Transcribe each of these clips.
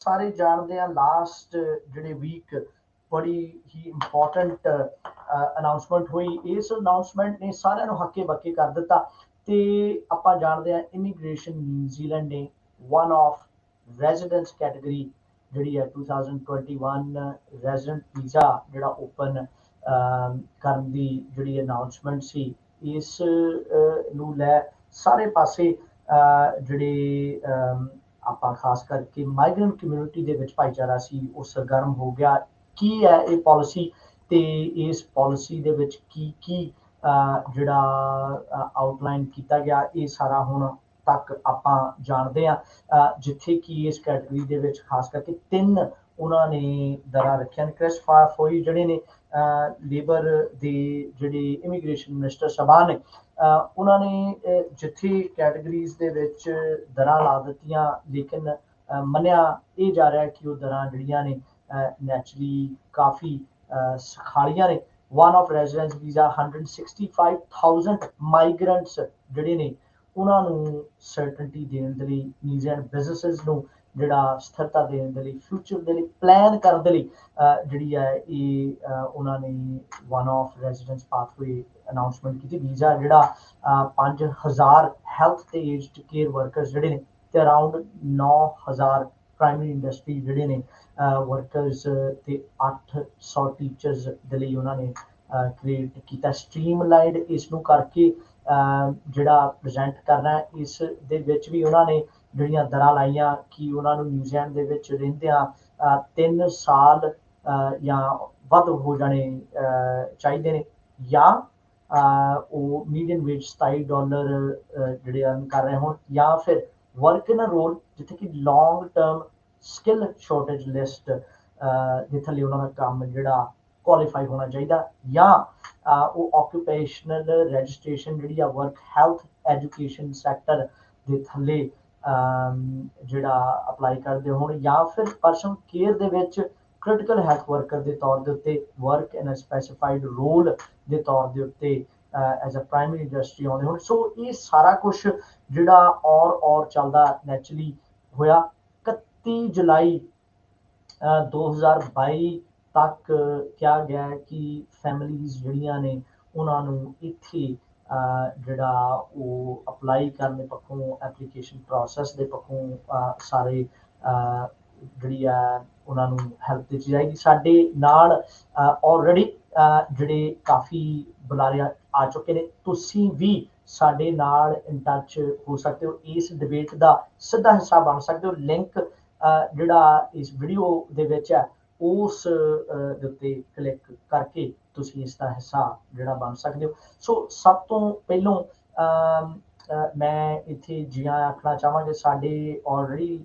ਸਾਰੇ ਜਾਣਦੇ ਆ ਲਾਸਟ ਜਿਹੜੇ ਵੀਕ ਬੜੀ ਹੀ ਇੰਪੋਰਟੈਂਟ ਅਨਾਉਂਸਮੈਂਟ ਹੋਈ। ਇਸ ਅਨਾਉਂਸਮੈਂਟ ਨੇ ਸਾਰਿਆਂ ਨੂੰ ਹੱਕੇ ਬੱਕੇ ਕਰ ਦਿੱਤਾ ਤੇ ਆਪਾਂ ਜਾਣਦੇ ਆ ਇਮੀਗ੍ਰੇਸ਼ਨ ਨਿਊਜ਼ੀਲੈਂਡ ਨੇ ਵਨ ਆਫ ਰੈਜ਼ੀਡੈਂਸ ਕੈਟਾਗਰੀ ਜਿਹੜੀ ਹੈ 2021 ਰੈਜ਼ੀਡੈਂਟ ਵੀਜ਼ਾ ਜਿਹੜਾ ਓਪਨ ਕਰਨ ਦੀ ਜਿਹੜੀ ਅਨਾਉਂਸਮੈਂਟ ਸੀ, ਇਸ ਨੂੰ ਲੈ ਸਾਰੇ ਪਾਸੇ ਜਿਹੜੇ ਆਪਾਂ ਖਾਸ ਕਰਕੇ ਮਾਈਗ੍ਰੈਂਟ ਕਮਿਊਨਿਟੀ ਦੇ ਵਿੱਚ ਭਾਈਚਾਰਾ ਸੀ ਉਹ ਸਰਗਰਮ ਹੋ ਗਿਆ। ਕੀ ਹੈ ਇਹ ਪਾਲਿਸੀ ਤੇ ਇਸ ਪਾਲਿਸੀ ਦੇ ਵਿੱਚ ਕੀ ਕੀ ਜਿਹੜਾ ਆਊਟਲਾਈਨ ਕੀਤਾ ਗਿਆ, ਇਹ ਸਾਰਾ ਹੁਣ ਤੱਕ ਆਪਾਂ ਜਾਣਦੇ ਹਾਂ। ਜਿੱਥੇ ਕਿ ਇਸ ਕੈਟੇਗਰੀ ਦੇ ਵਿੱਚ ਖਾਸ ਕਰਕੇ ਤਿੰਨ ਉਹਨਾਂ ਨੇ ਦਰਾਂ ਰੱਖੀਆਂ ਨੇ। ਕ੍ਰਿਸ ਫੋਈ ਜਿਹੜੇ ਨੇ ਲੇਬਰ ਦੇ ਜਿਹੜੇ ਇਮੀਗ੍ਰੇਸ਼ਨ ਮਿਨਿਸਟਰ ਸਾਹਿਬਾਨ ਨੇ, ਉਹਨਾਂ ਨੇ ਜਿੱਥੇ ਕੈਟੇਗਰੀਜ਼ ਦੇ ਵਿੱਚ ਦਰਾਂ ਲਾ ਦਿੱਤੀਆਂ, ਲੇਕਿਨ ਮੰਨਿਆ ਇਹ ਜਾ ਰਿਹਾ ਕਿ ਉਹ ਦਰਾਂ ਜਿਹੜੀਆਂ ਨੇ ਨੈਚੁਰਲੀ ਕਾਫੀ ਸਖਾਲੀਆਂ ਨੇ। One of residence visa 165,000 migrants ਜਿਹੜੇ ਨੇ ਉਹਨਾਂ ਨੂੰ ਸਰਟਨਟੀ ਦੇਣ ਦੇ ਲਈ, ਨਿਊਜ਼ੀਲੈਂਡ ਬਿਜ਼ਨੈਸਿਸ ਨੂੰ ਜਿਹੜਾ ਸਥਿਰਤਾ ਦੇਣ ਦੇ ਲਈ, ਫਿਊਚਰ ਦੇ ਲਈ ਪਲਾਨ ਕਰਨ ਦੇ ਲਈ ਜਿਹੜੀ ਹੈ ਇਹ ਉਹਨਾਂ ਨੇ one of residence pathway announcement ਕੀਤੀ। ਵੀਜ਼ਾ ਜਿਹੜਾ 5,000 ਹੈਲਥ ਤੇ ਏਜਡ ਕੇਅਰ ਵਰਕਰਸ ਜਿਹੜੇ ਨੇ ਤੇ ਅਰਾਊਂਡ 9,000 ਪ੍ਰਾਇਮਰੀ ਇੰਡਸਟਰੀ ਜਿਹੜੇ ਨੇ ਵਰਕਰਸ ਤੇ 800 ਟੀਚਰਸ ਦੇ ਲਈ ਉਹਨਾਂ ਨੇ ਕ੍ਰੀਏਟ ਕੀਤਾ। ਸਟ੍ਰੀਮਲਾਈਨਡ ਇਸ ਨੂੰ ਕਰਕੇ ਜਿਹੜਾ ਪ੍ਰੈਜ਼ੈਂਟ ਕਰਨਾ, ਇਸ ਦੇ ਵਿੱਚ ਵੀ ਉਹਨਾਂ ਨੇ ਜਿਹੜੀਆਂ ਦਰਾਂ ਲਾਈਆਂ ਕਿ ਉਹਨਾਂ ਨੂੰ ਨਿਊਜ਼ੀਲੈਂਡ ਦੇ ਵਿੱਚ ਰਹਿੰਦਿਆਂ 3 ਸਾਲ ਜਾਂ ਵੱਧ ਹੋ ਜਾਣੇ ਚਾਹੀਦੇ ਨੇ, ਜਾਂ ਉਹ ਮੀਡੀਅਨ ਵੇਜ $27 ਜਿਹੜੇ ਅਰਨ ਕਰ ਰਹੇ ਹੋਣ, ਜਾਂ ਫਿਰ ਵਰਕ ਇਨ ਅ ਰੋਲ ਜਿੱਥੇ ਕਿ long term skill shortage list ਦੇ ਥੱਲੇ ਉਹਨਾਂ ਦਾ ਕੰਮ ਜਿਹੜਾ ਕੁਆਲੀਫਾਈ ਹੋਣਾ ਚਾਹੀਦਾ, ਜਾਂ ਉਹ ਆਕੂਪੇਸ਼ਨਲ ਰਜਿਸਟ੍ਰੇਸ਼ਨ ਜਿਹੜੀ ਆ ਵਰਕ ਹੈਲਥ ਐਜੂਕੇਸ਼ਨ ਸੈਕਟਰ ਦੇ ਥੱਲੇ ਜਿਹੜਾ ਅਪਲਾਈ ਕਰਦੇ ਹੋਣ, ਜਾਂ ਫਿਰ ਪਰਸਨਲ ਕੇਅਰ ਦੇ ਵਿੱਚ ਕ੍ਰਿਟੀਕਲ ਹੈਲਥ ਵਰਕਰ ਦੇ ਤੌਰ ਦੇ ਉੱਤੇ ਵਰਕ ਇਨ ਅ ਸਪੈਸੀਫਾਈਡ ਰੋਲ ਦੇ ਤੌਰ ਦੇ ਉੱਤੇ ਐਜ਼ ਅ ਪ੍ਰਾਇਮਰੀ ਇੰਡਸਟਰੀ ਆਉਂਦੇ ਹੋਣ। ਸੋ ਇਹ ਸਾਰਾ ਕੁਛ ਜਿਹੜਾ ਔਰ ਚੱਲਦਾ ਨੈਚੁਰਲੀ ਹੋਇਆ। 31 ਜੁਲਾਈ 2022 ਤੱਕ ਕਿਹਾ ਗਿਆ ਕਿ ਫੈਮਲੀਜ਼ ਜਿਹੜੀਆਂ ਨੇ ਉਹਨਾਂ ਨੂੰ ਇੱਥੇ ਜਿਹੜਾ ਉਹ ਅਪਲਾਈ ਕਰਨ ਦੇ ਪੱਖੋਂ, ਐਪਲੀਕੇਸ਼ਨ ਪ੍ਰੋਸੈਸ ਦੇ ਪੱਖੋਂ ਸਾਰੇ ਜਿਹੜੀ ਆ ਉਹਨਾਂ ਨੂੰ ਹੈਲਪ ਦਿੱਤੀ ਜਾਏਗੀ। ਸਾਡੇ ਨਾਲ ਆਲਰੇਡੀ ਜਿਹੜੇ ਕਾਫੀ ਬੁਲਾਰੇ ਆ ਚੁੱਕੇ ਨੇ, ਤੁਸੀਂ ਵੀ ਸਾਡੇ ਨਾਲ ਇਨ ਟੱਚ ਹੋ ਸਕਦੇ ਹੋ, ਇਸ ਡਿਬੇਟ ਦਾ ਸਿੱਧਾ ਹਿੱਸਾ ਬਣ ਸਕਦੇ ਹੋ। ਲਿੰਕ ਜਿਹੜਾ ਇਸ ਵੀਡੀਓ ਦੇ ਵਿੱਚ ਹੈ ਉਸ ਦੇ ਉੱਤੇ ਕਲਿੱਕ ਕਰਕੇ ਤੁਸੀਂ ਇਸ ਦਾ ਹਿੱਸਾ ਜਿਹੜਾ ਬਣ ਸਕਦੇ ਹੋ। ਸੋ ਸਭ ਤੋਂ ਪਹਿਲੋਂ ਮੈਂ ਇੱਥੇ ਜੀ ਆਖਣਾ ਚਾਹਾਂਗੇ ਸਾਡੇ ਆਲਰੇਡੀ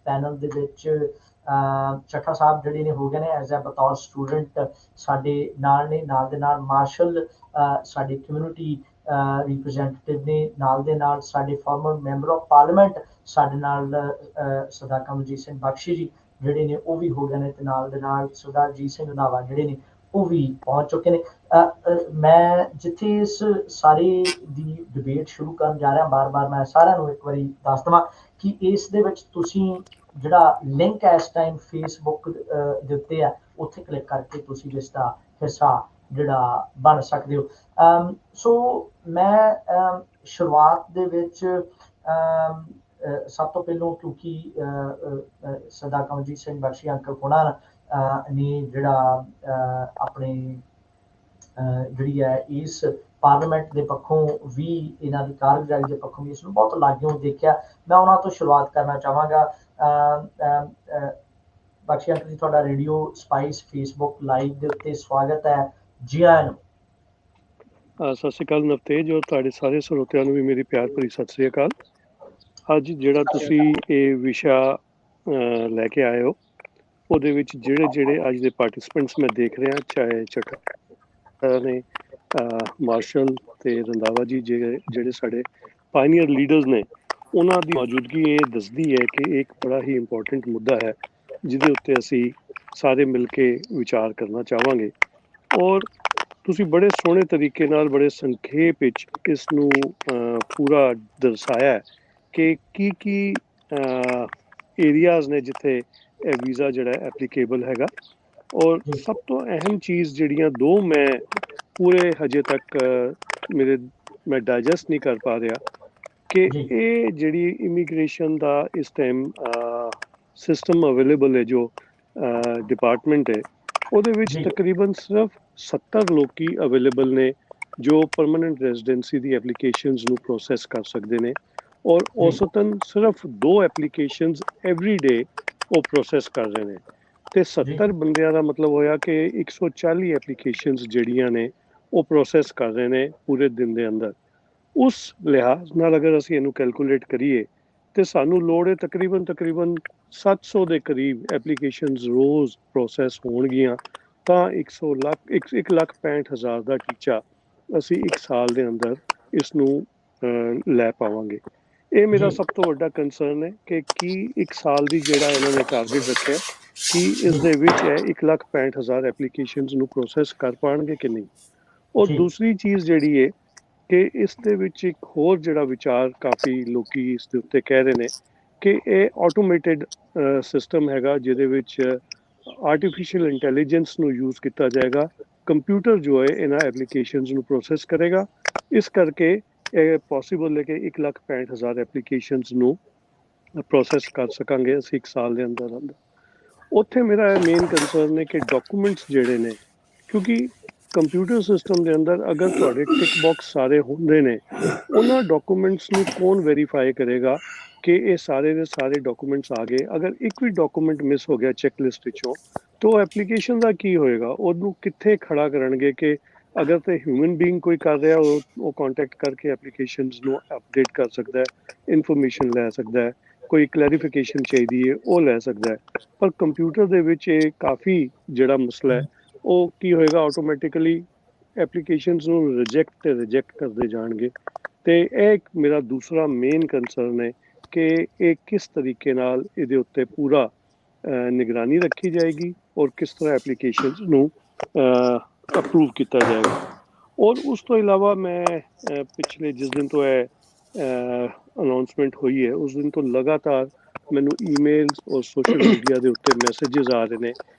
ਪੈਨਲ ਦੇ ਵਿੱਚ ਚੱਠਾ ਸਾਹਿਬ ਜਿਹੜੇ ਨੇ ਹੋ ਗਏ ਨੇ ਐਜ਼ ਅ ਬਤੌਰ ਸਟੂਡੈਂਟ ਸਾਡੇ ਨਾਲ ਨੇ, ਨਾਲ ਦੇ ਨਾਲ ਮਾਰਸ਼ਲ ਸਾਡੇ ਕਮਿਊਨਿਟੀ ਰਿਪਰੈਜ਼ੈਂਟੇਟਿਵ ਨੇ, ਨਾਲ ਦੇ ਨਾਲ ਸਾਡੇ ਫਾਰਮਰ ਮੈਂਬਰ ਆਫ ਪਾਰਲੀਮੈਂਟ ਸਾਡੇ ਨਾਲ ਸਰਦਾਰ ਕਮਲਜੀਤ ਸਿੰਘ ਬਖਸ਼ੀ ਜੀ ਜਿਹੜੇ ਨੇ ਉਹ ਵੀ ਹੋ ਗਏ ਨੇ, ਤੇ ਨਾਲ ਦੇ ਨਾਲ ਸਰਦਾਰ ਜੀਤ ਸਿੰਘ ਰੰਧਾਵਾ ਜਿਹੜੇ ਨੇ ਉਹ ਵੀ ਪਹੁੰਚ ਚੁੱਕੇ ਨੇ। ਮੈਂ ਜਿੱਥੇ ਇਸ ਸਾਰੀ ਦੀ ਡਿਬੇਟ ਸ਼ੁਰੂ ਕਰਨ ਜਾ ਰਿਹਾ, ਬਾਰ-ਬਾਰ ਮੈਂ ਸਾਰਿਆਂ ਨੂੰ ਇੱਕ ਵਾਰੀ ਦੱਸ ਦੇਵਾਂ ਕਿ ਇਸ ਦੇ ਵਿੱਚ ਤੁਸੀਂ ਜਿਹੜਾ ਲਿੰਕ ਹੈ ਇਸ ਟਾਈਮ ਫੇਸਬੁੱਕ ਦੇ ਉੱਤੇ ਹੈ, ਉੱਥੇ ਕਲਿੱਕ ਕਰਕੇ ਤੁਸੀਂ ਇਸ ਦਾ ਹਿੱਸਾ ਜਿਹੜਾ ਬਣ ਸਕਦੇ ਹੋ। ਸੋ ਮੈਂ ਸ਼ੁਰੂਆਤ ਦੇ ਵਿੱਚ ਸਭ ਤੋਂ ਪਹਿਲਾਂ ਕਿਉਂਕਿ ਸਰਦਾਰ ਕਮਲਜੀਤ ਸਿੰਘ ਬਖਸ਼ੀ ਅੰਕਲ ਹੋਣਾ ਨੇ ਜਿਹੜਾ ਆਪਣੇ ਜਿਹੜੀ ਹੈ ਇਸ ਪਾਰਲੀਮੈਂਟ ਦੇ ਪੱਖੋਂ ਵੀ ਇਹਨਾਂ ਦੀ ਕਾਰਗੁਜ਼ਾਰੀ ਦੇ ਪੱਖੋਂ ਵੀ ਇਸ ਨੂੰ ਬਹੁਤ ਲਾਗਿਓਂ ਦੇਖਿਆ। ਮੈਂ ਉਹਨਾਂ ਤੋਂ ਸ਼ੁਰੂਆਤ ਕਰਨਾ ਚਾਹਾਂਗਾ। ਬਖਸ਼ੀ ਅੰਕਲ ਜੀ, ਤੁਹਾਡਾ ਰੇਡੀਓ ਸਪਾਈਸ ਫੇਸਬੁੱਕ ਲਾਈਵ ਦੇ ਉੱਤੇ ਸਵਾਗਤ ਹੈ, ਜੀ ਆਇਆਂ ਨੂੰ। ਸਤਿ ਸ਼੍ਰੀ ਅਕਾਲ ਨਵਤੇਜ, ਔਰ ਤੁਹਾਡੇ ਸਾਰੇ ਸਰੋਤਿਆਂ ਨੂੰ ਵੀ ਮੇਰੀ ਪਿਆਰ ਭਰੀ ਸਤਿ ਸ਼੍ਰੀ ਅਕਾਲ। ਅੱਜ ਜਿਹੜਾ ਤੁਸੀਂ ਇਹ ਵਿਸ਼ਾ ਲੈ ਕੇ ਆਏ ਹੋ, ਉਹਦੇ ਵਿੱਚ ਜਿਹੜੇ ਅੱਜ ਦੇ ਪਾਰਟਿਸਪੈਂਟਸ ਮੈਂ ਦੇਖ ਰਿਹਾ, ਚਾਹੇ ਚੱਠਾ ਨੇ, ਮਾਰਸ਼ਲ ਤੇ ਰੰਧਾਵਾ ਜੀ, ਜਿਹੜੇ ਸਾਡੇ ਪਾਇਨੀਅਰ ਲੀਡਰਸ ਨੇ, ਉਹਨਾਂ ਦੀ ਮੌਜੂਦਗੀ ਇਹ ਦੱਸਦੀ ਹੈ ਕਿ ਇੱਕ ਬੜਾ ਹੀ ਇੰਪੋਰਟੈਂਟ ਮੁੱਦਾ ਹੈ ਜਿਹਦੇ ਉੱਤੇ ਅਸੀਂ ਸਾਰੇ ਮਿਲ ਕੇ ਵਿਚਾਰ ਕਰਨਾ ਚਾਹਾਂਗੇ। ਔਰ ਤੁਸੀਂ ਬੜੇ ਸੋਹਣੇ ਤਰੀਕੇ ਨਾਲ, ਬੜੇ ਸੰਖੇਪ ਵਿੱਚ ਇਸ ਨੂੰ ਪੂਰਾ ਦਰਸਾਇਆ ਕਿ ਕੀ ਏਰੀਆਜ਼ ਨੇ ਜਿੱਥੇ ਇਹ ਵੀਜ਼ਾ ਜਿਹੜਾ ਐਪਲੀਕੇਬਲ ਹੈਗਾ। ਔਰ ਜੀ ਸਭ ਤੋਂ ਅਹਿਮ ਚੀਜ਼ ਜਿਹੜੀਆਂ ਦੋ ਮੈਂ ਪੂਰੇ ਹਜੇ ਤੱਕ ਮੈਂ ਡਾਈਜੈਸਟ ਨਹੀਂ ਕਰ ਪਾ ਰਿਹਾ ਕਿ ਜੀ ਇਹ ਜਿਹੜੀ ਇਮੀਗ੍ਰੇਸ਼ਨ ਦਾ ਇਸ ਟਾਈਮ ਸਿਸਟਮ ਅਵੇਲੇਬਲ ਹੈ, ਜੋ ਡਿਪਾਰਟਮੈਂਟ ਹੈ, ਉਹਦੇ ਵਿੱਚ ਜੀ ਤਕਰੀਬਨ ਸਿਰਫ 70 ਲੋਕੀ ਅਵੇਲੇਬਲ ਨੇ ਜੋ ਪਰਮਾਨੈਂਟ ਰੈਜ਼ੀਡੈਂਸੀ ਦੀ ਐਪਲੀਕੇਸ਼ਨਸ ਨੂੰ ਪ੍ਰੋਸੈਸ ਕਰ ਸਕਦੇ ਨੇ। ਔਰ ਜੀ ਔਸਤਨ ਸਿਰਫ 2 ਐਪਲੀਕੇਸ਼ਨਸ ਐਵਰੀ ਡੇ ਉਹ ਪ੍ਰੋਸੈਸ ਕਰ ਰਹੇ ਨੇ। ਤੇ ਜੀ 70 ਬੰਦਿਆਂ ਦਾ ਮਤਲਬ ਹੋਇਆ ਕਿ 140 ਐਪਲੀਕੇਸ਼ਨਸ ਜਿਹੜੀਆਂ ਨੇ ਉਹ ਪ੍ਰੋਸੈਸ ਕਰ ਰਹੇ ਨੇ ਪੂਰੇ ਦਿਨ ਦੇ ਅੰਦਰ। ਉਸ ਲਿਹਾਜ਼ ਨਾਲ ਅਗਰ ਅਸੀਂ ਇਹਨੂੰ ਕੈਲਕੂਲੇਟ ਕਰੀਏ ਤੇ ਸਾਨੂੰ ਲੋੜ ਹੈ ਤਕਰੀਬਨ 700 ਦੇ ਕਰੀਬ ਐਪਲੀਕੇਸ਼ਨਸ ਰੋਜ਼ ਪ੍ਰੋਸੈਸ ਹੋਣਗੀਆਂ, ਤਾਂ 1,65,000 ਦਾ ਟੀਚਾ ਅਸੀਂ ਇੱਕ ਸਾਲ ਦੇ ਅੰਦਰ ਇਸ ਨੂੰ ਲੈ ਪਾਵਾਂਗੇ। ਇਹ ਮੇਰਾ ਜੀ ਸਭ ਤੋਂ ਵੱਡਾ ਕੰਸਰਨ ਹੈ ਕਿ ਕੀ ਇੱਕ ਸਾਲ ਦੀ ਜਿਹੜਾ ਇਹਨਾਂ ਨੇ ਟਾਰਗੇਟ ਰੱਖਿਆ, ਕਿ ਇਸ ਜੀ ਦੇ ਵਿੱਚ ਇਹ 1,65,000 ਐਪਲੀਕੇਸ਼ਨਸ ਨੂੰ ਪ੍ਰੋਸੈਸ ਕਰ ਪਾਉਣਗੇ ਕਿ ਨਹੀਂ। ਔਰ ਜੀ ਦੂਸਰੀ ਚੀਜ਼ ਜਿਹੜੀ ਹੈ ਕਿ ਇਸ ਦੇ ਵਿੱਚ ਇੱਕ ਹੋਰ ਜਿਹੜਾ ਵਿਚਾਰ ਕਾਫੀ ਲੋਕੀ ਇਸ ਦੇ ਉੱਤੇ ਕਹਿ ਰਹੇ ਨੇ ਕਿ ਇਹ ਆਟੋਮੇਟਿਡ ਸਿਸਟਮ ਹੈਗਾ, ਜਿਹਦੇ ਵਿੱਚ ਆਰਟੀਫਿਸ਼ੀਅਲ ਇੰਟੈਲੀਜੈਂਸ ਨੂੰ ਯੂਜ਼ ਕੀਤਾ ਜਾਏਗਾ। ਕੰਪਿਊਟਰ ਜੋ ਹੈ ਇਹਨਾਂ ਐਪਲੀਕੇਸ਼ਨਸ ਨੂੰ ਪ੍ਰੋਸੈਸ ਕਰੇਗਾ। ਇਸ ਕਰਕੇ ਇਹ ਪੋਸੀਬਲ ਹੈ ਕਿ 1,65,000 ਐਪਲੀਕੇਸ਼ਨਸ ਨੂੰ ਪ੍ਰੋਸੈਸ ਕਰ ਸਕਾਂਗੇ ਅਸੀਂ ਇੱਕ ਸਾਲ ਦੇ ਅੰਦਰ ਅੰਦਰ। ਉੱਥੇ ਮੇਰਾ ਮੇਨ ਕੰਸਰਨ ਹੈ ਕਿ ਡਾਕੂਮੈਂਟਸ ਜਿਹੜੇ ਨੇ, ਕਿਉਂਕਿ ਕੰਪਿਊਟਰ ਸਿਸਟਮ ਦੇ ਅੰਦਰ ਅਗਰ ਤੁਹਾਡੇ ਟਿਕ ਬਾਕਸ ਸਾਰੇ ਹੁੰਦੇ ਨੇ, ਉਹਨਾਂ ਡਾਕੂਮੈਂਟਸ ਨੂੰ ਕੌਣ ਵੈਰੀਫਾਈ ਕਰੇਗਾ ਕਿ ਇਹ ਸਾਰੇ ਦੇ ਸਾਰੇ ਡਾਕੂਮੈਂਟਸ ਆ ਗਏ। ਅਗਰ ਇੱਕ ਵੀ ਡਾਕੂਮੈਂਟ ਮਿਸ ਹੋ ਗਿਆ ਚੈੱਕ ਲਿਸਟ ਵਿੱਚੋਂ, ਤਾਂ ਐਪਲੀਕੇਸ਼ਨ ਦਾ ਕੀ ਹੋਏਗਾ? ਉਹਨੂੰ ਕਿੱਥੇ ਖੜਾ ਕਰਨਗੇ? ਕਿ ਅਗਰ ਤੇ ਹਿਊਮਨ ਬੀਇੰਗ ਕੋਈ ਕਰ ਰਿਹਾ, ਉਹ ਕੰਟੈਕਟ ਕਰਕੇ ਐਪਲੀਕੇਸ਼ਨਸ ਨੂੰ ਅਪਡੇਟ ਕਰ ਸਕਦਾ ਹੈ, ਇਨਫੋਰਮੇਸ਼ਨ ਲੈ ਸਕਦਾ ਹੈ, ਕੋਈ ਕਲੈਰੀਫਿਕੇਸ਼ਨ ਚਾਹੀਦੀ ਹੈ ਉਹ ਲੈ ਸਕਦਾ ਹੈ। ਪਰ ਕੰਪਿਊਟਰ ਦੇ ਵਿੱਚ ਇਹ ਕਾਫੀ ਜਿਹੜਾ ਮਸਲਾ ਹੈ, ਉਹ ਕੀ ਹੋਏਗਾ, ਆਟੋਮੈਟਿਕਲੀ ਐਪਲੀਕੇਸ਼ਨਸ ਨੂੰ ਰਿਜੈਕਟ ਤੇ ਰਿਜੈਕਟ ਕਰਦੇ ਜਾਣਗੇ। ਤੇ ਇਹ ਇੱਕ ਮੇਰਾ ਦੂਸਰਾ ਮੇਨ ਕੰਸਰਨ ਹੈ ਕਿ ਇਹ ਕਿਸ ਤਰੀਕੇ ਨਾਲ ਇਹਦੇ ਉੱਤੇ ਪੂਰਾ ਨਿਗਰਾਨੀ ਰੱਖੀ ਜਾਏਗੀ ਔਰ ਕਿਸ ਤਰ੍ਹਾਂ ਐਪਲੀਕੇਸ਼ਨਸ ਨੂੰ ਅਪਰੂਵ ਕੀਤਾ ਜਾਏਗਾ। ਔਰ ਉਸ ਤੋਂ ਇਲਾਵਾ ਮੈਂ ਪਿਛਲੇ ਜਿਸ ਦਿਨ ਤੋਂ ਇਹ ਅਨਾਉਂਸਮੈਂਟ ਹੋਈ ਹੈ, ਉਸ ਦਿਨ ਤੋਂ ਲਗਾਤਾਰ ਮੈਨੂੰ ਈਮੇਲਸ ਔਰ ਸੋਸ਼ਲ ਮੀਡੀਆ ਦੇ ਉੱਤੇ ਮੈਸੇजेस ਆ ਰਹੇ ਨੇ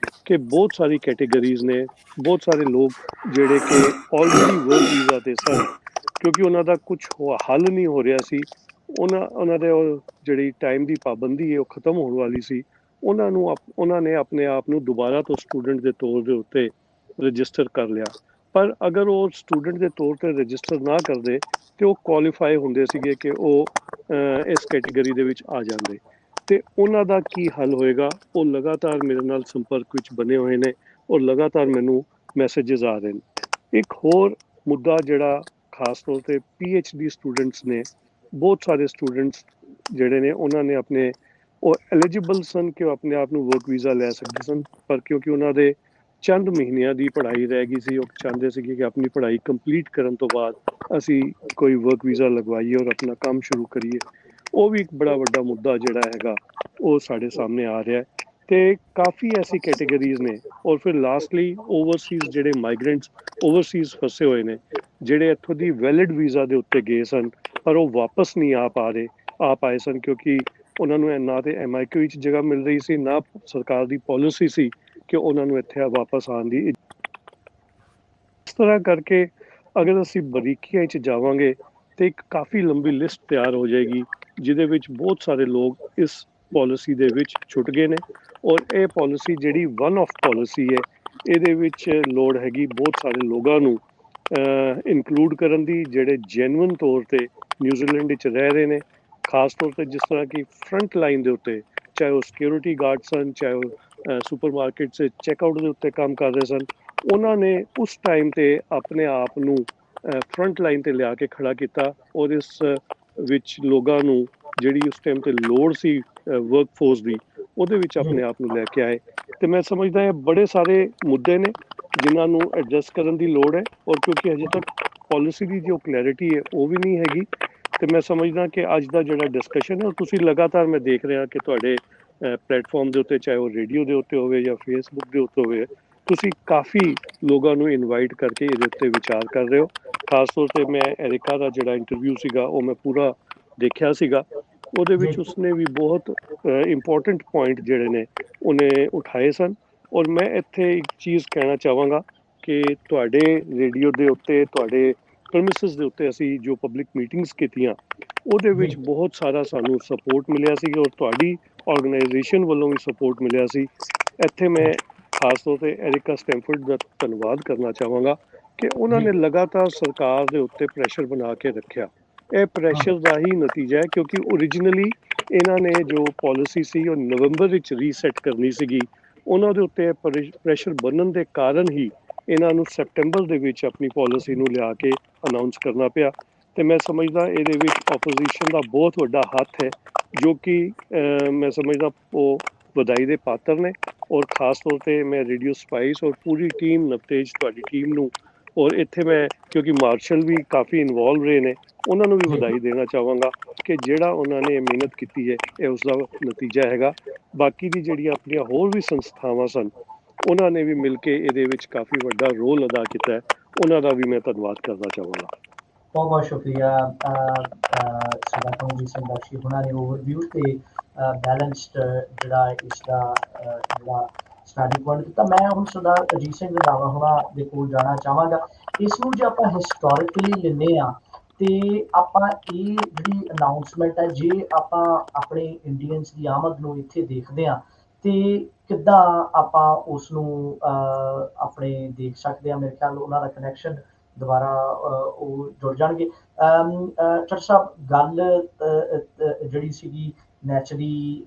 ਕਿ ਬਹੁਤ ਸਾਰੀ ਕੈਟੇਗਰੀਜ਼ ਨੇ, ਬਹੁਤ ਸਾਰੇ ਲੋਕ ਜਿਹੜੇ ਕਿ ਆਲਰੇਡੀ ਵਰਕ ਵੀਜ਼ਾ ਤੇ ਸਨ, ਕਿਉਂਕਿ ਉਹਨਾਂ ਦਾ ਕੁਝ ਹੱਲ ਨਹੀਂ ਹੋ ਰਿਹਾ ਸੀ, ਉਹਨਾਂ ਦੇ ਜਿਹੜੀ ਟਾਈਮ ਦੀ ਪਾਬੰਦੀ ਹੈ ਉਹ ਖਤਮ ਹੋਣ ਵਾਲੀ ਸੀ, ਉਹਨਾਂ ਨੇ ਆਪਣੇ ਆਪ ਨੂੰ ਦੁਬਾਰਾ ਤੋਂ ਸਟੂਡੈਂਟ ਦੇ ਤੌਰ ਦੇ ਉੱਤੇ ਰਜਿਸਟਰ ਕਰ ਲਿਆ। ਪਰ ਅਗਰ ਉਹ ਸਟੂਡੈਂਟ ਦੇ ਤੌਰ ਤੇ ਰਜਿਸਟਰ ਨਾ ਕਰਦੇ ਤੇ ਉਹ ਕੁਆਲੀਫਾਈ ਹੁੰਦੇ ਸੀਗੇ ਕਿ ਉਹ ਇਸ ਕੈਟੇਗਰੀ ਦੇ ਵਿੱਚ ਆ ਜਾਂਦੇ। ਤੇ ਉਹਨਾਂ ਦਾ ਕੀ ਹੱਲ ਹੋਏਗਾ? ਉਹ ਲਗਾਤਾਰ ਮੇਰੇ ਨਾਲ ਸੰਪਰਕ ਵਿੱਚ ਬਣੇ ਹੋਏ ਨੇ ਔਰ ਲਗਾਤਾਰ ਮੈਨੂੰ ਮੈਸੇजेस ਆ ਰਹੇ ਨੇ। ਇੱਕ ਹੋਰ ਮੁੱਦਾ ਜਿਹੜਾ ਖਾਸ ਤੌਰ ਤੇ PhD ਸਟੂਡੈਂਟਸ ਨੇ, ਬਹੁਤ ਸਾਰੇ ਸਟੂਡੈਂਟਸ ਜਿਹੜੇ ਨੇ ਉਹਨਾਂ ਨੇ ਆਪਣੇ ਉਹ ਐਲੀਜੀਬਲ ਸਨ ਕਿ ਉਹ ਆਪਣੇ ਆਪ ਨੂੰ ਵਰਕ ਵੀਜ਼ਾ ਲੈ ਸਕਦੇ ਸਨ, ਪਰ ਕਿਉਂਕਿ ਉਹਨਾਂ ਦੇ ਚੰਦ ਮਹੀਨਿਆਂ ਦੀ ਪੜ੍ਹਾਈ ਰਹਿ ਗਈ ਸੀ, ਉਹ ਚਾਹੁੰਦੇ ਸੀਗੇ ਕਿ ਆਪਣੀ ਪੜ੍ਹਾਈ ਕੰਪਲੀਟ ਕਰਨ ਤੋਂ ਬਾਅਦ ਅਸੀਂ ਕੋਈ ਵਰਕ ਵੀਜ਼ਾ ਲਗਵਾਈਏ ਔਰ ਆਪਣਾ ਕੰਮ ਸ਼ੁਰੂ ਕਰੀਏ। ਉਹ ਵੀ ਇੱਕ ਬੜਾ ਵੱਡਾ ਮੁੱਦਾ ਜਿਹੜਾ ਹੈਗਾ ਉਹ ਸਾਡੇ ਸਾਹਮਣੇ ਆ ਰਿਹਾ ਹੈ। ਤੇ ਕਾਫੀ ਐਸੀ ਕੈਟੇਗਰੀਜ਼ ਨੇ। ਔਰ ਫਿਰ ਲਾਸਟਲੀ ਓਵਰਸੀਜ਼ ਜਿਹੜੇ ਮਾਈਗ੍ਰੈਂਟਸ ਓਵਰਸੀਜ਼ ਫਸੇ ਹੋਏ ਨੇ, ਜਿਹੜੇ ਇੱਥੋਂ ਦੀ ਵੈਲਿਡ ਵੀਜ਼ਾ ਦੇ ਉੱਤੇ ਗਏ ਸਨ ਪਰ ਉਹ ਵਾਪਸ ਨਹੀਂ ਆ ਪਾਏ ਸਨ, ਕਿਉਂਕਿ ਉਹਨਾਂ ਨੂੰ ਨਾ ਤੇ MIQ ਵਿੱਚ ਜਗ੍ਹਾ ਮਿਲ ਰਹੀ ਸੀ, ਨਾ ਸਰਕਾਰ ਦੀ ਪਾਲਿਸੀ ਸੀ ਕਿ ਉਹਨਾਂ ਨੂੰ ਇੱਥੇ ਵਾਪਸ ਆਉਣ ਦੀ। ਇਸ ਤਰ੍ਹਾਂ ਕਰਕੇ ਅਗਰ ਅਸੀਂ ਬਰੀਕੀਆਂ 'ਚ ਜਾਵਾਂਗੇ ਤੇ ਇੱਕ ਕਾਫੀ ਲੰਬੀ ਲਿਸਟ ਤਿਆਰ ਹੋ ਜਾਏਗੀ, ਜਿਹਦੇ ਵਿੱਚ ਬਹੁਤ ਸਾਰੇ ਲੋਕ ਇਸ ਪਾਲਿਸੀ ਦੇ ਵਿੱਚ ਛੁੱਟ ਗਏ ਨੇ। ਔਰ ਇਹ ਪਾਲਿਸੀ ਜਿਹੜੀ ਵਨ ਆਫ ਪਾਲਿਸੀ ਹੈ, ਇਹਦੇ ਵਿੱਚ ਲੋੜ ਹੈਗੀ ਬਹੁਤ ਸਾਰੇ ਲੋਕਾਂ ਨੂੰ ਇਨਕਲੂਡ ਕਰਨ ਦੀ, ਜਿਹੜੇ ਜੈਨੂਇਨ ਤੌਰ ਤੇ ਨਿਊਜ਼ੀਲੈਂਡ ਵਿੱਚ ਰਹਿ ਰਹੇ ਨੇ, ਖਾਸ ਤੌਰ ਤੇ ਜਿਸ ਤਰ੍ਹਾਂ ਕਿ ਫਰੰਟ ਲਾਈਨ ਦੇ ਉੱਤੇ, ਚਾਹੇ ਉਹ ਸਿਕਿਉਰਿਟੀ ਗਾਰਡ ਸਨ, ਚਾਹੇ ਉਹ ਸੁਪਰਮਾਰਕੀਟ 'ਚ ਚੈੱਕਆਊਟ ਦੇ ਉੱਤੇ ਕੰਮ ਕਰ ਰਹੇ ਸਨ। ਉਹਨਾਂ ਨੇ ਉਸ ਟਾਈਮ ਤੇ ਆਪਣੇ ਆਪ ਨੂੰ ਫਰੰਟ ਲਾਈਨ ਤੇ ਲਿਆ ਕੇ ਖੜਾ ਕੀਤਾ ਔਰ ਇਸ ਵਿੱਚ ਲੋਕਾਂ ਨੂੰ ਜਿਹੜੀ ਉਸ ਟਾਈਮ ਤੇ ਲੋੜ ਸੀ ਵਰਕ ਫੋਰਸ ਦੀ, ਉਹਦੇ ਵਿੱਚ ਆਪਣੇ ਆਪ ਨੂੰ ਲੈ ਕੇ ਆਏ। ਤੇ ਮੈਂ ਸਮਝਦਾ ਇਹ ਬੜੇ ਸਾਰੇ ਮੁੱਦੇ ਨੇ ਜਿਨ੍ਹਾਂ ਨੂੰ ਐਡਜਸਟ ਕਰਨ ਦੀ ਲੋੜ ਹੈ। ਔਰ ਕਿਉਂਕਿ ਹਜੇ ਤੱਕ ਪਾਲਿਸੀ ਦੀ ਜੋ ਕਲੈਰਿਟੀ ਹੈ ਉਹ ਵੀ ਨਹੀਂ ਹੈਗੀ, ਤੇ ਮੈਂ ਸਮਝਦਾ ਕਿ ਅੱਜ ਦਾ ਜਿਹੜਾ ਡਿਸਕਸ਼ਨ ਹੈ, ਉਹ ਤੁਸੀਂ ਲਗਾਤਾਰ ਮੈਂ ਦੇਖ ਰਿਹਾ ਕਿ ਤੁਹਾਡੇ ਪਲੇਟਫਾਰਮ ਦੇ ਉੱਤੇ, ਚਾਹੇ ਉਹ ਰੇਡੀਓ ਦੇ ਉੱਤੇ ਹੋਵੇ ਜਾਂ ਫੇਸਬੁੱਕ ਦੇ ਉੱਤੇ ਹੋਵੇ, ਤੁਸੀਂ ਕਾਫੀ ਲੋਕਾਂ ਨੂੰ ਇਨਵਾਈਟ ਕਰਕੇ ਇਹਦੇ ਉੱਤੇ ਵਿਚਾਰ ਕਰ ਰਹੇ ਹੋ। ਖਾਸ ਤੌਰ ਤੇ ਮੈਂ ਐਰਿਕਾ ਦਾ ਜਿਹੜਾ ਇੰਟਰਵਿਊ ਸੀਗਾ ਉਹ ਮੈਂ ਪੂਰਾ ਦੇਖਿਆ ਸੀਗਾ, ਉਹਦੇ ਵਿੱਚ ਉਸਨੇ ਵੀ ਬਹੁਤ ਇੰਪੋਰਟੈਂਟ ਪੁਆਇੰਟ ਜਿਹੜੇ ਨੇ ਉਹਨੇ ਉਠਾਏ ਸਨ। ਔਰ ਮੈਂ ਇੱਥੇ ਇੱਕ ਚੀਜ਼ ਕਹਿਣਾ ਚਾਹਾਂਗਾ ਕਿ ਤੁਹਾਡੇ ਰੇਡੀਓ ਦੇ ਉੱਤੇ, ਤੁਹਾਡੇ ਪ੍ਰੈਮਿਸਿਸ ਦੇ ਉੱਤੇ ਅਸੀਂ ਜੋ ਪਬਲਿਕ ਮੀਟਿੰਗਸ ਕੀਤੀਆਂ ਉਹਦੇ ਵਿੱਚ ਬਹੁਤ ਸਾਰਾ ਸਾਨੂੰ ਸਪੋਰਟ ਮਿਲਿਆ ਸੀ ਔਰ ਤੁਹਾਡੀ ਆਰਗੇਨਾਈਜੇਸ਼ਨ ਵੱਲੋਂ ਵੀ ਸਪੋਰਟ ਮਿਲਿਆ ਸੀ। ਇੱਥੇ ਮੈਂ ਖਾਸ ਤੌਰ 'ਤੇ ਐਰਿਕਾ ਸਟੈਮਫੋਰਡ ਦਾ ਧੰਨਵਾਦ ਕਰਨਾ ਚਾਹਾਂਗਾ ਕਿ ਉਹਨਾਂ ਨੇ ਲਗਾਤਾਰ ਸਰਕਾਰ ਦੇ ਉੱਤੇ ਪ੍ਰੈਸ਼ਰ ਬਣਾ ਕੇ ਰੱਖਿਆ। ਇਹ ਪ੍ਰੈਸ਼ਰ ਦਾ ਹੀ ਨਤੀਜਾ ਹੈ, ਕਿਉਂਕਿ ਓਰੀਜਨਲੀ ਇਹਨਾਂ ਨੇ ਜੋ ਪਾਲਿਸੀ ਸੀ ਉਹ ਨਵੰਬਰ ਵਿੱਚ ਰੀਸੈਟ ਕਰਨੀ ਸੀਗੀ। ਉਹਨਾਂ ਦੇ ਉੱਤੇ ਪ੍ਰੈਸ਼ਰ ਬਣਨ ਦੇ ਕਾਰਨ ਹੀ ਇਹਨਾਂ ਨੂੰ ਸੈਪਟੈਂਬਰ ਦੇ ਵਿੱਚ ਆਪਣੀ ਪਾਲਿਸੀ ਨੂੰ ਲਿਆ ਕੇ ਅਨਾਉਂਸ ਕਰਨਾ ਪਿਆ। ਤੇ ਮੈਂ ਸਮਝਦਾ ਇਹਦੇ ਵਿੱਚ ਆਪੋਜੀਸ਼ਨ ਦਾ ਬਹੁਤ ਵੱਡਾ ਹੱਥ ਹੈ, ਜੋ ਕਿ ਮੈਂ ਸਮਝਦਾ ਉਹ ਵਧਾਈ ਦੇ ਪਾਤਰ ਨੇ। ਔਰ ਖਾਸ ਤੌਰ 'ਤੇ ਮੈਂ ਰੇਡੀਓ ਸਪਾਈਸ ਔਰ ਪੂਰੀ ਟੀਮ, ਨਵਤੇਜ ਤੁਹਾਡੀ ਟੀਮ ਨੂੰ, ਔਰ ਇੱਥੇ ਮੈਂ ਕਿਉਂਕਿ ਮਾਰਸ਼ਲ ਵੀ ਕਾਫੀ ਇਨਵੋਲਵ ਰਹੇ ਨੇ, ਉਹਨਾਂ ਨੂੰ ਵੀ ਵਧਾਈ ਦੇਣਾ ਚਾਹਾਂਗਾ ਕਿ ਜਿਹੜਾ ਉਹਨਾਂ ਨੇ ਮਿਹਨਤ ਕੀਤੀ ਹੈ ਇਹ ਉਸ ਦਾ ਨਤੀਜਾ ਹੈਗਾ। ਬਾਕੀ ਦੀ ਜਿਹੜੀਆਂ ਆਪਣੀਆਂ ਹੋਰ ਵੀ ਸੰਸਥਾਵਾਂ ਸਨ ਉਹਨਾਂ ਨੇ ਵੀ ਮਿਲ ਕੇ ਇਹਦੇ ਵਿੱਚ ਕਾਫੀ ਵੱਡਾ ਰੋਲ ਅਦਾ ਕੀਤਾ ਹੈ, ਉਹਨਾਂ ਦਾ ਵੀ ਮੈਂ ਧੰਨਵਾਦ ਕਰਨਾ ਚਾਹਾਂਗਾ। ਬਹੁਤ ਬਹੁਤ ਸ਼ੁਕਰੀਆ ਸਰਦਾਰ ਕਮਲਜੀਤ ਸਿੰਘ ਬਖਸ਼ੀ ਉਹਨਾਂ ਨੇ ਓਵਰਵਿਊ ਤੇ ਬੈਲੈਂਸਡ ਜਿਹੜਾ ਇਸ ਦਾ ਜਿਹੜਾ ਸਟਾਰਟਿੰਗ ਪੁਆਇੰਟ ਦਿੱਤਾ। ਮੈਂ ਹੁਣ ਸਰਦਾਰ ਅਜੀਤ ਸਿੰਘ ਰੰਧਾਵਾ ਹੋਣਾ ਦੇ ਕੋਲ ਜਾਣਾ ਚਾਹਾਂਗਾ। ਇਸ ਨੂੰ ਜੇ ਆਪਾਂ ਹਿਸਟੋਰੀਕਲੀ ਲੈਂਦੇ ਹਾਂ ਤੇ ਆਪਾਂ ਇਹ ਜਿਹੜੀ ਅਨਾਊਂਸਮੈਂਟ ਹੈ, ਜੇ ਆਪਾਂ ਆਪਣੇ ਇੰਡੀਅਨਸ ਦੀ ਆਮਦ ਨੂੰ ਇੱਥੇ ਦੇਖਦੇ ਹਾਂ ਤੇ ਕਿੱਦਾਂ ਆਪਾਂ ਉਸ ਨੂੰ ਆਪਣੇ ਦੇਖ ਸਕਦੇ ਹਾਂ। ਮੇਰੇ ਖਿਆਲ ਉਹਨਾਂ ਦਾ ਕਨੈਕਸ਼ਨ ਦੁਬਾਰਾ ਉਹ ਜੁੜ ਜਾਣਗੇ। ਚੱਟ ਸਾਹਿਬ, ਗੱਲ ਜਿਹੜੀ ਸੀਗੀ ਨੈਚੁਰਲੀ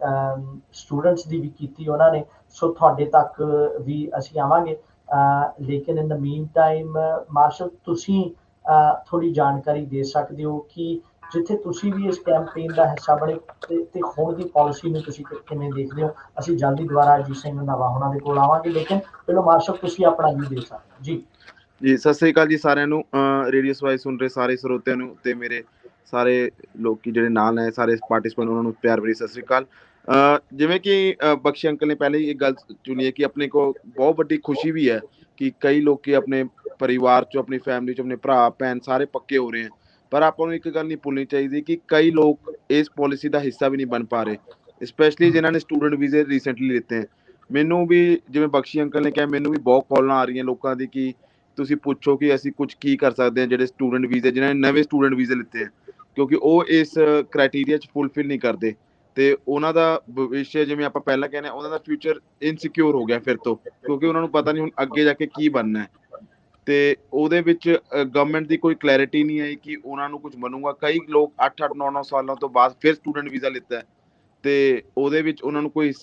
ਸਟੂਡੈਂਟਸ ਦੀ ਵੀ ਕੀਤੀ ਉਹਨਾਂ ਨੇ, ਸੋ ਤੁਹਾਡੇ ਤੱਕ ਵੀ ਅਸੀਂ ਆਵਾਂਗੇ। ਲੇਕਿਨ ਇਨ ਦ ਮੀਨ ਟਾਈਮ ਮਾਰਸ਼ਲ, ਤੁਸੀਂ ਥੋੜ੍ਹੀ ਜਾਣਕਾਰੀ ਦੇ ਸਕਦੇ ਹੋ ਕਿ ਜਿੱਥੇ ਤੁਸੀਂ ਵੀ ਇਸ ਕੈਂਪੇਨ ਦਾ ਹਿੱਸਾ ਬਣੇ ਤੇ ਹੁਣ ਦੀ ਪਾਲਿਸੀ ਨੂੰ ਤੁਸੀਂ ਕਿਵੇਂ ਦੇਖਦੇ ਹੋ। ਅਸੀਂ ਜਲਦੀ ਦੁਬਾਰਾ ਅਜੀਤ ਸਿੰਘ ਰੰਧਾਵਾ ਹੋਣਾ ਦੇ ਕੋਲ ਆਵਾਂਗੇ, ਲੇਕਿਨ ਪਹਿਲਾਂ ਮਾਰਸ਼ਲ ਤੁਸੀਂ ਆਪਣਾ ਵੀ ਦੇ ਸਕਦੇ ਹੋ ਜੀ। ਜੀ ਸਤਿ ਸ੍ਰੀ ਅਕਾਲ ਜੀ ਸਾਰਿਆਂ ਨੂੰ, ਰੇਡੀਓ ਸਵਾਈ ਸੁਣ ਰਹੇ ਸਾਰੇ ਸਰੋਤਿਆਂ ਨੂੰ ਤੇ ਮੇਰੇ ਸਾਰੇ ਲੋਕੀ ਜਿਹੜੇ ਨਾਲ ਨੇ, ਸਾਰੇ ਪਾਰਟਿਸਪੈਂਟ, ਉਹਨਾਂ ਨੂੰ ਪਿਆਰ ਭਰੀ ਸਤਿ ਸ੍ਰੀ ਅਕਾਲ। ਜਿਵੇਂ ਕਿ ਬਖਸ਼ੀ ਅੰਕਲ ਨੇ ਪਹਿਲੇ ਹੀ ਇੱਕ ਗੱਲ ਚੁਣੀ ਹੈ ਕਿ ਆਪਣੇ ਕੋਲ ਬਹੁਤ ਵੱਡੀ ਖੁਸ਼ੀ ਵੀ ਹੈ ਕਿ ਕਈ ਲੋਕੀ ਆਪਣੇ ਪਰਿਵਾਰ ਚੋਂ, ਆਪਣੀ ਫੈਮਿਲੀ ਚੋਂ, ਆਪਣੇ ਭਰਾ ਭੈਣ ਸਾਰੇ ਪੱਕੇ ਹੋ ਰਹੇ ਹੈ। ਪਰ ਆਪਾਂ ਨੂੰ ਇੱਕ ਗੱਲ ਨਹੀਂ ਭੁੱਲਣੀ ਚਾਹੀਦੀ ਕਿ ਕਈ ਲੋਕ ਇਸ ਪੋਲਿਸੀ ਦਾ ਹਿੱਸਾ ਵੀ ਨਹੀਂ ਬਣ ਪਾ ਰਹੇ, ਸਪੈਸ਼ਲੀ ਜਿਨ੍ਹਾਂ ਨੇ ਸਟੂਡੈਂਟ ਵੀਜ਼ੇ ਰੀਸੈਂਟਲੀ ਲਿੱਤੇ ਹੈ। ਮੈਨੂੰ ਵੀ, ਜਿਵੇਂ ਬਖਸ਼ੀ ਅੰਕਲ ਨੇ ਕਿਹਾ, ਮੈਨੂੰ ਵੀ ਬਹੁਤ ਕਾਲਾਂ ਆ ਰਹੀਆਂ ਲੋਕਾਂ ਦੀ ਕਿ ਤੁਸੀਂ ਪੁੱਛੋ ਕਿ ਅਸੀਂ ਕੁਝ ਕੀ ਕਰ ਸਕਦੇ ਹਾਂ ਜਿਹੜੇ ਸਟੂਡੈਂਟ ਵੀਜ਼ੇ, ਜਿਨ੍ਹਾਂ ਨੇ ਨਵੇਂ ਸਟੂਡੈਂਟ ਵੀਜ਼ੇ ਲਿੱਤੇ ਹੈ, ਕਿਉਂਕਿ ਉਹ ਇਸ ਕ੍ਰਾਈਟੇਰੀਆ 'ਚ ਫੁੱਲਫਿਲ ਨਹੀਂ ਕਰਦੇ ਤੇ ਉਹਨਾਂ ਦਾ ਭਵਿੱਖ, ਜਿਵੇਂ ਆਪਾਂ ਪਹਿਲਾਂ ਕਹਿੰਦੇ, ਉਹਨਾਂ ਦਾ ਫਿਊਚਰ ਇਨਸਿਕਿਉਰ ਹੋ ਗਿਆ ਫਿਰ ਤੋਂ, ਕਿਉਂਕਿ ਉਹਨਾਂ ਨੂੰ ਪਤਾ ਨਹੀਂ ਹੁਣ ਅੱਗੇ ਜਾ ਕੇ ਕੀ ਬਣਨਾ ਹੈ। ਤੇ ਉਹਦੇ ਵਿੱਚ ਗਵਰਨਮੈਂਟ ਦੀ ਕੋਈ ਕਲੈਰਿਟੀ ਨਹੀਂ ਆਈ ਕਿ ਉਹਨਾਂ ਨੂੰ ਕੁਝ ਬਣੂਗਾ। ਕਈ ਲੋਕ 8-8 9-9 ਸਾਲਾਂ ਤੋਂ ਬਾਅਦ ਫਿਰ ਸਟੂਡੈਂਟ ਵੀਜ਼ਾ ਲਿੱਤਾ ਤੇ ਉਹਦੇ ਵਿੱਚ ਉਹਨਾਂ ਨੂੰ ਕੋਈ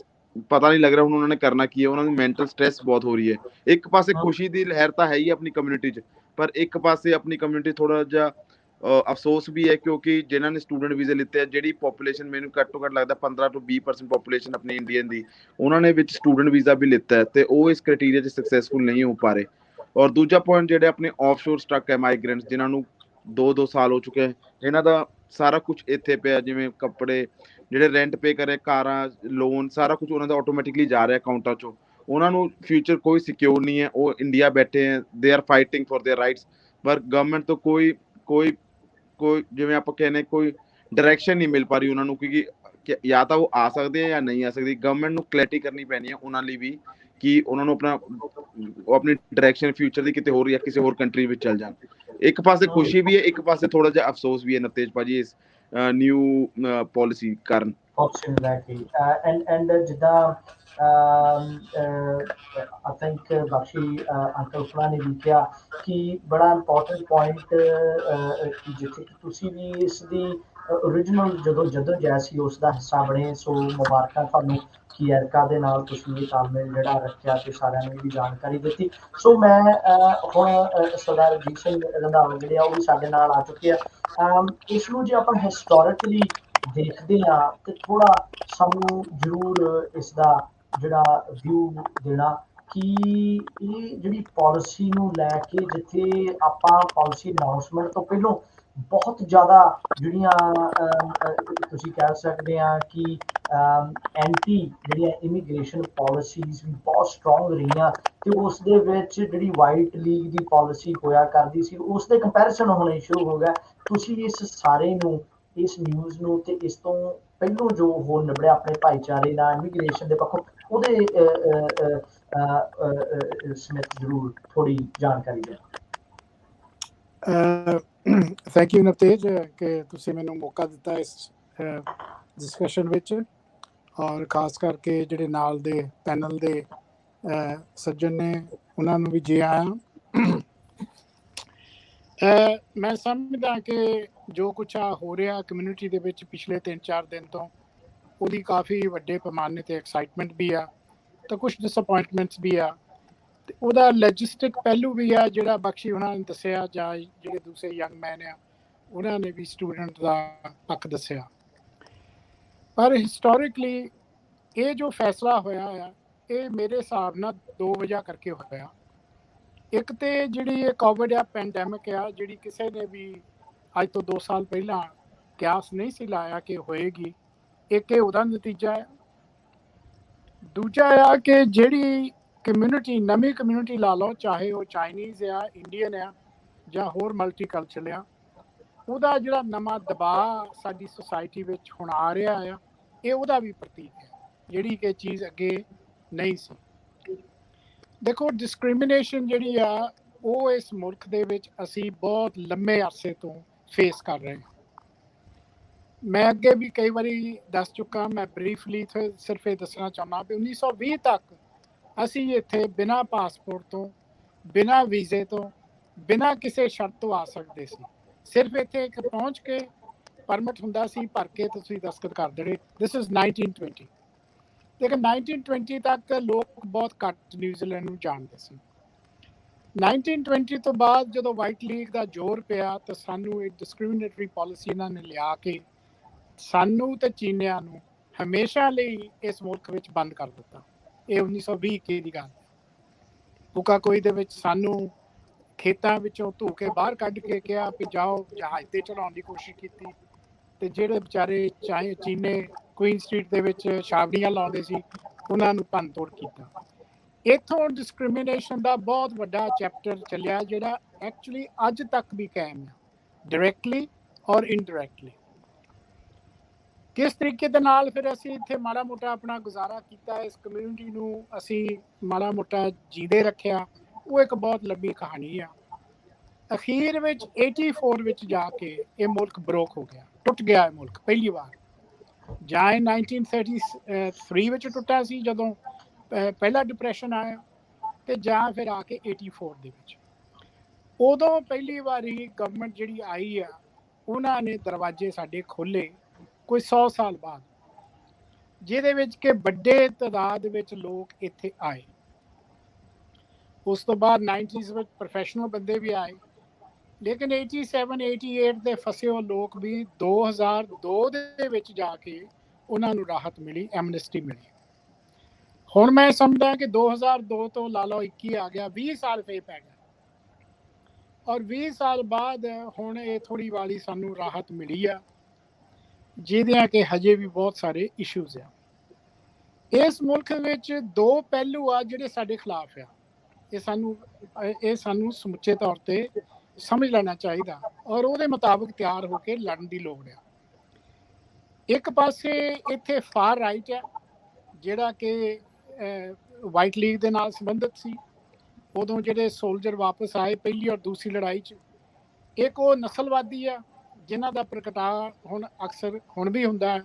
ਪਤਾ ਨਹੀਂ ਲੱਗ ਰਿਹਾ ਹੁਣ ਉਹਨਾਂ ਨੇ ਕਰਨਾ ਕੀ ਹੈ। ਉਹਨਾਂ ਨੂੰ ਮੈਂਟਲ ਸਟ੍ਰੈਸ ਬਹੁਤ ਹੋ ਰਹੀ ਹੈ। ਇੱਕ ਪਾਸੇ ਖੁਸ਼ੀ ਦੀ ਲਹਿਰ ਤਾਂ ਹੈ ਹੀ ਆਪਣੀ ਕਮਿਊਨਿਟੀ 'ਚ, ਪਰ ਇੱਕ ਪਾਸੇ ਆਪਣੀ ਕਮਿਊਨਿਟੀ ਥੋੜਾ ਜਿਹਾ ਅਫਸੋਸ ਵੀ ਹੈ, ਕਿਉਂਕਿ ਜਿਨ੍ਹਾਂ ਨੇ ਸਟੂਡੈਂਟ ਵੀਜ਼ੇ ਲਿੱਤੇ ਆ, ਜਿਹੜੀ ਪੋਪੂਲੇਸ਼ਨ ਮੈਨੂੰ ਘੱਟੋ ਘੱਟ ਲੱਗਦਾ 15 ਤੋਂ 20% ਪੋਪੂਲੇਸ਼ਨ ਆਪਣੀ ਇੰਡੀਅਨ ਦੀ, ਉਹਨਾਂ ਨੇ ਵਿੱਚ ਸਟੂਡੈਂਟ ਵੀਜ਼ਾ ਵੀ ਲਿੱਤਾ ਹੈ ਤੇ ਉਹ ਇਸ ਕ੍ਰਾਈਟੇਰੀਆ 'ਚ ਸਕਸੈਸਫੁਲ ਨਹੀਂ ਹੋ ਪਾ ਰਹੇ। ਔਰ ਦੂਜਾ ਪੁਆਇੰਟ, ਜਿਹੜੇ ਆਪਣੇ ਆਫਸ਼ੋਰ ਸਟੱਕ ਹੈ ਮਾਈਗ੍ਰੈਂਟਸ, ਜਿਨ੍ਹਾਂ ਨੂੰ 2-2 ਸਾਲ ਹੋ ਚੁੱਕੇ ਹੈ, ਇਹਨਾਂ ਦਾ ਸਾਰਾ ਕੁਝ ਇੱਥੇ ਪਿਆ, ਜਿਵੇਂ ਕੱਪੜੇ, ਜਿਹੜੇ ਰੈਂਟ ਪੇ ਕਰੇ, ਕਾਰਾਂ, ਲੋਨ, ਸਾਰਾ ਕੁਝ ਉਹਨਾਂ ਦਾ ਆਟੋਮੈਟਿਕਲੀ ਜਾ ਰਿਹਾ ਅਕਾਊਂਟਾਂ 'ਚੋਂ। ਉਹਨਾਂ ਨੂੰ ਫਿਊਚਰ ਕੋਈ ਸਿਕਿਉਰ ਨਹੀਂ ਹੈ। ਉਹ ਇੰਡੀਆ ਬੈਠੇ ਹੈ, they are fighting for their rights, ਪਰ ਗਵਰਨਮੈਂਟ ਤੋਂ ਕੋਈ ਜਿਵੇਂ ਆਪਾਂ ਕਹਿੰਦੇ ਕੋਈ ਡਾਇਰੈਕਸ਼ਨ ਨਹੀਂ ਮਿਲ ਪਾ ਰਹੀ ਉਹਨਾਂ ਨੂੰ, ਕਿਉਂਕਿ ਜਾਂ ਤਾਂ ਉਹ ਆ ਸਕਦੇ ਆ ਜਾਂ ਨਹੀਂ ਆ ਸਕਦੇ। ਗਵਰਨਮੈਂਟ ਨੂੰ ਕਲੈਰਿਟੀ ਕਰਨੀ ਪੈਣੀ ਹੈ ਉਹਨਾਂ ਲਈ ਵੀ ਕਿ ਉਹਨਾਂ ਨੂੰ ਆਪਣੀ ਡਾਇਰੈਕਸ਼ਨ ਫਿਊਚਰ ਦੀ ਕਿਤੇ ਹੋਰ ਜਾਂ ਕਿਸੇ ਹੋਰ ਕੰਟਰੀ ਵਿੱਚ ਚੱਲ ਜਾਣ। ਇੱਕ ਪਾਸੇ ਖੁਸ਼ੀ ਵੀ ਹੈ, ਇੱਕ ਪਾਸੇ ਥੋੜਾ ਜਿਹਾ ਅਫਸੋਸ ਵੀ ਹੈ ਨਤੇਜ ਭਾਜੀ ਇਸ ਨਿਊ ਪਾਲਿਸੀ ਕਾਰਨ। ਆਪਸ਼ਨ ਲੈ ਕੇ ਐਂਡ ਜਿੱਦਾਂ ਆਈ ਥਿੰਕ ਬਖਸ਼ੀ ਅੰਕਲ ਹੁਣਾਂ ਨੇ ਵੀ ਕਿਹਾ ਕਿ ਬੜਾ ਇੰਪੋਰਟੈਂਟ ਪੁਆਇੰਟ ਕਿ ਜਿੱਥੇ ਕਿ ਤੁਸੀਂ ਵੀ ਇਸ ਦੀ ਓਰੀਜਨਲ ਜਦੋਂ ਜਹਿਦ ਸੀ ਉਸ ਦਾ ਹਿੱਸਾ ਬਣੇ। ਸੋ ਮੁਬਾਰਕਾਂ ਤੁਹਾਨੂੰ ਕਿ ਐਰਕਾ ਦੇ ਨਾਲ ਤੁਸੀਂ ਇਹ ਤਾਲਮੇਲ ਜਿਹੜਾ ਰੱਖਿਆ ਤੇ ਸਾਰਿਆਂ ਨੂੰ ਵੀ ਜਾਣਕਾਰੀ ਦਿੱਤੀ। ਸੋ ਮੈਂ ਹੁਣ ਸਰਦਾਰ ਅਜੀਤ ਸਿੰਘ ਰੰਧਾਵਾ ਜਿਹੜੇ ਆ ਉਹ ਵੀ ਸਾਡੇ ਨਾਲ ਆ ਚੁੱਕੇ ਆ। ਇਸ ਨੂੰ ਜੇ ਆਪਾਂ ਹਿਸਟੋਰੀਕਲੀ ਦੇਖਦੇ ਹਾਂ ਤੇ ਥੋੜਾ ਸਾਨੂੰ ਜ਼ਰੂਰ ਇਸ ਦਾ ਜਿਹੜਾ ਵਿਊ ਦੇਣਾ ਕਿ ਇਹ ਜਿਹੜੀ ਪਾਲਿਸੀ ਨੂੰ ਲੈ ਕੇ, ਜਿੱਥੇ ਆਪਾਂ ਪਾਲਿਸੀ ਅਨਾਉਂਸਮੈਂਟ ਤੋਂ ਪਹਿਲਾਂ ਬਹੁਤ ਜ਼ਿਆਦਾ ਜਿਹੜੀਆਂ ਤੁਸੀਂ ਕਹਿ ਸਕਦੇ ਆ ਕਿ ਐਂਟੀ ਜਿਹੜੀਆਂ ਇਮੀਗ੍ਰੇਸ਼ਨ ਪਾਲਿਸੀਜ਼ ਵੀ ਬਹੁਤ ਸਟਰੋਂਗ ਰਹੀਆਂ ਤੇ ਉਸ ਦੇ ਵਿੱਚ ਜਿਹੜੀ ਵਾਈਟ ਲੀਗ ਦੀ ਪਾਲਿਸੀ ਹੋਇਆ ਕਰਦੀ ਸੀ, ਉਸ ਦੇ ਕੰਪੈਰੀਜ਼ਨ ਹੋਣੇ ਸ਼ੁਰੂ ਹੋ ਗਿਆ। ਤੁਸੀਂ ਇਸ ਸਾਰੇ ਨੂੰ ਇਸ ਨਿਊਜ਼ ਨੂੰ ਤੇ ਇਸ ਤੋਂ ਪਹਿਲੋਂ ਜੋ ਹੋ ਨਿਬੜਿਆ ਆਪਣੇ ਭਾਈਚਾਰੇ ਨਾਲ ਇਮੀਗ੍ਰੇਸ਼ਨ ਦੇ ਪੱਖੋਂ ਉਹਦੇ ਸਮੇਤ ਜ਼ਰੂਰ ਥੋੜੀ ਜਾਣਕਾਰੀ ਦਿਓ। ਥੈਂਕ ਯੂ ਨਵਤੇਜ ਕਿ ਤੁਸੀਂ ਮੈਨੂੰ ਮੌਕਾ ਦਿੱਤਾ ਇਸ ਡਿਸਕਸ਼ਨ ਵਿੱਚ, ਔਰ ਖਾਸ ਕਰਕੇ ਜਿਹੜੇ ਨਾਲ ਦੇ ਪੈਨਲ ਦੇ ਸੱਜਣ ਨੇ ਉਹਨਾਂ ਨੂੰ ਵੀ ਜੀ ਆਇਆਂ। ਮੈਂ ਸਮਝਦਾ ਕਿ ਜੋ ਕੁਛ ਆ ਹੋ ਰਿਹਾ ਕਮਿਊਨਿਟੀ ਦੇ ਵਿੱਚ ਪਿਛਲੇ 3-4 ਦਿਨ ਤੋਂ, ਉਹਦੀ ਕਾਫੀ ਵੱਡੇ ਪੈਮਾਨੇ 'ਤੇ ਐਕਸਾਈਟਮੈਂਟ ਵੀ ਆ, ਤਾਂ ਕੁਛ ਡਿਸਅਪੁਆਇੰਟਮੈਂਟਸ ਵੀ ਆ, ਤੇ ਉਹਦਾ ਲੈਜਿਸਟਿਕ ਪਹਿਲੂ ਵੀ ਆ ਜਿਹੜਾ ਬਖਸ਼ੀ ਉਹਨਾਂ ਨੇ ਦੱਸਿਆ, ਜਾਂ ਜਿਹੜੇ ਦੂਸਰੇ ਯੰਗ ਮੈਨ ਆ ਉਹਨਾਂ ਨੇ ਵੀ ਸਟੂਡੈਂਟ ਦਾ ਪੱਖ ਦੱਸਿਆ। ਪਰ ਹਿਸਟੋਰਿਕਲੀ ਇਹ ਜੋ ਫੈਸਲਾ ਹੋਇਆ ਆ, ਇਹ ਮੇਰੇ ਹਿਸਾਬ ਨਾਲ 2 ਵਜ੍ਹਾ ਕਰਕੇ ਹੋਇਆ। ਇੱਕ ਤੇ ਜਿਹੜੀ ਇਹ ਕੋਵਿਡ ਆ ਪੈਂਡੈਮਿਕ ਆ, ਜਿਹੜੀ ਕਿਸੇ ਨੇ ਵੀ ਅੱਜ ਤੋਂ 2 ਸਾਲ ਪਹਿਲਾਂ ਕਿਆਸ ਨਹੀਂ ਸੀ ਲਾਇਆ ਕਿ ਹੋਏਗੀ, ਇੱਕ ਇਹ ਉਹਦਾ ਨਤੀਜਾ ਹੈ। ਦੂਜਾ ਆ ਕਿ ਜਿਹੜੀ ਕਮਿਊਨਿਟੀ, ਨਵੀਂ ਕਮਿਊਨਿਟੀ ਲਾ ਲਓ, ਚਾਹੇ ਉਹ ਚਾਈਨੀਜ਼ ਆ, ਇੰਡੀਅਨ ਆ, ਜਾਂ ਹੋਰ ਮਲਟੀਕਲਚਰ ਆ, ਉਹਦਾ ਜਿਹੜਾ ਨਵਾਂ ਦਬਾਅ ਸਾਡੀ ਸੁਸਾਇਟੀ ਵਿੱਚ ਹੁਣ ਆ ਰਿਹਾ ਆ, ਇਹ ਉਹਦਾ ਵੀ ਪ੍ਰਤੀਕ ਹੈ, ਜਿਹੜੀ ਕਿ ਚੀਜ਼ ਅੱਗੇ ਨਹੀਂ ਸੀ। ਦੇਖੋ, ਡਿਸਕ੍ਰਿਮੀਨੇਸ਼ਨ ਜਿਹੜੀ ਆ ਉਹ ਇਸ ਮੁਲਕ ਦੇ ਵਿੱਚ ਅਸੀਂ ਬਹੁਤ ਲੰਮੇ ਅਰਸੇ ਤੋਂ ਫੇਸ ਕਰ ਰਹੇ ਹਾਂ। ਮੈਂ ਅੱਗੇ ਵੀ ਕਈ ਵਾਰੀ ਦੱਸ ਚੁੱਕਾ, ਮੈਂ ਬਰੀਫਲੀ ਸਿਰਫ ਇਹ ਦੱਸਣਾ ਚਾਹੁੰਦਾ ਵੀ 1920 ਤੱਕ ਅਸੀਂ ਇੱਥੇ ਬਿਨਾਂ ਪਾਸਪੋਰਟ ਤੋਂ, ਬਿਨਾਂ ਵੀਜ਼ੇ ਤੋਂ, ਬਿਨਾਂ ਕਿਸੇ ਸ਼ਰਤ ਤੋਂ ਆ ਸਕਦੇ ਸੀ। ਸਿਰਫ ਇੱਥੇ ਇੱਕ ਪਹੁੰਚ ਕੇ ਪਰਮਿਟ ਹੁੰਦਾ ਸੀ, ਭਰ ਕੇ ਤੁਸੀਂ ਦਸਤਖਤ ਕਰ ਦੇਣੇ। This is 1920। ਲੇਕਿਨ 1920 ਤੱਕ ਲੋਕ ਬਹੁਤ ਘੱਟ ਨਿਊਜ਼ੀਲੈਂਡ ਨੂੰ ਜਾਣਦੇ ਸੀ। 1920 ਤੋਂ ਬਾਅਦ ਜਦੋਂ ਵਾਈਟ ਲੀਗ ਦਾ ਜ਼ੋਰ ਪਿਆ ਤਾਂ ਸਾਨੂੰ ਇੱਕ ਡਿਸਕ੍ਰਿਮੀਨੇਟਰੀ ਪਾਲਿਸੀ ਇਹਨਾਂ ਨੇ ਲਿਆ ਕੇ ਸਾਨੂੰ ਤੇ ਚੀਨੀਆਂ ਨੂੰ ਹਮੇਸ਼ਾ ਲਈ ਇਸ ਮੁਲਕ ਵਿੱਚ ਬੰਦ ਕਰ ਦਿੱਤਾ। ਇਹ 1920 ਦੀ ਗੱਲ ਹੈ। ਬੁਕਾਕੋਈ ਦੇ ਵਿੱਚ ਸਾਨੂੰ ਖੇਤਾਂ ਵਿੱਚੋਂ ਧੂ ਕੇ ਬਾਹਰ ਕੱਢ ਕੇ ਕਿਹਾ ਵੀ ਜਾਓ, ਜਹਾਜ਼ 'ਤੇ ਚੜਾਉਣ ਦੀ ਕੋਸ਼ਿਸ਼ ਕੀਤੀ, ਤੇ ਜਿਹੜੇ ਵਿਚਾਰੇ ਚਾਹੇ ਚੀਨੇ ਕੁਈਨ ਸਟਰੀਟ ਦੇ ਵਿੱਚ ਛਾਵੜੀਆਂ ਲਾਉਂਦੇ ਸੀ, ਉਹਨਾਂ ਨੂੰ ਭੰਨ ਤੋੜ ਕੀਤਾ। ਇੱਥੋਂ ਡਿਸਕ੍ਰਿਮੀਨੇਸ਼ਨ ਦਾ ਬਹੁਤ ਵੱਡਾ ਚੈਪਟਰ ਚੱਲਿਆ, ਜਿਹੜਾ ਐਕਚੁਅਲੀ ਅੱਜ ਤੱਕ ਵੀ ਕਾਇਮ ਹੈ, ਡਾਇਰੈਕਟਲੀ ਔਰ ਇਨਡਾਇਰੈਕਟਲੀ। ਕਿਸ ਤਰੀਕੇ ਦੇ ਨਾਲ ਫਿਰ ਅਸੀਂ ਇੱਥੇ ਮਾੜਾ ਮੋਟਾ ਆਪਣਾ ਗੁਜ਼ਾਰਾ ਕੀਤਾ, ਇਸ ਕਮਿਊਨਿਟੀ ਨੂੰ ਅਸੀਂ ਮਾੜਾ ਮੋਟਾ ਜੀਂਦੇ ਰੱਖਿਆ, ਉਹ ਇੱਕ ਬਹੁਤ ਲੰਬੀ ਕਹਾਣੀ ਆ। ਅਖੀਰ ਵਿੱਚ 84 ਵਿੱਚ ਜਾ ਕੇ ਇਹ ਮੁਲਕ ਬਰੋਕ ਹੋ ਗਿਆ, ਟੁੱਟ ਗਿਆ ਇਹ ਮੁਲਕ ਪਹਿਲੀ ਵਾਰ। ਜਾਂ 1933 ਵਿੱਚ ਟੁੱਟਾ ਸੀ ਜਦੋਂ ਪਹਿਲਾ ਡਿਪਰੈਸ਼ਨ ਆਇਆ, ਤੇ ਜਾਂ ਫਿਰ ਆ ਕੇ 84 ਦੇ ਵਿੱਚ। ਉਦੋਂ ਪਹਿਲੀ ਵਾਰੀ ਗਵਰਨਮੈਂਟ ਜਿਹੜੀ ਆਈ ਆ, ਉਹਨਾਂ ਨੇ ਦਰਵਾਜ਼ੇ ਸਾਡੇ ਖੋਲ੍ਹੇ ਕੋਈ 100 ਸਾਲ ਬਾਅਦ, ਜਿਹਦੇ ਵਿੱਚ ਕਿ ਵੱਡੇ ਤਾਦਾਦ ਵਿੱਚ ਲੋਕ ਇੱਥੇ ਆਏ। ਉਸ ਤੋਂ ਬਾਅਦ 90s ਵਿੱਚ ਪ੍ਰੋਫੈਸ਼ਨਲ ਬੰਦੇ ਵੀ ਆਏ, ਲੇਕਿਨ 87-88 ਦੇ ਫਸੇ ਹੋਏ ਲੋਕ ਵੀ 2002 ਦੇ ਵਿੱਚ ਜਾ ਕੇ ਉਹਨਾਂ ਨੂੰ ਰਾਹਤ ਮਿਲੀ, ਐਮਨਿਸਟੀ ਮਿਲੀ। ਹੁਣ ਮੈਂ ਸਮਝਦਾ ਕਿ 2002 ਤੋਂ ਲਾ ਲਓ 21 ਆ ਗਿਆ, 20 ਸਾਲ ਫੇਰ ਪੈ ਗਿਆ, ਔਰ 20 ਸਾਲ ਬਾਅਦ ਹੁਣ ਇਹ ਥੋੜ੍ਹੀ ਵਾਲੀ ਸਾਨੂੰ ਰਾਹਤ ਮਿਲੀ ਆ, ਜਿਹਦਿਆਂ ਕਿ ਹਜੇ ਵੀ ਬਹੁਤ ਸਾਰੇ ਇਸ਼ੂਜ਼ ਆ। ਇਸ ਮੁਲਕ ਵਿੱਚ 2 ਪਹਿਲੂ ਆ ਜਿਹੜੇ ਸਾਡੇ ਖਿਲਾਫ ਆ। ਇਹ ਸਾਨੂੰ ਸਮੁੱਚੇ ਤੌਰ ਤੇ ਸਮਝ ਲੈਣਾ ਚਾਹੀਦਾ, ਔਰ ਉਹਦੇ ਮੁਤਾਬਕ ਤਿਆਰ ਹੋ ਕੇ ਲੜਨ ਦੀ ਲੋੜ ਆ। ਇੱਕ ਪਾਸੇ ਇੱਥੇ ਫਾਰ ਰਾਈਟ ਹੈ, ਜਿਹੜਾ ਕਿ ਵਾਈਟ ਲੀਗ ਦੇ ਨਾਲ ਸੰਬੰਧਿਤ ਸੀ। ਉਦੋਂ ਜਿਹੜੇ ਸੋਲਜਰ ਵਾਪਸ ਆਏ ਪਹਿਲੀ ਔਰ ਦੂਸਰੀ ਲੜਾਈ 'ਚ, ਇੱਕ ਉਹ ਨਸਲਵਾਦੀ ਆ ਜਿਨ੍ਹਾਂ ਦਾ ਪ੍ਰਗਟਾਵਾ ਹੁਣ ਅਕਸਰ ਹੁਣ ਵੀ ਹੁੰਦਾ ਹੈ,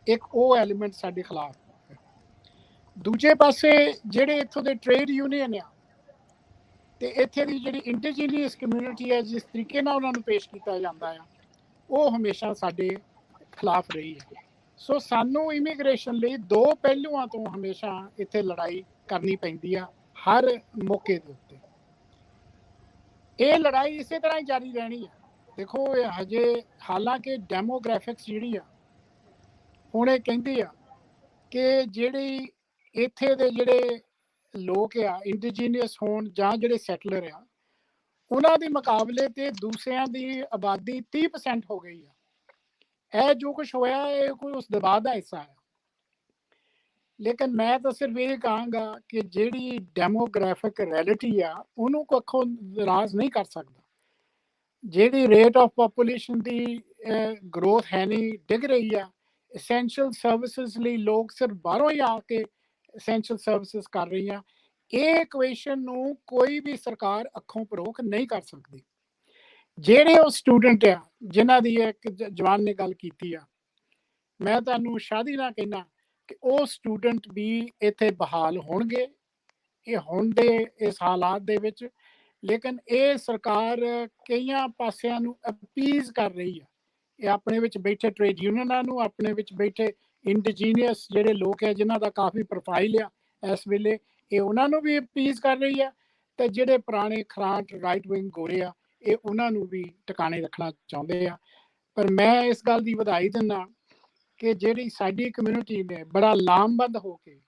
ਇੱਕ ਉਹ ਐਲੀਮੈਂਟ ਸਾਡੇ ਖਿਲਾਫ। ਦੂਜੇ ਪਾਸੇ ਜਿਹੜੇ ਇੱਥੋਂ ਦੇ ਟ੍ਰੇਡ ਯੂਨੀਅਨ ਆ, ਤੇ ਇੱਥੇ ਦੀ ਜਿਹੜੀ ਇੰਡੀਜੀਨੀਅਸ ਕਮਿਊਨਿਟੀ ਹੈ, ਜਿਸ ਤਰੀਕੇ ਨਾਲ ਉਹਨਾਂ ਨੂੰ ਪੇਸ਼ ਕੀਤਾ ਜਾਂਦਾ ਆ, ਉਹ ਹਮੇਸ਼ਾ ਸਾਡੇ ਖਿਲਾਫ ਰਹੀ ਹੈ। ਸੋ ਸਾਨੂੰ ਇਮੀਗ੍ਰੇਸ਼ਨ ਲਈ 2 ਪਹਿਲੂਆਂ ਤੋਂ ਹਮੇਸ਼ਾ ਇੱਥੇ ਲੜਾਈ ਕਰਨੀ ਪੈਂਦੀ ਆ, ਹਰ ਮੌਕੇ ਦੇ ਉੱਤੇ। ਇਹ ਲੜਾਈ ਇਸੇ ਤਰ੍ਹਾਂ ਹੀ ਜਾਰੀ ਰਹਿਣੀ ਆ। ਦੇਖੋ, ਹਜੇ ਹਾਲਾਂਕਿ ਡੈਮੋਗ੍ਰਾਫਿਕਸ ਜਿਹੜੀ ਆ ਹੁਣ ਇਹ ਕਹਿੰਦੀ ਆ ਕਿ ਜਿਹੜੀ ਇੱਥੇ ਦੇ ਜਿਹੜੇ ਲੋਕ ਆ, ਇੰਡੀਜੀਨੀਅਸ ਹੋਣ ਜਾਂ ਜਿਹੜੇ ਸੈਟਲਰ ਆ, ਉਹਨਾਂ ਦੇ ਮੁਕਾਬਲੇ ਤੇ ਦੂਸਰਿਆਂ ਦੀ ਆਬਾਦੀ 30% ਹੋ ਗਈ ਆ। ਇਹ ਜੋ ਕੁਛ ਹੋਇਆ, ਇਹ ਕੋਈ ਉਸ ਦਬਾਅ ਦਾ ਹਿੱਸਾ ਹੈ। ਲੇਕਿਨ ਮੈਂ ਤਾਂ ਸਿਰਫ ਇਹ ਕਹਾਂਗਾ ਕਿ ਜਿਹੜੀ ਡੈਮੋਗ੍ਰਾਫਿਕ ਰਿਐਲਿਟੀ ਆ, ਉਹਨੂੰ ਕੋਈ ਅੱਖੋਂ ਨਾਰਾਜ਼ ਨਹੀਂ ਕਰ ਸਕਦਾ। ਜਿਹੜੀ rate of population the growth है नहीं, डिग रही है। एसेंशियल सर्विसेज ਲਈ ਲੋਕ ਸਿਰਫ ਬਾਹਰੋਂ ਹੀ ਆ ਕੇ ਐਸੈਂਸ਼ੀਅਲ ਸਰਵਿਸਿਜ਼ ਕਰ ਰਹੀਆਂ। ਇਹ ਇਕੁਏਸ਼ਨ ਨੂੰ ਕੋਈ ਵੀ ਸਰਕਾਰ ਅੱਖੋਂ ਪਰੋਖ ਨਹੀਂ ਕਰ ਸਕਦੀ। ਜਿਹੜੇ ਉਹ ਸਟੂਡੈਂਟ ਆ ਜਿਨ੍ਹਾਂ ਦੀ ਇੱਕ ਜਵਾਨ ਨੇ ਗੱਲ ਕੀਤੀ ਆ, ਮੈਂ ਤੁਹਾਨੂੰ ਸ਼ਾਦੀ ਨਾਲ ਕਹਿਣਾ ਕਿ ਉਹ ਸਟੂਡੈਂਟ ਵੀ ਇੱਥੇ ਬਹਾਲ ਹੋਣਗੇ ਇਹ ਹੁਣ ਦੇ ਇਸ ਹਾਲਾਤ ਦੇ ਵਿੱਚ। ਲੇਕਿਨ ਇਹ ਸਰਕਾਰ ਕਈਆਂ ਪਾਸਿਆਂ ਨੂੰ ਅਪੀਜ਼ ਕਰ ਰਹੀ ਆ। ਇਹ ਆਪਣੇ ਵਿੱਚ ਬੈਠੇ ਟ੍ਰੇਡ ਯੂਨੀਅਨਾਂ ਨੂੰ, ਆਪਣੇ ਵਿੱਚ ਬੈਠੇ ਇੰਡੀਜੀਨੀਅਸ ਜਿਹੜੇ ਲੋਕ ਹੈ ਜਿਨ੍ਹਾਂ ਦਾ ਕਾਫੀ ਪ੍ਰੋਫਾਈਲ ਆ ਇਸ ਵੇਲੇ, ਇਹ ਉਹਨਾਂ ਨੂੰ ਵੀ ਅਪੀਜ਼ ਕਰ ਰਹੀ ਆ। ਤੇ ਜਿਹੜੇ ਪੁਰਾਣੇ ਖਰਾਟ ਰਾਈਟ ਵਿੰਗ ਗੋਰੇ ਆ ਇਹ ਉਹਨਾਂ ਨੂੰ ਵੀ ਟਿਕਾਣੇ ਰੱਖਣਾ ਚਾਹੁੰਦੇ ਆ। ਪਰ ਮੈਂ ਇਸ ਗੱਲ ਦੀ ਵਧਾਈ ਦਿੰਦਾ ਕਿ ਜਿਹੜੀ ਸਾਡੀ ਕਮਿਊਨਿਟੀ ਨੇ ਬੜਾ ਲਾਮਬੰਦ ਹੋ ਕੇ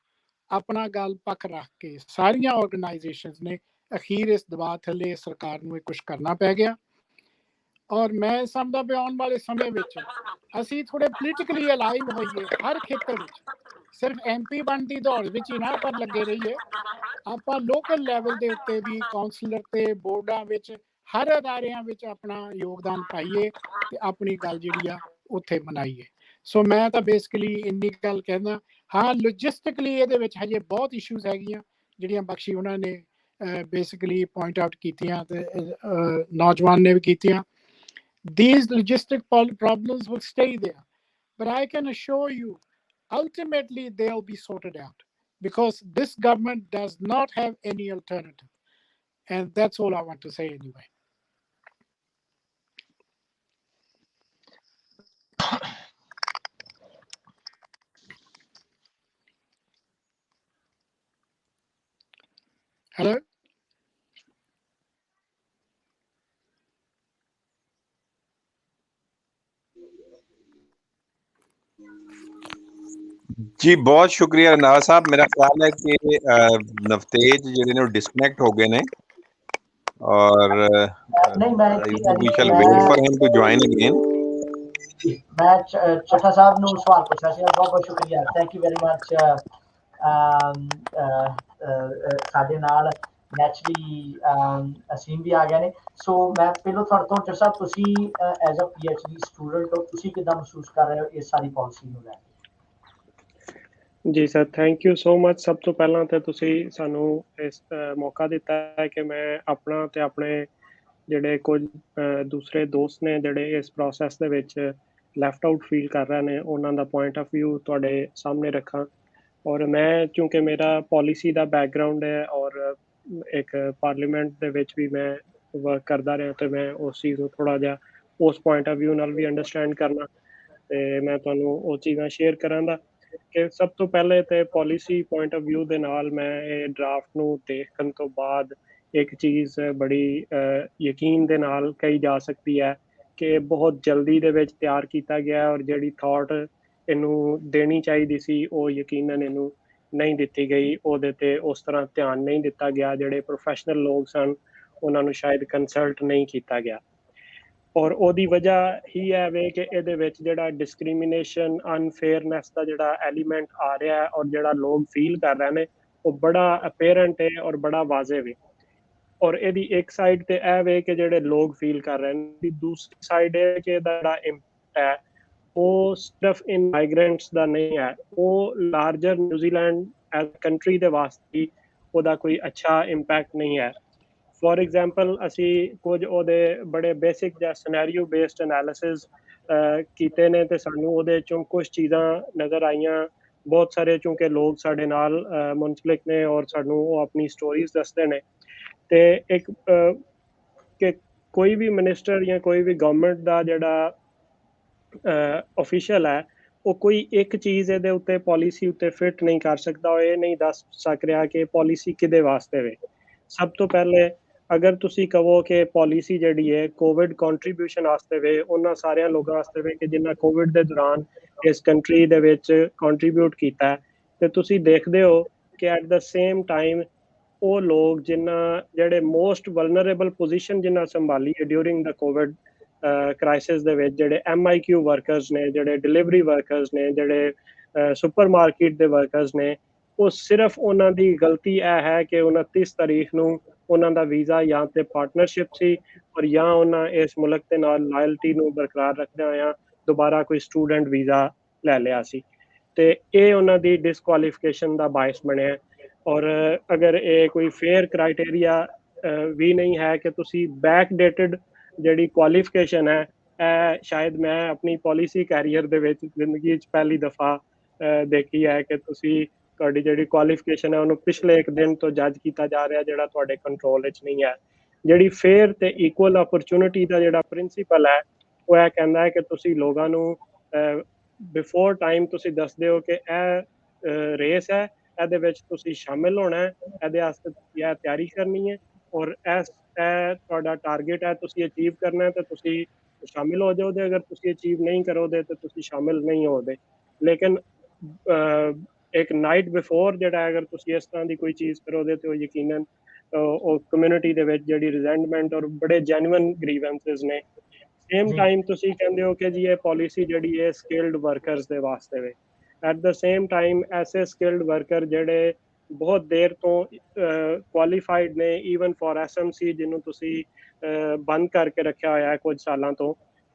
ਆਪਣਾ ਗੱਲ ਪੱਖ ਰੱਖ ਕੇ ਸਾਰੀਆਂ ਆਰਗੇਨਾਈਜੇਸ਼ਨਸ ਨੇ ਅਖੀਰ ਇਸ ਦਬਾਅ ਥੱਲੇ ਸਰਕਾਰ ਨੂੰ ਇਹ ਕੁਛ ਕਰਨਾ ਪੈ ਗਿਆ। ਔਰ ਮੈਂ ਸਮਝਦਾ ਵੀ ਆਉਣ ਵਾਲੇ ਸਮੇਂ ਵਿੱਚ ਅਸੀਂ ਥੋੜੇ ਪੋਲੀਟੀਕਲੀ ਅਲਾਈਵ ਹੋਈਏ ਹਰ ਖੇਤਰ ਵਿੱਚ। ਸਿਰਫ MP ਬਣਨ ਦੀ ਦੌੜ ਵਿੱਚ ਹੀ ਨਾ ਆਪਾਂ ਲੱਗੇ ਰਹੀਏ, ਆਪਾਂ ਲੋਕਲ ਲੈਵਲ ਦੇ ਉੱਤੇ ਵੀ ਕਾਉਂਸਲਰ ਤੇ ਬੋਰਡਾਂ ਵਿੱਚ ਹਰ ਅਦਾਰਿਆਂ ਵਿੱਚ ਆਪਣਾ ਯੋਗਦਾਨ ਪਾਈਏ ਤੇ ਆਪਣੀ ਗੱਲ ਜਿਹੜੀ ਆ ਉੱਥੇ ਬਣਾਈਏ। ਸੋ ਮੈਂ ਤਾਂ ਬੇਸਿਕਲੀ ਇੰਨੀ ਗੱਲ ਕਹਿੰਦਾ। ਹਾਂ, ਲੌਜਿਸਟਿਕਲੀ ਇਹਦੇ ਵਿੱਚ ਹਜੇ ਬਹੁਤ ਇਸ਼ੂਜ਼ ਹੈਗੀਆਂ ਜਿਹੜੀਆਂ ਬਖਸ਼ੀ ਉਹਨਾਂ ਨੇ ਬੇਸਿਕਲੀ ਪੁਆਇੰਟ ਆਊਟ ਕੀਤੀਆਂ ਤੇ ਨੌਜਵਾਨ ਨੇ ਵੀ ਕੀਤੀਆਂ। These logistic problems will stay there, but I can assure you ultimately they'll be sorted out because this government does not have any alternative, and that's all I want to say anyway. Hello? जी बहुत शुक्रिया रंधावा साहब। मेरा ख्याल है कि नवतेज जिहड़े ने disconnect हो गए ने और we shall wait for him to join again. मैं ਚੱਠਾ ਸਾਹਿਬ ਨੂੰ ਸਵਾਲ ਪੁੱਛਣਾ ਸੀ। ਬਹੁਤ ਬਹੁਤ ਸ਼ੁਕਰੀਆ, ਥੈਂਕ ਯੂ ਵੈਰੀ ਮਚ। ਸਾਡੇ ਨਾਲ ਨੈਚੁਰਲੀ ਅਸੀਮ ਵੀ ਆ ਗਏ ਨੇ। ਸੋ ਮੈਂ ਪਹਿਲਾਂ ਤੁਹਾਡੇ ਤੋਂ ਚੱਠਾ ਸਾਹਿਬ, ਤੁਸੀਂ ਐਜ਼ ਅ PhD ਸਟੂਡੈਂਟ ਹੋ, ਤੁਸੀਂ ਕਿੱਦਾਂ ਮਹਿਸੂਸ ਕਰ ਰਹੇ ਹੋ ਇਸ ਸਾਰੀ ਪਾਲਿਸੀ ਨੂੰ ਲੈ ਕੇ? ਜੀ sir, thank you so much. ਸਭ ਤੋਂ ਪਹਿਲਾਂ ਤਾਂ ਤੁਸੀਂ ਸਾਨੂੰ ਇਸ ਮੌਕਾ ਦਿੱਤਾ ਹੈ ਕਿ ਮੈਂ ਆਪਣਾ ਤੇ ਆਪਣੇ ਜਿਹੜੇ ਕੁਝ ਦੂਸਰੇ ਦੋਸਤ ਨੇ ਜਿਹੜੇ ਇਸ ਪ੍ਰੋਸੈਸ ਦੇ ਵਿੱਚ ਲੈਫਟ ਆਊਟ ਫੀਲ ਕਰ ਰਹੇ ਨੇ ਉਹਨਾਂ ਦਾ ਪੁਆਇੰਟ ਆਫ ਵਿਊ ਤੁਹਾਡੇ ਸਾਹਮਣੇ ਰੱਖਾਂ। ਔਰ ਮੈਂ ਕਿਉਂਕਿ ਮੇਰਾ ਪਾਲਿਸੀ ਦਾ ਬੈਕਗਰਾਊਂਡ ਹੈ ਔਰ ਇੱਕ ਪਾਰਲੀਮੈਂਟ ਦੇ ਵਿੱਚ ਵੀ ਮੈਂ ਵਰਕ ਕਰਦਾ ਰਿਹਾ, ਤੇ ਮੈਂ ਉਸ ਚੀਜ਼ ਨੂੰ ਥੋੜ੍ਹਾ ਜਿਹਾ ਉਸ ਪੁਆਇੰਟ ਆਫ ਵਿਊ ਨਾਲ ਵੀ ਅੰਡਰਸਟੈਂਡ ਕਰਨਾ ਤੇ ਮੈਂ ਤੁਹਾਨੂੰ ਉਹ ਚੀਜ਼ਾਂ ਸ਼ੇਅਰ ਕਰਾਂਗਾ ਕਿ ਸਭ ਤੋਂ ਪਹਿਲੇ ਤੇ ਪਾਲਿਸੀ ਪੁਆਇੰਟ ਆਫ ਵਿਊ ਦੇ ਨਾਲ ਮੈਂ ਇਹ ਡਰਾਫਟ ਨੂੰ ਦੇਖਣ ਤੋਂ ਬਾਅਦ ਇੱਕ ਚੀਜ਼ ਬੜੀ ਯਕੀਨ ਦੇ ਨਾਲ ਕਹੀ ਜਾ ਸਕਦੀ ਹੈ ਕਿ ਬਹੁਤ ਜਲਦੀ ਦੇ ਵਿੱਚ ਤਿਆਰ ਕੀਤਾ ਗਿਆ ਔਰ ਜਿਹੜੀ ਥਾਟ ਇਹਨੂੰ ਦੇਣੀ ਚਾਹੀਦੀ ਸੀ ਉਹ ਯਕੀਨਨ ਇਹਨੂੰ ਨਹੀਂ ਦਿੱਤੀ ਗਈ। ਉਹਦੇ ਤੇ ਉਸ ਤਰ੍ਹਾਂ ਧਿਆਨ ਨਹੀਂ ਦਿੱਤਾ ਗਿਆ। ਜਿਹੜੇ ਪ੍ਰੋਫੈਸ਼ਨਲ ਲੋਕ ਸਨ ਉਹਨਾਂ ਨੂੰ ਸ਼ਾਇਦ ਕੰਸਲਟ ਨਹੀਂ ਕੀਤਾ ਗਿਆ ਔਰ ਉਹਦੀ ਵਜ੍ਹਾ ਹੀ ਹੈ ਵੇ ਕਿ ਇਹਦੇ ਵਿੱਚ ਜਿਹੜਾ ਡਿਸਕ੍ਰਿਮੀਨੇਸ਼ਨ ਅਨਫੇਅਰਨੈਸ ਦਾ ਜਿਹੜਾ ਐਲੀਮੈਂਟ ਆ ਰਿਹਾ ਹੈ ਔਰ ਜਿਹੜਾ ਲੋਕ ਫੀਲ ਕਰ ਰਹੇ ਨੇ ਉਹ ਬੜਾ ਅਪੇਰੈਂਟ ਹੈ ਔਰ ਬੜਾ ਵਾਜ਼ੇ ਵੇ। ਔਰ ਇਹਦੀ ਇੱਕ ਸਾਈਡ ਤੇ ਇਹ ਵੇ ਕਿ ਜਿਹੜੇ ਲੋਕ ਫੀਲ ਕਰ ਰਹੇ ਨੇ, ਦੂਸਰੀ ਸਾਈਡ ਹੈ ਕਿ ਇਹਦਾ ਜਿਹੜਾ ਇੰਪੈਕਟ ਹੈ ਉਹ ਸਿਰਫ ਇਨ ਮਾਈਗ੍ਰੈਂਟਸ ਦਾ ਨਹੀਂ ਹੈ, ਉਹ ਲਾਰਜਰ ਨਿਊਜ਼ੀਲੈਂਡ ਐਜ਼ ਕੰਟਰੀ ਦੇ ਵਾਸਤੇ ਉਹਦਾ ਕੋਈ ਅੱਛਾ ਇੰਪੈਕਟ ਨਹੀਂ ਹੈ। ਫੋਰ ਐਗਜ਼ਾਮਪਲ ਅਸੀਂ ਕੁਝ ਉਹਦੇ ਬੜੇ ਬੇਸਿਕ ਜਾਂ ਸਿਨੈਰੀਓ ਬੇਸਡ ਐਨਾਲਿਸਿਸ ਕੀਤੇ ਨੇ ਤੇ ਸਾਨੂੰ ਉਹਦੇ ਚੋਂ ਕੁਝ ਚੀਜ਼ਾਂ ਨਜ਼ਰ ਆਈਆਂ। ਬਹੁਤ ਸਾਰੇ ਚੂੰਕਿ ਲੋਕ ਸਾਡੇ ਨਾਲ ਮੁਨਸਲਿਕ ਨੇ ਔਰ ਸਾਨੂੰ ਉਹ ਆਪਣੀ ਸਟੋਰੀਜ਼ ਦੱਸਦੇ ਨੇ ਤੇ ਇੱਕ ਕਿ ਕੋਈ ਵੀ ਮਿਨਿਸਟਰ ਜਾਂ ਕੋਈ ਵੀ ਗਵਰਨਮੈਂਟ ਦਾ ਜਿਹੜਾ ਅਫੀਸ਼ੀਅਲ ਹੈ ਉਹ ਕੋਈ ਇੱਕ ਚੀਜ਼ ਇਹਦੇ ਉੱਤੇ ਪਾਲਿਸੀ ਉੱਤੇ ਫਿੱਟ ਨਹੀਂ ਕਰ ਸਕਦਾ। ਉਹ ਇਹ ਨਹੀਂ ਦੱਸ ਸਕ ਰਿਹਾ ਕਿ ਪਾਲਿਸੀ ਕਿਹਦੇ ਵਾਸਤੇ ਵੇ। ਸਭ ਤੋਂ ਪਹਿਲੇ ਅਗਰ ਤੁਸੀਂ ਕਹੋ ਕਿ ਪਾਲਿਸੀ ਜਿਹੜੀ ਹੈ ਕੋਵਿਡ ਕੰਟਰੀਬਿਊਸ਼ਨ ਵਾਸਤੇ ਵੇ, ਉਹਨਾਂ ਸਾਰਿਆਂ ਲੋਕਾਂ ਵਾਸਤੇ ਵੇ ਕਿ ਜਿਨ੍ਹਾਂ ਕੋਵਿਡ ਦੇ ਦੌਰਾਨ ਇਸ ਕੰਟਰੀ ਦੇ ਵਿੱਚ ਕੰਟਰੀਬਿਊਟ ਕੀਤਾ, ਤੇ ਤੁਸੀਂ ਦੇਖਦੇ ਹੋ ਕਿ ਐਟ ਦ ਸੇਮ ਟਾਈਮ ਉਹ ਲੋਕ ਜਿਨ੍ਹਾਂ ਜਿਹੜੇ ਮੋਸਟ ਵਲਨਰੇਬਲ ਪੋਜੀਸ਼ਨ ਜਿਨ੍ਹਾਂ ਸੰਭਾਲੀ ਹੈ ਡਿਊਰਿੰਗ ਦਾ ਕੋਵਿਡ ਕ੍ਰਾਈਸਿਸ ਦੇ ਵਿੱਚ, ਜਿਹੜੇ MIQ ਵਰਕਰਸ ਨੇ, ਜਿਹੜੇ ਡਿਲੀਵਰੀ ਵਰਕਰਸ ਨੇ, ਜਿਹੜੇ ਸੁਪਰਮਾਰਕੀਟ ਦੇ ਵਰਕਰਸ ਨੇ, ਉਹ ਸਿਰਫ ਉਹਨਾਂ ਦੀ ਗਲਤੀ ਇਹ ਹੈ ਕਿ 29 ਤਾਰੀਖ ਨੂੰ ਉਹਨਾਂ ਦਾ ਵੀਜ਼ਾ ਜਾਂ ਤੇ ਪਾਰਟਨਰਸ਼ਿਪ ਸੀ ਔਰ ਜਾਂ ਉਹਨਾਂ ਇਸ ਮੁਲਕ ਦੇ ਨਾਲ ਲਾਇਲਟੀ ਨੂੰ ਬਰਕਰਾਰ ਰੱਖਦਿਆਂ ਹੋਇਆਂ ਦੁਬਾਰਾ ਕੋਈ ਸਟੂਡੈਂਟ ਵੀਜ਼ਾ ਲੈ ਲਿਆ ਸੀ ਤੇ ਇਹ ਉਹਨਾਂ ਦੀ ਡਿਸਕੁਆਲੀਫਿਕੇਸ਼ਨ ਦਾ ਬਾਇਸ ਬਣਿਆ। ਔਰ ਅਗਰ ਇਹ ਕੋਈ ਫੇਅਰ ਕ੍ਰਾਈਟੇਰੀਆ ਵੀ ਨਹੀਂ ਹੈ ਕਿ ਤੁਸੀਂ ਬੈਕ ਡੇਟਡ ਜਿਹੜੀ ਕੁਆਲੀਫਿਕੇਸ਼ਨ ਹੈ, ਇਹ ਸ਼ਾਇਦ ਮੈਂ ਆਪਣੀ ਪਾਲਿਸੀ ਕੈਰੀਅਰ ਦੇ ਵਿੱਚ ਜ਼ਿੰਦਗੀ 'ਚ ਪਹਿਲੀ ਦਫਾ ਦੇਖੀ ਹੈ ਕਿ ਤੁਸੀਂ ਤੁਹਾਡੀ ਜਿਹੜੀ ਕੁਆਲੀਫਿਕੇਸ਼ਨ ਹੈ ਉਹਨੂੰ ਪਿਛਲੇ ਇੱਕ ਦਿਨ ਤੋਂ ਜੱਜ ਕੀਤਾ ਜਾ ਰਿਹਾ, ਜਿਹੜਾ ਤੁਹਾਡੇ ਕੰਟਰੋਲ ਵਿੱਚ ਨਹੀਂ ਹੈ। ਜਿਹੜੀ ਫੇਅਰ ਤੇ ਇਕੁਅਲ ਅਪਰਚੁਨਿਟੀ ਦਾ ਜਿਹੜਾ ਪ੍ਰਿੰਸੀਪਲ ਹੈ ਉਹ ਇਹ ਕਹਿੰਦਾ ਹੈ ਕਿ ਤੁਸੀਂ ਲੋਕਾਂ ਨੂੰ ਬਿਫੋਰ ਟਾਈਮ ਤੁਸੀਂ ਦੱਸਦੇ ਹੋ ਕਿ ਇਹ ਰੇਸ ਹੈ, ਇਹਦੇ ਵਿੱਚ ਤੁਸੀਂ ਸ਼ਾਮਿਲ ਹੋਣਾ ਹੈ, ਇਹਦੇ ਵਾਸਤੇ ਤੁਸੀਂ ਇਹ ਤਿਆਰੀ ਕਰਨੀ ਹੈ ਔਰ ਇਹ ਤੁਹਾਡਾ ਟਾਰਗੇਟ ਹੈ, ਤੁਸੀਂ ਅਚੀਵ ਕਰਨਾ ਹੈ ਤੇ ਤੁਸੀਂ ਸ਼ਾਮਿਲ ਹੋ ਜਾਓਗੇ। ਅਗਰ ਤੁਸੀਂ ਅਚੀਵ ਨਹੀਂ ਕਰੋਗੇ ਤਾਂ ਤੁਸੀਂ ਸ਼ਾਮਿਲ ਨਹੀਂ ਹੋਗੇ। ਲੇਕਿਨ ਇੱਕ ਨਾਈਟ ਬਿਫੋਰ ਜਿਹੜਾ ਅਗਰ ਤੁਸੀਂ ਇਸ ਤਰ੍ਹਾਂ ਦੀ ਕੋਈ ਚੀਜ਼ ਕਰੋਗੇ ਤੇ ਉਹ ਯਕੀਨਨ ਉਹ ਕਮਿਊਨਿਟੀ ਦੇ ਵਿੱਚ ਜਿਹੜੀ ਰਿਜ਼ੈਂਟਮੈਂਟ ਔਰ ਬੜੇ ਜੈਨੂਇਨ ਗ੍ਰੀਵੈਂਸਸ ਨੇ। ਸੇਮ ਟਾਈਮ ਤੁਸੀਂ ਕਹਿੰਦੇ ਹੋ ਕਿ ਜੀ ਇਹ ਪਾਲਿਸੀ ਜਿਹੜੀ ਹੈ ਸਕਿਲਡ ਵਰਕਰਸ ਦੇ ਵਾਸਤੇ ਵੇ। ਐਟ ਦ ਸੇਮ ਟਾਈਮ ਐਸੇ ਸਕਿਲਡ ਵਰਕਰ ਜਿਹੜੇ ਬਹੁਤ ਦੇਰ ਤੋਂ ਕੁਆਲੀਫਾਈਡ ਨੇ, ਈਵਨ ਫॉर ਐਸਐਮਸੀ ਜਿਹਨੂੰ ਤੁਸੀਂ ਬੰਦ ਕਰਕੇ ਰੱਖਿਆ ਹੋਇਆ ਹੈ ਕੁਝ ਸਾਲਾਂ ਤੋਂ,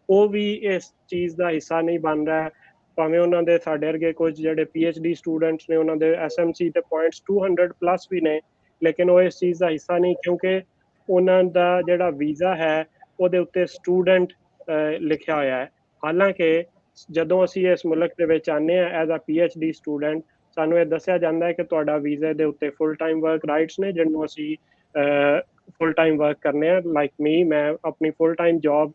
ਉਹ ਵੀ ਇਸ ਚੀਜ਼ ਦਾ ਹਿੱਸਾ ਨਹੀਂ ਬਣ ਰਿਹਾ। ਭਾਵੇਂ ਉਹਨਾਂ ਦੇ ਸਾਡੇ ਵਰਗੇ ਕੁਝ ਜਿਹੜੇ PhD ਸਟੂਡੈਂਟਸ ਨੇ ਉਹਨਾਂ ਦੇ ਐਸਐਮਸੀ ਤੇ ਪੁਆਇੰਟਸ 200 ਪਲੱਸ ਵੀ ਨੇ, ਲੇਕਿਨ ਉਹ ਇਸ ਚੀਜ਼ ਦਾ ਹਿੱਸਾ ਨਹੀਂ ਕਿਉਂਕਿ ਉਹਨਾਂ ਦਾ ਜਿਹੜਾ ਵੀਜ਼ਾ ਹੈ ਉਹਦੇ ਉੱਤੇ ਸਟੂਡੈਂਟ ਲਿਖਿਆ ਹੋਇਆ ਹੈ। ਹਾਲਾਂਕਿ ਜਦੋਂ ਅਸੀਂ ਇਸ ਮੁਲਕ ਦੇ ਵਿੱਚ ਆਉਂਦੇ ਹਾਂ ਐਜ਼ ਅ PhD ਸਟੂਡੈਂਟ, ਸਾਨੂੰ ਇਹ ਦੱਸਿਆ ਜਾਂਦਾ ਹੈ ਕਿ ਤੁਹਾਡਾ ਵੀਜ਼ੇ ਦੇ ਉੱਤੇ ਫੁੱਲ ਟਾਈਮ ਵਰਕ ਰਾਈਟਸ ਨੇ, ਜਿਹਨੂੰ ਅਸੀਂ ਫੁੱਲ ਟਾਈਮ ਵਰਕ ਕਰਨੇ ਆ। ਲਾਈਕ ਮੀ, ਮੈਂ ਆਪਣੀ ਫੁੱਲ ਟਾਈਮ ਜੌਬ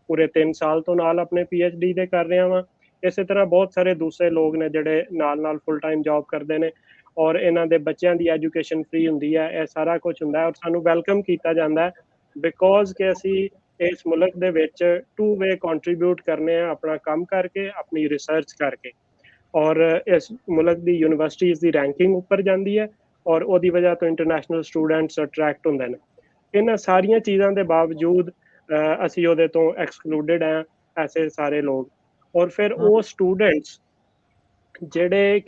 ਪੂਰੇ 3 ਸਾਲ ਤੋਂ ਨਾਲ ਆਪਣੇ PhD ਦੇ ਕਰ ਰਿਹਾ ਵਾਂ। ਇਸੇ ਤਰ੍ਹਾਂ ਬਹੁਤ ਸਾਰੇ ਦੂਸਰੇ ਲੋਕ ਨੇ ਜਿਹੜੇ ਨਾਲ ਫੁੱਲ ਟਾਈਮ ਜੌਬ ਕਰਦੇ ਨੇ ਔਰ ਇਹਨਾਂ ਦੇ ਬੱਚਿਆਂ ਦੀ ਐਜੂਕੇਸ਼ਨ ਫ੍ਰੀ ਹੁੰਦੀ ਹੈ। ਇਹ ਸਾਰਾ ਕੁਝ ਹੁੰਦਾ ਹੈ ਔਰ ਸਾਨੂੰ ਵੈਲਕਮ ਕੀਤਾ ਜਾਂਦਾ ਹੈ ਬਿਕੋਜ਼ ਕਿ ਅਸੀਂ ਇਸ ਮੁਲਕ ਦੇ ਵਿੱਚ 2 ਵੇ ਕੰਟਰੀਬਿਊਟ ਕਰਨੇ ਆ, ਆਪਣਾ ਕੰਮ ਕਰਕੇ, ਆਪਣੀ ਰਿਸਰਚ ਕਰਕੇ। ਔਰ ਇਸ ਮੁਲਕ ਦੀ ਯੂਨੀਵਰਸਿਟੀਜ਼ ਦੀ ਰੈਂਕਿੰਗ ਉੱਪਰ ਜਾਂਦੀ ਹੈ ਔਰ ਉਹਦੀ ਵਜ੍ਹਾ ਤੋਂ ਇੰਟਰਨੈਸ਼ਨਲ ਸਟੂਡੈਂਟਸ ਅਟਰੈਕਟ ਹੁੰਦੇ ਨੇ। ਇਹਨਾਂ ਸਾਰੀਆਂ ਚੀਜ਼ਾਂ ਦੇ ਬਾਵਜੂਦ ਅਸੀਂ ਉਹਦੇ ਤੋਂ ਐਕਸਕਲੂਡਡ ਹਾਂ, ਐਸੇ ਸਾਰੇ ਲੋਕ। ਔਰ ਫਿਰ ਉਹ ਸਟੂਡੈਂਟਸ ਜਿਹੜੇ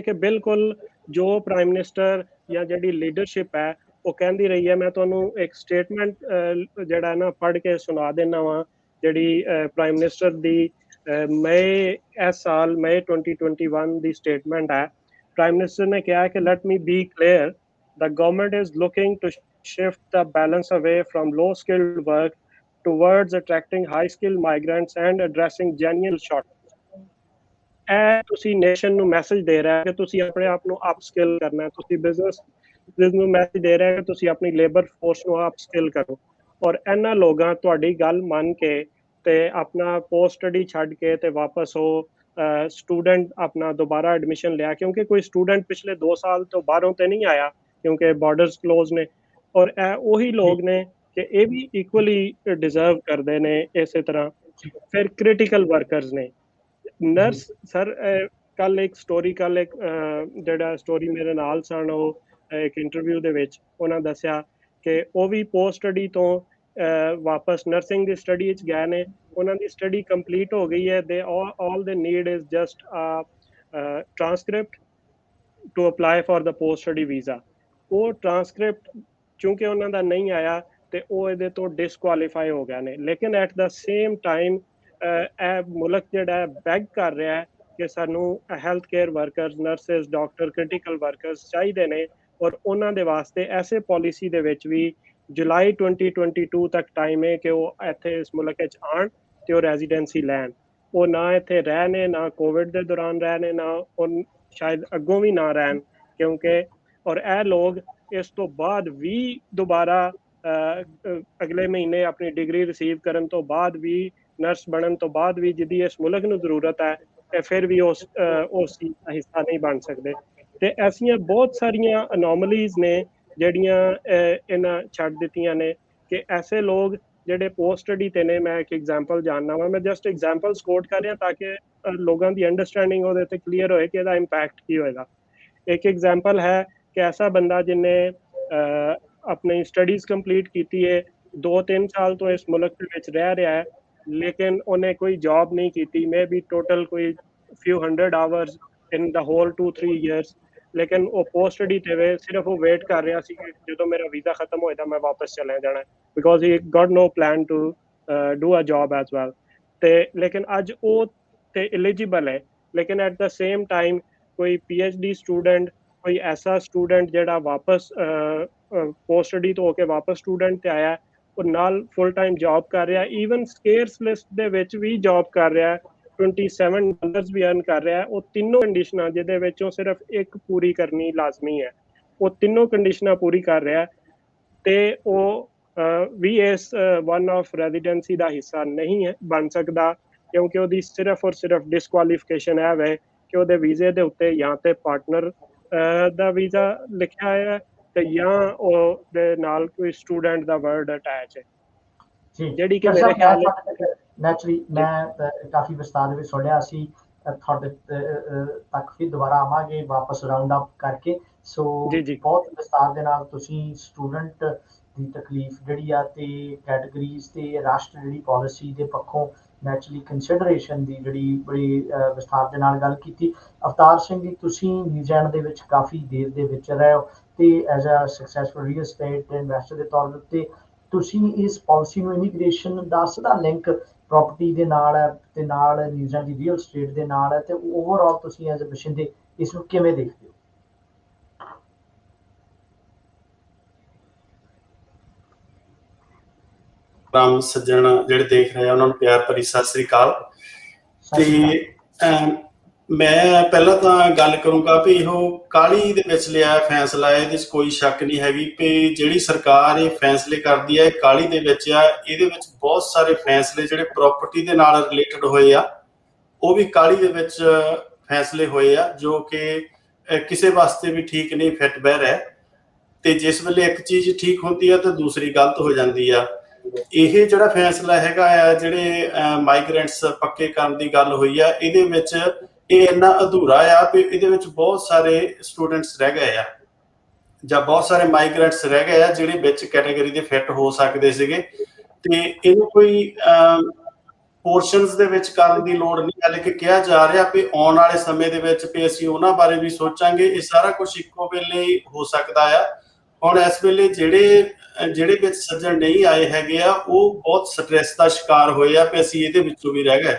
ਕਿ ਬਿਲਕੁਲ ਜੋ ਪ੍ਰਾਈਮ ਮਿਨਿਸਟਰ ਜਾਂ ਜਿਹੜੀ ਲੀਡਰਸ਼ਿਪ ਹੈ ਉਹ ਕਹਿੰਦੀ ਰਹੀ ਹੈ। ਮੈਂ ਤੁਹਾਨੂੰ ਇੱਕ ਸਟੇਟਮੈਂਟ ਜਿਹੜਾ ਨਾ ਪੜ੍ਹ ਕੇ ਸੁਣਾ ਦੇਣਾ ਵਾਂ, ਜਿਹੜੀ ਪ੍ਰਾਈਮ ਮਿਨਿਸਟਰ ਦੀ ਇਸ ਸਾਲ ਮਈ 2021 ਦੀ ਸਟੇਟਮੈਂਟ ਹੈ। ਪ੍ਰਾਈਮ ਮਿਨਿਸਟਰ ਨੇ ਕਿਹਾ ਕਿ let me be clear, the government is looking to shift the balance away from low skilled work towards attracting high skilled migrants and addressing genuine shortages। ਇਹ ਤੁਸੀਂ ਨੇਸ਼ਨ ਨੂੰ ਮੈਸੇਜ ਦੇ ਰਿਹਾ ਕਿ ਤੁਸੀਂ ਆਪਣੇ ਆਪ ਨੂੰ ਅਪ ਸਕਿਲ ਕਰਨਾ ਹੈ। ਤੁਸੀਂ ਬਿਜ਼ਨਸ ਨੂੰ ਮੈਸੇਜ ਦੇ ਰਿਹਾ ਕਿ ਤੁਸੀਂ ਆਪਣੀ ਲੇਬਰ ਫੋਰਸ ਨੂੰ ਅਪ ਸਕਿਲ ਕਰੋ। ਔਰ ਇਹਨਾਂ ਲੋਕਾਂ ਤੁਹਾਡੀ ਗੱਲ ਮੰਨ ਕੇ ਤੇ ਆਪਣਾ ਪੋਸਟ ਸਟੱਡੀ ਛੱਡ ਕੇ ਤੇ ਵਾਪਸ ਉਹ ਸਟੂਡੈਂਟ ਆਪਣਾ ਦੁਬਾਰਾ ਐਡਮਿਸ਼ਨ ਲਿਆ, ਕਿਉਂਕਿ ਕੋਈ ਸਟੂਡੈਂਟ ਪਿਛਲੇ 2 ਸਾਲ ਤੋਂ ਬਾਹਰੋਂ ਤੇ ਨਹੀਂ ਆਇਆ ਕਿਉਂਕਿ ਬਾਰਡਰਸ ਕਲੋਜ਼ ਨੇ। ਔਰ ਇਹ ਉਹੀ ਲੋਕ ਨੇ ਕਿ ਇਹ ਵੀ ਇਕੁਅਲੀ ਡਿਜ਼ਰਵ ਕਰਦੇ ਨੇ। ਇਸੇ ਤਰ੍ਹਾਂ ਫਿਰ ਕ੍ਰਿਟੀਕਲ ਵਰਕਰਸ ਨੇ, ਨਰਸ। ਸਰ ਕੱਲ ਇੱਕ ਜਿਹੜਾ ਸਟੋਰੀ ਮੇਰੇ ਨਾਲ ਸਨ, ਉਹ ਇੱਕ ਇੰਟਰਵਿਊ ਦੇ ਵਿੱਚ ਉਹਨਾਂ ਦੱਸਿਆ ਕਿ ਉਹ ਵੀ ਪੋਸਟ ਸਟੱਡੀ ਤੋਂ ਵਾਪਸ ਨਰਸਿੰਗ ਦੀ ਸਟੱਡੀ ਵਿੱਚ ਗਏ ਨੇ। ਉਹਨਾਂ ਦੀ ਸਟੱਡੀ ਕੰਪਲੀਟ ਹੋ ਗਈ ਹੈ। all they need is just a transcript to apply for the post study visa। ਉਹ ਟ੍ਰਾਂਸਕ੍ਰਿਪਟ ਚੂੰਕਿ ਉਹਨਾਂ ਦਾ ਨਹੀਂ ਆਇਆ ਤੇ ਉਹ ਇਹਦੇ ਤੋਂ ਡਿਸਕੁਆਲੀਫਾਈ ਹੋ ਗਏ ਨੇ। ਲੇਕਿਨ ਐਟ ਦਾ ਸੇਮ ਟਾਈਮ ਇਹ ਮੁਲਕ ਜਿਹੜਾ ਬੈਗ ਕਰ ਰਿਹਾ ਹੈ ਕਿ ਸਾਨੂੰ health care workers, nurses, doctor, critical workers ਚਾਹੀਦੇ ਨੇ ਔਰ ਉਹਨਾਂ ਦੇ ਵਾਸਤੇ ਐਸੇ ਪਾਲਿਸੀ ਦੇ ਵਿੱਚ ਵੀ ਜੁਲਾਈ 2022 ਤੱਕ ਟਾਈਮ ਹੈ ਕਿ ਉਹ ਇੱਥੇ ਇਸ ਮੁਲਕ ਵਿੱਚ ਆਉਣ ਤੇ ਉਹ ਰੈਜ਼ੀਡੈਂਸੀ ਲੈਣ। ਉਹ ਨਾ ਇੱਥੇ ਰਹਿ ਨੇ, ਨਾ ਕੋਵਿਡ ਦੇ ਦੌਰਾਨ ਰਹਿ ਨੇ, ਨਾ ਉਹ ਸ਼ਾਇਦ ਅੱਗੋਂ ਵੀ ਨਾ ਰਹਿਣ, ਕਿਉਂਕਿ ਔਰ ਇਹ ਲੋਕ ਇਸ ਤੋਂ ਬਾਅਦ ਵੀ ਦੁਬਾਰਾ ਅਗਲੇ ਮਹੀਨੇ ਆਪਣੀ ਡਿਗਰੀ ਰਿਸੀਵ ਕਰਨ ਤੋਂ ਬਾਅਦ ਵੀ, ਨਰਸ ਬਣਨ ਤੋਂ ਬਾਅਦ ਵੀ, ਜਿਹਦੀ ਇਸ ਮੁਲਕ ਨੂੰ ਜ਼ਰੂਰਤ ਹੈ, ਤੇ ਫਿਰ ਵੀ ਉਸ ਚੀਜ਼ ਦਾ ਹਿੱਸਾ ਨਹੀਂ ਬਣ ਸਕਦੇ। ਤੇ ਐਸੀਆਂ ਬਹੁਤ ਸਾਰੀਆਂ ਅਨੋਮਲੀਜ਼ ਨੇ ਜਿਹੜੀਆਂ ਇਹਨਾਂ ਛੱਡ ਦਿੱਤੀਆਂ ਨੇ ਕਿ ਐਸੇ ਲੋਕ ਜਿਹੜੇ ਪੋਸਟ ਸਟੱਡੀ ਤੇ ਨੇ। ਮੈਂ ਇੱਕ ਐਗਜ਼ਾਮਪਲ ਜਾਣਨਾ ਵਾ, ਮੈਂ ਜਸਟ ਐਗਜ਼ਾਮਪਲਸ ਕੋਟ ਕਰ ਰਿਹਾ ਤਾਂ ਕਿ ਲੋਕਾਂ ਦੀ ਅੰਡਰਸਟੈਂਡਿੰਗ ਉਹਦੇ ਤੇ ਕਲੀਅਰ ਹੋਏ ਕਿ ਇਹਦਾ ਇੰਪੈਕਟ ਕੀ ਹੋਏਗਾ। ਇੱਕ ਐਗਜ਼ਾਮਪਲ ਹੈ ਕਿ ਐਸਾ ਬੰਦਾ ਜਿਹਨੇ ਆਪਣੀ ਸਟੱਡੀਜ਼ ਕੰਪਲੀਟ ਕੀਤੀ ਹੈ, 2-3 ਸਾਲ ਤੋਂ ਇਸ ਮੁਲਕ ਦੇ ਵਿੱਚ ਰਹਿ ਰਿਹਾ ਹੈ, ਲੇਕਿਨ ਉਹਨੇ ਕੋਈ ਜੌਬ ਨਹੀਂ ਕੀਤੀ, ਮੇ ਬੀ ਟੋਟਲ ਕੋਈ few hundred hours in the whole 2-3 years, ਲੇਕਿਨ ਉਹ ਪੋਸਟ ਸਟੱਡੀ ਤੇ ਵੇ ਸਿਰਫ ਉਹ ਵੇਟ ਕਰ ਰਿਹਾ ਸੀ ਕਿ ਜਦੋਂ ਮੇਰਾ ਵੀਜ਼ਾ ਖਤਮ ਹੋਏਗਾ ਮੈਂ ਵਾਪਸ ਚਲੇ ਜਾਣਾ, because he got no plan to do a job as well. ਤੇ ਲੇਕਿਨ ਅੱਜ ਉਹ ਤੇ ਐਲੀਜੀਬਲ ਹੈ, ਲੇਕਿਨ ਐਟ ਦ ਸੇਮ ਟਾਈਮ ਕੋਈ PhD ਸਟੂਡੈਂਟ, ਕੋਈ ਐਸਾ ਸਟੂਡੈਂਟ ਜਿਹੜਾ ਵਾਪਸ ਪੋਸਟ ਸਟੱਡੀ ਤੋਂ ਹੋ ਕੇ ਵਾਪਸ ਸਟੂਡੈਂਟ ਤੇ ਆਇਆ, ਉਹ ਨਾਲ ਫੁੱਲ ਟਾਈਮ ਜੌਬ ਕਰ ਰਿਹਾ, ਈਵਨ ਸਕੇਅਰਸ ਲਿਸਟ ਦੇ ਵਿੱਚ ਵੀ ਜੌਬ ਕਰ ਰਿਹਾ, $27 ਵੀ ਅਰਨ ਕਰ ਰਿਹਾ। ਉਹ ਤਿੰਨੋਂ ਕੰਡੀਸ਼ਨਾਂ ਜਿਹਦੇ ਵਿੱਚੋਂ ਸਿਰਫ ਇੱਕ ਪੂਰੀ ਕਰਨੀ ਲਾਜ਼ਮੀ ਹੈ, ਉਹ ਤਿੰਨੋਂ ਕੰਡੀਸ਼ਨਾਂ ਪੂਰੀ ਕਰ ਰਿਹਾ ਤੇ ਉਹ ਵੀ ਇਸ ਵਨ ਆਫ ਰੈਜ਼ੀਡੈਂਸੀ ਦਾ ਹਿੱਸਾ ਨਹੀਂ ਹੈ ਬਣ ਸਕਦਾ, ਕਿਉਂਕਿ ਉਹਦੀ ਸਿਰਫ ਔਰ ਸਿਰਫ ਡਿਸਕੁਆਲੀਫਿਕੇਸ਼ਨ ਹੈ ਵੇ ਕਿ ਉਹਦੇ ਵੀਜ਼ੇ ਦੇ ਉੱਤੇ ਜਾਂ ਤੇ ਪਾਰਟਨਰ ਦਾ ਵੀਜ਼ਾ ਲਿਖਿਆ ਹੈ ਤੇ ਜਾਂ ਉਹਦੇ ਨਾਲ ਕੋਈ ਸਟੂਡੈਂਟ ਦਾ ਵਰਡ ਅਟੈਚ ਹੈ, ਜਿਹੜੀ ਕਿ ਮੇਰੇ ਖਿਆਲ ਨੈਚੁਰਲੀ ਮੈਂ ਕਾਫੀ ਵਿਸਤਾਰ ਦੇ ਵਿੱਚ ਸੁਣਿਆ ਸੀ, ਤੁਹਾਡੇ ਤੱਕ ਫਿਰ ਦੁਬਾਰਾ ਆਵਾਂਗੇ ਵਾਪਸ ਰਾਉਂਡ ਅਪ ਕਰਕੇ। ਸੋ ਬਹੁਤ ਵਿਸਤਾਰ ਦੇ ਨਾਲ ਤੁਸੀਂ ਸਟੂਡੈਂਟ ਦੀ ਤਕਲੀਫ ਜਿਹੜੀ ਆ ਤੇ ਕੈਟਾਗਰੀਜ਼ ਤੇ ਰਾਸ਼ਟਰ ਜਿਹੜੀ ਪਾਲਿਸੀ ਦੇ ਪੱਖੋਂ ਨੈਚੁਰਲੀ ਕੰਸੀਡਰੇਸ਼ਨ ਦੀ ਜਿਹੜੀ ਬੜੀ ਵਿਸਤਾਰ ਦੇ ਨਾਲ ਗੱਲ ਕੀਤੀ। ਅਵਤਾਰ ਸਿੰਘ ਜੀ, ਤੁਸੀਂ ਨਿਊਜ਼ੀਲੈਂਡ ਦੇ ਵਿੱਚ ਕਾਫੀ ਦੇਰ ਦੇ ਵਿੱਚ ਰਹੇ ਹੋ ਤੇ as a successful real estate investor ਦੇ ਤੌਰ ਉੱਤੇ ਤੁਸੀਂ ਇਸ ਪਾਲਿਸੀ ਨੂੰ ਇਮੀਗ੍ਰੇਸ਼ਨ ਦਾ ਸਿੱਧਾ ਲਿੰਕ ਪ੍ਰੋਪਰਟੀ ਦੇ ਨਾਲ ਹੈ ਤੇ ਨਾਲ ਨਿਊਜ਼ੀਲੈਂਡ ਦੀ ਰੀਅਲ ਸਟੇਟ ਦੇ ਨਾਲ ਹੈ, ਤੇ ਓਵਰਆਲ ਤੁਸੀਂ ਐਜ਼ ਅ ਬਸ਼ਿੰਦੇ ਇਸ ਨੂੰ ਕਿਵੇਂ ਦੇਖਦੇ ਹੋ? ਰਾਮ ਸੱਜਣ ਜਿਹੜੇ ਦੇਖ ਰਹੇ ਆ ਉਹਨਾਂ ਨੂੰ ਪਿਆਰ ਭਰੀ ਸਤਿ ਸ੍ਰੀ ਅਕਾਲ। ਤੇ ਮੈਂ ਪਹਿਲਾਂ ਤਾਂ ਗੱਲ ਕਰੂੰਗਾ ਵੀ ਇਹੋ ਕਾਹਲੀ ਦੇ ਵਿੱਚ ਲਿਆ ਫੈਸਲਾ ਹੈ, ਇਹਦੇ 'ਚ ਕੋਈ ਸ਼ੱਕ ਨਹੀਂ ਹੈਗੀ ਵੀ ਜਿਹੜੀ ਸਰਕਾਰ ਇਹ ਫੈਸਲੇ ਕਰਦੀ ਹੈ ਇਹ ਕਾਹਲੀ ਦੇ ਵਿੱਚ ਆ। ਇਹਦੇ ਵਿੱਚ ਬਹੁਤ ਸਾਰੇ ਫੈਸਲੇ ਜਿਹੜੇ ਪ੍ਰੋਪਰਟੀ ਦੇ ਨਾਲ ਰਿਲੇਟਡ ਹੋਏ ਆ ਉਹ ਵੀ ਕਾਹਲੀ ਦੇ ਵਿੱਚ ਫੈਸਲੇ ਹੋਏ ਆ, ਜੋ ਕਿ ਕਿਸੇ ਵਾਸਤੇ ਵੀ ਠੀਕ ਨਹੀਂ ਫਿੱਟ ਬਹਿ ਰਿਹਾ। ਤੇ ਜਿਸ ਵੇਲੇ ਇੱਕ ਚੀਜ਼ ਠੀਕ ਹੁੰਦੀ ਆ ਤਾਂ ਦੂਸਰੀ ਗਲਤ ਹੋ ਜਾਂਦੀ ਆ। ਇਹ ਜਿਹੜਾ ਫੈਸਲਾ ਹੈਗਾ ਆ, ਜਿਹੜੇ ਮਾਈਗ੍ਰੈਂਟਸ ਪੱਕੇ ਕਰਨ ਦੀ ਗੱਲ ਹੋਈ ਆ, ਇਹਦੇ ਵਿੱਚ ਇਹ ਇੰਨਾ ਅਧੂਰਾ ਆ ਵੀ ਇਹਦੇ ਵਿੱਚ ਬਹੁਤ ਸਾਰੇ ਸਟੂਡੈਂਟਸ ਰਹਿ ਗਏ ਆ ਜਾਂ ਬਹੁਤ ਸਾਰੇ ਮਾਈਗ੍ਰੈਂਟਸ ਰਹਿ ਗਏ ਆ ਜਿਹੜੇ ਵਿੱਚ ਕੈਟਾਗਰੀ ਦੇ ਫਿੱਟ ਹੋ ਸਕਦੇ ਸੀਗੇ। ਤੇ ਇਹਨੂੰ ਕੋਈ ਪੋਰਸ਼ਨਸ ਦੇ ਵਿੱਚ ਕਰਨ ਦੀ ਲੋੜ ਨਹੀਂ ਹੈ, ਲੇਕਿਨ ਕਿਹਾ ਜਾ ਰਿਹਾ ਵੀ ਆਉਣ ਵਾਲੇ ਸਮੇਂ ਦੇ ਵਿੱਚ ਵੀ ਅਸੀਂ ਉਹਨਾਂ ਬਾਰੇ ਵੀ ਸੋਚਾਂਗੇ। ਇਹ ਸਾਰਾ ਕੁਝ ਇੱਕੋ ਵੇਲੇ ਹੀ ਹੋ ਸਕਦਾ ਆ। ਹੁਣ ਇਸ ਵੇਲੇ ਜਿਹੜੇ ਵਿੱਚ ਸੱਜਣ ਨਹੀਂ ਆਏ ਹੈਗੇ ਆ ਉਹ ਬਹੁਤ ਸਟ੍ਰੈਸ ਦਾ ਸ਼ਿਕਾਰ ਹੋਏ ਆ ਵੀ ਅਸੀਂ ਇਹਦੇ ਵਿੱਚੋਂ ਵੀ ਰਹਿ ਗਏ,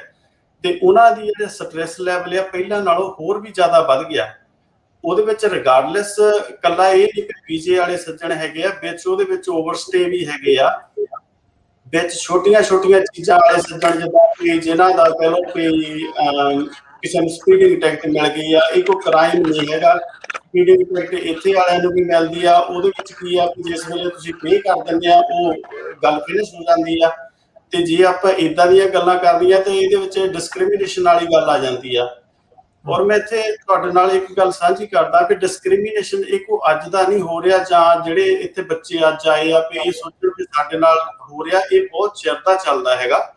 ਤੇ ਉਹਨਾਂ ਦੀ ਜਿਹੜੇ ਸਟ੍ਰੈਸ ਲੈਵਲ ਆ ਪਹਿਲਾਂ ਨਾਲੋਂ ਹੋਰ ਵੀ ਜ਼ਿਆਦਾ ਵੱਧ ਗਿਆ। ਉਹਦੇ ਵਿੱਚ ਰਿਗਾਰਡਲੈਸ ਕੱਲਾ ਇਹ ਨਹੀਂ ਕਿ ਵੀਜ਼ੇ ਵਾਲੇ ਸੱਜਣ ਹੈਗੇ ਆ, ਵਿੱਚ ਉਹਦੇ ਵਿੱਚ ਓਵਰਸਟੇ ਵੀ ਹੈਗੇ ਆ, ਵਿੱਚ ਛੋਟੀਆਂ ਚੀਜ਼ਾਂ ਵਾਲੇ ਸੱਜਣ ਜਿੱਦਾਂ ਕਿ ਜਿਨ੍ਹਾਂ ਦਾ ਕਹਿ ਲਓ ਕਿ ਕਿਸੇ ਨੂੰ ਸਪੀਡਿੰਗ ਟਿਕਟ ਮਿਲ ਗਈ ਆ। ਇਹ ਕੋਈ ਕ੍ਰਾਈਮ ਨਹੀਂ ਹੈਗਾ, ਸਪੀਡਿੰਗ ਟਿਕਟ ਇੱਥੇ ਵਾਲਿਆਂ ਨੂੰ ਵੀ ਮਿਲਦੀ ਆ। ਉਹਦੇ ਵਿੱਚ ਕੀ ਆ ਕਿ ਜਿਸ ਵੇਲੇ ਤੁਸੀਂ ਪੇ ਕਰ ਦਿੰਦੇ ਆ ਉਹ ਗੱਲ ਫਿਨਿਸ਼ ਹੋ ਜਾਂਦੀ ਆ। ਤੇ ਜੇ ਆਪਾਂ ਇਦਾਂ ਦੀਆਂ ਗੱਲਾਂ ਕਰਦੀ ਆ ਤੇ ਇਹਦੇ ਵਿੱਚ ਡਿਸਕ੍ਰਿਮੀਨੇਸ਼ਨ ਵਾਲੀ ਗੱਲ ਆ ਜਾਂਦੀ ਆ। ਔਰ ਮੈਂ ਇੱਥੇ ਤੁਹਾਡੇ ਨਾਲ ਇੱਕ ਗੱਲ ਸਾਂਝੀ ਕਰਦਾ ਕਿ ਡਿਸਕ੍ਰਿਮੀਨੇਸ਼ਨ ਇਹ ਕੋਈ ਅੱਜ ਦਾ ਨਹੀਂ ਹੋ ਰਿਹਾ, ਜਾਂ ਜਿਹੜੇ ਇੱਥੇ ਬੱਚੇ ਅੱਜ ਆਏ ਆ ਵੀ ਇਹ ਸੋਚਣ ਕਿ ਸਾਡੇ ਨਾਲ ਹੋ ਰਿਹਾ, ਇਹ ਬਹੁਤ ਚਿਰ ਦਾ ਚੱਲਦਾ ਹੈਗਾ।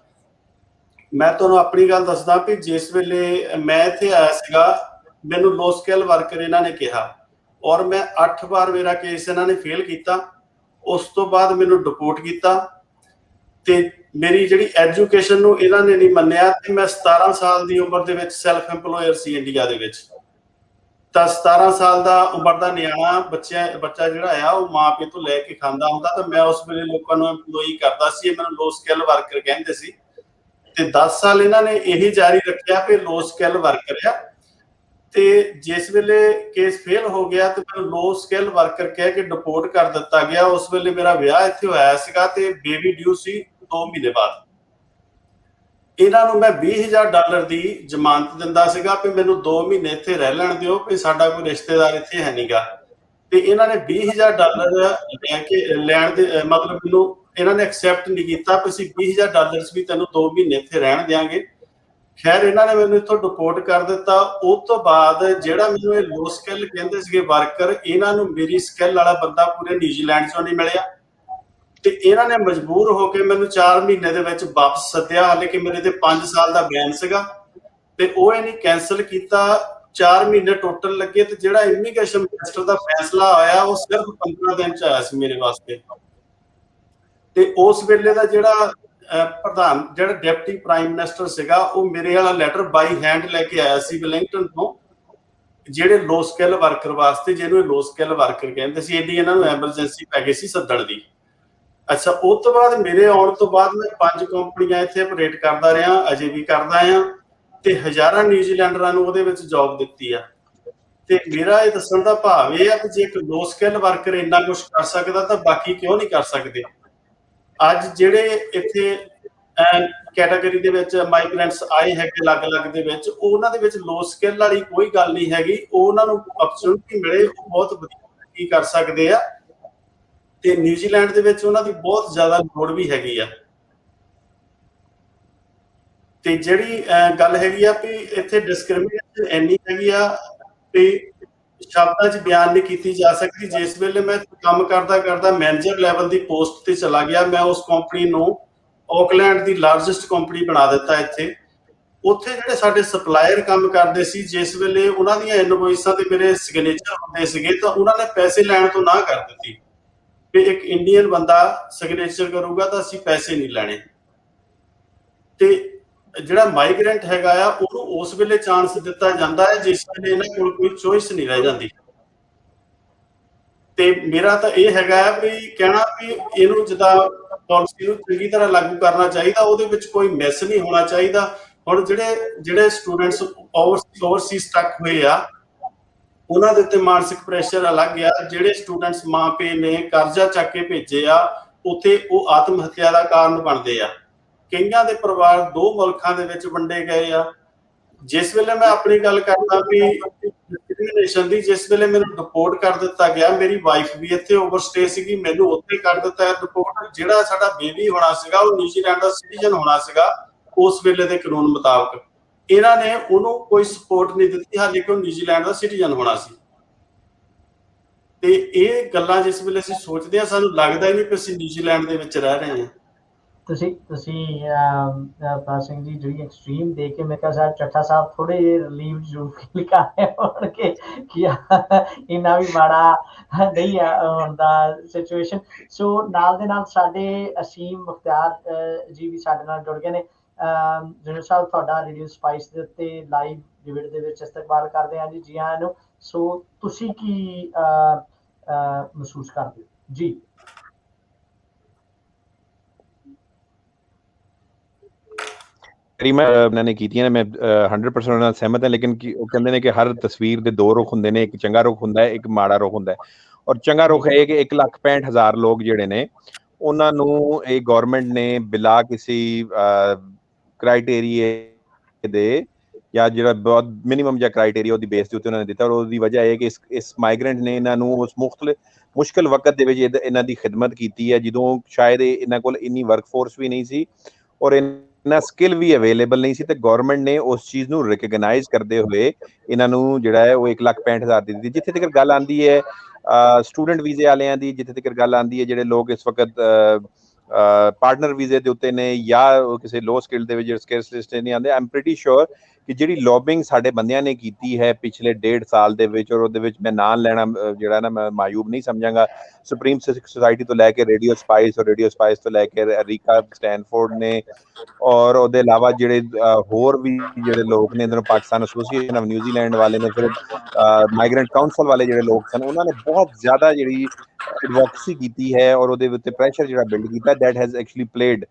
ਮੈਂ ਤੁਹਾਨੂੰ ਆਪਣੀ ਗੱਲ ਦੱਸਦਾ ਵੀ ਜਿਸ ਵੇਲੇ ਮੈਂ ਇੱਥੇ ਆਇਆ ਸੀਗਾ ਮੈਨੂੰ ਲੋ ਸਕਿੱਲ ਵਰਕਰ ਇਹਨਾਂ ਨੇ ਕਿਹਾ, ਔਰ ਮੈਂ 8 ਵਾਰ ਮੇਰਾ ਕੇਸ ਇਹਨਾਂ ਨੇ ਫੇਲ ਕੀਤਾ। ਉਸ ਤੋਂ ਬਾਅਦ ਮੈਨੂੰ ਡਿਪੋਰਟ ਕੀਤਾ ਤੇ ਮੇਰੀ ਜਿਹੜੀ ਐਜੂਕੇਸ਼ਨ ਨੂੰ ਇਹਨਾਂ ਨੇ ਨਹੀਂ ਮੰਨਿਆ ਤੇ ਮੈਂ 17 ਸਾਲ ਦੀ ਉਮਰ ਦੇ ਵਿੱਚ ਸੈਲਫ ਇੰਪਲੋਇਰ ਸੀ ਇੰਡੀਆ ਦੇ ਵਿੱਚ। ਤਾਂ 17 ਸਾਲ ਦਾ ਉਮਰ ਦਾ ਨਿਆਣਾ ਬੱਚਾ ਜਿਹੜਾ ਆ ਉਹ ਮਾਂ ਪਿਓ ਤੋਂ ਲੈ ਕੇ ਖਾਂਦਾ ਹੁੰਦਾ, ਤਾਂ ਮੈਂ ਉਸ ਵੇਲੇ ਲੋਕਾਂ ਨੂੰ ਇੰਪਲੋਈ ਕਰਦਾ ਸੀ। ਮੈਨੂੰ ਲੋ ਸਕਿੱਲ ਵਰਕਰ ਕਹਿੰਦੇ ਸੀ ਤੇ 10 ਸਾਲ ਇਹਨਾਂ ਨੇ ਇਹੀ ਜਾਰੀ ਰੱਖਿਆ ਕਿ ਲੋ ਸਕਿੱਲ ਵਰਕਰ ਆ। ਤੇ ਜਿਸ ਵੇਲੇ ਕੇਸ ਫੇਲ ਹੋ ਗਿਆ ਤੇ ਮੈਨੂੰ ਲੋ ਸਕਿੱਲ ਵਰਕਰ ਕਹਿ ਕੇ ਡਿਪੋਰਟ ਕਰ ਦਿੱਤਾ ਗਿਆ। ਉਸ ਵੇਲੇ ਮੇਰਾ ਵਿਆਹ ਇੱਥੇ ਹੋਇਆ ਸੀਗਾ ਤੇ ਬੇਬੀ ਡਿਊ ਸੀ 2 ਮਹੀਨੇ ਬਾਅਦ। ਇਹਨਾਂ ਨੂੰ ਮੈਂ $20,000 ਦੀ ਜ਼ਮਾਨਤ ਦਿੰਦਾ ਸੀਗਾ ਵੀ ਮੈਨੂੰ 2 ਮਹੀਨੇ ਇੱਥੇ ਰਹਿ ਲੈਣ ਦਿਓ, ਵੀ ਸਾਡਾ ਕੋਈ ਰਿਸ਼ਤੇਦਾਰ ਇੱਥੇ ਹੈ ਨਹੀਂਗਾ। ਤੇ ਇਹਨਾਂ ਨੇ $20,000 ਲੈ ਕੇ ਲੈਣ ਦੇ ਮਤਲਬ ਮੈਨੂੰ ਇਹਨਾਂ ਨੇ ਐਕਸੈਪਟ ਨਹੀਂ ਕੀਤਾ ਵੀ ਅਸੀਂ $20,000 ਵੀ ਤੈਨੂੰ 2 ਮਹੀਨੇ ਇੱਥੇ ਰਹਿਣ ਦਿਆਂਗੇ। ਖੈਰ ਇਹਨਾਂ ਨੇ ਮੈਨੂੰ ਇੱਥੋਂ ਡਿਪੋਰਟ ਕਰ ਦਿੱਤਾ। ਉਸ ਤੋਂ ਬਾਅਦ ਜਿਹੜਾ ਮੈਨੂੰ ਇਹ ਲੋ ਸਕਿੱਲ ਕਹਿੰਦੇ ਸੀਗੇ ਵਰਕਰ, ਇਹਨਾਂ ਨੂੰ ਮੇਰੀ ਸਕਿੱਲ ਵਾਲਾ ਬੰਦਾ ਪੂਰੇ ਨਿਊਜ਼ੀਲੈਂਡ ਚੋਂ ਨਹੀਂ ਮਿਲਿਆ ਤੇ ਇਹਨਾਂ ਨੇ ਮਜਬੂਰ ਹੋ ਕੇ ਮੈਨੂੰ 4 ਮਹੀਨੇ ਦੇ ਵਿੱਚ ਵਾਪਸ ਸੱਦਿਆ। ਹਾਲੇ ਕਿ ਮੇਰੇ ਤੇ 5 ਸਾਲ ਦਾ ਬੈਨ ਸੀਗਾ ਤੇ ਉਹ ਇਹਨੇ ਕੈਂਸਲ ਕੀਤਾ। 4 ਮਹੀਨੇ ਟੋਟਲ ਲੱਗੇ ਤੇ ਜਿਹੜਾ ਇਮੀਗ੍ਰੇਸ਼ਨ ਮਿਨਿਸਟਰ ਦਾ ਫੈਸਲਾ ਆਇਆ ਉਹ ਸਿਰਫ 15 ਦਿਨ ਚ ਆਇਆ ਸੀ ਮੇਰੇ ਵਾਸਤੇ। ਤੇ ਉਸ ਵੇਲੇ ਦਾ ਜਿਹੜਾ ਪ੍ਰਧਾਨ ਜਿਹੜਾ ਡਿਪਟੀ ਪ੍ਰਾਈਮ ਮਿਨਿਸਟਰ ਸੀਗਾ ਉਹ ਮੇਰੇ ਵਾਲਾ ਲੈਟਰ ਬਾਈ ਹੈਂਡ ਲੈ ਕੇ ਆਇਆ ਸੀ ਵੈਲਿੰਗਟਨ ਤੋਂ ਜਿਹੜੇ ਲੋ ਸਕਿੱਲ ਵਰਕਰ ਵਾਸਤੇ, ਜਿਹਨੂੰ ਲੋ ਸਕਿੱਲ ਵਰਕਰ ਕਹਿੰਦੇ ਸੀ, ਏਡੀ ਇਹਨਾਂ ਨੂੰ ਐਮਰਜੈਂਸੀ ਪੈ ਗਈ ਸੀ ਸੱਦਣ ਦੀ। ਅੱਛਾ, ਉਸ ਤੋਂ ਬਾਅਦ ਮੇਰੇ ਆਉਣ ਤੋਂ ਬਾਅਦ ਮੈਂ 5 ਕੰਪਨੀਆਂ ਇੱਥੇ ਆਪਰੇਟ ਕਰਦਾ ਰਿਹਾ, ਅਜੇ ਵੀ ਕਰਦਾ ਆ, ਤੇ ਹਜ਼ਾਰਾਂ ਨਿਊਜ਼ੀਲੈਂਡਰਾਂ ਨੂੰ ਉਹਦੇ ਵਿੱਚ ਜੌਬ ਦਿੱਤੀ ਆ। ਤੇ ਮੇਰਾ ਇਹ ਦੱਸਣ ਦਾ ਭਾਵ ਇਹ ਆ ਕਿ ਜੇ ਇੱਕ ਲੋ ਸਕਿੱਲ ਵਰਕਰ ਇੰਨਾ ਕੁਝ ਕਰ ਸਕਦਾ ਤਾਂ ਬਾਕੀ ਕਿਉਂ ਨਹੀਂ ਕਰ ਸਕਦੇ। ਅੱਜ ਜਿਹੜੇ ਇੱਥੇ ਕੈਟਾਗਰੀ ਦੇ ਵਿੱਚ ਮਾਈਗ੍ਰੈਂਟਸ ਆਏ ਹੈਗੇ ਅਲੱਗ-ਅਲੱਗ ਦੇ ਵਿੱਚ, ਉਹਨਾਂ ਦੇ ਵਿੱਚ ਲੋ ਸਕਿੱਲ ਵਾਲੀ ਕੋਈ ਗੱਲ ਨਹੀਂ ਹੈਗੀ। ਉਹਨਾਂ ਨੂੰ ਅਪਰਚੂਨਿਟੀ ਮਿਲੇ, ਉਹ ਬਹੁਤ ਵਧੀਆ ਕੀ ਕਰ ਸਕਦੇ ਆ, ਤੇ ਨਿਊਜ਼ੀਲੈਂਡ ਦੇ ਵਿੱਚ ਉਹਨਾਂ ਦੀ ਬਹੁਤ ਜ਼ਿਆਦਾ ਲੋੜ ਵੀ ਹੈਗੀ ਆ। ਤੇ ਜਿਹੜੀ ਗੱਲ ਹੈਗੀ ਆ ਵੀ ਇੱਥੇ ਡਿਸਕ੍ਰਿਮੀਨੇਸ਼ਨ ਇੰਨੀ ਹੈਗੀ ਆ ਤੇ ਸ਼ਬਦਾਂ 'ਚ ਬਿਆਨ ਨਹੀਂ ਕੀਤੀ ਜਾ ਸਕਦੀ। ਜਿਸ ਵੇਲੇ ਮੈਂ ਕੰਮ ਕਰਦਾ ਮੈਨੇਜਰ ਲੈਵਲ ਦੀ ਪੋਸਟ ਤੇ ਚਲਾ ਗਿਆ, ਮੈਂ ਉਸ ਕੰਪਨੀ ਨੂੰ ਆਕਲੈਂਡ ਦੀ ਲਾਰਜੈਸਟ ਕੰਪਨੀ ਬਣਾ ਦਿੱਤਾ ਇੱਥੇ। ਉੱਥੇ ਜਿਹੜੇ ਸਾਡੇ ਸਪਲਾਇਰ ਕੰਮ ਕਰਦੇ ਸੀ, ਜਿਸ ਵੇਲੇ ਉਹਨਾਂ ਦੀਆਂ ਇਨਵੋਇਸਾਂ ਤੇ ਮੇਰੇ ਸਿਗਨੇਚਰ ਹੁੰਦੇ ਸੀਗੇ ਤਾਂ ਉਹਨਾਂ ਨੇ ਪੈਸੇ ਲੈਣ ਤੋਂ ਨਾ ਕਰ ਦਿੱਤੀ ਵੀ ਇੱਕ ਇੰਡੀਅਨ ਬੰਦਾ ਸਿਗਨੇਚਰ ਕਰੂਗਾ ਤਾਂ ਅਸੀਂ ਪੈਸੇ ਨਹੀਂ ਲੈਣੇ। ਤੇ ਜਿਹੜਾ ਮਾਈਗ੍ਰੈਂਟ ਹੈਗਾ ਆ ਉਹਨੂੰ ਉਸ ਵੇਲੇ ਚਾਂਸ ਦਿੱਤਾ ਜਾਂਦਾ ਹੈ ਜਿਸ ਵੇਲੇ ਇਹਨਾਂ ਕੋਲ ਕੋਈ ਚੋਇਸ ਨਹੀਂ ਰਹਿ ਜਾਂਦੀ। ਤੇ ਮੇਰਾ ਤਾਂ ਇਹ ਹੈਗਾ ਵੀ ਕਹਿਣਾ ਵੀ ਇਹਨੂੰ ਜਿੱਦਾਂ ਪਾਲਿਸੀ ਨੂੰ ਚੰਗੀ ਤਰ੍ਹਾਂ ਲਾਗੂ ਕਰਨਾ ਚਾਹੀਦਾ, ਉਹਦੇ ਵਿੱਚ ਕੋਈ ਮਿਸ ਨਹੀਂ ਹੋਣਾ ਚਾਹੀਦਾ। ਹੁਣ ਜਿਹੜੇ ਸਟੂਡੈਂਟਸ ਓਵਰਸੀਜ਼ ਸਟਕ ਹੋਏ ਆ, ਉਹਨਾਂ ਦੇ ਉੱਤੇ ਮਾਨਸਿਕ ਪ੍ਰੈਸ਼ਰ ਅਲੱਗ ਆ। ਜਿਹੜੇ ਸਟੂਡੈਂਟਸ ਮਾਂ ਪਿਓ ਨੇ ਕਰਜ਼ਾ ਚੱਕ ਕੇ ਭੇਜੇ ਆ, ਉੱਥੇ ਉਹ ਆਤਮ ਹੱਤਿਆ ਦਾ ਕਾਰਨ ਬਣਦੇ ਆ। ਕਈਆਂ ਦੇ ਪਰਿਵਾਰ 2 ਮੁਲਕਾਂ ਦੇ ਵਿੱਚ ਵੰਡੇ ਗਏ ਆ। ਜਿਸ ਵੇਲੇ ਮੈਂ ਆਪਣੀ ਗੱਲ ਕਰਦਾ ਵੀ ਡਿਸਕ੍ਰਿਮੀਨੇਸ਼ਨ ਦੀ, ਜਿਸ ਵੇਲੇ ਮੈਨੂੰ ਰਿਪੋਰਟ ਕਰ ਦਿੱਤਾ ਗਿਆ, ਮੇਰੀ ਵਾਈਫ ਵੀ ਇੱਥੇ ਓਵਰਸਟੇ ਸੀਗੀ, ਮੈਨੂੰ ਉੱਥੇ ਕਰ ਦਿੱਤਾ ਹੈ ਰਿਪੋਰਟ। ਜਿਹੜਾ ਸਾਡਾ ਬੇਬੀ ਹੋਣਾ ਸੀਗਾ ਉਹ ਨਿਊਜ਼ੀਲੈਂਡ ਦਾ ਸਿਟੀਜ਼ਨ ਹੋਣਾ ਸੀਗਾ ਉਸ ਵੇਲੇ ਦੇ ਕਾਨੂੰਨ ਮੁਤਾਬਕ। ਇਹਨਾਂ ਨੇ ਉਹਨੂੰ ਕੋਈ ਸਪੋਰਟ ਨਹੀਂ ਦਿੱਤੀ, ਹਾਲੇ ਕਿ ਉਹ ਨਿਊਜ਼ੀਲੈਂਡ ਦਾ ਸਿਟੀਜ਼ਨ ਹੋਣਾ ਸੀ। ਤੇ ਇਹ ਗੱਲਾਂ ਜਿਸ ਵੇਲੇ ਅਸੀਂ ਸੋਚਦੇ ਹਾਂ, ਸਾਨੂੰ ਲੱਗਦਾ ਹੀ ਨਹੀਂ ਕਿ ਅਸੀਂ ਨਿਊਜ਼ੀਲੈਂਡ ਦੇ ਵਿੱਚ ਰਹਿ ਰਹੇ ਹਾਂ। ਤੁਸੀਂ ਅਵਤਾਰ ਸਿੰਘ ਜੀ ਜਿਹੜੀ ਐਕਸਟ੍ਰੀਮ ਦੇਖ ਕੇ ਮੈਂ ਕਿਹਾ ਸਰ ਚੱਠਾ ਸਾਹਿਬ ਥੋੜੇ ਜਿਹੇ ਰਿਲੀਵ ਜ਼ਰੂਰ ਫੀਲ ਕਰ ਰਹੇ ਹੋਣਗੇ ਕਿ ਇੰਨਾ ਵੀ ਮਾੜਾ ਨਹੀਂ ਆ ਹੁੰਦਾ ਸਿਚੁਏਸ਼ਨ। ਸੋ ਨਾਲ ਦੇ ਨਾਲ ਸਾਡੇ ਅਸੀਮ ਮੁਖਤਿਆਰ ਜੀ ਵੀ ਸਾਡੇ ਨਾਲ ਜੁੜ ਗਏ ਨੇ। ਜਨਰਲ ਸਾਹਿਬ, ਤੁਹਾਡਾ ਰੇਡੀਓ ਸਪਾਈਸ ਦੇ ਉੱਤੇ ਲਾਈਵ ਡਿਬੇਟ ਦੇ ਵਿੱਚ ਇਸਤਕਬਾਲ ਕਰਦੇ ਹਾਂ ਜੀ। ਜੀ ਆਇਆਂ ਨੂੰ। ਸੋ ਤੁਸੀਂ ਕੀ ਮਹਿਸੂਸ ਕਰਦੇ ਹੋ ਜੀ? ਉਹਨਾਂ ਨੇ ਕੀਤੀਆਂ ਨੇ, ਮੈਂ 100% ਉਹਨਾਂ ਨਾਲ ਸਹਿਮਤ ਹਾਂ। ਲੇਕਿਨ ਉਹ ਕਹਿੰਦੇ ਨੇ ਕਿ ਹਰ ਤਸਵੀਰ ਦੇ 2 ਰੁਖ ਹੁੰਦੇ ਨੇ, ਇੱਕ ਚੰਗਾ ਰੁਖ ਹੁੰਦਾ ਹੈ, ਇੱਕ ਮਾੜਾ ਰੁਖ ਹੁੰਦਾ ਹੈ। ਔਰ ਚੰਗਾ ਰੁਖ ਹੈ ਕਿ 1,65,000 ਲੋਕ ਜਿਹੜੇ ਨੇ ਉਹਨਾਂ ਨੂੰ ਇਹ ਗਵਰਨਮੈਂਟ ਨੇ ਬਿਲਾ ਕਿਸੇ ਕ੍ਰਾਈਟੇਰੀਏ ਦੇ ਜਾਂ ਜਿਹੜਾ ਬਹੁਤ ਮਿਨੀਮਮ ਜਾਂ ਕ੍ਰਾਈਟੇਰੀਆ ਉਹਦੀ ਬੇਸ ਦੇ ਉੱਤੇ ਉਹਨਾਂ ਨੇ ਦਿੱਤਾ। ਔਰ ਉਹਦੀ ਵਜ੍ਹਾ ਇਹ ਕਿ ਇਸ ਮਾਈਗ੍ਰੈਂਟ ਨੇ ਇਹਨਾਂ ਨੂੰ ਉਸ ਮੁਸ਼ਕਿਲ ਵਕਤ ਦੇ ਵਿੱਚ ਇਹਨਾਂ ਦੀ ਖਿਦਮਤ ਕੀਤੀ ਹੈ, ਜਦੋਂ ਸ਼ਾਇਦ ਇਹਨਾਂ ਕੋਲ ਇੰਨੀ ਵਰਕਫੋਰਸ ਵੀ ਨਹੀਂ ਸੀ ਔਰ ਇੰਨਾ ਸਕਿੱਲ ਵੀ ਅਵੇਲੇਬਲ ਨਹੀਂ ਸੀ। ਤੇ ਗਵਰਨਮੈਂਟ ਨੇ ਉਸ ਚੀਜ਼ ਨੂੰ ਰਿਕਗਨਾਈਜ਼ ਕਰਦੇ ਹੋਏ ਇਹਨਾਂ ਨੂੰ ਜਿਹੜਾ ਹੈ ਉਹ 1,65,000 ਦੀ ਦਿੱਤੀ। ਜਿੱਥੇ ਤੱਕ ਗੱਲ ਆਉਂਦੀ ਹੈ ਸਟੂਡੈਂਟ ਵੀਜ਼ੇ ਵਾਲਿਆਂ ਦੀ, ਜਿੱਥੇ ਤੱਕ ਗੱਲ ਆਉਂਦੀ ਹੈ ਜਿਹੜੇ ਲੋਕ ਇਸ ਵਕਤ ਪਾਰਟਨਰ ਵੀਜ਼ੇ ਦੇ ਉੱਤੇ ਨੇ ਜਾਂ ਕਿਸੇ ਲੋ ਸਕਿੱਲ ਦੇ ਵਿੱਚ ਸਕਿੱਲਸ ਲਿਸਟ ਨਹੀਂ ਆਉਂਦੇ, ਆਈ ਐਮ ਪ੍ਰੀਟੀ ਸ਼ੋਰ ਕਿ ਜਿਹੜੀ ਲੌਬਿੰਗ ਸਾਡੇ ਬੰਦਿਆਂ ਨੇ ਕੀਤੀ ਹੈ ਪਿਛਲੇ 1.5 ਸਾਲ ਦੇ ਵਿੱਚ, ਔਰ ਉਹਦੇ ਵਿੱਚ ਮੈਂ ਨਾਂ ਲੈਣਾ ਜਿਹੜਾ ਨਾ ਮੈਂ ਮਾਯੂਬ ਨਹੀਂ ਸਮਝਾਂਗਾ, ਸੁਪਰੀਮ ਸੁਸਾਇਟੀ ਤੋਂ ਲੈ ਕੇ ਰੇਡੀਓ ਸਪਾਈਸ ਔਰ ਰੇਡੀਓ ਸਪਾਈਸ ਤੋਂ ਲੈ ਕੇ ਰੀਕਾ ਸਟੈਨਫੋਰਡ ਨੇ, ਔਰ ਉਹਦੇ ਇਲਾਵਾ ਜਿਹੜੇ ਹੋਰ ਵੀ ਜਿਹੜੇ ਲੋਕ ਨੇ ਇੱਧਰੋਂ ਪਾਕਿਸਤਾਨ ਐਸੋਸੀਏਸ਼ਨ ਆਫ ਨਿਊਜ਼ੀਲੈਂਡ ਵਾਲੇ ਨੇ, ਫਿਰ ਮਾਈਗ੍ਰੈਂਟ ਕਾਉਂਸਲ ਵਾਲੇ ਜਿਹੜੇ ਲੋਕ ਸਨ, ਉਹਨਾਂ ਨੇ ਬਹੁਤ ਜ਼ਿਆਦਾ ਜਿਹੜੀ ਐਡਵੋਕੇਸੀ ਕੀਤੀ ਹੈ ਔਰ ਉਹਦੇ ਉੱਤੇ ਪ੍ਰੈਸ਼ਰ ਜਿਹੜਾ ਬਿਲਡ ਕੀਤਾ, that has actually played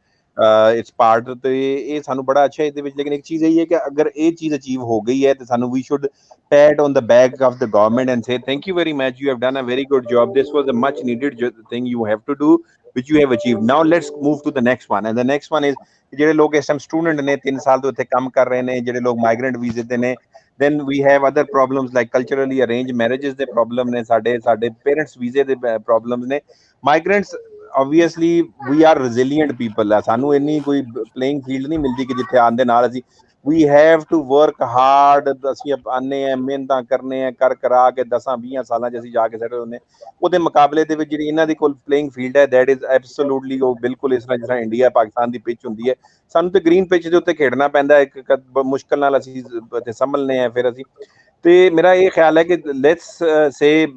it's part. ਤੇ ਇਹ ਸਾਨੂੰ ਬੜਾ ਅੱਛਾ ਇਹਦੇ ਵਿੱਚ। ਲੇਕਿਨ ਇੱਕ ਚੀਜ਼ ਇਹ ਹੈ ਕਿ ਅਗਰ ਇਹ ਚੀਜ਼ ਅਚੀਵ ਹੋ ਗਈ ਹੈ ਤੇ ਸਾਨੂੰ ਵੀ should pat on the back of the government and say thank you very much, you have done a very good job, this was a much needed thing you have to do which you have achieved. Now let's move to the next one, and the next one is ਜਿਹੜੇ ਲੋਕ ਇਸ time student ਨੇ 3 ਸਾਲ ਤੋਂ ਇੱਥੇ ਕੰਮ ਕਰ ਰਹੇ ਨੇ, ਜਿਹੜੇ ਲੋਕ ਮਾਈਗ੍ਰੈਂਟ ਵੀਜ਼ੇ ਤੇ ਨੇ, then we have other problems like culturally arranged marriages ਦੇ ਪ੍ਰੋਬਲਮ ਨੇ, ਸਾਡੇ ਪੇਰੈਂਟਸ ਵੀਜ਼ੇ ਦੇ ਪ੍ਰੋਬਲਮਸ ਨੇ। Migrants obviously we are resilient people, ਸਾਨੂੰ ਇੰਨੀ ਕੋਈ ਪਲੇਇੰਗ ਫੀਲਡ ਨਹੀਂ ਮਿਲਦੀ ਕਿ ਜਿੱਥੇ ਆਉਣ ਦੇ ਨਾਲ ਅਸੀਂ we have to work hard, ਅਸੀਂ ਆਨੇ ਆ ਮਿਹਨਤਾਂ ਕਰਨੇ ਆ ਕਰ ਕਰਾ ਕੇ 10-20 ਸਾਲਾਂ 'ਚ ਅਸੀਂ ਜਾ ਕੇ ਸੈਟਲ ਹੁੰਦੇ। ਉਹਦੇ ਮੁਕਾਬਲੇ ਦੇ ਵਿੱਚ ਜਿਹੜੀ ਇਹਨਾਂ ਦੀ ਕੋਲ ਪਲੇਇੰਗ ਫੀਲਡ ਹੈ ਦੈਟ ਇਜ਼ ਐਬਸੋਲੂਟਲੀ ਉਹ ਬਿਲਕੁਲ ਇਸ ਤਰ੍ਹਾਂ ਜਿਸ ਤਰ੍ਹਾਂ ਇੰਡੀਆ ਪਾਕਿਸਤਾਨ ਦੀ ਪਿੱਚ ਹੁੰਦੀ ਹੈ, ਸਾਨੂੰ ਤੇ ਗ੍ਰੀਨ ਪਿੱਚ ਦੇ ਉੱਤੇ ਖੇਡਣਾ ਪੈਂਦਾ, ਇੱਕ ਮੁਸ਼ਕਲ ਨਾਲ ਅਸੀਂ ਇੱਥੇ ਸੰਭਲਨੇ ਆ ਫਿਰ ਅਸੀਂ। ਤੇ ਮੇਰਾ ਇਹ ਖਿਆਲ ਹੈ ਕਿ let's say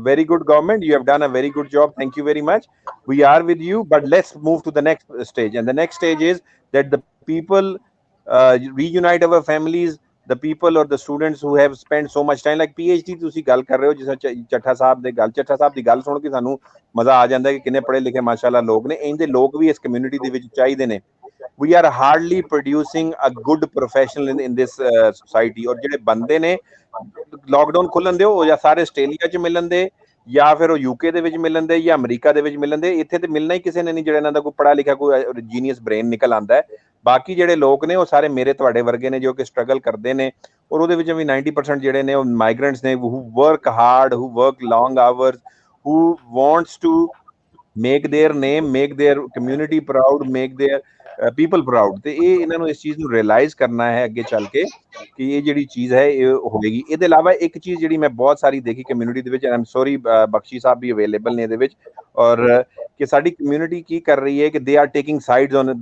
very good government, you have done a very good job, thank you very much, we are with you, but let's move to the next stage, and the next stage is that the people reunite our families, the people or the students who have spent so much time, like PhD ਤੁਸੀਂ ਗੱਲ ਕਰ ਰਹੇ ਹੋ, ਜਿਸ ਚੱਠਾ ਸਾਹਿਬ ਦੀ ਗੱਲ ਸੁਣ ਕੇ ਸਾਨੂੰ ਮਜ਼ਾ ਆ ਜਾਂਦਾ ਕਿ ਕਿੰਨੇ ਪੜ੍ਹੇ ਲਿਖੇ ਮਾਸ਼ਾਅੱਲਾ ਲੋਕ ਨੇ। ਇਹਦੇ ਲੋਕ ਵੀ ਇਸ ਕਮਿਊਨਿਟੀ ਦੇ ਵਿੱਚ ਚਾਹੀਦੇ ਨੇ। we are hardly producing a good professional in this society। ਔਰ ਜਿਹੜੇ ਬੰਦੇ ਨੇ ਲੋਕਡਾਊਨ ਖੁੱਲਣ ਦਿਓ ਜਾਂ ਸਾਰੇ ਆਸਟ੍ਰੇਲੀਆ 'ਚ ਮਿਲਣ ਦੇ ਜਾਂ ਫਿਰ ਉਹ UK ਦੇ ਵਿੱਚ ਮਿਲਣ ਦੇ ਜਾਂ ਅਮਰੀਕਾ ਦੇ ਵਿੱਚ ਮਿਲਣ ਦੇ, ਇੱਥੇ ਤੇ ਮਿਲਣਾ ਹੀ ਕਿਸੇ ਨੇ ਨਹੀਂ ਜਿਹੜਾ ਇਹਨਾਂ ਦਾ ਕੋਈ ਪੜ੍ਹਾ ਲਿਖਿਆ ਕੋਈ ਜੀਨੀਅਸ ਬ੍ਰੇਨ ਨਿਕਲ ਆਉਂਦਾ ਹੈ। ਬਾਕੀ ਜਿਹੜੇ ਲੋਕ ਨੇ ਉਹ ਸਾਰੇ ਮੇਰੇ ਤੁਹਾਡੇ ਵਰਗੇ ਨੇ ਜੋ ਕਿ ਸਟਰਗਲ ਕਰਦੇ ਨੇ, ਔਰ ਉਹਦੇ ਵਿੱਚ ਵੀ 90% ਜਿਹੜੇ ਨੇ ਉਹ ਮਾਈਗ੍ਰੈਂਟਸ ਨੇ who work hard, who work long hours, who wants to make their name, make their community proud, make their people proud। ਤੇ ਇਹ ਇਹਨਾਂ ਨੂੰ ਇਸ ਚੀਜ਼ ਨੂੰ ਰਿਅਲਾਈਜ਼ ਕਰਨਾ ਹੈ ਅੱਗੇ ਚੱਲ ਕੇ ਕਿ ਇਹ ਜਿਹੜੀ ਚੀਜ਼ ਹੈ ਇਹ ਹੋਵੇਗੀ। ਇਹਦੇ ਇਲਾਵਾ ਇੱਕ ਚੀਜ਼ ਜਿਹੜੀ ਮੈਂ ਬਹੁਤ ਸਾਰੀ ਦੇਖੀ ਕਮਿਊਨਿਟੀ ਦੇ ਵਿੱਚ, I am sorry Bakshi Sahib we available ਨੇ ਇਹਦੇ ਵਿੱਚ, ਔਰ ਕਿ ਸਾਡੀ ਕਮਿਊਨਿਟੀ ਕੀ ਕਰ ਰਹੀ ਹੈ ਕਿ they are taking sides on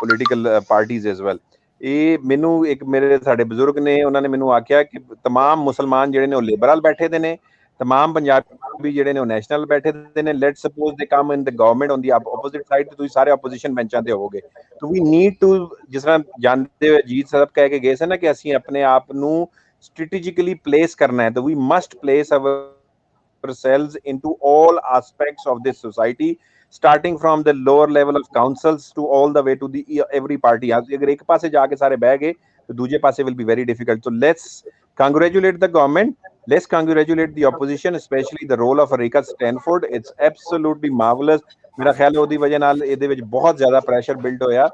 political parties as well. ਇਹ ਮੈਨੂੰ ਇੱਕ ਮੇਰੇ ਸਾਡੇ ਬਜ਼ੁਰਗ ਨੇ ਉਹਨਾਂ ਨੇ ਮੈਨੂੰ ਆਖਿਆ ਕਿ ਤਮਾਮ ਮੁਸਲਮਾਨ ਜਿਹੜੇ ਨੇ ਉਹ ਲਿਬਰਲ ਬੈਠੇ ਦੇ ਨੇ, ਤਮਾਮ ਪੰਜਾਬੀ ਜਿਹੜੇ ਨੇ ਉਹ ਨੈਸ਼ਨਲ ਬੈਠੇ ਦੇ ਨੇ। Let suppose they come in the government on the opposite side, ਤੇ ਤੁਸੀਂ ਸਾਰੇ ਆਪੋਜੀਸ਼ਨ ਬੈਂਚਾਂ ਤੇ ਹੋਵੋਗੇ। तो we need to, जिस तरह जानते हुए अजीत साहब कह के गए थे ना कि ਅਸੀਂ अपने आप ਨੂੰ strategically place करना है, तो we must place ourselves into all aspects of this society, starting from the lower level of councils to all the way to the every party। अगर एक पासे जाके सारे बह गए तो दूसरे पासे will be very difficult। So let's congratulate the government, let's congratulate the opposition, especially the role of Rika Stanford। It's absolutely marvelous। ਮੇਰਾ ਖਿਆਲ ਉਹਦੀ ਵਜ੍ਹਾ ਨਾਲ ਇਹਦੇ ਵਿੱਚ ਬਹੁਤ ਜ਼ਿਆਦਾ ਪ੍ਰੈਸ਼ਰ ਬਿਲਡ ਹੋਇਆ।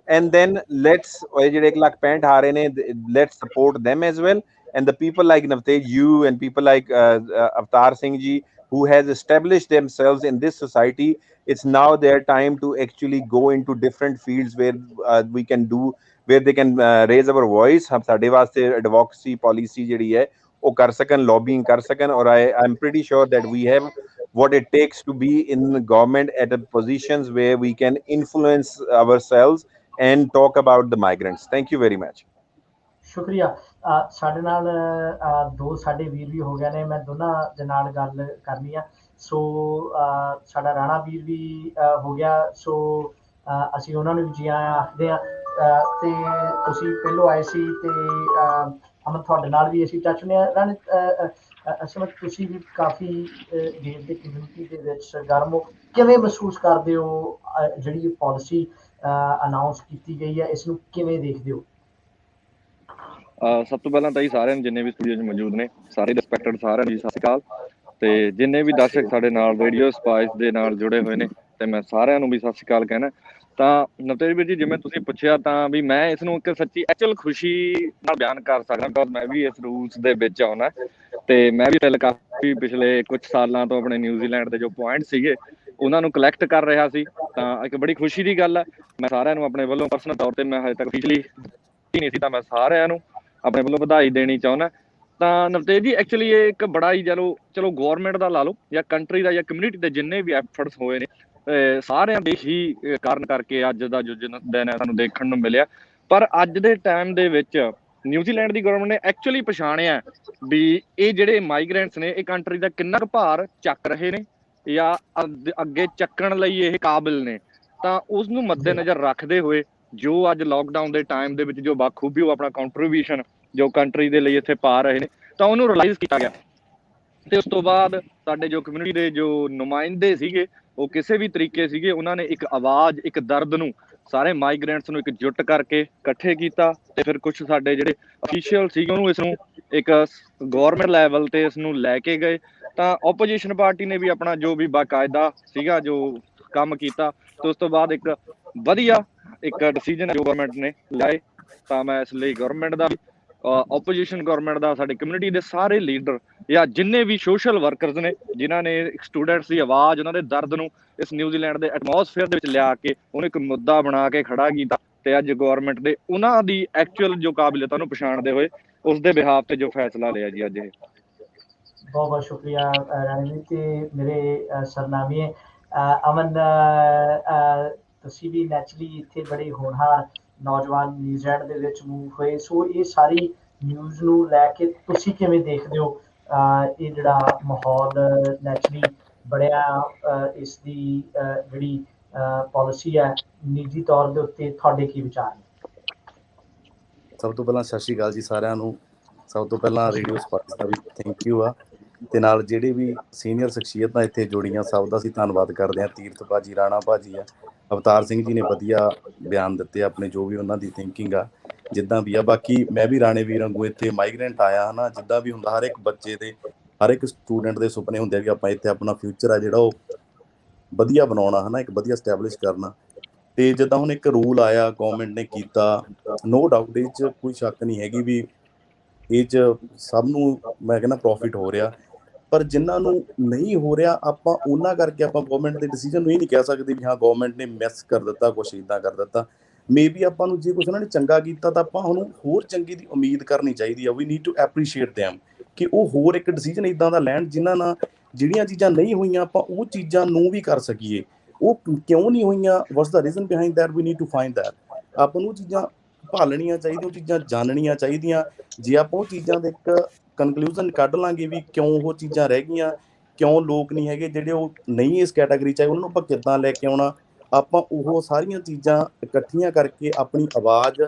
ਐਂਡ ਦੈਨ ਲੈਟਸ ਉਹ ਜਿਹੜੇ 1,65,000 ਆ ਰਹੇ ਨੇ, let's support them as well, and the people like Navtej, you and people like Avtar Singh ji who has established themselves in this society, it's now their time to actually go into different fields where we can do, where they can raise our voice। ਹਮ ਸਾਡੇ ਵਾਸਤੇ advocacy policy ਜਿਹੜੀ ਹੈ ਉਹ ਕਰ ਸਕਣ, lobbying ਕਰ ਸਕਣ। ਔਰ I'm pretty sure that we have what it takes to be in government at a positions where we can influence ourselves and talk about the migrants। Thank you very much। ਸ਼ੁਕਰੀਆ। ਸਾਡੇ ਨਾਲ ਦੋ ਸਾਡੇ ਵੀਰ ਵੀ ਹੋ ਗਏ ਨੇ, ਮੈਂ ਦੋਨਾਂ ਦੇ ਨਾਲ ਗੱਲ ਕਰਨੀ ਆ। ਸੋ ਸਾਡਾ ਰਾਣਾ ਵੀਰ ਵੀ ਹੋ ਗਿਆ, ਸੋ ਅਸੀਂ ਉਹਨਾਂ ਨੂੰ ਵੀ ਜੀ ਆਇਆਂ ਆਖਦੇ ਹਾਂ। ਤੇ ਤੁਸੀਂ ਪਹਿਲੋਂ ਆਏ ਸੀ ਤੇ ਅਮਨ ਤੁਹਾਡੇ ਨਾਲ ਵੀ ਅਸੀਂ ਟੱਚ ਨੇ। ਰਾਣੇ ਅਸਲ ਤੁਸੀਂ ਵੀ ਕਾਫੀ ਦੇਸ਼ ਦੇ ਕਮਿਊਨਿਟੀ ਦੇ ਵਿੱਚ ਸਰਗਰਮ ਹੋ, ਕਿਵੇਂ ਮਹਿਸੂਸ ਕਰਦੇ ਹੋ ਜਿਹੜੀ ਪਾਲਿਸੀ ਅਨਾਉਂਸ ਕੀਤੀ ਗਈ ਹੈ, ਇਸ ਨੂੰ ਕਿਵੇਂ ਦੇਖਦੇ ਹੋ? ਸਭ ਤੋਂ ਪਹਿਲਾਂ ਤਾਂ ਜੀ ਸਾਰਿਆਂ ਨੂੰ ਜਿੰਨੇ ਵੀ ਸਟੂਡੀਓ 'ਚ ਮੌਜੂਦ ਨੇ ਸਾਰੇ ਰਿਸਪੈਕਟਡ ਸਾਰਿਆਂ ਨੂੰ ਜੀ ਸਤਿ ਸ਼੍ਰੀ ਅਕਾਲ। ਤੇ ਜਿੰਨੇ ਵੀ ਦਰਸ਼ਕ ਸਾਡੇ ਨਾਲ ਰੇਡੀਓ ਸਪਾਈਸ ਦੇ ਨਾਲ ਜੁੜੇ ਹੋਏ ਨੇ ਤੇ ਮੈਂ ਸਾਰਿਆਂ ਨੂੰ ਵੀ ਸਤਿ ਸ਼੍ਰੀ ਅਕਾਲ ਕਹਿਣਾ। ਤਾਂ ਨਵਤੇਜ ਵੀਰ ਜੀ, ਜਿਵੇਂ ਤੁਸੀਂ ਪੁੱਛਿਆ ਤਾਂ ਵੀ ਮੈਂ ਇਸ ਨੂੰ ਇੱਕ ਸੱਚੀ ਐਕਚੁਅਲ ਖੁਸ਼ੀ ਨਾਲ ਬਿਆਨ ਕਰ ਸਕਦਾ, ਬਿਕੋਜ਼ ਮੈਂ ਵੀ ਇਸ ਰੂਲਸ ਦੇ ਵਿੱਚ ਆਉਣਾ ਤੇ ਮੈਂ ਵੀ ਪਹਿਲਾਂ ਕਾਫੀ ਪਿਛਲੇ ਕੁਝ ਸਾਲਾਂ ਤੋਂ ਆਪਣੇ ਨਿਊਜ਼ੀਲੈਂਡ ਦੇ ਜੋ ਪੁਆਇੰਟ ਸੀਗੇ ਉਹਨਾਂ ਨੂੰ ਕਲੈਕਟ ਕਰ ਰਿਹਾ ਸੀ। ਤਾਂ ਇੱਕ ਬੜੀ ਖੁਸ਼ੀ ਦੀ ਗੱਲ ਹੈ। ਮੈਂ ਸਾਰਿਆਂ ਨੂੰ ਆਪਣੇ ਵੱਲੋਂ ਪਰਸਨਲ ਤੌਰ ਤੇ ਮੈਂ ਹਜੇ ਤੱਕ ਪਿਛਲੀ ਨਹੀਂ ਸੀ, ਤਾਂ ਮੈਂ ਸਾਰਿਆਂ ਨੂੰ ਆਪਣੇ ਵੱਲੋਂ ਵਧਾਈ ਦੇਣੀ ਚਾਹੁੰਦਾ। ਤਾਂ ਨਵਤੇਜ ਜੀ, ਐਕਚੁਅਲੀ ਇਹ ਇੱਕ ਬੜਾ ਹੀ ਚਲੋ ਗੌਰਮੈਂਟ ਦਾ ਲਾ ਲਓ ਜਾਂ ਕੰਟਰੀ ਦਾ ਜਾਂ ਕਮਿਊਨਿਟੀ ਦੇ ਜਿੰਨੇ ਵੀ ਐਫਰਟਸ ਹੋਏ ਨੇ ਸਾਰਿਆਂ ਦੇ ਹੀ ਕਾਰਨ ਕਰਕੇ ਅੱਜ ਦਾ ਜੋ ਦਿਨ ਹੈ ਸਾਨੂੰ ਦੇਖਣ ਨੂੰ ਮਿਲਿਆ। ਪਰ ਅੱਜ ਦੇ ਟਾਈਮ ਦੇ ਵਿੱਚ ਨਿਊਜ਼ੀਲੈਂਡ ਦੀ ਗਵਰਨਮੈਂਟ ਨੇ ਐਕਚੁਅਲੀ ਪਛਾਣਿਆ ਵੀ ਇਹ ਜਿਹੜੇ ਮਾਈਗ੍ਰੈਂਟਸ ਨੇ ਇਹ ਕੰਟਰੀ ਦਾ ਕਿੰਨਾ ਕੁ ਭਾਰ ਚੱਕ ਰਹੇ ਨੇ ਜਾਂ ਅੱਗੇ ਚੱਕਣ ਲਈ ਇਹ ਕਾਬਿਲ ਨੇ। ਤਾਂ ਉਸ ਨੂੰ ਮੱਦੇਨਜ਼ਰ ਰੱਖਦੇ ਹੋਏ ਜੋ ਅੱਜ ਲੋਕਡਾਊਨ ਦੇ ਟਾਈਮ ਦੇ ਵਿੱਚ ਜੋ ਬਾਖੂਬੀ ਉਹ ਆਪਣਾ ਕੰਟਰੀਬਿਊਸ਼ਨ ਜੋ ਕੰਟਰੀ ਦੇ ਲਈ ਇੱਥੇ ਪਾ ਰਹੇ ਨੇ ਤਾਂ ਉਹਨੂੰ ਰਿਲਾਈਜ਼ ਕੀਤਾ ਗਿਆ। ਤੇ ਉਸ ਤੋਂ ਬਾਅਦ ਸਾਡੇ ਜੋ ਕਮਿਊਨਿਟੀ ਦੇ ਜੋ ਨੁਮਾਇੰਦੇ ਸੀਗੇ ਉਹ ਕਿਸੇ ਵੀ ਤਰੀਕੇ ਸੀਗੇ, ਉਹਨਾਂ ਨੇ ਇੱਕ ਆਵਾਜ਼, ਇੱਕ ਦਰਦ ਨੂੰ ਸਾਰੇ ਮਾਈਗ੍ਰੈਂਟਸ ਨੂੰ ਇੱਕ ਜੁੱਟ ਕਰਕੇ ਇਕੱਠੇ ਕੀਤਾ। ਤੇ ਫਿਰ ਕੁਝ ਸਾਡੇ ਜਿਹੜੇ ਅਫੀਸ਼ੀਅਲ ਸੀਗੇ ਉਹਨੂੰ ਇਸ ਨੂੰ ਇੱਕ ਗੌਰਮੈਂਟ ਲੈਵਲ ਤੇ ਇਸ ਨੂੰ ਲੈ ਕੇ ਗਏ। ਤਾਂ ਓਪੋਜੀਸ਼ਨ ਪਾਰਟੀ ਨੇ ਵੀ ਆਪਣਾ ਜੋ ਵੀ ਬਾਕਾਇਦਾ ਸੀਗਾ ਜੋ ਕੰਮ ਕੀਤਾ ਤੇ ਉਸ ਤੋਂ ਬਾਅਦ ਇੱਕ ਵਧੀਆ ਇੱਕ ਡਿਸੀਜਨ ਜੋ ਗਵਰਨਮੈਂਟ ਨੇ ਲਿਆਏ। ਤਾਂ ਮੈਂ ਇਸ ਲਈ ਗਵਰਨਮੈਂਟ ਦਾ ਓਪੋਜੀਸ਼ਨ ਗਵਰਨਮੈਂਟ ਦਾ ਸਾਡੇ ਕਮਿਊਨਿਟੀ ਦੇ ਸਾਰੇ ਲੀਡਰ ਜਾਂ ਜਿੰਨੇ ਵੀ ਸੋਸ਼ਲ ਵਰਕਰਸ ਨੇ ਜਿਨ੍ਹਾਂ ਨੇ ਸਟੂਡੈਂਟਸ ਦੀ ਆਵਾਜ਼, ਉਹਨਾਂ ਦੇ ਦਰਦ ਨੂੰ ਇਸ ਨਿਊਜ਼ੀਲੈਂਡ ਦੇ ਐਟਮੋਸਫੇਅਰ ਦੇ ਵਿੱਚ ਲਿਆ ਕੇ ਉਹਨੂੰ ਇੱਕ ਮੁੱਦਾ ਬਣਾ ਕੇ ਖੜਾ ਕੀਤਾ। ਤੇ ਅੱਜ ਗਵਰਨਮੈਂਟ ਦੇ ਉਹਨਾਂ ਦੀ ਐਕਚੁਅਲ ਜੋ ਕਾਬਲੀਅਤਾਂ ਨੂੰ ਪਛਾਣਦੇ ਹੋਏ ਉਸ ਦੇ ਬਿਹਾਫ ਤੇ ਜੋ ਫੈਸਲਾ ਲਿਆ ਜੀ ਅੱਜ ਇਹ। ਬਹੁਤ ਬਹੁਤ ਸ਼ੁਕਰੀਆ ਰਾਣੀ ਤੇ ਮੇਰੇ ਸਰਨਾਮੀਏ। ਅਮਨ, ਤੁਸੀਂ ਵੀ ਨੈਚੁਰਲੀ ਇੱਥੇ ਬੜੇ ਹੋਣਹਾਰ ਨੌਜਵਾਨ ਨਿਊਜ਼ੀਲੈਂਡ ਦੇ ਵਿੱਚ ਮੂਵ ਹੋਏ, ਸੋ ਇਹ ਸਾਰੀ ਨਿਊਜ਼ ਨੂੰ ਲੈ ਕੇ ਤੁਸੀਂ ਕਿਵੇਂ ਦੇਖਦੇ ਹੋ? ਇਹ ਜਿਹੜਾ ਮਾਹੌਲ ਨੈਚੁਰਲੀ ਬਣਿਆ, ਇਸ ਦੀ ਜਿਹੜੀ ਪਾਲਿਸੀ ਹੈ ਨਿੱਜੀ ਤੌਰ ਦੇ ਉੱਤੇ ਤੁਹਾਡੇ ਕੀ ਵਿਚਾਰ ਨੇ? ਸਭ ਤੋਂ ਪਹਿਲਾਂ ਸਤਿ ਸ਼੍ਰੀ ਅਕਾਲ ਜੀ ਸਾਰਿਆਂ ਨੂੰ। ਸਭ ਤੋਂ ਪਹਿਲਾਂ ਰੇਡੀਓ ਸਪਾਈਸ ਦਾ ਵੀ ਥੈਂਕ ਯੂ ਆ, ਤੇ ਨਾਲ ਜਿਹੜੇ ਵੀ ਸੀਨੀਅਰ ਸ਼ਖਸੀਅਤਾਂ ਇੱਥੇ ਜੁੜੀਆਂ ਸਭ ਦਾ ਅਸੀਂ ਧੰਨਵਾਦ ਕਰਦੇ ਹਾਂ। ਤੀਰਥ ਭਾਜੀ, ਰਾਣਾ ਭਾਜੀ ਆ, ਅਵਤਾਰ ਸਿੰਘ ਜੀ ਨੇ ਵਧੀਆ ਬਿਆਨ ਦਿੱਤੇ ਆਪਣੇ, ਜੋ ਵੀ ਉਹਨਾਂ ਦੀ ਥਿੰਕਿੰਗ ਆ ਜਿੱਦਾਂ ਵੀ ਆ। ਬਾਕੀ ਮੈਂ ਵੀ ਰਾਣੇ ਵੀਰ ਵਾਂਗੂ ਇੱਥੇ ਮਾਈਗ੍ਰੈਂਟ ਆਇਆ ਹੈ ਨਾ, ਜਿੱਦਾਂ ਵੀ ਹੁੰਦਾ ਹਰ ਇੱਕ ਬੱਚੇ ਦੇ, ਹਰ ਇੱਕ ਸਟੂਡੈਂਟ ਦੇ ਸੁਪਨੇ ਹੁੰਦੇ ਆ ਵੀ ਆਪਾਂ ਇੱਥੇ ਆਪਣਾ ਫਿਊਚਰ ਆ ਜਿਹੜਾ ਉਹ ਵਧੀਆ ਬਣਾਉਣਾ ਹੈ ਨਾ, ਇੱਕ ਵਧੀਆ ਸਟੈਬਲਿਸ਼ ਕਰਨਾ। ਤੇ ਜਿੱਦਾਂ ਹੁਣ ਇੱਕ ਰੂਲ ਆਇਆ ਗਵਰਨਮੈਂਟ ਨੇ ਕੀਤਾ, ਨੋ ਡਾਊਟ ਇਹ 'ਚ ਕੋਈ ਸ਼ੱਕ ਨਹੀਂ ਹੈਗੀ ਵੀ ਇਹ 'ਚ ਸਭ ਨੂੰ ਮੈਂ ਕਹਿੰਦਾ ਪ੍ਰੋਫਿਟ ਹੋ ਰਿਹਾ, ਪਰ ਜਿਨ੍ਹਾਂ ਨੂੰ ਨਹੀਂ ਹੋ ਰਿਹਾ ਆਪਾਂ ਉਹਨਾਂ ਕਰਕੇ ਆਪਾਂ ਗਵਰਨਮੈਂਟ ਦੇ ਡਿਸੀਜਨ ਨੂੰ ਇਹ ਨਹੀਂ ਕਹਿ ਸਕਦੇ ਵੀ ਹਾਂ ਗਵਰਨਮੈਂਟ ਨੇ ਮਿਸ ਕਰ ਦਿੱਤਾ, ਕੁਛ ਇੱਦਾਂ ਕਰ ਦਿੱਤਾ। ਮੇਬੀ ਆਪਾਂ ਨੂੰ ਜੇ ਕੁਛ ਉਹਨਾਂ ਨੇ ਚੰਗਾ ਕੀਤਾ ਤਾਂ ਆਪਾਂ ਉਹਨੂੰ ਹੋਰ ਚੰਗੀ ਦੀ ਉਮੀਦ ਕਰਨੀ ਚਾਹੀਦੀ ਆ। We need to appreciate them ਕਿ ਉਹ ਹੋਰ ਇੱਕ ਡਿਸੀਜਨ ਇੱਦਾਂ ਦਾ ਲੈਣ ਜਿਨ੍ਹਾਂ ਨਾਲ ਜਿਹੜੀਆਂ ਚੀਜ਼ਾਂ ਨਹੀਂ ਹੋਈਆਂ ਆਪਾਂ ਉਹ ਚੀਜ਼ਾਂ ਨੂੰ ਵੀ ਕਰ ਸਕੀਏ। ਉਹ ਕਿਉਂ ਨਹੀਂ ਹੋਈਆਂ, what's the reason behind that, we need to find that. ਆਪਾਂ ਨੂੰ ਉਹ ਚੀਜ਼ਾਂ ਭਾਲਣੀਆਂ ਚਾਹੀਦੀਆਂ, ਉਹ ਚੀਜ਼ਾਂ ਜਾਣਨੀਆਂ ਚਾਹੀਦੀਆਂ। ਜੇ ਆਪਾਂ ਉਹ ਚੀਜ਼ਾਂ ਦੇ ਇੱਕ ਕਨਕਲੂਜਨ ਕੱਢ ਲਾਂਗੇ ਵੀ ਕਿਉਂ ਉਹ ਚੀਜ਼ਾਂ ਰਹਿ ਗਈਆਂ, ਕਿਉਂ ਲੋਕ ਨਹੀਂ ਹੈਗੇ ਜਿਹੜੇ ਉਹ ਨਹੀਂ ਇਸ ਕੈਟਾਗਰੀ 'ਚ ਆਏ, ਉਹਨਾਂ ਨੂੰ ਆਪਾਂ ਕਿੱਦਾਂ ਲੈ ਕੇ ਆਉਣਾ, ਆਪਾਂ ਉਹ ਸਾਰੀਆਂ ਚੀਜ਼ਾਂ ਇਕੱਠੀਆਂ ਕਰਕੇ ਆਪਣੀ ਆਵਾਜ਼,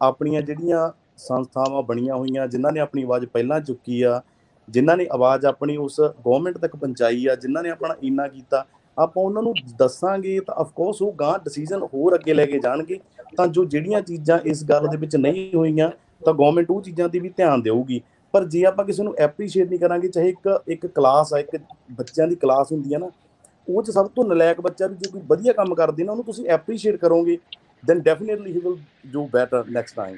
ਆਪਣੀਆਂ ਜਿਹੜੀਆਂ ਸੰਸਥਾਵਾਂ ਬਣੀਆਂ ਹੋਈਆਂ ਜਿਨ੍ਹਾਂ ਨੇ ਆਪਣੀ ਆਵਾਜ਼ ਪਹਿਲਾਂ ਚੁੱਕੀ ਆ, ਜਿਨ੍ਹਾਂ ਨੇ ਆਵਾਜ਼ ਆਪਣੀ ਉਸ ਗਵਰਨਮੈਂਟ ਤੱਕ ਪਹੁੰਚਾਈ ਆ, ਜਿਨ੍ਹਾਂ ਨੇ ਆਪਣਾ ਇੰਨਾ ਕੀਤਾ, ਆਪਾਂ ਉਹਨਾਂ ਨੂੰ ਦੱਸਾਂਗੇ ਤਾਂ ਅਫਕੋਰਸ ਉਹ ਗਾਂ ਡਿਸੀਜਨ ਹੋਰ ਅੱਗੇ ਲੈ ਕੇ ਜਾਣਗੇ। ਤਾਂ ਜੋ ਜਿਹੜੀਆਂ ਚੀਜ਼ਾਂ ਇਸ ਗੱਲ ਦੇ ਵਿੱਚ ਨਹੀਂ ਹੋਈਆਂ ਤਾਂ ਗਵਰਨਮੈਂਟ ਉਹ ਚੀਜ਼ਾਂ 'ਤੇ ਵੀ ਧਿਆਨ ਦੇਊਗੀ। ਪਰ ਜੇ ਆਪਾਂ ਕਿਸੇ ਨੂੰ ਐਪਰੀਸ਼ੀਏਟ ਨਹੀਂ ਕਰਾਂਗੇ, ਚਾਹੇ ਇੱਕ ਕਲਾਸ ਆ, ਇੱਕ ਬੱਚਿਆਂ ਦੀ ਕਲਾਸ ਹੁੰਦੀ ਹੈ ਨਾ, ਉਹ 'ਚ ਸਭ ਤੋਂ ਨਲਾਇਕ ਬੱਚਾ ਵੀ ਜੇ ਕੋਈ ਵਧੀਆ ਕੰਮ ਕਰਦੇ ਨਾ ਉਹਨੂੰ ਤੁਸੀਂ ਐਪਰੀਸ਼ੀਏਟ ਕਰੋਗੇ, then definitely he will do better next time.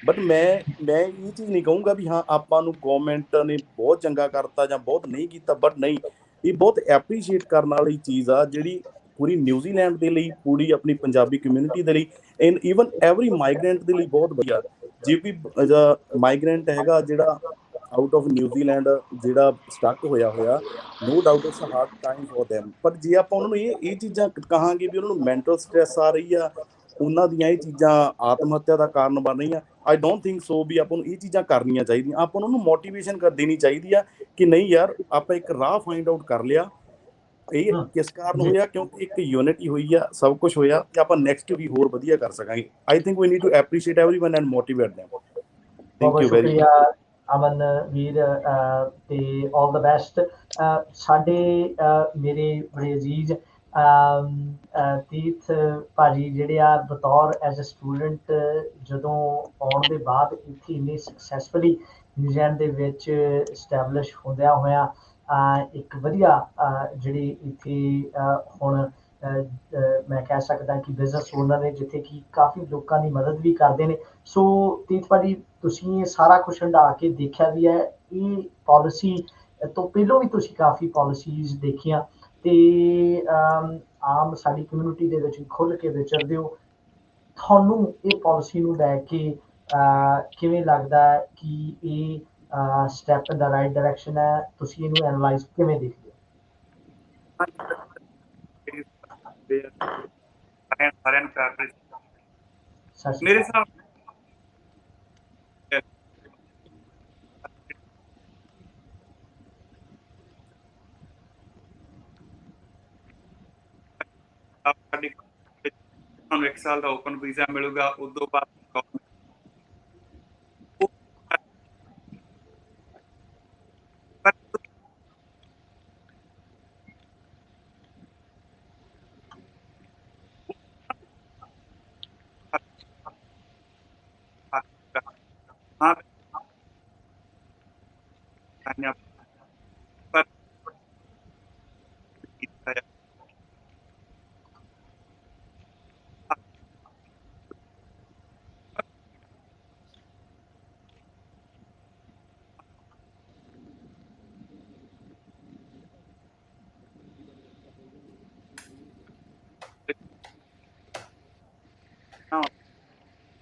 But ਮੈਂ ਇਹ ਚੀਜ਼ ਨਹੀਂ ਕਹੂੰਗਾ ਵੀ ਹਾਂ ਆਪਾਂ ਨੂੰ ਗਵਰਨਮੈਂਟ ਨੇ ਬਹੁਤ ਚੰਗਾ ਕਰਤਾ ਜਾਂ ਬਹੁਤ ਨਹੀਂ ਕੀਤਾ, ਬਟ ਨਹੀਂ, ਇਹ ਬਹੁਤ ਐਪਰੀਸ਼ੀਏਟ ਕਰਨ ਵਾਲੀ ਚੀਜ਼ ਆ ਜਿਹੜੀ ਪੂਰੀ ਨਿਊਜ਼ੀਲੈਂਡ ਦੇ ਲਈ, ਪੂਰੀ ਆਪਣੀ ਪੰਜਾਬੀ ਕਮਿਊਨਿਟੀ ਦੇ ਲਈ, ਐਂਡ ਈਵਨ ਐਵਰੀ ਮਾਈਗ੍ਰੈਂਟ ਦੇ ਲਈ ਬਹੁਤ ਵਧੀਆ। ਜੇ ਵੀ ਮਾਈਗ੍ਰੈਂਟ ਹੈਗਾ ਜਿਹੜਾ ਆਊਟ ਆਫ ਨਿਊਜ਼ੀਲੈਂਡ ਜਿਹੜਾ ਸਟਕ ਹੋਇਆ, no doubt it's a hard time for them। ਪਰ ਜੇ ਆਪਾਂ ਉਹਨਾਂ ਨੂੰ ਇਹ ਚੀਜ਼ਾਂ ਕਹਾਂਗੇ ਵੀ ਉਹਨਾਂ ਨੂੰ ਮੈਂਟਲ ਸਟ੍ਰੈਸ ਆ ਰਹੀ ਆ, ਉਹਨਾਂ ਦੀਆਂ ਇਹ ਚੀਜ਼ਾਂ ਆਤਮ ਹੱਤਿਆ ਦਾ ਕਾਰਨ ਬਣ ਰਹੀਆਂ, ਆਈ ਡੋਂਟ ਥਿੰਕ ਸੋ ਵੀ ਆਪਾਂ ਨੂੰ ਇਹ ਚੀਜ਼ਾਂ ਕਰਨੀਆਂ ਚਾਹੀਦੀਆਂ। ਆਪਾਂ ਉਹਨਾਂ ਨੂੰ ਮੋਟੀਵੇਸ਼ਨ ਦੇਣੀ ਚਾਹੀਦੀ ਆ ਕਿ ਨਹੀਂ ਯਾਰ, ਆਪਾਂ ਇੱਕ ਰਾਹ ਫਾਈਂਡ ਆਊਟ ਕਰ ਲਿਆ, ਇਹ ਕਿਸ ਕਾਰਨ ਜੀ ਹੋਇਆ, ਕਿਉਂਕਿ ਇੱਕ ਯੂਨਿਟੀ ਹੋਈ ਆ, ਸਭ ਕੁਝ ਹੋਇਆ, ਤੇ ਆਪਾਂ ਨੈਕਸਟ ਵੀ ਹੋਰ ਵਧੀਆ ਕਰ ਸਕਾਂਗੇ। I think we need to appreciate everyone and motivate them। ਬਹੁਤ ਥੈਂਕ ਬਹੁਤ ਯੂ ਵੈਰੀ ਸ਼ੁਕਰੀਆ ਅਮਨ ਵੀਰ, ਤੇ ਆਲ ਦਾ ਬੈਸਟ। ਸਾਡੇ ਮੇਰੇ ਬੜੇ ਅਜ਼ੀਜ਼ ਤੀਰਥ ਭਾਜੀ ਜਿਹੜੇ ਆ, ਬਤੌਰ ਐਜ਼ ਅ ਸਟੂਡੈਂਟ ਜਦੋਂ ਆਉਣ ਦੇ ਬਾਅਦ ਇੱਥੇ ਇੰਨੇ ਸਕਸੈਸਫੁਲੀ ਨਿਊਜ਼ੀਲੈਂਡ ਦੇ ਵਿੱਚ ਸਟੈਬਲਿਸ਼ ਹੁੰਦਿਆਂ ਹੋਇਆਂ ਇੱਕ ਵਧੀਆ ਜਿਹੜੀ ਇੱਥੇ ਹੁਣ ਮੈਂ ਕਹਿ ਸਕਦਾ ਕਿ ਬਿਜ਼ਨਸ ਓਨਰ ਨੇ, ਜਿੱਥੇ ਕਿ ਕਾਫੀ ਲੋਕਾਂ ਦੀ ਮਦਦ ਵੀ ਕਰਦੇ ਨੇ। ਸੋ ਤੀਰਥ ਭਾਜੀ, ਤੁਸੀਂ ਇਹ ਸਾਰਾ ਕੁਛ ਹੰਢਾ ਕੇ ਦੇਖਿਆ ਵੀ ਹੈ, ਇਹ ਪਾਲਿਸੀ ਤੋਂ ਪਹਿਲਾਂ ਵੀ ਤੁਸੀਂ ਕਾਫੀ ਪਾਲਿਸੀਜ਼ ਦੇਖੀਆਂ, ਤੇ ਆਮ ਸਾਡੀ ਕਮਿਊਨਿਟੀ ਦੇ ਵਿੱਚ ਖੁੱਲ੍ਹ ਕੇ ਵਿਚਰਦੇ ਹੋ। ਤੁਹਾਨੂੰ ਇਹ ਪਾਲਿਸੀ ਨੂੰ ਲੈ ਕੇ ਕਿਵੇਂ ਲੱਗਦਾ ਹੈ ਕਿ ਇਹ ਸਟੈਪ ਇਨ ਦਾ ਰਾਈਟ ਡਾਇਰੈਕਸ਼ਨ ਹੈ? ਤੁਸੀਂ ਇਹਨੂੰ ਐਨਾਲਾਈਜ਼ ਕਿਵੇਂ ਦੇਖਦੇ ਹੋ? ਸਾਰਿਆਂ ਨੂੰ ਪਿਆਰ ਭਰੀ ਸਤਿ ਸ਼੍ਰੀ ਮੇਰੇ ਅਕਾਲ। ਹਿਸਾਬ ਨਾਲ ਸਾਡੀ ਤੁਹਾਨੂੰ 1 ਸਾਲ ਦਾ ਓਪਨ ਵੀਜ਼ਾ ਮਿਲੂਗਾ। ਉਸ ਤੋਂ ਬਾਅਦ ਹਾਂ ਪਰ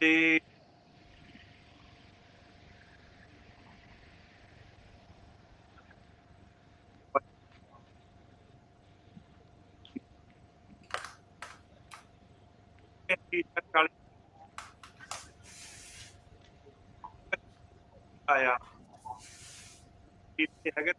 ਤੇ ਆਇਆ ਇੱਥੇ ਹੈਗਾ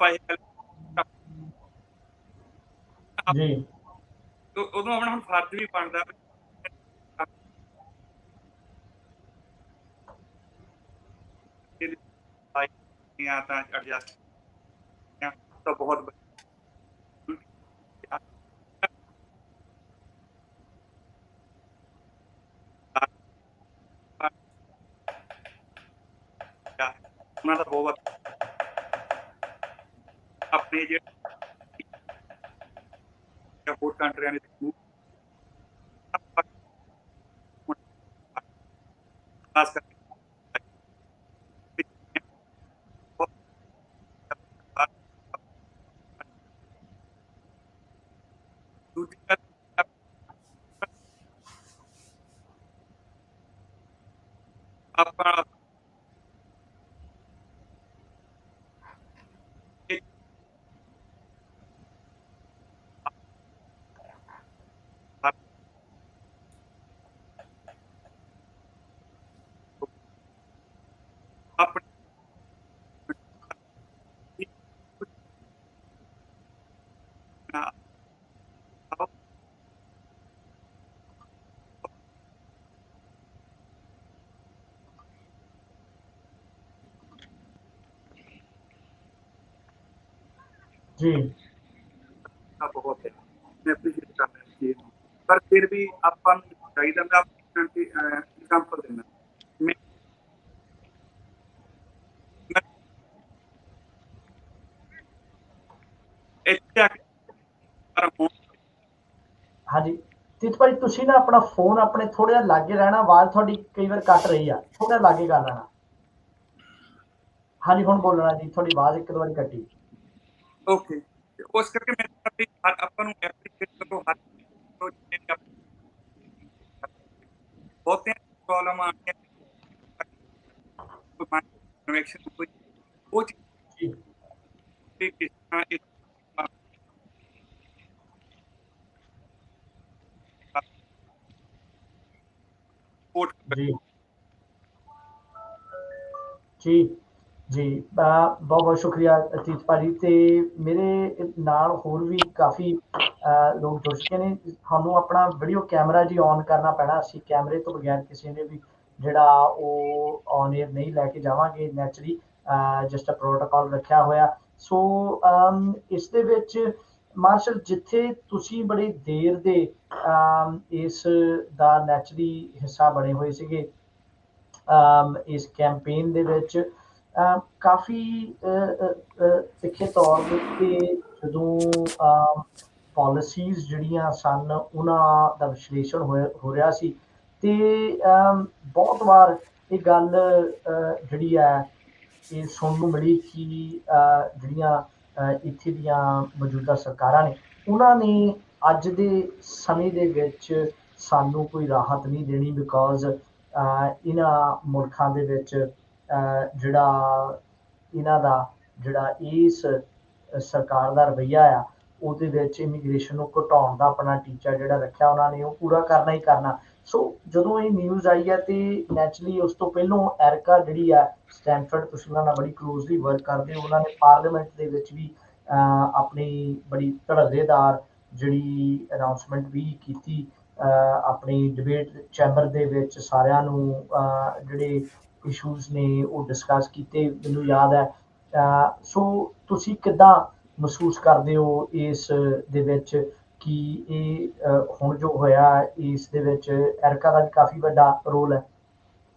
ਆਪਾਂ ਇਹ ਗੱਲ ਜੀ ਉਦੋਂ ਆਪਣਾ ਹੁਣ ਫਰਜ਼ ਵੀ ਬਣਦਾ ਤਾਂ ਐਡਜਸਟ ਤਾਂ ਬਹੁਤ ਉਹਨਾਂ ਦਾ ਬਹੁਤ ਆਪਣੇ ਜਿਹੜੇ ਹੋਰ ਕੰਟਰੀਆਂ ਦੇ ਖਾਸ ਕਰਕੇ ਦੂਜੀ ਗੱਲ ਆਪਾਂ ਆਪਣੇ ਜੀ ਬਹੁਤ ਹੈ ਮੈਂ ਐਪਰੀਸ਼ੀਏਟ ਕਰਦਾ ਇਸ ਚੀਜ਼ ਨੂੰ ਪਰ ਫਿਰ ਵੀ ਆਪਾਂ ਨੂੰ ਚਾਹੀਦਾ ਮੈਂ ਆਪਣੀ ਐਗਜ਼ਾਮਪਲ ਦੇਣਾ ਮੈਂ ਇੱਥੇ ਆ ਕੇ ਹਾਂਜੀ ਤੀਤ ਭਾਈ ਤੁਸੀਂ ਨਾ ਆਪਣਾ ਫੋਨ ਆਪਣੇ ਥੋੜਾ ਜਿਹਾ ਲਾਗੇ ਰਹਿਣਾ ਆਵਾਜ਼ ਤੁਹਾਡੀ ਕਈ ਵਾਰ ਕੱਟ ਰਹੀ ਆ ਥੋੜਾ ਲਾਗੇ ਕਰ ਲੈਣਾ ਹਾਂਜੀ ਹੁਣ ਬੋਲਣਾ ਜੀ ਤੁਹਾਡੀ ਆਵਾਜ਼ ਇੱਕ ਦੋ ਵਾਰੀ ਕੱਟੀ ਓਕੇ ਉਸ ਕਰਕੇ ਮੈਂ ਆਪਾਂ ਨੂੰ ਐਪਰੀਸ਼ੀਏਟ ਕਰੋ ਹਰ ਬਹੁਤੇ ਪ੍ਰੋਬਲਮ ਆ ਕੇ ਕਨੈਕਸ਼ਨ ਕੋਈ ਉਹ ਚੀਜ਼ ਕਿਸ ਤਰ੍ਹਾਂ ਜੀ ਜੀ ਜੀ ਬਹੁਤ ਬਹੁਤ ਸ਼ੁਕਰੀਆ ਅਤੀਤ ਭਾਜੀ ਤੇ ਮੇਰੇ ਨਾਲ ਹੋਰ ਵੀ ਕਾਫੀ ਲੋਕ ਜੁੜ ਚੁੱਕੇ ਨੇ ਸਾਨੂੰ ਆਪਣਾ ਵੀਡੀਓ ਕੈਮਰਾ ਜੀ ਔਨ ਕਰਨਾ ਪੈਣਾ ਅਸੀਂ ਕੈਮਰੇ ਤੋਂ ਬਗੈਰ ਕਿਸੇ ਨੇ ਵੀ ਜਿਹੜਾ ਉਹ ਔਨ 에ਅਰ ਨਹੀਂ ਲੈ ਕੇ ਜਾਵਾਂਗੇ ਨੈਚੁਰਲੀ ਜਸਟ ਪ੍ਰੋਟੋਕਾਲ ਰੱਖਿਆ ਹੋਇਆ ਸੋ ਇਸ ਦੇ ਵਿੱਚ ਮਾਰਸ਼ਲ ਜਿੱਥੇ ਤੁਸੀਂ ਬੜੀ ਦੇਰ ਦੇ ਇਸ ਦਾ ਨੈਚੁਰਲੀ ਹਿੱਸਾ ਬਣੇ ਹੋਏ ਸੀਗੇ ਇਸ ਕੈਂਪੇਨ ਦੇ ਵਿੱਚ ਕਾਫੀ ਤਿੱਖੇ ਤੌਰ ਦੇ ਉੱਤੇ ਜਦੋਂ ਪਾਲਿਸੀਜ਼ ਜਿਹੜੀਆਂ ਸਨ ਉਹਨਾਂ ਦਾ ਵਿਸ਼ਲੇਸ਼ਣ ਹੋ ਰਿਹਾ ਸੀ ਤੇ ਬਹੁਤ ਵਾਰ ਇਹ ਗੱਲ ਜਿਹੜੀ ਹੈ ਇਹ ਸੁਣਨ ਨੂੰ ਮਿਲੀ ਕਿ ਜਿਹੜੀਆਂ ਇੱਥੇ ਦੀਆਂ ਮੌਜੂਦਾ ਸਰਕਾਰਾਂ ਨੇ ਉਹਨਾਂ ਨੇ ਅੱਜ ਦੇ ਸਮੇਂ ਦੇ ਵਿੱਚ ਸਾਨੂੰ ਕੋਈ ਰਾਹਤ ਨਹੀਂ ਦੇਣੀ ਬਿਕੋਜ਼ ਇਹਨਾਂ ਮੁਲਕਾਂ ਦੇ ਵਿੱਚ ਜਿਹੜਾ ਇਹਨਾਂ ਦਾ ਜਿਹੜਾ ਇਸ ਸਰਕਾਰ ਦਾ ਰਵੱਈਆ ਆ ਉਹਦੇ ਵਿੱਚ ਇਮੀਗ੍ਰੇਸ਼ਨ ਨੂੰ ਘਟਾਉਣ ਦਾ ਆਪਣਾ ਟੀਚਾ ਜਿਹੜਾ ਰੱਖਿਆ ਉਹਨਾਂ ਨੇ ਉਹ ਪੂਰਾ ਕਰਨਾ ਹੀ ਕਰਨਾ ਸੋ ਜਦੋਂ ਇਹ ਨਿਊਜ਼ ਆਈ ਹੈ ਤੇ ਨੈਚੁਰਲੀ ਉਸ ਤੋਂ ਪਹਿਲਾਂ ਐਰਕਾ ਜਿਹੜੀ ਆ ਸਟੈਨਫਰਡ ਤੁਸੀਂ ਉਹਨਾਂ ਨਾਲ ਬੜੀ ਕਲੋਜ਼ਲੀ ਵਰਕ ਕਰਦੇ ਹੋ ਉਹਨਾਂ ਨੇ ਪਾਰਲੀਮੈਂਟ ਦੇ ਵਿੱਚ ਵੀ ਆਪਣੀ ਬੜੀ ਧੜੱਲੇਦਾਰ ਜਿਹੜੀ ਅਨਾਉਂਸਮੈਂਟ ਵੀ ਕੀਤੀ ਆਪਣੀ ਡਿਬੇਟ ਚੈਂਬਰ ਦੇ ਵਿੱਚ ਸਾਰਿਆਂ ਨੂੰ ਜਿਹੜੇ ਇਸ਼ੂਜ਼ ਨੇ ਉਹ ਡਿਸਕਸ ਕੀਤੇ ਮੈਨੂੰ ਯਾਦ ਹੈ ਸੋ ਤੁਸੀਂ ਕਿੱਦਾਂ ਮਹਿਸੂਸ ਕਰਦੇ ਹੋ ਇਸ ਦੇ ਵਿੱਚ ਕਿ ਇਹ ਹੁਣ ਜੋ ਹੋਇਆ ਇਸ ਦੇ ਵਿੱਚ ਐਰਕਾ ਦਾ ਵੀ ਕਾਫੀ ਵੱਡਾ ਰੋਲ ਹੈ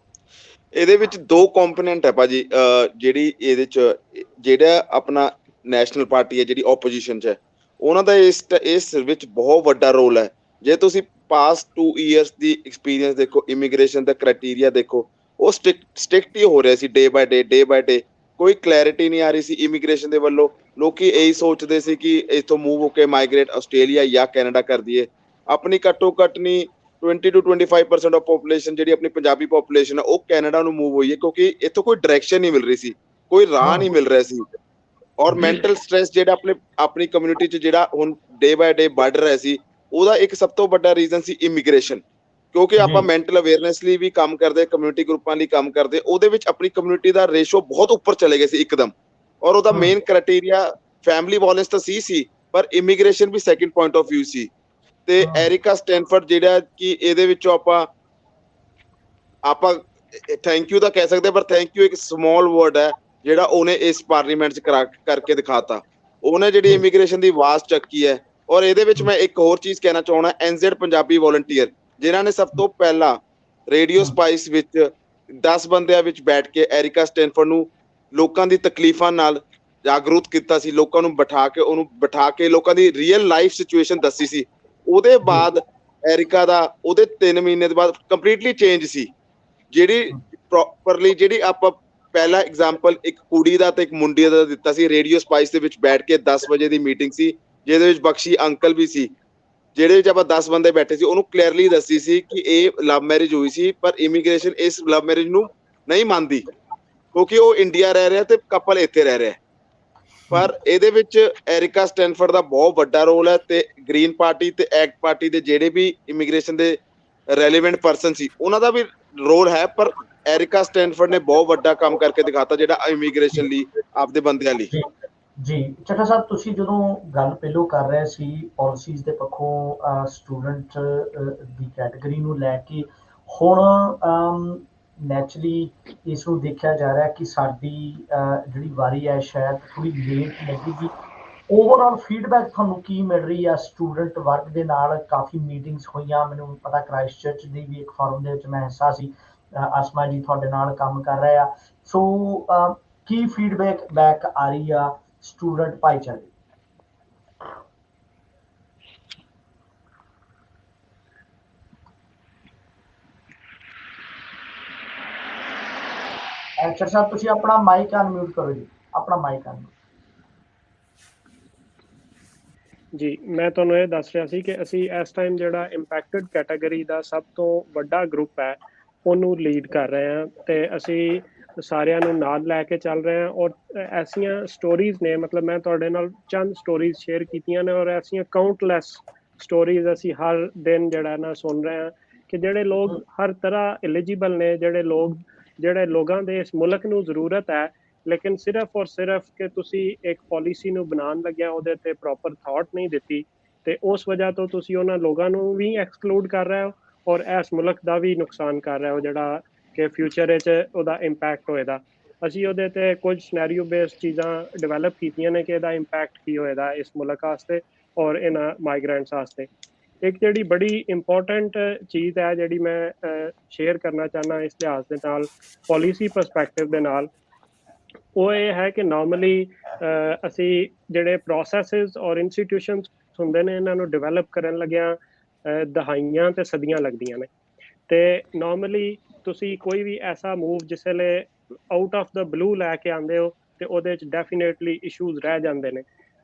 ਇਹਦੇ ਵਿੱਚ ਦੋ ਕੰਪੋਨੈਂਟ ਹੈ ਭਾਜੀ ਜਿਹੜੀ ਇਹਦੇ ਚ ਜਿਹੜਾ ਆਪਣਾ ਨੈਸ਼ਨਲ ਪਾਰਟੀ ਹੈ ਜਿਹੜੀ ਆਪੋਜੀਸ਼ਨ ਚ ਹੈ ਉਹਨਾਂ ਦਾ ਇਸ ਵਿੱਚ ਬਹੁਤ ਵੱਡਾ ਰੋਲ ਹੈ ਜੇ ਤੁਸੀਂ ਪਾਸਟ 2 ਇਅਰਸ ਦੀ ਐਕਸਪੀਰੀਅੰਸ ਦੇਖੋ ਇਮੀਗ੍ਰੇਸ਼ਨ ਦਾ ਕ੍ਰਾਈਟੇਰੀਆ ਦੇਖੋ ਉਹ ਸਟ੍ਰਿਕਟ ਹੀ ਹੋ ਰਿਹਾ ਸੀ ਡੇ ਬਾਏ ਡੇ ਕੋਈ ਕਲੈਰਿਟੀ ਨਹੀਂ ਆ ਰਹੀ ਸੀ ਇਮੀਗ੍ਰੇਸ਼ਨ ਦੇ ਵੱਲੋਂ ਲੋਕੀ ਇਹੀ ਸੋਚਦੇ ਸੀ ਕਿ ਇੱਥੋਂ ਮੂਵ ਹੋ ਕੇ ਮਾਈਗ੍ਰੇਟ ਆਸਟ੍ਰੇਲੀਆ ਜਾਂ ਕੈਨੇਡਾ ਕਰ ਦਈਏ ਆਪਣੀ ਘੱਟੋ ਘੱਟ ਨਹੀਂ 20 to 25% ਆਫ ਪੋਪੂਲੇਸ਼ਨ ਜਿਹੜੀ ਆਪਣੀ ਪੰਜਾਬੀ ਪੋਪੂਲੇਸ਼ਨ ਹੈ ਉਹ ਕੈਨੇਡਾ ਨੂੰ ਮੂਵ ਹੋਈ ਹੈ ਕਿਉਂਕਿ ਇੱਥੋਂ ਕੋਈ ਡਾਇਰੈਕਸ਼ਨ ਨਹੀਂ ਮਿਲ ਰਹੀ ਸੀ ਕੋਈ ਰਾਹ ਨਹੀਂ ਮਿਲ ਰਿਹਾ ਸੀ ਔਰ ਮੈਂਟਲ ਸਟ੍ਰੈਸ ਜਿਹੜਾ ਆਪਣੀ ਕਮਿਊਨਿਟੀ 'ਚ ਜਿਹੜਾ ਹੁਣ ਡੇ ਬਾਏ ਡੇ ਵੱਧ ਰਿਹਾ ਸੀ ਉਹਦਾ ਇੱਕ ਸਭ ਤੋਂ ਵੱਡਾ ਰੀਜ਼ਨ ਸੀ ਇਮੀਗ੍ਰੇਸ਼ਨ ਕਿਉਂਕਿ ਆਪਾਂ ਮੈਂਟਲ ਅਵੇਅਰਨੈਸ ਲਈ ਵੀ ਕੰਮ ਕਰਦੇ ਕਮਿਊਨਿਟੀ ਗਰੁੱਪਾਂ ਲਈ ਕੰਮ ਕਰਦੇ ਉਹਦੇ ਵਿੱਚ ਆਪਣੀ ਕਮਿਊਨਿਟੀ ਦਾ ਰੇਸ਼ੋ ਬਹੁਤ ਉੱਪਰ ਚਲੇ ਗਏ ਸੀ ਇੱਕਦਮ ਔਰ ਉਹਦਾ ਮੇਨ ਕ੍ਰਾਈਟੇਰੀਆ ਫੈਮਿਲੀ ਵਾਇਲੈਂਸ ਤਾਂ ਸੀ ਪਰ ਇਮੀਗ੍ਰੇਸ਼ਨ ਵੀ ਸੈਕੰਡ ਪੁਆਇੰਟ ਆਫ ਵਿਊ ਸੀ। ਤੇ ਐਰਿਕਾ ਸਟੈਨਫੋਰਡ ਜਿਹੜਾ ਕਿ ਇਹਦੇ ਵਿੱਚੋਂ ਆਪਾਂ ਥੈਂਕ ਯੂ ਤਾਂ ਕਹਿ ਸਕਦੇ, ਪਰ ਥੈਂਕ ਯੂ ਇੱਕ ਸਮਾਲ ਵਰਡ ਹੈ ਜਿਹੜਾ ਉਹਨੇ ਇਸ ਪਾਰਲੀਮੈਂਟ 'ਚ ਕਰਕੇ ਦਿਖਾਤਾ। ਉਹਨੇ ਜਿਹੜੀ ਇਮੀਗ੍ਰੇਸ਼ਨ ਦੀ ਆਵਾਜ਼ ਚੱਕੀ ਹੈ। ਔਰ ਇਹਦੇ ਵਿੱਚ ਮੈਂ ਇੱਕ ਹੋਰ ਚੀਜ਼ ਕਹਿਣਾ ਚਾਹੁੰਦਾ, NZ ਪੰਜਾਬੀ ਵੋਲੰਟੀਅਰ ਜਿਨ੍ਹਾਂ ਨੇ ਸਭ ਤੋਂ ਪਹਿਲਾਂ ਰੇਡੀਓ ਸਪਾਈਸ ਵਿੱਚ 10 ਬੰਦਿਆਂ ਵਿੱਚ ਬੈਠ ਕੇ ਐਰਿਕਾ ਸਟੈਨਫੋਰਡ ਨੂੰ ਲੋਕਾਂ ਦੀ ਤਕਲੀਫਾਂ ਨਾਲ ਜਾਗਰੂਕ ਕੀਤਾ ਸੀ, ਲੋਕਾਂ ਨੂੰ ਬਿਠਾ ਕੇ ਲੋਕਾਂ ਦੀ ਰੀਅਲ ਲਾਈਫ ਸਿਚੁਏਸ਼ਨ ਦੱਸੀ ਸੀ। ਉਹਦੇ ਬਾਅਦ ਐਰਿਕਾ ਦਾ ਉਹਦੇ 3 ਮਹੀਨੇ ਦੇ ਬਾਅਦ ਕੰਪਲੀਟਲੀ ਚੇਂਜ ਸੀ। ਜਿਹੜੀ ਪ੍ਰੋਪਰਲੀ ਜਿਹੜੀ ਆਪਾਂ ਪਹਿਲਾ ਐਗਜ਼ਾਮਪਲ ਇੱਕ ਕੁੜੀ ਦਾ ਤੇ ਇੱਕ ਮੁੰਡੇ ਦਾ ਦਿੱਤਾ ਸੀ, ਰੇਡੀਓ ਸਪਾਈਸ ਦੇ ਵਿੱਚ ਬੈਠ ਕੇ 10 ਵਜੇ ਦੀ ਮੀਟਿੰਗ ਸੀ ਜਿਹਦੇ ਵਿੱਚ ਬਖਸ਼ੀ ਅੰਕਲ ਵੀ ਸੀ, ਜਿਹੜੇ ਵਿੱਚ ਆਪਾਂ 10 ਬੰਦੇ ਬੈਠੇ ਸੀ। ਉਹਨੂੰ ਕਲੀਅਰਲੀ ਦੱਸੀ ਸੀ ਕਿ ਇਹ ਲਵ ਮੈਰਿਜ ਹੋਈ ਸੀ ਪਰ ਇਮੀਗ੍ਰੇਸ਼ਨ ਇਸ ਲਵ ਮੈਰਿਜ ਨੂੰ ਨਹੀਂ ਮੰਨਦੀ ਕਿਉਂਕਿ ਉਹ ਇੰਡੀਆ ਰਹਿ ਰਿਹਾ ਤੇ ਕਪਲ ਇੱਥੇ ਰਹਿ ਰਿਹਾ। ਪਰ ਇਹਦੇ ਵਿੱਚ ਐਰਿਕਾ ਸਟੈਨਫੋਰਡ ਦਾ ਬਹੁਤ ਵੱਡਾ ਰੋਲ ਹੈ ਤੇ ਗ੍ਰੀਨ ਪਾਰਟੀ ਤੇ ਐਕਟ ਪਾਰਟੀ ਦੇ ਜਿਹੜੇ ਵੀ ਇਮੀਗ੍ਰੇਸ਼ਨ ਦੇ ਰੈਲੇਵੈਂਟ ਪਰਸਨ ਸੀ ਉਹਨਾਂ ਦਾ ਵੀ ਰੋਲ ਹੈ। ਪਰ ਐਰਿਕਾ ਸਟੈਨਫੋਰਡ ਨੇ ਬਹੁਤ ਵੱਡਾ ਕੰਮ ਕਰਕੇ ਦਿਖਾਤਾ ਜਿਹੜਾ ਇਮੀਗ੍ਰੇਸ਼ਨ ਲਈ ਆਪਦੇ ਬੰਦਿਆਂ ਲਈ। ਜੀ ਚੱਠਾ ਸਾਹਿਬ, ਤੁਸੀਂ ਜਦੋਂ ਗੱਲ ਪਹਿਲੋਂ ਕਰ ਰਹੇ ਸੀ ਪਾਲਿਸੀਜ਼ ਦੇ ਪੱਖੋਂ ਸਟੂਡੈਂਟ ਦੀ ਕੈਟਾਗਰੀ ਨੂੰ ਲੈ ਕੇ, ਹੁਣ ਨੈਚੁਰਲੀ ਇਸ ਨੂੰ ਦੇਖਿਆ ਜਾ ਰਿਹਾ ਕਿ ਸਾਡੀ ਜਿਹੜੀ ਵਾਰੀ ਹੈ ਸ਼ਾਇਦ ਥੋੜੀ ਲੇਟ ਲੱਗੇਗੀ। ਓਵਰਆਲ ਫੀਡਬੈਕ ਤੁਹਾਨੂੰ ਕੀ ਮਿਲ ਰਹੀ ਆ ਸਟੂਡੈਂਟ ਵਰਗ ਦੇ ਨਾਲ? ਕਾਫੀ ਮੀਟਿੰਗਸ ਹੋਈਆਂ, ਮੈਨੂੰ ਪਤਾ ਕ੍ਰਾਈਸਟਚਰਚ ਦੀ ਵੀ ਇੱਕ ਫੋਰਮ ਦੇ ਵਿੱਚ ਮੈਂ ਹਿੱਸਾ ਸੀ, ਅਸਮਾ ਜੀ ਤੁਹਾਡੇ ਨਾਲ ਕੰਮ ਕਰ ਰਹੇ ਆ। ਸੋ ਕੀ ਫੀਡਬੈਕ ਆ ਰਹੀ ਆ ਸਟੂਡੈਂਟ ਭਾਈਚਾਰੇ? ਚੱਠਾ ਸਾਹਿਬ ਤੁਸੀਂ ਆਪਣਾ ਮਾਈਕ ਅਨਮਿਊਟ ਕਰੋ ਜੀ, ਆਪਣਾ ਮਾਈਕ ਅਨਮਿਊਟ। ਜੀ, ਮੈਂ ਤੁਹਾਨੂੰ ਇਹ ਦੱਸ ਰਿਹਾ ਸੀ ਕਿ ਅਸੀਂ ਇਸ ਟਾਈਮ ਜਿਹੜਾ ਇੰਪੈਕਟਡ ਕੈਟਾਗਰੀ ਦਾ ਸਭ ਤੋਂ ਵੱਡਾ ਗਰੁੱਪ ਹੈ ਉਹਨੂੰ ਲੀਡ ਕਰ ਰਹੇ ਹਾਂ ਤੇ ਅਸੀਂ ਸਾਰਿਆਂ ਨੂੰ ਨਾਲ ਲੈ ਕੇ ਚੱਲ ਰਹੇ ਹਾਂ। ਔਰ ਐਸੀਆਂ ਸਟੋਰੀਜ਼ ਨੇ, ਮਤਲਬ ਮੈਂ ਤੁਹਾਡੇ ਨਾਲ ਚੰਦ ਸਟੋਰੀਜ਼ ਸ਼ੇਅਰ ਕੀਤੀਆਂ ਨੇ ਔਰ ਐਸੀਆਂ ਕਾਊਂਟਲੈਸ ਸਟੋਰੀਜ਼ ਅਸੀਂ ਹਰ ਦਿਨ ਜਿਹੜਾ ਨਾ ਸੁਣ ਰਹੇ ਹਾਂ ਕਿ ਜਿਹੜੇ ਲੋਕ ਹਰ ਤਰ੍ਹਾਂ ਐਲੀਜੀਬਲ ਨੇ, ਜਿਹੜੇ ਲੋਕਾਂ ਦੇ ਇਸ ਮੁਲਕ ਨੂੰ ਜ਼ਰੂਰਤ ਹੈ, ਲੇਕਿਨ ਸਿਰਫ ਔਰ ਸਿਰਫ ਕਿ ਤੁਸੀਂ ਇੱਕ ਪਾਲਿਸੀ ਨੂੰ ਬਣਾਉਣ ਲੱਗਿਆ ਉਹਦੇ ਤੇ ਪ੍ਰੋਪਰ ਥਾਟ ਨਹੀਂ ਦਿੱਤੀ ਤੇ ਉਸ ਵਜ੍ਹਾ ਤੋਂ ਤੁਸੀਂ ਉਹਨਾਂ ਲੋਕਾਂ ਨੂੰ ਵੀ ਐਕਸਕਲੂਡ ਕਰ ਰਹੇ ਹੋ ਔਰ ਇਸ ਮੁਲਕ ਦਾ ਵੀ ਨੁਕਸਾਨ ਕਰ ਰਹੇ ਹੋ ਜਿਹੜਾ ਕਿ ਫਿਊਚਰ ਵਿੱਚ ਉਹਦਾ ਇੰਪੈਕਟ ਹੋਏਗਾ। ਅਸੀਂ ਉਹਦੇ ਤੇ ਕੁਝ ਸਿਨੈਰੀਓ ਬੇਸਡ ਚੀਜ਼ਾਂ ਡਿਵੈਲਪ ਕੀਤੀਆਂ ਨੇ ਕਿ ਇਹਦਾ ਇੰਪੈਕਟ ਕੀ ਹੋਏਗਾ ਇਸ ਮੁਲਕ ਵਾਸਤੇ ਔਰ ਇਹਨਾਂ ਮਾਈਗ੍ਰੈਂਟਸ ਵਾਸਤੇ। ਇੱਕ ਜਿਹੜੀ ਬੜੀ ਇੰਪੋਰਟੈਂਟ ਚੀਜ਼ ਹੈ ਜਿਹੜੀ ਮੈਂ ਸ਼ੇਅਰ ਕਰਨਾ ਚਾਹੁੰਦਾ ਇਸ ਲਿਹਾਜ਼ ਦੇ ਨਾਲ ਪਾਲਿਸੀ ਪਰਸਪੈਕਟਿਵ ਦੇ ਨਾਲ, ਉਹ ਇਹ ਹੈ ਕਿ ਨਾਰਮਲੀ ਅਸੀਂ ਜਿਹੜੇ ਪ੍ਰੋਸੈਸਿਸ ਔਰ ਇੰਸਟੀਟਿਊਸ਼ਨਸ ਹੁੰਦੇ ਨੇ ਇਹਨਾਂ ਨੂੰ ਡਿਵੈਲਪ ਕਰਨ ਲੱਗਿਆਂ ਦਹਾਈਆਂ ਤੇ ਸਦੀਆਂ ਲੱਗਦੀਆਂ ਨੇ। ਤੇ ਨਾਰਮਲੀ ਤੁਸੀਂ ਕੋਈ ਵੀ ਐਸਾ ਮੂਵ ਜਿਸ ਵੇਲੇ ਆਊਟ ਆਫ ਦਾ ਬਲੂ ਲੈ ਕੇ ਆਉਂਦੇ ਹੋ ਤੇ ਉਹਦੇ ਵਿੱਚ ਡੈਫੀਨੇਟਲੀ ਇਸ਼ੂਜ਼ ਰਹਿ ਜਾਂਦੇ ਨੇ।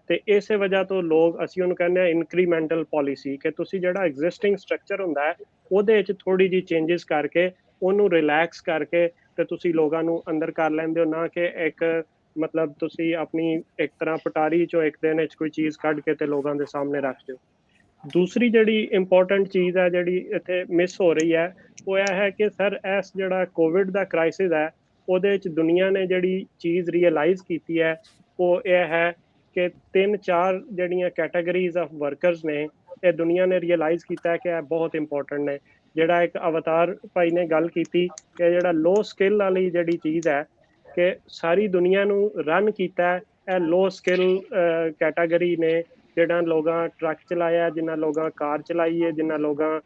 ਤੇ ਇਸੇ ਵਜ੍ਹਾ ਤੋਂ ਲੋਕ ਅਸੀਂ ਉਹਨੂੰ ਕਹਿੰਦੇ ਆ ਇਨਕਰੀਮੈਂਟਲ ਪਾਲਿਸੀ, ਕਿ ਤੁਸੀਂ ਜਿਹੜਾ ਐਗਜ਼ਿਸਟਿੰਗ ਸਟਰਕਚਰ ਹੁੰਦਾ ਹੈ ਉਹਦੇ ਵਿੱਚ ਥੋੜੀ ਜਿਹੀ ਚੇਂਜਸ ਕਰਕੇ ਉਹਨੂੰ ਰਿਲੈਕਸ ਕਰਕੇ ਤੇ ਤੁਸੀਂ ਲੋਕਾਂ ਨੂੰ ਅੰਦਰ ਕਰ ਲੈਂਦੇ ਹੋ, ਨਾ ਕਿ ਇੱਕ ਮਤਲਬ ਤੁਸੀਂ ਆਪਣੀ ਇੱਕ ਤਰ੍ਹਾਂ ਪਟਾਰੀ ਚੋਂ ਇੱਕ ਦਿਨ ਵਿੱਚ ਕੋਈ ਚੀਜ਼ ਕੱਢ ਕੇ ਤੇ ਲੋਕਾਂ ਦੇ ਸਾਹਮਣੇ ਰੱਖ ਦਿਓ। ਦੂਸਰੀ ਜਿਹੜੀ ਇੰਪੋਰਟੈਂਟ ਚੀਜ਼ ਹੈ ਜਿਹੜੀ ਇੱਥੇ ਮਿਸ ਹੋ ਰਹੀ ਹੈ ਉਹ ਇਹ ਹੈ ਕਿ ਸਰ ਇਸ ਜਿਹੜਾ ਕੋਵਿਡ ਦਾ ਕ੍ਰਾਈਸਿਸ ਹੈ ਉਹਦੇ ਵਿੱਚ ਦੁਨੀਆ ਨੇ ਜਿਹੜੀ ਚੀਜ਼ ਰੀਅਲਾਈਜ਼ ਕੀਤੀ ਹੈ ਉਹ ਇਹ ਹੈ ਕਿ 3-4 ਜਿਹੜੀਆਂ ਕੈਟਾਗਰੀਜ਼ ਆਫ ਵਰਕਰਸ ਨੇ ਇਹ ਦੁਨੀਆ ਨੇ ਰੀਅਲਾਈਜ਼ ਕੀਤਾ ਹੈ ਕਿ ਇਹ ਬਹੁਤ ਇੰਪੋਰਟੈਂਟ ਨੇ। ਜਿਹੜਾ ਇੱਕ ਅਵਤਾਰ ਭਾਈ ਨੇ ਗੱਲ ਕੀਤੀ ਕਿ ਜਿਹੜਾ ਲੋ ਸਕਿੱਲ ਵਾਲੀ ਜਿਹੜੀ ਚੀਜ਼ ਹੈ ਕਿ ਸਾਰੀ ਦੁਨੀਆ ਨੂੰ ਰਨ ਕੀਤਾ ਇਹ ਲੋ ਸਕਿੱਲ ਕੈਟਾਗਰੀ ਨੇ, ਜਿਹੜਾ ਲੋਕਾਂ ਟਰੱਕ ਚਲਾਇਆ, ਜਿਨ੍ਹਾਂ ਲੋਕਾਂ ਕਾਰ ਚਲਾਈ ਹੈ, ਜਿਨ੍ਹਾਂ ਲੋਕਾਂ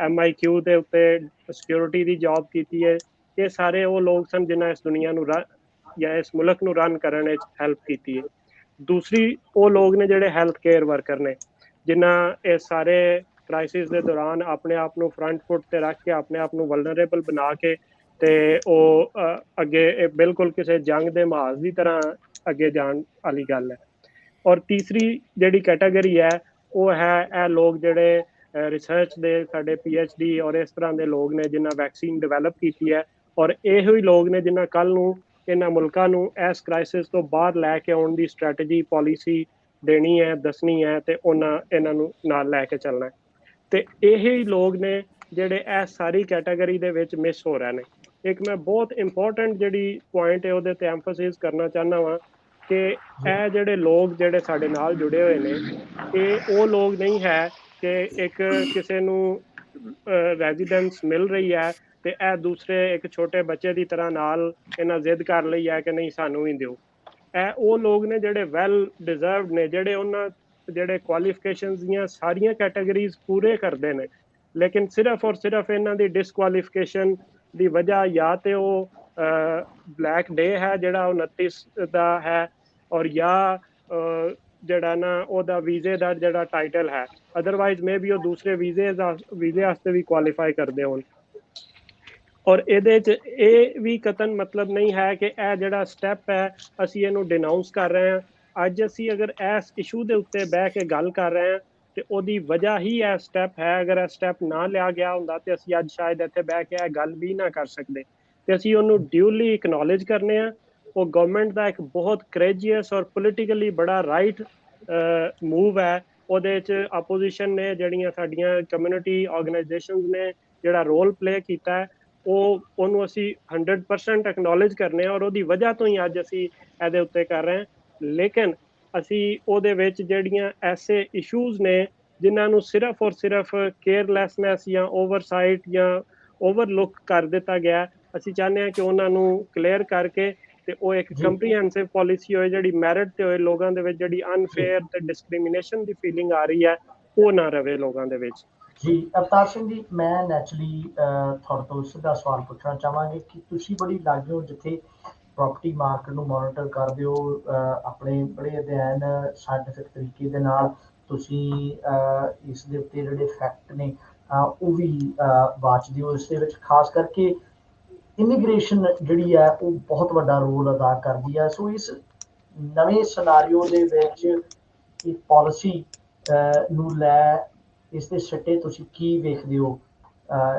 MIQ ਦੇ ਉੱਤੇ ਸਿਕਿਉਰਿਟੀ ਦੀ ਜੌਬ ਕੀਤੀ ਹੈ, ਇਹ ਸਾਰੇ ਉਹ ਲੋਕ ਸਨ ਜਿਨ੍ਹਾਂ ਇਸ ਦੁਨੀਆ ਨੂੰ ਜਾਂ ਇਸ ਮੁਲਕ ਨੂੰ ਰਨ ਕਰਨ ਵਿੱਚ ਹੈਲਪ ਕੀਤੀ ਹੈ। ਦੂਸਰੀ ਉਹ ਲੋਕ ਨੇ ਜਿਹੜੇ ਹੈਲਥ ਕੇਅਰ ਵਰਕਰ ਨੇ, ਜਿਨ੍ਹਾਂ ਇਹ ਸਾਰੇ ਕ੍ਰਾਈਸਿਸ ਦੇ ਦੌਰਾਨ ਆਪਣੇ ਆਪ ਨੂੰ ਫਰੰਟ ਫੁੱਟ ਤੇ ਰੱਖ ਕੇ ਆਪਣੇ ਆਪ ਨੂੰ ਵਲਨਰੇਬਲ ਬਣਾ ਕੇ ਤੇ ਉਹ ਅੱਗੇ ਬਿਲਕੁਲ ਕਿਸੇ ਜੰਗ ਦੇ ਮਾਹੌਲ ਦੀ ਤਰ੍ਹਾਂ ਅੱਗੇ ਜਾਣ ਵਾਲੀ ਗੱਲ ਹੈ। ਔਰ ਤੀਸਰੀ ਜਿਹੜੀ ਕੈਟਾਗਰੀ ਹੈ ਉਹ ਹੈ ਇਹ ਲੋਕ ਜਿਹੜੇ ਰਿਸਰਚ ਦੇ ਸਾਡੇ PhD ਔਰ ਇਸ ਤਰ੍ਹਾਂ ਦੇ ਲੋਕ ਨੇ ਜਿਨ੍ਹਾਂ ਵੈਕਸੀਨ ਡਿਵੈਲਪ ਕੀਤੀ ਹੈ ਔਰ ਇਹੋ ਹੀ ਲੋਕ ਨੇ ਜਿਨ੍ਹਾਂ ਕੱਲ ਨੂੰ ਇਹਨਾਂ ਮੁਲਕਾਂ ਨੂੰ ਇਸ ਕ੍ਰਾਈਸਿਸ ਤੋਂ ਬਾਹਰ ਲੈ ਕੇ ਆਉਣ ਦੀ ਸਟ੍ਰੈਟਜੀ ਪਾਲਿਸੀ ਦੇਣੀ ਹੈ, ਦੱਸਣੀ ਹੈ ਤੇ ਇਹਨਾਂ ਨੂੰ ਨਾਲ ਲੈ ਕੇ ਚੱਲਣਾ ਹੈ। ਤੇ ਇਹੀ ਲੋਕ ਨੇ ਜਿਹੜੇ ਇਸ ਸਾਰੀ ਕੈਟਾਗਰੀ ਦੇ ਵਿੱਚ ਮਿਸ ਹੋ ਰਹੇ ਨੇ। ਇੱਕ ਮੈਂ ਬਹੁਤ ਇੰਪੋਰਟੈਂਟ ਜਿਹੜੀ ਪੁਆਇੰਟ ਹੈ ਉਹਦੇ ਤੇ ਐਮਫਸਿਸ ਕਰਨਾ ਚਾਹੁੰਦਾ ਵਾਂ ਕਿ ਇਹ ਜਿਹੜੇ ਲੋਕ ਜਿਹੜੇ ਸਾਡੇ ਨਾਲ ਜੁੜੇ ਹੋਏ ਨੇ ਇਹ ਉਹ ਲੋਕ ਨਹੀਂ ਹੈ ਕਿ ਇੱਕ ਕਿਸੇ ਨੂੰ ਰੈਜ਼ੀਡੈਂਸ ਮਿਲ ਰਹੀ ਹੈ ਤੇ ਇਹ ਦੂਸਰੇ ਇੱਕ ਛੋਟੇ ਬੱਚੇ ਦੀ ਤਰ੍ਹਾਂ ਨਾਲ ਇਹਨਾਂ ਜ਼ਿੱਦ ਕਰ ਲਈ ਹੈ ਕਿ ਨਹੀਂ ਸਾਨੂੰ ਹੀ ਦਿਓ। ਇਹ ਉਹ ਲੋਕ ਨੇ ਜਿਹੜੇ ਵੈਲ ਡਿਜ਼ਰਵਡ ਨੇ, ਜਿਹੜੇ ਉਹਨਾਂ ਜਿਹੜੇ ਕੁਆਲੀਫਿਕੇਸ਼ਨਸ ਦੀਆਂ ਸਾਰੀਆਂ ਕੈਟਾਗਰੀਜ਼ ਪੂਰੇ ਕਰਦੇ ਨੇ, ਲੇਕਿਨ ਸਿਰਫ ਔਰ ਸਿਰਫ ਇਹਨਾਂ ਦੀ ਡਿਸਕੁਆਲੀਫਿਕੇਸ਼ਨ ਦੀ ਵਜ੍ਹਾ ਜਾਂ ਤੇ ਉਹ ਬਲੈਕ ਡੇ ਹੈ ਜਿਹੜਾ 29 ਦਾ ਹੈ, ਔਰ ਜਾਂ ਜਿਹੜਾ ਨਾ ਉਹਦਾ ਵੀਜ਼ੇ ਦਾ ਜਿਹੜਾ ਟਾਈਟਲ ਹੈ, ਅਦਰਵਾਈਜ਼ ਮੇ ਵੀ ਉਹ ਦੂਸਰੇ ਵੀਜ਼ੇ ਵਾਸਤੇ ਵੀ ਕੁਆਲੀਫਾਈ ਕਰਦੇ ਹੋਣ। ਔਰ ਇਹਦੇ 'ਚ ਇਹ ਵੀ ਕਤਨ ਮਤਲਬ ਨਹੀਂ ਹੈ ਕਿ ਇਹ ਜਿਹੜਾ ਸਟੈਪ ਹੈ ਅਸੀਂ ਇਹਨੂੰ ਡਿਨਾਊਂਸ ਕਰ ਰਹੇ ਹਾਂ। ਅੱਜ ਅਸੀਂ ਅਗਰ ਇਸ ਇਸ਼ੂ ਦੇ ਉੱਤੇ ਬਹਿ ਕੇ ਗੱਲ ਕਰ ਰਹੇ ਹਾਂ ਤੇ ਉਹਦੀ ਵਜ੍ਹਾ ਹੀ ਇਹ ਸਟੈਪ ਹੈ। ਅਗਰ ਇਹ ਸਟੈਪ ਨਾ ਲਿਆ ਗਿਆ ਹੁੰਦਾ ਤੇ ਅਸੀਂ ਅੱਜ ਸ਼ਾਇਦ ਇੱਥੇ ਬਹਿ ਕੇ ਇਹ ਗੱਲ ਵੀ ਨਾ ਕਰ ਸਕਦੇ। ਤੇ ਅਸੀਂ ਉਹਨੂੰ ਡਿਊਲੀ ਇਕਨੋਲੇਜ ਕਰਨੇ ਆ। ਉਹ ਗਵਰਨਮੈਂਟ ਦਾ ਇੱਕ ਬਹੁਤ ਕਰੇਜੀਅਸ ਔਰ ਪੋਲੀਟੀਕਲੀ ਬੜਾ ਰਾਈਟ ਮੂਵ ਹੈ। ਉਹਦੇ 'ਚ ਆਪੋਜੀਸ਼ਨ ਨੇ ਜਿਹੜੀਆਂ ਸਾਡੀਆਂ ਕਮਿਊਨਿਟੀ ਆਰਗੇਨਾਈਜੇਸ਼ਨਸ ਨੇ ਜਿਹੜਾ ਰੋਲ ਪਲੇ ਕੀਤਾ ਹੈ ਉਹਨੂੰ ਅਸੀਂ 100% ਐਕਨੋਲੇਜ ਕਰਨੇ ਆ ਔਰ ਉਹਦੀ ਵਜ੍ਹਾ ਤੋਂ ਹੀ ਅੱਜ ਅਸੀਂ ਇਹਦੇ ਉੱਤੇ ਕਰ ਰਹੇ ਹਾਂ। ਲੇਕਿਨ ਅਸੀਂ ਉਹਦੇ ਵਿੱਚ ਜਿਹੜੀਆਂ ਐਸੇ ਇਸ਼ੂਜ਼ ਨੇ ਜਿਨ੍ਹਾਂ ਨੂੰ ਸਿਰਫ ਔਰ ਸਿਰਫ ਕੇਅਰਲੈਸਨੈਸ ਜਾਂ ਓਵਰਸਾਈਟ ਜਾਂ ਓਵਰਲੁੱਕ ਕਰ ਦਿੱਤਾ ਗਿਆ, ਅਸੀਂ ਚਾਹੁੰਦੇ ਹਾਂ ਕਿ ਉਹਨਾਂ ਨੂੰ ਕਲੀਅਰ ਕਰਕੇ ਤੇ ਉਹ ਇੱਕ ਕੰਪਰੀਹੈਂਸਿਵ ਪਾਲਿਸੀ ਹੋਏ ਜਿਹੜੀ ਮੈਰਿਟ ਤੇ ਹੋਏ। ਲੋਕਾਂ ਦੇ ਵਿੱਚ ਜਿਹੜੀ ਅਨਫੇਅਰ ਤੇ ਡਿਸਕ੍ਰਿਮੀਨੇਸ਼ਨ ਦੀ ਫੀਲਿੰਗ ਆ ਰਹੀ ਹੈ ਉਹ ਨਾ ਰਵੇ ਲੋਕਾਂ ਦੇ ਵਿੱਚ। ਜੀ ਅਵਤਾਰ ਸਿੰਘ ਜੀ, ਮੈਂ ਨੈਚੁਰਲੀ ਤੁਹਾਡੇ ਤੋਂ ਸਿੱਧਾ ਸਵਾਲ ਪੁੱਛਣਾ ਚਾਹਾਂਗੇ ਕਿ ਤੁਸੀਂ ਬੜੀ ਲਾਗੇ ਹੋ ਜਿੱਥੇ ਪ੍ਰੋਪਰਟੀ ਮਾਰਕੀਟ ਨੂੰ ਮੋਨੀਟਰ ਕਰਦੇ ਹੋ, ਆਪਣੇ ਬੜੇ ਅਧਿਐਨ ਸਾਇੰਟੀਫਿਕ ਤਰੀਕੇ ਦੇ ਨਾਲ ਤੁਸੀਂ ਇਸ ਦੇ ਉੱਤੇ ਜਿਹੜੇ ਫੈਕਟ ਨੇ ਉਹ ਵੀ ਵਾਚਦੇ ਹੋ। ਇਸ ਦੇ ਵਿੱਚ ਖਾਸ ਕਰਕੇ ਇਮੀਗ੍ਰੇਸ਼ਨ ਜਿਹੜੀ ਹੈ ਉਹ ਬਹੁਤ ਵੱਡਾ ਰੋਲ ਅਦਾ ਕਰਦੀ ਹੈ। ਸੋ ਇਸ ਨਵੇਂ ਸਿਨਾਰੀਓ ਦੇ ਵਿੱਚ ਇਹ ਪਾਲਿਸੀ ਨੂੰ ਲੈ ਇਸ ਦੇ ਸਿੱਟੇ ਤੁਸੀਂ ਕੀ ਵੇਖਦੇ ਹੋ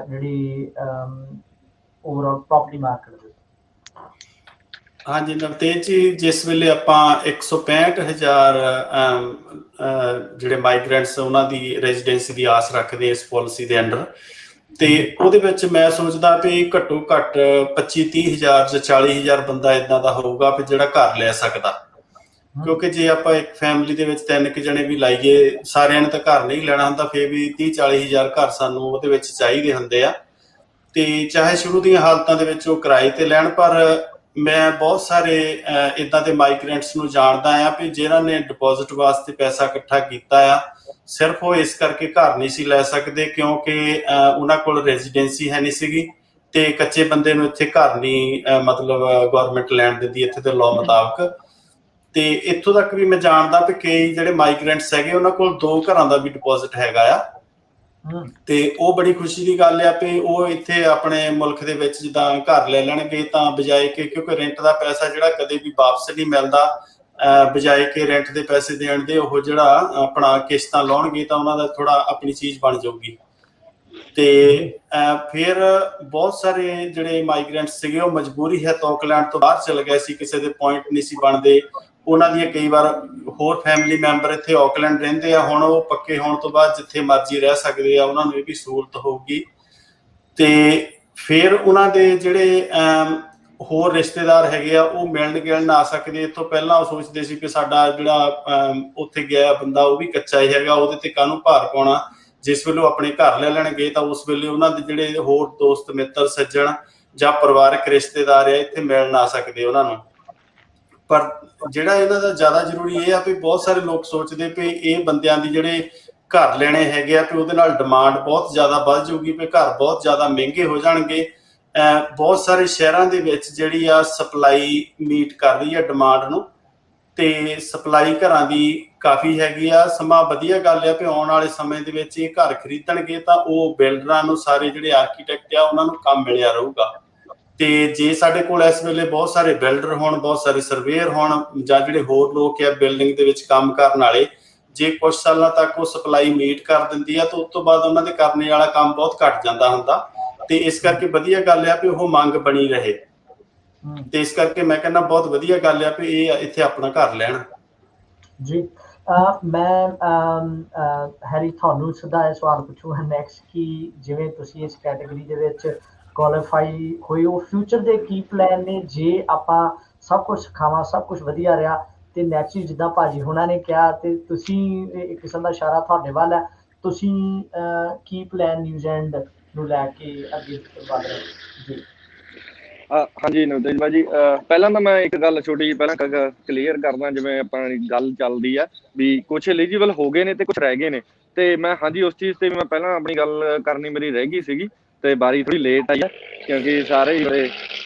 ਜਿਹੜੀ ਓਵਰਆਲ ਪ੍ਰੋਪਰਟੀ ਮਾਰਕੀਟ ਦੇ? ਹਾਂਜੀ ਨਵਤੇਜ ਜੀ, ਜਿਸ ਵੇਲੇ ਆਪਾਂ 165,000 ਜਿਹੜੇ ਮਾਈਗ੍ਰੈਂਟਸ ਉਹਨਾਂ ਦੀ ਰੈਜ਼ੀਡੈਂਸੀ ਦੀ ਆਸ ਰੱਖਦੇ ਇਸ ਪਾਲਿਸੀ ਦੇ ਅੰਡਰ, ਤੇ ਉਹਦੇ ਵਿੱਚ ਮੈਂ ਸੋਚਦਾ ਵੀ ਘੱਟੋ ਘੱਟ 25-30,000 ਜਾਂ 40,000 ਬੰਦਾ ਇਦਾਂ ਦਾ ਹੋਊਗਾ ਵੀ ਜਿਹੜਾ ਘਰ ਲੈ ਸਕਦਾ। ਕਿਉਂਕਿ ਜੇ ਆਪਾਂ ਇੱਕ ਫੈਮਿਲੀ ਦੇ ਵਿੱਚ 3 ਜਣੇ ਵੀ ਲਾਈਏ, ਸਾਰਿਆਂ ਨੇ ਤਾਂ ਘਰ ਨਹੀਂ ਲੈਣਾ ਹੁੰਦਾ, ਫਿਰ ਵੀ 30-40,000 ਘਰ ਸਾਨੂੰ ਉਹਦੇ ਵਿੱਚ ਚਾਹੀਦੇ ਹੁੰਦੇ ਆ। ਤੇ ਚਾਹੇ ਸ਼ੁਰੂ ਦੀਆਂ ਹਾਲਤਾਂ ਦੇ ਵਿੱਚ ਉਹ ਕਿਰਾਏ ਤੇ ਲੈਣ, ਪਰ ਮੈਂ ਬਹੁਤ ਸਾਰੇ ਇਦਾਂ ਦੇ ਮਾਈਗ੍ਰੈਂਟਸ ਨੂੰ ਜਾਣਦਾ ਆ ਵੀ ਜਿਹਨਾਂ ਨੇ ਡਿਪੋਜ਼ਿਟ ਵਾਸਤੇ ਪੈਸਾ ਇਕੱਠਾ ਕੀਤਾ ਆ, ਸਿਰਫ ਉਹ ਇਸ ਕਰਕੇ ਘਰ ਨਹੀਂ ਸੀ ਲੈ ਸਕਦੇ ਕਿਉਂਕਿ ਉਹਨਾਂ ਕੋਲ ਰੈਜ਼ੀਡੈਂਸੀ ਹੈ ਨਹੀਂ ਸੀਗੀ ਤੇ ਕੱਚੇ ਬੰਦੇ ਨੂੰ ਇੱਥੇ ਘਰ ਨਹੀਂ ਮਤਲਬ ਗਵਰਨਮੈਂਟ ਲੈਣ ਦਿੰਦੀ ਇੱਥੇ ਦੇ ਲਾਅ ਮੁਤਾਬਕ। ਤੇ ਇੱਥੋਂ ਤੱਕ ਵੀ ਮੈਂ ਜਾਣਦਾ ਵੀ ਕਈ ਜਿਹੜੇ ਮਾਈਗ੍ਰੈਂਟਸ ਹੈਗੇ ਉਹਨਾਂ ਕੋਲ 2 ਘਰਾਂ ਦਾ ਵੀ ਡਿਪੋਜ਼ਿਟ ਹੈਗਾ ਆ। ਤੇ ਉਹ ਬੜੀ ਖੁਸ਼ੀ ਦੀ ਗੱਲ ਆ ਵੀ ਉਹ ਇੱਥੇ ਆਪਣੇ ਮੁਲਕ ਦੇ ਵਿੱਚ ਜਿੱਦਾਂ ਘਰ ਲੈ ਲੈਣਗੇ ਤਾਂ ਬਜਾਏ ਕਿ, ਕਿਉਂਕਿ ਰੈਂਟ ਦਾ ਪੈਸਾ ਜਿਹੜਾ ਕਦੇ ਵੀ ਵਾਪਸ ਨਹੀਂ ਮਿਲਦਾ, ਬਜਾਏ ਕਿ ਰੈਂਟ ਦੇ ਪੈਸੇ ਦੇਣ ਦੇ ਉਹ ਜਿਹੜਾ ਆਪਣਾ ਕਿਸ਼ਤਾਂ ਲਾਉਣਗੇ ਤਾਂ ਉਹਨਾਂ ਦਾ ਥੋੜਾ ਆਪਣੀ ਚੀਜ਼ ਬਣ ਜਾਊਗੀ। ਤੇ ਫਿਰ ਬਹੁਤ ਸਾਰੇ ਜਿਹੜੇ ਮਾਈਗ੍ਰੈਂਟਸ ਸੀਗੇ ਉਹ ਮਜਬੂਰੀ ਹੈ ਔਕਲੈਂਡ ਤੋਂ ਬਾਹਰ ਚਲੇ ਗਏ ਸੀ, ਕਿਸੇ ਦੇ ਪੁਆਇੰਟ ਨਹੀਂ ਸੀ ਬਣਦੇ ਉਹਨਾਂ ਦੀਆਂ। ਕਈ ਵਾਰ ਹੋਰ ਫੈਮਿਲੀ ਮੈਂਬਰ ਇੱਥੇ ਔਕਲੈਂਡ ਰਹਿੰਦੇ ਆ, ਹੁਣ ਉਹ ਪੱਕੇ ਹੋਣ ਤੋਂ ਬਾਅਦ ਜਿੱਥੇ ਮਰਜ਼ੀ ਰਹਿ ਸਕਦੇ ਆ, ਉਹਨਾਂ ਨੂੰ ਇਹ ਵੀ ਸਹੂਲਤ ਹੋਊਗੀ। ਤੇ ਫਿਰ ਉਹਨਾਂ ਦੇ ਜਿਹੜੇ ਹੋਰ ਰਿਸ਼ਤੇਦਾਰ ਹੈਗੇ ਆ ਉਹ ਮਿਲਣ ਗਿਲਣ ਆ ਸਕਦੇ। ਇਸ ਤੋਂ ਪਹਿਲਾਂ ਉਹ ਸੋਚਦੇ ਸੀ ਕਿ ਸਾਡਾ ਜਿਹੜਾ ਉੱਥੇ ਗਿਆ ਬੰਦਾ ਉਹ ਵੀ ਕੱਚਾ ਹੀ ਹੈਗਾ, ਉਹਦੇ ਤੇ ਕਾਹਨੂੰ ਭਾਰ ਪਾਉਣਾ। ਜਿਸ ਵੇਲੇ ਉਹ ਆਪਣੇ ਘਰ ਲੈ ਲੈਣਗੇ ਤਾਂ ਉਸ ਵੇਲੇ ਉਹਨਾਂ ਦੇ ਜਿਹੜੇ ਹੋਰ ਦੋਸਤ ਮਿੱਤਰ ਸੱਜਣ ਜਾਂ ਪਰਿਵਾਰਕ ਰਿਸ਼ਤੇਦਾਰ ਆ ਇੱਥੇ ਮਿਲਣ ਆ ਸਕਦੇ ਉਹਨਾਂ ਨੂੰ। ਪਰ ਜਿਹੜਾ ਇਹਨਾਂ ਦਾ ਜ਼ਿਆਦਾ ਜ਼ਰੂਰੀ ਇਹ ਆ ਵੀ ਬਹੁਤ ਸਾਰੇ ਲੋਕ ਸੋਚਦੇ ਵੀ ਇਹ ਬੰਦਿਆਂ ਦੀ ਜਿਹੜੇ ਘਰ ਲੈਣੇ ਹੈਗੇ ਆ ਵੀ ਉਹਦੇ ਨਾਲ ਡਿਮਾਂਡ ਬਹੁਤ ਜ਼ਿਆਦਾ ਵੱਧ ਜਾਊਗੀ, ਵੀ ਘਰ ਬਹੁਤ ਜ਼ਿਆਦਾ ਮਹਿੰਗੇ ਹੋ ਜਾਣਗੇ। ਬਹੁਤ ਸਾਰੇ ਸ਼ਹਿਰਾਂ ਦੇ ਵਿੱਚ ਜਿਹੜੀ ਆ ਸਪਲਾਈ ਮੀਟ ਕਰ ਰਹੀ ਆ ਡਿਮਾਂਡ ਨੂੰ, ਤੇ ਸਪਲਾਈ ਘਰਾਂ ਦੀ ਕਾਫੀ ਹੈਗੀ ਆ। ਸਮਾਂ ਵਧੀਆ ਗੱਲ ਆ ਵੀ ਆਉਣ ਵਾਲੇ ਸਮੇਂ ਦੇ ਵਿੱਚ ਇਹ ਘਰ ਖਰੀਦਣਗੇ ਤਾਂ ਉਹ ਬਿਲਡਰਾਂ ਨੂੰ, ਸਾਰੇ ਜਿਹੜੇ ਆਰਕੀਟੈਕਟ ਆ ਉਹਨਾਂ ਨੂੰ ਕੰਮ ਮਿਲਿਆ ਰਹੂਗਾ। ਤੇ ਜੇ ਸਾਡੇ ਕੋਲ ਇਸ ਵੇਲੇ ਬਹੁਤ ਸਾਰੇ ਬਿਲਡਰ ਹੋਣ, ਬਹੁਤ ਸਾਰੇ ਸਰਵੇਅਰ ਹੋਣ ਜਾਂ ਜਿਹੜੇ ਹੋਰ ਲੋਕ ਆ ਬਿਲਡਿੰਗ ਦੇ ਵਿੱਚ ਕੰਮ ਕਰਨ ਵਾਲੇ, ਜੇ ਕੁਝ ਸਾਲਾਂ ਤੱਕ ਉਹ ਸਪਲਾਈ ਮੀਟ ਕਰ ਦਿੰਦੀ ਆ ਤਾਂ ਉਸ ਤੋਂ ਬਾਅਦ ਉਹਨਾਂ ਦੇ ਕਰਨੇ ਵਾਲਾ ਕੰਮ ਬਹੁਤ ਘੱਟ ਜਾਂਦਾ ਹੁੰਦਾ। ਤੇ ਇਸ ਕਰਕੇ ਵਧੀਆ ਗੱਲ ਆ ਵੀ ਉਹ ਮੰਗ ਬਣੀ ਰਹੇ। ਤੇ ਇਸ ਕਰਕੇ ਮੈਂ ਕਹਿੰਦਾ ਬਹੁਤ ਵਧੀਆ ਗੱਲ ਆ ਵੀ ਇਹ ਇੱਥੇ ਆਪਣਾ ਘਰ ਲੈਣ। ਜੀ ਮੈਂ ਹੈਰੀ ਤੁਹਾਨੂੰ ਸਿੱਧਾ ਇਹ ਸਵਾਲ ਪੁੱਛੂਗਾ ਨੈਕਸਟ ਕਿ ਜਿਵੇਂ ਤੁਸੀਂ ਇਸ ਕੈਟੇਗਰੀ ਦੇ ਵਿੱਚ ਕੁਆਲੀਫਾਈ ਹੋਏ ਹੋ, ਫਿਊਚਰ ਦੇ ਕੀ ਪਲਾਨ ਨੇ? ਜੇ ਆਪਾਂ ਸਭ ਕੁਝ ਸਿਖਾਵਾਂ, ਸਭ ਕੁਝ ਵਧੀਆ ਰਿਹਾ ਤੇ ਨੈਚੁਰਲੀ ਜਿੱਦਾਂ ਭਾਜੀ ਹੁਣਾਂ ਨੇ ਕਿਹਾ ਤੇ ਤੁਸੀਂ ਇੱਕ ਕਿਸਮ ਦਾ ਇਸ਼ਾਰਾ ਤੁਹਾਡੇ ਵੱਲ ਹੈ, ਤੁਸੀਂ ਕੀ ਪਲਾਨ ਨਿਊਜ਼ੀਲੈਂਡ ਨੂੰ ਲੈ ਕੇ ਅੱਗੇ ਵਧ ਰਹੇ ਜੀ? ਹਾਂਜੀ ਨਵਤੇਜ ਭਾਜੀ, ਪਹਿਲਾਂ ਤਾਂ ਮੈਂ ਇੱਕ ਗੱਲ ਛੋਟੀ ਜਿਹੀ ਪਹਿਲਾਂ ਕਲੀਅਰ ਕਰਦਾ। ਜਿਵੇਂ ਆਪਾਂ ਗੱਲ ਚੱਲਦੀ ਆ ਵੀ ਕੁਝ ਐਲੀਜੀਬਲ ਹੋ ਗਏ ਨੇ ਤੇ ਕੁਝ ਰਹਿ ਗਏ ਨੇ, ਤੇ ਮੈਂ ਹਾਂਜੀ ਉਸ ਚੀਜ਼ ਤੇ ਵੀ ਮੈਂ ਪਹਿਲਾਂ ਆਪਣੀ ਗੱਲ ਕਰਨੀ ਮੇਰੀ ਰਹਿ ਗਈ ਸੀਗੀ, ਤੇ ਬਾਰੀ ਥੋੜੀ ਲੇਟ ਆਈ ਆ ਕਿਉਂਕਿ ਸਾਰੇ ਹੀ ਬੜੇ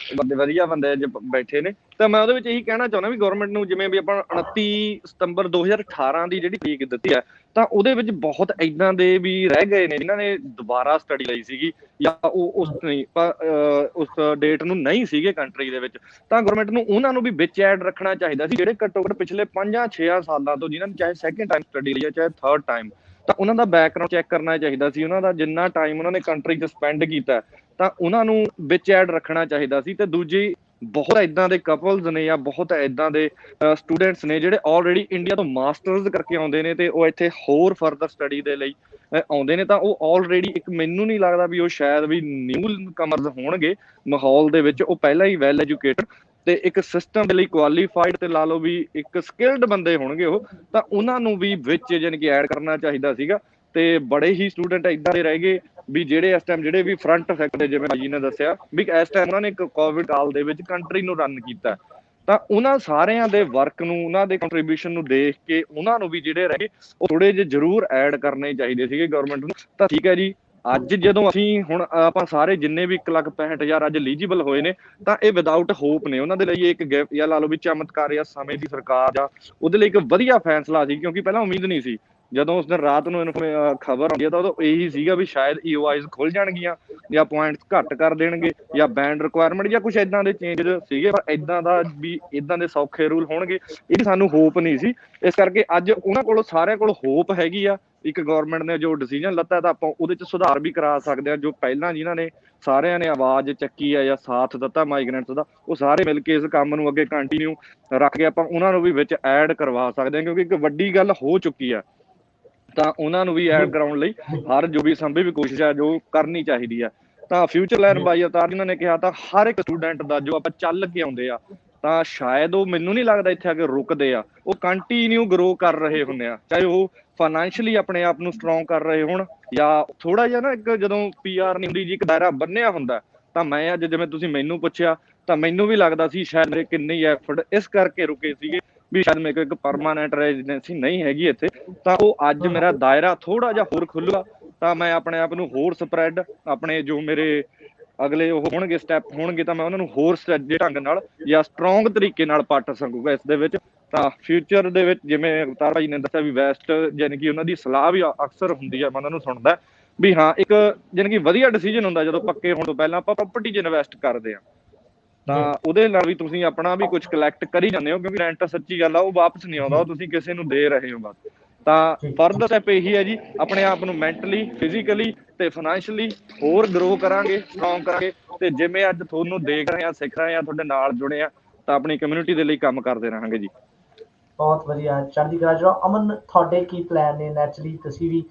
ਵਧੀਆ ਬੰਦੇ ਅੱਜ ਬੈਠੇ ਨੇ। ਤਾਂ ਮੈਂ ਉਹਦੇ ਵਿੱਚ ਇਹੀ ਕਹਿਣਾ ਚਾਹੁੰਦਾ ਵੀ ਗਵਰਨਮੈਂਟ ਨੂੰ, ਜਿਵੇਂ ਵੀ ਆਪਾਂ 29 ਸਤੰਬਰ 2018 ਦੀ ਜਿਹੜੀ ਤਰੀਕ ਦਿੱਤੀ ਹੈ, ਤਾਂ ਉਹਦੇ ਵਿੱਚ ਬਹੁਤ ਏਦਾਂ ਦੇ ਵੀ ਰਹਿ ਗਏ ਨੇ ਜਿਨ੍ਹਾਂ ਨੇ ਦੁਬਾਰਾ ਸਟੱਡੀ ਲਈ ਸੀਗੀ ਜਾਂ ਉਹ ਉਸ ਡੇਟ ਨੂੰ ਨਹੀਂ ਸੀਗੇ ਕੰਟਰੀ ਦੇ ਵਿੱਚ। ਤਾਂ ਗਵਰਨਮੈਂਟ ਨੂੰ ਉਹਨਾਂ ਨੂੰ ਵੀ ਵਿੱਚ ਐਡ ਰੱਖਣਾ ਚਾਹੀਦਾ ਸੀ, ਜਿਹੜੇ ਘੱਟੋ ਘੱਟ ਪਿਛਲੇ 5-6 ਸਾਲਾਂ ਤੋਂ ਜਿਨ੍ਹਾਂ ਨੇ ਚਾਹੇ ਸੈਕਿੰਡ ਟਾਈਮ ਸਟੱਡੀ ਲਈ ਹੈ ਚਾਹੇ ਥਰਡ ਟਾਈਮ, ਤਾਂ ਉਹਨਾਂ ਦਾ ਬੈਕਗਰਾਉਂਡ ਚੈੱਕ ਕਰਨਾ ਚਾਹੀਦਾ ਸੀ। ਉਹਨਾਂ ਦਾ ਜਿੰਨਾ ਟਾਈਮ ਉਹਨਾਂ ਨੇ ਕੰਟਰੀ 'ਚ ਸਪੈਂਡ ਕੀਤਾ ਤਾਂ ਉਹਨਾਂ ਨੂੰ ਵਿੱਚ ਐਡ ਰੱਖਣਾ ਚਾਹੀਦਾ ਸੀ। ਤੇ ਦੂਜੀ, ਬਹੁਤ ਏਦਾਂ ਦੇ ਕਪਲਸ ਨੇ ਜਾਂ ਬਹੁਤ ਏਦਾਂ ਦੇ ਸਟੂਡੈਂਟਸ ਨੇ ਜਿਹੜੇ ਆਲਰੇਡੀ ਇੰਡੀਆ ਤੋਂ ਮਾਸਟਰਸ ਕਰਕੇ ਆਉਂਦੇ ਨੇ ਤੇ ਉਹ ਇੱਥੇ ਹੋਰ ਫਰਦਰ ਸਟੱਡੀ ਦੇ ਲਈ ਆਉਂਦੇ ਨੇ। ਤਾਂ ਉਹ ਆਲਰੇਡੀ ਇੱਕ, ਮੈਨੂੰ ਨਹੀਂ ਲੱਗਦਾ ਵੀ ਉਹ ਸ਼ਾਇਦ ਵੀ ਨਿਊ ਕਮਰਸ ਹੋਣਗੇ ਮਾਹੌਲ ਦੇ ਵਿੱਚ, ਉਹ ਪਹਿਲਾਂ ਹੀ ਵੈਲ ਐਜੂਕੇਟਡ ਤੇ ਇੱਕ ਸਿਸਟਮ ਦੇ ਲਈ ਕੁਆਲੀਫਾਈਡ ਤੇ ਲਾ ਲਓ ਵੀ ਇੱਕ ਸਕਿਲਡ ਬੰਦੇ ਹੋਣਗੇ ਉਹ। ਤਾਂ ਉਹਨਾਂ ਨੂੰ ਵੀ ਵਿੱਚ ਜਾਣੀ ਕਿ ਐਡ ਕਰਨਾ ਚਾਹੀਦਾ ਸੀਗਾ। ਤੇ ਬੜੇ ਹੀ ਸਟੂਡੈਂਟ ਏਦਾਂ ਦੇ ਰਹਿ ਗਏ ਵੀ ਜਿਹੜੇ ਇਸ ਟਾਈਮ ਜਿਹੜੇ ਵੀ ਫਰੰਟ ਫੈਕਟ ਦੇ, ਜਿਵੇਂ ਜੀ ਨੇ ਦੱਸਿਆ ਵੀ ਇਸ ਟਾਈਮ ਉਹਨਾਂ ਨੇ ਇੱਕ ਕੋਵਿਡ ਕਾਲ ਦੇ ਵਿੱਚ ਕੰਟਰੀ ਨੂੰ ਰਨ ਕੀਤਾ, ਤਾਂ ਉਹਨਾਂ ਸਾਰਿਆਂ ਦੇ ਵਰਕ ਨੂੰ, ਉਹਨਾਂ ਦੇ ਕੰਟਰੀਬਿਊਸ਼ਨ ਨੂੰ ਦੇਖ ਕੇ ਉਹਨਾਂ ਨੂੰ ਵੀ ਜਿਹੜੇ ਰਹੇ ਉਹ ਥੋੜੇ ਜਿਹੇ ਜ਼ਰੂਰ ਐਡ ਕਰਨੇ ਚਾਹੀਦੇ ਸੀਗੇ ਗਵਰਨਮੈਂਟ ਨੂੰ। ਤਾਂ ਠੀਕ ਹੈ ਜੀ, ਅੱਜ ਜਦੋਂ ਅਸੀਂ ਹੁਣ ਆਪਾਂ ਸਾਰੇ ਜਿੰਨੇ ਵੀ 1,65,000 ਅੱਜ ਐਲੀਜੀਬਲ ਹੋਏ ਨੇ, ਤਾਂ ਇਹ ਵਿਦਆਊਟ ਹੋਪ ਨੇ। ਉਹਨਾਂ ਦੇ ਲਈ ਇੱਕ ਗਿਫਟ ਜਾਂ ਲਾ ਲਓ ਵੀ ਚਮਤਕਾਰ ਜਾਂ ਸਮੇਂ ਦੀ ਸਰਕਾਰ ਜਾਂ ਉਹਦੇ ਲਈ ਇੱਕ ਵਧੀਆ ਫੈਸਲਾ ਸੀ, ਕਿਉਂਕਿ ਪਹਿਲਾਂ ਉਮੀਦ ਨਹੀਂ ਸੀ। ਜਦੋਂ ਉਸ ਦਿਨ ਰਾਤ ਨੂੰ ਖਬਰ ਆਉਂਦੀ ਹੈ ਤਾਂ ਉਦੋਂ ਇਹੀ ਸੀਗਾ ਵੀ ਸ਼ਾਇਦ EOIs ਖੁੱਲ ਜਾਣਗੀਆਂ ਜਾਂ ਪੁਆਇੰਟਸ ਘੱਟ ਕਰ ਦੇਣਗੇ ਜਾਂ ਬੈਂਡ ਰਿਕੁਆਇਰਮੈਂਟ ਜਾਂ ਕੁਝ ਏਦਾਂ ਦੇ ਚੇਂਜਸ ਸੀਗੇ, ਪਰ ਏਦਾਂ ਦਾ ਵੀ ਏਦਾਂ ਦੇ ਸੌਖੇ ਰੂਲ ਹੋਣਗੇ ਇਹਦੀ ਸਾਨੂੰ ਹੋਪ ਨਹੀਂ ਸੀ। ਇਸ ਕਰਕੇ ਅੱਜ ਉਹਨਾਂ ਕੋਲ ਸਾਰਿਆਂ ਕੋਲ ਹੋਪ ਹੈਗੀ ਆ। ਇੱਕ ਗਵਰਨਮੈਂਟ ਨੇ ਜੋ ਡਿਸੀਜਨ ਲੱਤਾ ਤਾਂ ਆਪਾਂ ਉਹਦੇ 'ਚ ਸੁਧਾਰ ਵੀ ਕਰਾ ਸਕਦੇ ਹਾਂ। ਜੋ ਪਹਿਲਾਂ ਜਿਨ੍ਹਾਂ ਨੇ ਸਾਰਿਆਂ ਨੇ ਆਵਾਜ਼ ਚੱਕੀ ਆ ਜਾਂ ਸਾਥ ਦਿੱਤਾ ਮਾਈਗ੍ਰੈਂਟਸ ਦਾ, ਉਹ ਸਾਰੇ ਮਿਲ ਕੇ ਇਸ ਕੰਮ ਨੂੰ ਅੱਗੇ ਕੰਟੀਨਿਊ ਰੱਖ ਕੇ ਆਪਾਂ ਉਹਨਾਂ ਨੂੰ ਵੀ ਵਿੱਚ ਐਡ ਕਰਵਾ ਸਕਦੇ ਹਾਂ, ਕਿਉਂਕਿ ਇੱਕ ਵੱਡੀ ਗੱਲ ਹੋ ਚੁੱਕੀ ਆ। ਤਾਂ ਉਹਨਾਂ ਨੂੰ ਵੀ ਐਡ ਕਰਾਉਣ ਲਈ ਹਰ ਜੋ ਵੀ ਸੰਭਵ ਕੋਸ਼ਿਸ਼ ਹੈ ਜੋ ਕਰਨੀ ਚਾਹੀਦੀ ਆ। ਤਾਂ ਫਿਊਚਰ ਪਲਾਨ ਬਾਈ ਅਵਤਾਰ ਜਿਨ੍ਹਾਂ ਨੇ ਕਿਹਾ, ਤਾਂ ਹਰ ਇੱਕ ਸਟੂਡੈਂਟ ਦਾ ਜੋ ਆਪਾਂ ਚੱਲ ਕੇ ਆਉਂਦੇ ਆ, ਤਾਂ ਸ਼ਾਇਦ ਉਹ, ਮੈਨੂੰ ਨਹੀਂ ਲੱਗਦਾ ਇੱਥੇ ਆ ਕੇ ਰੁਕਦੇ ਆ, ਉਹ ਕੰਟੀਨਿਊ ਗਰੋ ਕਰ ਰਹੇ ਹੁੰਦੇ ਆ। ਚਾਹੇ ਉਹ ਫਾਈਨੈਂਸ਼ੀਅਲੀ ਆਪਣੇ ਆਪ ਨੂੰ ਸਟਰੋਂਗ ਕਰ ਰਹੇ ਹੋਣ ਜਾਂ ਥੋੜਾ ਜਿਹਾ ਨਾ, ਇੱਕ ਜਦੋਂ PR ਨਹੀਂ ਹੁੰਦੀ ਜੀ, ਇੱਕ ਦਾਇਰਾ ਬੰਨਿਆ ਹੁੰਦਾ। ਤਾਂ ਮੈਂ ਅੱਜ ਜਿਵੇਂ ਤੁਸੀਂ ਮੈਨੂੰ ਪੁੱਛਿਆ, ਤਾਂ ਮੈਨੂੰ ਵੀ ਲੱਗਦਾ ਸੀ ਸ਼ਾਇਦ ਮੇਰੇ ਕਿੰਨੇ ਐਫਰਟ ਇਸ ਕਰਕੇ ਰੁਕੇ ਸੀਗੇ ਵੀ ਸ਼ਾਇਦ ਮੇਰੇ ਕੋਲ ਇੱਕ ਪਰਮਾਨੈਂਟ ਰੈਜ਼ੀਡੈਂਸੀ ਨਹੀਂ ਹੈਗੀ ਇੱਥੇ। ਤਾਂ ਉਹ ਅੱਜ ਮੇਰਾ ਦਾਇਰਾ ਥੋੜਾ ਜਿਹਾ ਹੋਰ ਖੁੱਲ੍ਹਾ, ਤਾਂ ਮੈਂ ਆਪਣੇ ਆਪ ਨੂੰ ਹੋਰ ਸਪਰੈਡ, ਆਪਣੇ ਜੋ ਮੇਰੇ ਅਗਲੇ ਉਹ ਹੋਣਗੇ ਸਟੈਪ ਹੋਣਗੇ, ਤਾਂ ਮੈਂ ਉਹਨਾਂ ਨੂੰ ਹੋਰ ਸੱਜੇ ਢੰਗ ਨਾਲ ਜਾਂ ਸਟਰੋਂਗ ਤਰੀਕੇ ਨਾਲ ਪੱਟ ਸਕੂੰਗਾ ਇਸ ਦੇ ਵਿੱਚ। ਤਾਂ ਫਿਊਚਰ ਦੇ ਵਿੱਚ ਜਿਵੇਂ ਅਵਤਾਰ ਭਾਈ ਨੇ ਦੱਸਿਆ ਵੀ ਵੈਸਟ ਯਾਨੀ ਕਿ ਉਹਨਾਂ ਦੀ ਸਲਾਹ ਵੀ ਅਕਸਰ ਹੁੰਦੀ ਹੈ, ਮੈਂ ਉਹਨਾਂ ਨੂੰ ਸੁਣਦਾ ਵੀ ਹਾਂ ਇੱਕ ਯਾਨੀ ਕਿ ਵਧੀਆ ਡਿਸੀਜਨ ਹੁੰਦਾ ਜਦੋਂ ਪੱਕੇ ਹੋਣ ਤੋਂ ਪਹਿਲਾਂ ਆਪਾਂ ਪ੍ਰਾਪਰਟੀ 'ਚ ਇਨਵੈਸਟ ਕਰਦੇ ਹਾਂ। ਤਾਂ ਉਹਦੇ ਨਾਲ ਵੀ ਤੁਸੀਂ ਆਪਣਾ ਵੀ ਕੁਝ ਕਲੈਕਟ ਕਰੀ ਜਾਂਦੇ ਹੋ, ਕਿਉਂਕਿ ਰੈਂਟ ਸੱਚੀ ਗੱਲ ਆ ਉਹ ਵਾਪਸ ਨਹੀਂ ਆਉਂਦਾ, ਉਹ ਤੁਸੀਂ ਕਿਸੇ ਨੂੰ ਦੇ ਰਹੇ ਹੋ ਬਸ। ਤਾਂ ਫਰਦਰ ਸਟੈਪ ਇਹੀ ਹੈ ਜੀ, ਆਪਣੇ ਆਪ ਨੂੰ ਮੈਂਟਲੀ, ਫਿਜ਼ੀਕਲੀ ਤੇ ਫਾਈਨੈਂਸ਼ੀਅਲੀ ਹੋਰ ਗਰੋ ਕਰਾਂਗੇ, ਸਟਰੋਂਗ ਕਰਾਂਗੇ। ਤੇ ਜਿਵੇਂ ਅੱਜ ਤੁਹਾਨੂੰ ਦੇਖ ਰਹੇ ਹਾਂ, ਸਿੱਖ ਰਹੇ ਹਾਂ, ਤੁਹਾਡੇ ਨਾਲ ਜੁੜੇ ਆ, ਤਾਂ ਆਪਣੀ ਕਮਿਊਨਿਟੀ ਦੇ ਲਈ ਕੰਮ ਕਰਦੇ ਰਹਾਂਗੇ ਜੀ। ਬਹੁਤ ਵਧੀਆ, ਚੜ੍ਹਦੀ ਕਲਾ 'ਚ ਰਹੋ। ਅਮਨ, ਤੁਹਾਡੇ ਕੀ ਪਲਾਨ ਨੇ? ਨੈਚੁਰਲੀ ਤੁਸੀਂ ਵੀ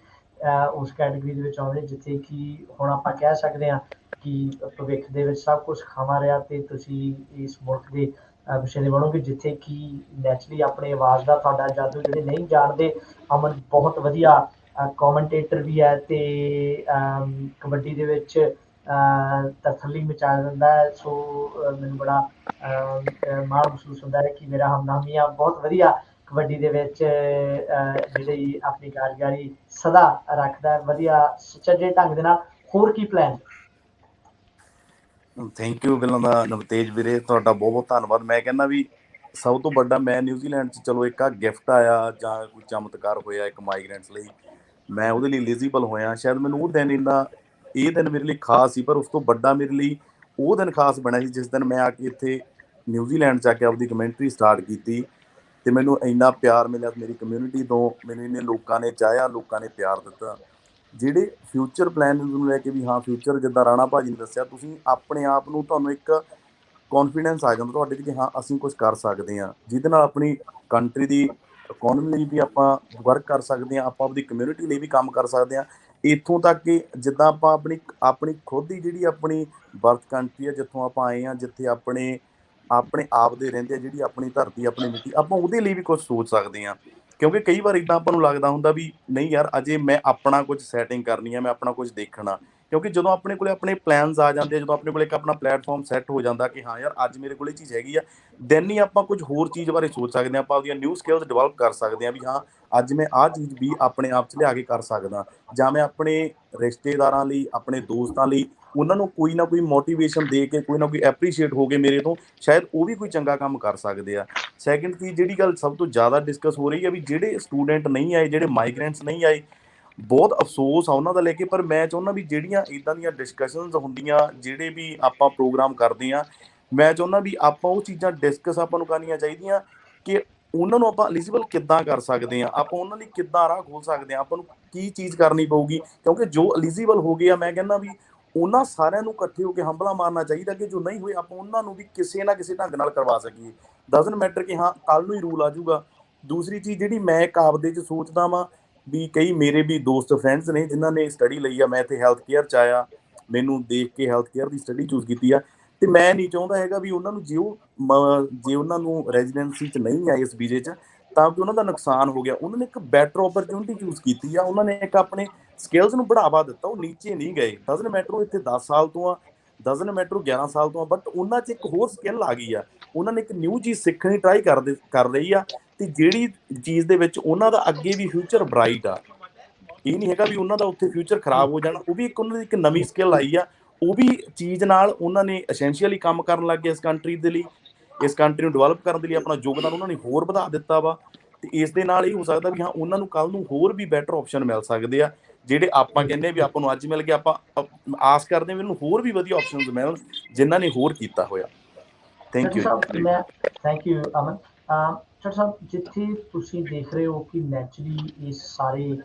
ਉਸ ਕੈਟੇਗਰੀ ਦੇ ਵਿੱਚ ਆਉਂਦੇ ਜਿੱਥੇ ਕਿ ਹੁਣ ਆਪਾਂ ਕਹਿ ਸਕਦੇ ਹਾਂ ਕਿ ਭਵਿੱਖ ਦੇ ਵਿੱਚ ਸਭ ਕੁਝ ਖਾਵਾ ਰਿਹਾ ਤੇ ਤੁਸੀਂ ਇਸ ਮੁਲਕ ਦੇ ਵਿਸ਼ੇ ਦੇ ਬਣੋਗੇ, ਜਿੱਥੇ ਕਿ ਨੈਚੁਰਲੀ ਆਪਣੀ ਆਵਾਜ਼ ਦਾ ਤੁਹਾਡਾ ਜਾਦੂ, ਜਿਹੜੇ ਨਹੀਂ ਜਾਣਦੇ, ਅਮਨ ਬਹੁਤ ਵਧੀਆ ਕੋਮੈਂਟੇਟਰ ਵੀ ਹੈ ਤੇ ਕਬੱਡੀ ਦੇ ਵਿੱਚ ਤਰਥੱਲੀ ਮਚਾ ਦਿੰਦਾ ਹੈ। ਸੋ ਮੈਨੂੰ ਬੜਾ ਮਾਣ ਮਹਿਸੂਸ ਹੁੰਦਾ ਹੈ ਕਿ ਮੇਰਾ ਹਮਨਾਮੀਆਂ ਬਹੁਤ ਵਧੀਆ ਕਬੱਡੀ ਦੇ ਵਿੱਚ ਜਿਹੜੀ ਆਪਣੀ ਕਾਰਗੁਜ਼ਾਰੀ ਸਦਾ ਰੱਖਦਾ, ਵਧੀਆ ਸੁਚੱਜੇ ਢੰਗ ਦੇ ਨਾਲ। ਹੋਰ ਕੀ ਪਲਾਨ? ਥੈਂਕ ਯੂ ਪਹਿਲਾਂ ਦਾ ਨਵਤੇਜ ਵੀਰੇ, ਤੁਹਾਡਾ ਬਹੁਤ ਬਹੁਤ ਧੰਨਵਾਦ। ਮੈਂ ਕਹਿੰਦਾ ਵੀ ਸਭ ਤੋਂ ਵੱਡਾ, ਮੈਂ ਨਿਊਜ਼ੀਲੈਂਡ 'ਚ ਚਲੋ ਇੱਕ ਗਿਫਟ ਆਇਆ ਜਾਂ ਕੋਈ ਚਮਤਕਾਰ ਹੋਇਆ ਇੱਕ ਮਾਈਗ੍ਰੈਂਟਸ ਲਈ, ਮੈਂ ਉਹਦੇ ਲਈ ਐਲੀਜੀਬਲ ਹੋਇਆ। ਸ਼ਾਇਦ ਮੈਨੂੰ ਉਹ ਦਿਨ ਇੰਨਾ, ਇਹ ਦਿਨ ਮੇਰੇ ਲਈ ਖਾਸ ਸੀ, ਪਰ ਉਸ ਤੋਂ ਵੱਡਾ ਮੇਰੇ ਲਈ ਉਹ ਦਿਨ ਖਾਸ ਬਣਿਆ ਸੀ ਜਿਸ ਦਿਨ ਮੈਂ ਆ ਕੇ ਇੱਥੇ ਨਿਊਜ਼ੀਲੈਂਡ 'ਚ ਆ ਕੇ ਆਪਦੀ ਕਮੈਂਟਰੀ ਸਟਾਰਟ ਕੀਤੀ ਅਤੇ ਮੈਨੂੰ ਇੰਨਾ ਪਿਆਰ ਮਿਲਿਆ ਮੇਰੀ ਕਮਿਊਨਿਟੀ ਤੋਂ, ਮੈਨੂੰ ਇੰਨੇ ਲੋਕਾਂ ਨੇ ਚਾਹਿਆ, ਲੋਕਾਂ ਨੇ ਪਿਆਰ ਦਿੱਤਾ। ਜਿਹੜੇ ਫਿਊਚਰ ਪਲਾਨ ਨੂੰ ਲੈ ਕੇ ਵੀ, ਹਾਂ ਫਿਊਚਰ ਜਿੱਦਾਂ ਰਾਣਾ ਭਾਜੀ ਨੇ ਦੱਸਿਆ, ਤੁਸੀਂ ਆਪਣੇ ਆਪ ਨੂੰ, ਤੁਹਾਨੂੰ ਇੱਕ ਕੌਨਫੀਡੈਂਸ ਆ ਜਾਂਦਾ ਤੁਹਾਡੇ 'ਚ ਕਿ ਹਾਂ ਅਸੀਂ ਕੁਛ ਕਰ ਸਕਦੇ ਹਾਂ, ਜਿਹਦੇ ਨਾਲ ਆਪਣੀ ਕੰਟਰੀ ਦੀ ਇਕੋਨਮੀ ਲਈ ਵੀ ਆਪਾਂ ਵਰਕ ਕਰ ਸਕਦੇ ਹਾਂ, ਆਪਾਂ ਆਪਣੀ ਕਮਿਊਨਿਟੀ ਲਈ ਵੀ ਕੰਮ ਕਰ ਸਕਦੇ ਹਾਂ। ਇੱਥੋਂ ਤੱਕ ਕਿ ਜਿੱਦਾਂ ਆਪਾਂ ਆਪਣੀ ਖੁਦ ਦੀ ਜਿਹੜੀ ਆਪਣੀ ਬਰਥ ਕੰਟਰੀ ਹੈ, ਜਿੱਥੋਂ ਆਪਾਂ ਆਏ ਹਾਂ, ਜਿੱਥੇ ਆਪਣੇ ਆਪਣੇ ਆਪ ਦੇ ਰਹਿੰਦੇ ਆ, ਜਿਹੜੀ ਆਪਣੀ ਧਰਤੀ ਆਪਣੀ ਮਿੱਟੀ, ਆਪਾਂ ਉਹਦੇ ਲਈ ਵੀ ਕੁਝ ਸੋਚ ਸਕਦੇ ਹਾਂ। ਕਿਉਂਕਿ ਕਈ ਵਾਰ ਇਦਾਂ ਆਪਾਂ ਨੂੰ ਲੱਗਦਾ ਹੁੰਦਾ ਵੀ ਨਹੀਂ ਯਾਰ ਅਜੇ ਮੈਂ ਆਪਣਾ ਕੁਝ ਸੈਟਿੰਗ ਕਰਨੀ ਆ, ਮੈਂ ਆਪਣਾ ਕੁਝ ਦੇਖਣਾ। ਕਿਉਂਕਿ ਜਦੋਂ ਆਪਣੇ ਕੋਲੇ ਆਪਣੇ ਪਲਾਨਸ ਆ ਜਾਂਦੇ ਆ, ਜਦੋਂ ਆਪਣੇ ਕੋਲੇ ਇੱਕ ਆਪਣਾ ਪਲੇਟਫਾਰਮ ਸੈੱਟ ਹੋ ਜਾਂਦਾ ਕਿ ਹਾਂ ਯਾਰ ਅੱਜ ਮੇਰੇ ਕੋਲ ਇਹ ਚੀਜ਼ ਹੈਗੀ ਆ, ਦੈਨ ਹੀ ਆਪਾਂ ਕੁਝ ਹੋਰ ਚੀਜ਼ ਬਾਰੇ ਸੋਚ ਸਕਦੇ ਹਾਂ, ਆਪਾਂ ਆਪਦੀਆਂ ਨਿਊ ਸਕਿੱਲਸ ਡਿਵੈਲਪ ਕਰ ਸਕਦੇ ਹਾਂ ਵੀ ਹਾਂ ਅੱਜ ਮੈਂ ਆਹ ਚੀਜ਼ ਵੀ ਆਪਣੇ ਆਪ 'ਚ ਲਿਆ ਕੇ ਕਰ ਸਕਦਾ, ਜਾਂ ਮੈਂ ਆਪਣੇ ਰਿਸ਼ਤੇਦਾਰਾਂ ਲਈ, ਆਪਣੇ ਦੋਸਤਾਂ ਲਈ ਉਹਨਾਂ ਨੂੰ ਕੋਈ ਨਾ ਕੋਈ ਮੋਟੀਵੇਸ਼ਨ ਦੇ ਕੇ, ਕੋਈ ਨਾ ਕੋਈ ਐਪਰੀਸ਼ੀਏਟ ਹੋ ਕੇ ਮੇਰੇ ਤੋਂ, ਸ਼ਾਇਦ ਉਹ ਵੀ ਕੋਈ ਚੰਗਾ ਕੰਮ ਕਰ ਸਕਦੇ ਆ। ਸੈਕਿੰਡ ਚੀਜ਼ ਜਿਹੜੀ ਗੱਲ ਸਭ ਤੋਂ ਜ਼ਿਆਦਾ ਡਿਸਕਸ ਹੋ ਰਹੀ ਹੈ ਵੀ ਜਿਹੜੇ ਸਟੂਡੈਂਟ ਨਹੀਂ ਆਏ, ਜਿਹੜੇ ਮਾਈਗ੍ਰੈਂਟਸ ਨਹੀਂ ਆਏ, ਬਹੁਤ ਅਫਸੋਸ ਆ ਉਹਨਾਂ ਦਾ ਲੈ ਕੇ। ਪਰ ਮੈਂ ਚਾਹੁੰਦਾ ਵੀ ਜਿਹੜੀਆਂ ਇੱਦਾਂ ਦੀਆਂ ਡਿਸਕਸ਼ਨਸ ਹੁੰਦੀਆਂ, ਜਿਹੜੇ ਵੀ ਆਪਾਂ ਪ੍ਰੋਗਰਾਮ ਕਰਦੇ ਹਾਂ, ਮੈਂ ਚਾਹੁੰਦਾ ਵੀ ਆਪਾਂ ਉਹ ਚੀਜ਼ਾਂ ਡਿਸਕਸ ਆਪਾਂ ਨੂੰ ਕਰਨੀਆਂ ਚਾਹੀਦੀਆਂ ਕਿ ਉਹਨਾਂ ਨੂੰ ਆਪਾਂ ਐਲੀਜੀਬਲ ਕਿੱਦਾਂ ਕਰ ਸਕਦੇ ਹਾਂ, ਆਪਾਂ ਉਹਨਾਂ ਲਈ ਕਿੱਦਾਂ ਰਾਹ ਖੋਲ ਸਕਦੇ ਹਾਂ, ਆਪਾਂ ਨੂੰ ਕੀ ਚੀਜ਼ ਕਰਨੀ ਪਊਗੀ। ਕਿਉਂਕਿ ਜੋ ਐਲੀਜੀਬਲ ਹੋ ਗਏ ਆ, ਮੈਂ ਕਹਿੰਦਾ ਵੀ ਉਹਨਾਂ ਸਾਰਿਆਂ ਨੂੰ ਇਕੱਠੇ ਹੋ ਕੇ ਹੰਭਲਾ ਮਾਰਨਾ ਚਾਹੀਦਾ ਕਿ ਜੋ ਨਹੀਂ ਹੋਏ ਆਪਾਂ ਉਹਨਾਂ ਨੂੰ ਵੀ ਕਿਸੇ ਨਾ ਕਿਸੇ ਢੰਗ ਨਾਲ ਕਰਵਾ ਸਕੀਏ। ਡਜ਼ਨਟ ਮੈਟਰ ਕਿ ਹਾਂ ਕੱਲ ਨੂੰ ਹੀ ਰੂਲ ਆ ਜਾਊਗਾ। ਦੂਸਰੀ ਚੀਜ਼ ਜਿਹੜੀ ਮੈਂ ਇੱਕ ਆਪਦੇ 'ਚ ਸੋਚਦਾ ਵਾਂ ਵੀ ਕਈ ਮੇਰੇ ਵੀ ਦੋਸਤ ਫਰੈਂਡਸ ਨੇ ਜਿਨ੍ਹਾਂ ਨੇ ਸਟੱਡੀ ਲਈ ਆ, ਮੈਂ ਇੱਥੇ ਹੈਲਥ ਕੇਅਰ 'ਚ ਆਇਆ, ਮੈਨੂੰ ਦੇਖ ਕੇ ਹੈਲਥ ਕੇਅਰ ਦੀ ਸਟੱਡੀ ਚੂਜ਼ ਕੀਤੀ ਆ, ਤੇ ਮੈਂ ਨਹੀਂ ਚਾਹੁੰਦਾ ਹੈਗਾ ਵੀ ਉਹਨਾਂ ਨੂੰ ਜੇ ਉਹਨਾਂ ਨੂੰ ਰੈਜ਼ੀਡੈਂਸੀ 'ਚ ਨਹੀਂ ਆਏ ਇਸ ਵੀਜ਼ੇ 'ਚ ਤਾਂ ਕਿ ਉਹਨਾਂ ਦਾ ਨੁਕਸਾਨ ਹੋ ਗਿਆ। ਉਹਨਾਂ ਨੇ ਇੱਕ ਬੈਟਰ ਓਪਰਚੁਨਿਟੀ ਚੂਜ਼ ਕੀਤੀ ਆ, ਉਹਨਾਂ ਨੇ ਇੱਕ ਆਪਣੇ ਸਕਿੱਲਸ ਨੂੰ ਬੜਾਵਾ ਦਿੱਤਾ, ਉਹ ਨੀਚੇ ਨਹੀਂ ਗਏ। ਡਜ਼ਨਟ ਮੈਟਰ ਉਹ ਇੱਥੇ 10 ਸਾਲ ਤੋਂ ਆ, ਡਜ਼ਨਟ ਮੈਟਰ ਉਹ 11 ਸਾਲ ਤੋਂ ਆ, ਬਟ ਉਹਨਾਂ 'ਚ ਇੱਕ ਹੋਰ ਸਕਿੱਲ ਆ ਗਈ ਆ, ਉਹਨਾਂ ਨੇ ਇੱਕ ਨਿਊ ਚੀਜ਼ ਸਿੱਖਣੀ ਟਰਾਈ ਕਰ ਰਹੀ ਆ, ਤੇ ਜਿਹੜੀ ਚੀਜ਼ ਦੇ ਵਿੱਚ ਉਹਨਾਂ ਦਾ ਅੱਗੇ ਵੀ ਫਿਊਚਰ ਬ੍ਰਾਈਟ ਆ। ਇਹ ਨਹੀਂ ਹੈਗਾ ਵੀ ਉਹਨਾਂ ਦਾ ਉੱਥੇ ਫਿਊਚਰ ਖਰਾਬ ਹੋ ਜਾਣਾ, ਉਹ ਵੀ ਇੱਕ ਉਹਨਾਂ ਦੀ ਇੱਕ ਨਵੀਂ ਸਕਿੱਲ ਆਈ ਆ, ਉਹ ਵੀ ਚੀਜ਼ ਨਾਲ ਉਹਨਾਂ ਨੇ ਐਸੈਂਸ਼ੀਅਲੀ ਕੰਮ ਕਰਨ ਲੱਗ ਗਏ ਇਸ ਕੰਟਰੀ ਦੇ ਲਈ, ਇਸ ਕੰਟਰੀ ਨੂੰ ਡਿਵੈਲਪ ਕਰਨ ਦੇ ਲਈ ਆਪਣਾ ਯੋਗਦਾਨ ਉਹਨਾਂ ਨੇ ਹੋਰ ਵਧਾ ਦਿੱਤਾ ਵਾ। ਤੇ ਇਸ ਦੇ ਨਾਲ ਇਹ ਹੋ ਸਕਦਾ ਵੀ ਹਾਂ ਉਹਨਾਂ ਨੂੰ ਕੱਲ ਨੂੰ ਹੋਰ ਵੀ ਬੈਟਰ ਆਪਸ਼ਨ ਮਿਲ ਸਕਦੇ ਆ, ਜਿਹੜੇ ਆਪਾਂ ਕਹਿੰਦੇ ਵੀ ਆਪਾਂ ਨੂੰ ਅੱਜ ਮਿਲ ਗਏ, ਆਪਾਂ ਆਸ ਕਰਦੇ ਹਾਂ ਵੀ ਉਹਨੂੰ ਹੋਰ ਵੀ ਵਧੀਆ ਆਪਸ਼ਨਸ ਮਿਲਣ ਜਿਨ੍ਹਾਂ ਨੇ ਹੋਰ ਕੀਤਾ ਹੋਇਆ। ਥੈਂਕ ਚੱਟਾ ਯੂ ਜੀ। ਸਾਹਿਬ ਮੈਂ ਥੈਂਕ ਯੂ ਅਮਨ। ਚੱਟਾ ਸਾਹਿਬ ਜਿੱਥੇ ਤੁਸੀਂ ਦੇਖ ਰਹੇ ਹੋ ਕਿ ਨੈਚੁਰਲੀ ਇਸ ਸਾਰੇ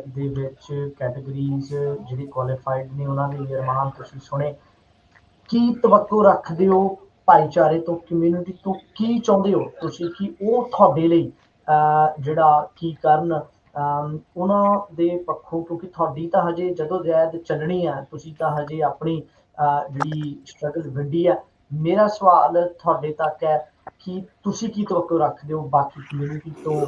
ਦੇ ਵਿੱਚ ਕੈਟਾਗਰੀਜ਼ ਜਿਹੜੇ ਕੁਆਲੀਫਾਈਡ ਨੇ ਉਹਨਾਂ ਦੇ ਅਰਮਾਨ ਤੁਸੀਂ ਸੁਣੇ, ਕੀ ਤਵੱਕੋ ਰੱਖਦੇ ਹੋ ਭਾਈਚਾਰੇ ਤੋਂ, ਕਮਿਊਨਿਟੀ ਤੋਂ, ਕੀ ਚਾਹੁੰਦੇ ਹੋ ਤੁਸੀਂ ਕਿ ਉਹ ਤੁਹਾਡੇ ਲਈ ਜਿਹੜਾ ਕੀ ਕਰਨ ਉਹਨਾਂ ਦੇ ਪੱਖੋਂ, ਕਿਉਂਕਿ ਤੁਹਾਡੀ ਤਾਂ ਹਜੇ ਜਦੋਜਹਿਦ ਚੱਲਣੀ ਆ, ਤੁਸੀਂ ਤਾਂ ਹਜੇ ਆਪਣੀ ਜਿਹੜੀ ਸਟਰਗਲ ਵਿੱਢੀ ਆ। ਮੇਰਾ ਸਵਾਲ ਤੁਹਾਡੇ ਤੱਕ ਹੈ ਕਿ ਤੁਸੀਂ ਕੀ ਤਵੱਕੋ ਰੱਖਦੇ ਹੋ ਬਾਕੀ ਕਮਿਊਨਿਟੀ ਤੋਂ,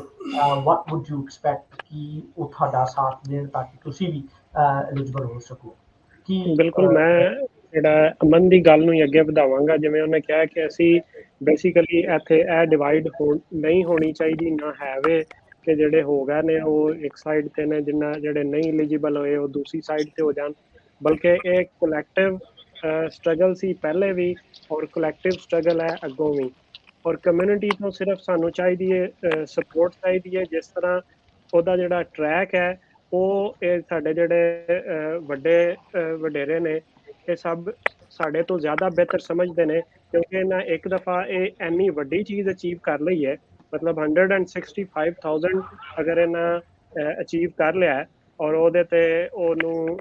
ਵਾਟ ਵੁੱਡ ਯੂ ਐਕਸਪੈਕਟ ਕਿ ਉਹ ਤੁਹਾਡਾ ਸਾਥ ਦੇਣ ਤਾਂ ਕਿ ਤੁਸੀਂ ਵੀ ਐਲੀਜੀਬਲ ਹੋ ਸਕੋ। ਕੀ ਬਿਲਕੁਲ, ਮੈਂ ਜਿਹੜਾ ਅਮਨ ਦੀ ਗੱਲ ਨੂੰ ਹੀ ਅੱਗੇ ਵਧਾਵਾਂਗਾ। ਜਿਵੇਂ ਉਹਨੇ ਕਿਹਾ ਕਿ ਅਸੀਂ ਬੇਸਿਕਲੀ ਇੱਥੇ ਇਹ ਡਿਵਾਈਡ ਨਹੀਂ ਹੋਣੀ ਚਾਹੀਦੀ, ਨਾ ਹੈਵੇ ਕਿ ਜਿਹੜੇ ਹੋ ਗਏ ਨੇ ਉਹ ਇੱਕ ਸਾਈਡ ਤੇ ਨੇ, ਜਿੰਨਾ ਜਿਹੜੇ ਨਹੀਂ ਐਲੀਜੀਬਲ ਹੋਏ ਉਹ ਦੂਸਰੀ ਸਾਈਡ ਤੇ ਹੋ ਜਾਣ, ਬਲਕਿ ਇਹ ਕਲੈਕਟਿਵ ਸਟਰਗਲ ਸੀ ਪਹਿਲੇ ਵੀ ਔਰ ਕਲੈਕਟਿਵ ਸਟਰਗਲ ਹੈ ਅੱਗੋਂ ਵੀ। ਔਰ ਕਮਿਊਨਿਟੀ ਤੋਂ ਸਿਰਫ ਸਾਨੂੰ ਚਾਹੀਦੀ ਹੈ ਸਪੋਰਟ ਚਾਹੀਦੀ ਹੈ। ਜਿਸ ਤਰ੍ਹਾਂ ਉਹਦਾ ਜਿਹੜਾ ਟਰੈਕ ਹੈ ਉਹ ਇਹ ਸਾਡੇ ਜਿਹੜੇ ਵੱਡੇ ਵਡੇਰੇ ਨੇ ਇਹ ਸਭ ਸਾਡੇ ਤੋਂ ਜ਼ਿਆਦਾ ਬਿਹਤਰ ਸਮਝਦੇ ਨੇ, ਕਿਉਂਕਿ ਇਹਨਾਂ ਇੱਕ ਦਫਾ ਇਹ ਇੰਨੀ ਵੱਡੀ ਚੀਜ਼ ਅਚੀਵ ਕਰ ਲਈ ਹੈ, ਮਤਲਬ 165,000 ਅਗਰ ਇਹਨਾਂ ਅਚੀਵ ਕਰ ਲਿਆ ਔਰ ਉਹਦੇ ਤੇ ਉਹਨੂੰ